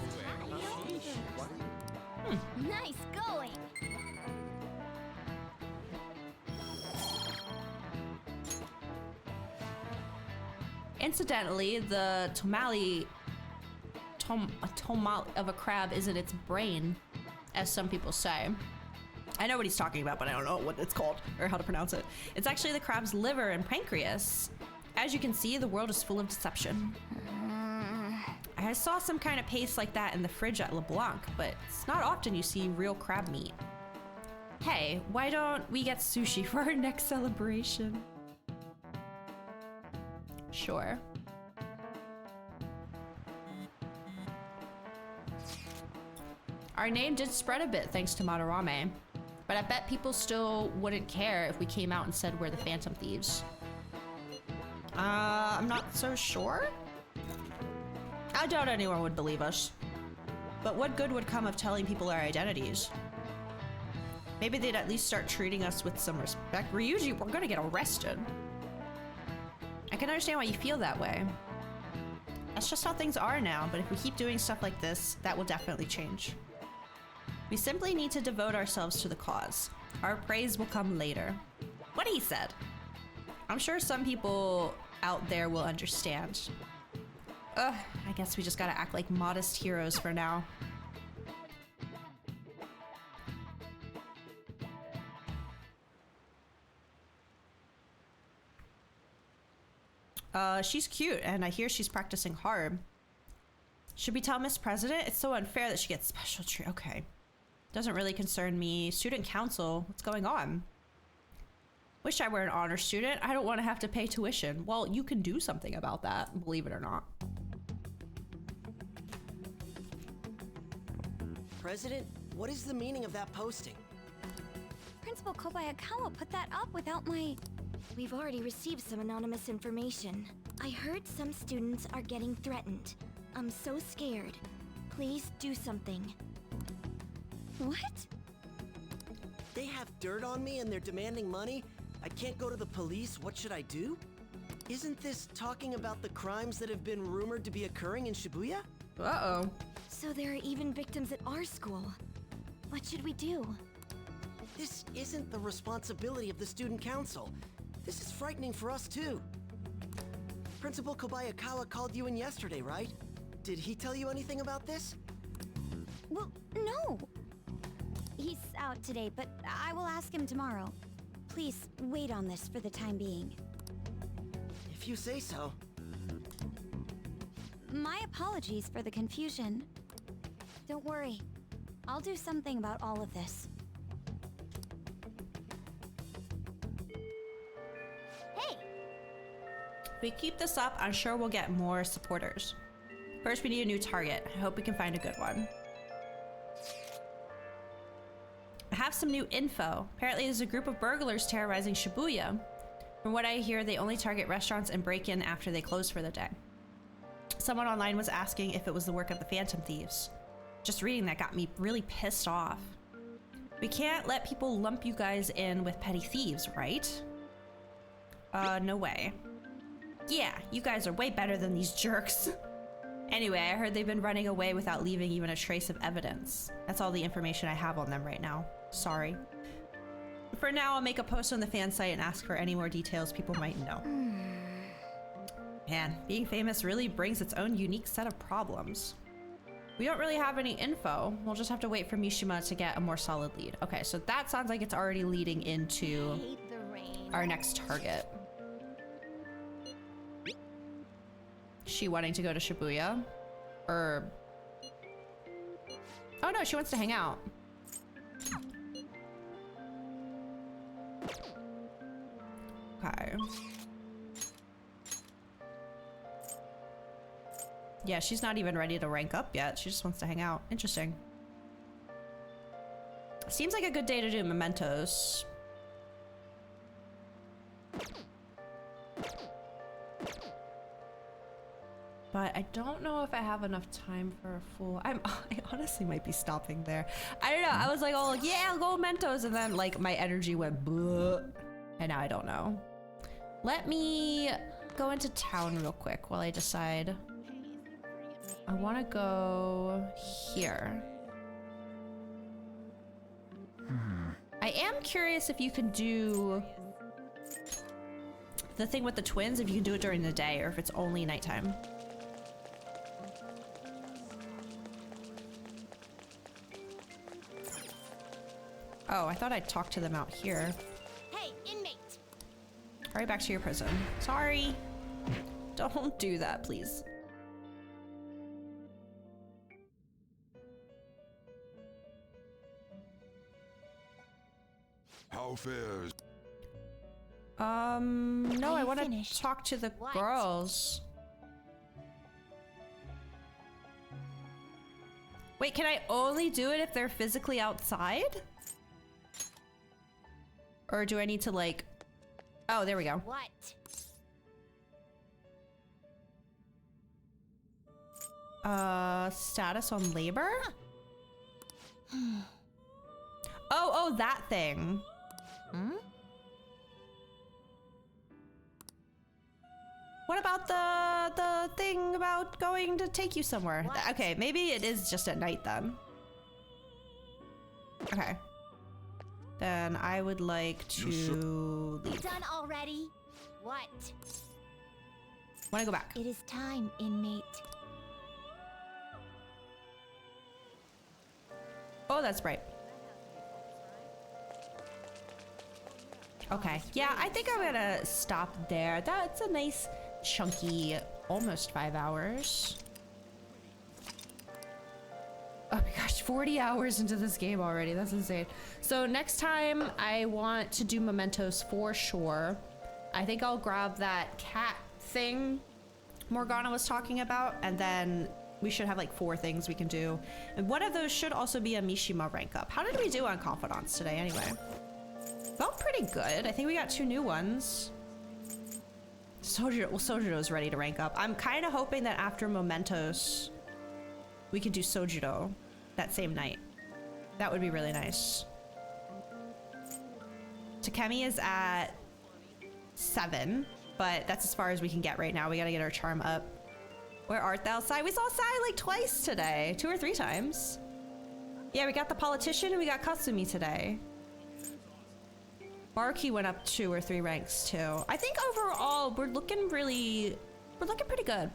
Nice going! Incidentally, the tomali of a crab isn't its brain, as some people say. I know what he's talking about, but I don't know what it's called or how to pronounce it. It's actually the crab's liver and pancreas. As you can see, the world is full of deception. I saw some kind of paste like that in the fridge at LeBlanc, but it's not often you see real crab meat. Hey, why don't we get sushi for our next celebration? Sure. Our name did spread a bit thanks to Madarame, but I bet people still wouldn't care if we came out and said we're the Phantom Thieves. I'm not so sure. I doubt anyone would believe us. But what good would come of telling people our identities? Maybe they'd at least start treating us with some respect. Ryuji, we're gonna get arrested. I can understand why you feel that way. That's just how things are now, but if we keep doing stuff like this, that will definitely change. We simply need to devote ourselves to the cause. Our praise will come later. What he said. I'm sure some people out there will understand. Ugh, I guess we just gotta act like modest heroes for now. She's cute, and I hear she's practicing hard. Should we tell Miss President? It's so unfair that she gets special treatment. Okay. Doesn't really concern me. Student council, what's going on? Wish I were an honor student. I don't want to have to pay tuition. Well, you can do something about that, believe it or not. President, what is the meaning of that posting? Principal Kobayakawa put that up without my... We've already received some anonymous information. I heard some students are getting threatened. I'm so scared. Please do something. What? They have dirt on me and they're demanding money? I can't go to the police, what should I do? Isn't this talking about the crimes that have been rumored to be occurring in Shibuya? Uh-oh. So there are even victims at our school. What should we do? This isn't the responsibility of the student council. This is frightening for us too. Principal Kobayakawa called you in yesterday, right? Did he tell you anything about this? Well, no. He's out today, but I will ask him tomorrow. Please wait on this for the time being. If you say so. My apologies for the confusion. Don't worry. I'll do something about all of this. Hey! If we keep this up, I'm sure we'll get more supporters. First, we need a new target. I hope we can find a good one. I have some new info. Apparently there's a group of burglars terrorizing Shibuya. From what I hear, they only target restaurants and break in after they close for the day. Someone online was asking if it was the work of the Phantom Thieves. Just reading that got me really pissed off. We can't let people lump you guys in with petty thieves, right? No way. Yeah, you guys are way better than these jerks. Anyway, I heard they've been running away without leaving even a trace of evidence. That's all the information I have on them right now. Sorry. For now, I'll make a post on the fan site and ask for any more details people might know. Man, being famous really brings its own unique set of problems. We don't really have any info. We'll just have to wait for Mishima to get a more solid lead. Okay, so that sounds like it's already leading into our next target. She wanting to go to Shibuya? Or... Oh no, she wants to hang out. Okay. Yeah, she's not even ready to rank up yet. She just wants to hang out. Interesting. Seems like a good day to do mementos. But I don't know if I have enough time for a full... I honestly might be stopping there. I don't know. I was like, oh, yeah, I'll go mementos. And then, like, my energy went bleh. And now I don't know. Let me go into town real quick while I decide I want to go here. I am curious if you can do the thing with the twins, if you can do it during the day or if it's only nighttime. Oh, I thought I'd talk to them out here. Hey, inmate! Hurry back to your prison. Sorry. Don't do that, please. How fares? No, I want to talk to the girls. Wait, can I only do it if they're physically outside? Or do I need to like... Oh, there we go. What? Status on labor? Oh, that thing. Hmm? What about the thing about going to take you somewhere? Okay, maybe it is just at night then. Okay. Then I would like to leave. Done already? What? Want to go back? It is time, inmate. Oh, that's right. Okay, yeah, I think I'm gonna stop there. That's a nice chunky, almost 5 hours. Oh my gosh, 40 hours into this game already. That's insane. So next time I want to do mementos for sure. I think I'll grab that cat thing Morgana was talking about, and then we should have like 4 things we can do. And one of those should also be a Mishima rank up. How did we do on Confidants today anyway? Felt pretty good. I think we got 2 new ones. Sojiro's ready to rank up. I'm kind of hoping that after Mementos, we could do Sojiro that same night. That would be really nice. Takemi is at 7, but that's as far as we can get right now. We gotta get our charm up. Where art thou, Sai? We saw Sai like twice today. 2 or 3 times. Yeah, we got the politician and we got Katsumi today. Maruki went up 2 or 3 ranks too. I think overall we're looking pretty good.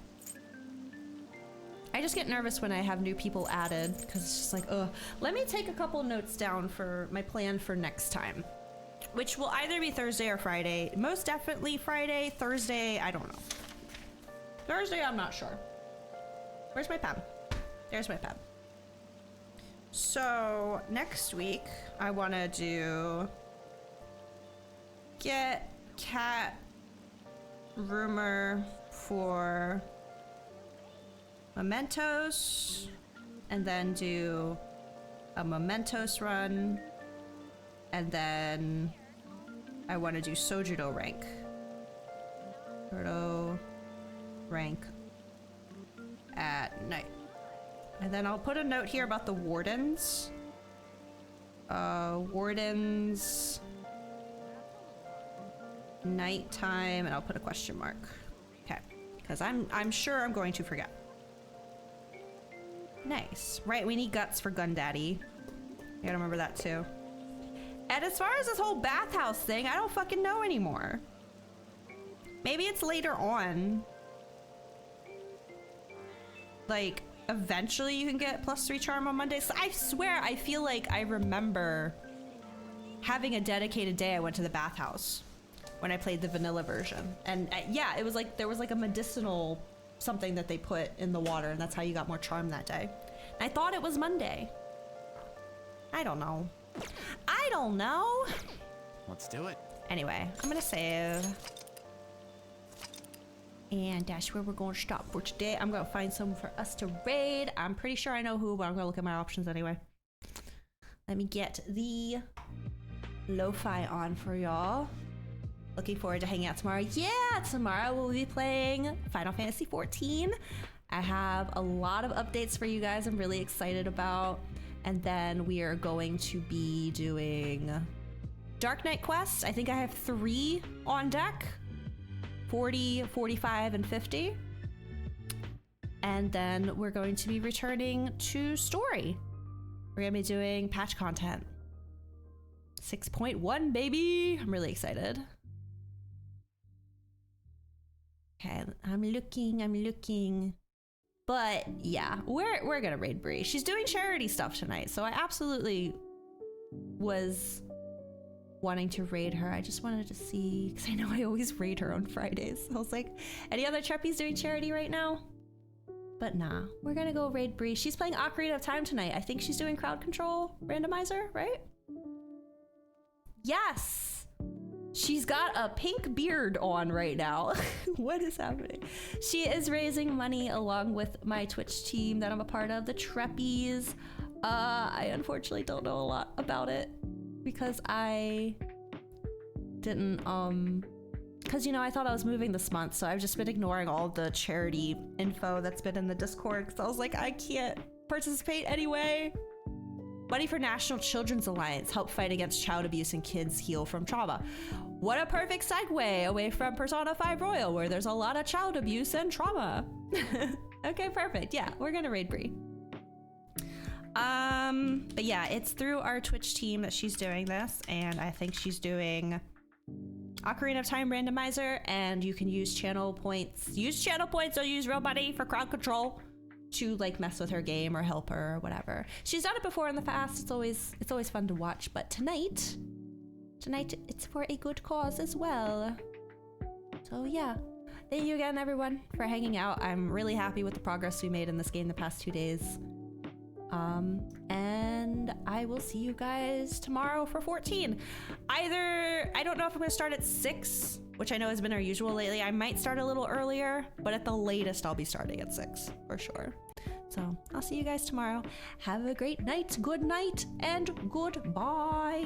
I just get nervous when I have new people added because it's just like, ugh. Let me take a couple notes down for my plan for next time, which will either be Thursday or Friday. Most definitely Friday. Thursday, I don't know. Thursday, I'm not sure. Where's my pen? There's my pen. So next week, I want to do get cat rumor for Mementos, and then do a Mementos run, and then I want to do Sojiro rank. Sojiro rank at night. And then I'll put a note here about the wardens. Wardens nighttime, and I'll put a question mark. Okay, because I'm sure I'm going to forget. Nice. Right, we need guts for Gundaddy. You gotta remember that too. And as far as this whole bathhouse thing, I don't fucking know anymore. Maybe it's later on. Like, eventually you can get +3 charm on Mondays. I swear, I feel like I remember having a dedicated day I went to the bathhouse when I played the vanilla version. And yeah, it was like, there was like a medicinal something that they put in the water, and that's how you got more charm that day. And I thought it was Monday. I don't know. I don't know. Let's do it. Anyway, I'm gonna save. And that's where we're going to stop for today. I'm gonna find someone for us to raid. I'm pretty sure I know who, but I'm gonna look at my options anyway. Let me get the lo-fi on for y'all. Looking forward to hanging out tomorrow. Yeah, tomorrow we'll be playing Final Fantasy XIV. I have a lot of updates for you guys I'm really excited about. And then we are going to be doing Dark Knight Quest. I think I have 3 on deck. 40, 45, and 50. And then we're going to be returning to story. We're gonna be doing patch content. 6.1, baby! I'm really excited. Okay, I'm looking. But yeah, we're gonna raid Bree. She's doing charity stuff tonight, so I absolutely was wanting to raid her. I just wanted to see, because I know I always raid her on Fridays. I was like, any other Treppies doing charity right now? But nah, we're gonna go raid Bree. She's playing Ocarina of Time tonight. I think she's doing crowd control randomizer, right? Yes! She's got a pink beard on right now. What is happening? She is raising money along with my Twitch team that I'm a part of, the Treppies. I unfortunately don't know a lot about it because I didn't, because, you know, I thought I was moving this month, so I've just been ignoring all the charity info that's been in the Discord because I was like, I can't participate anyway. Money for National Children's Alliance, help fight against child abuse and kids heal from trauma. What a perfect segue away from Persona 5 Royal, where there's a lot of child abuse and trauma. Okay, perfect. Yeah, we're gonna raid Bree. But yeah, it's through our Twitch team that she's doing this, and I think she's doing Ocarina of Time randomizer, and you can use channel points. Use channel points or use real money for crowd control to like mess with her game or help her or whatever. She's done it before in the past. It's always fun to watch, but tonight it's for a good cause as well. So yeah, thank you again everyone for hanging out. I'm really happy with the progress we made in this game the past 2 days. And I will see you guys tomorrow for 14. I don't know if I'm gonna start at 6, which I know has been our usual lately. I might start a little earlier, but at the latest I'll be starting at 6 for sure. So I'll see you guys tomorrow. Have a great night, good night, and goodbye.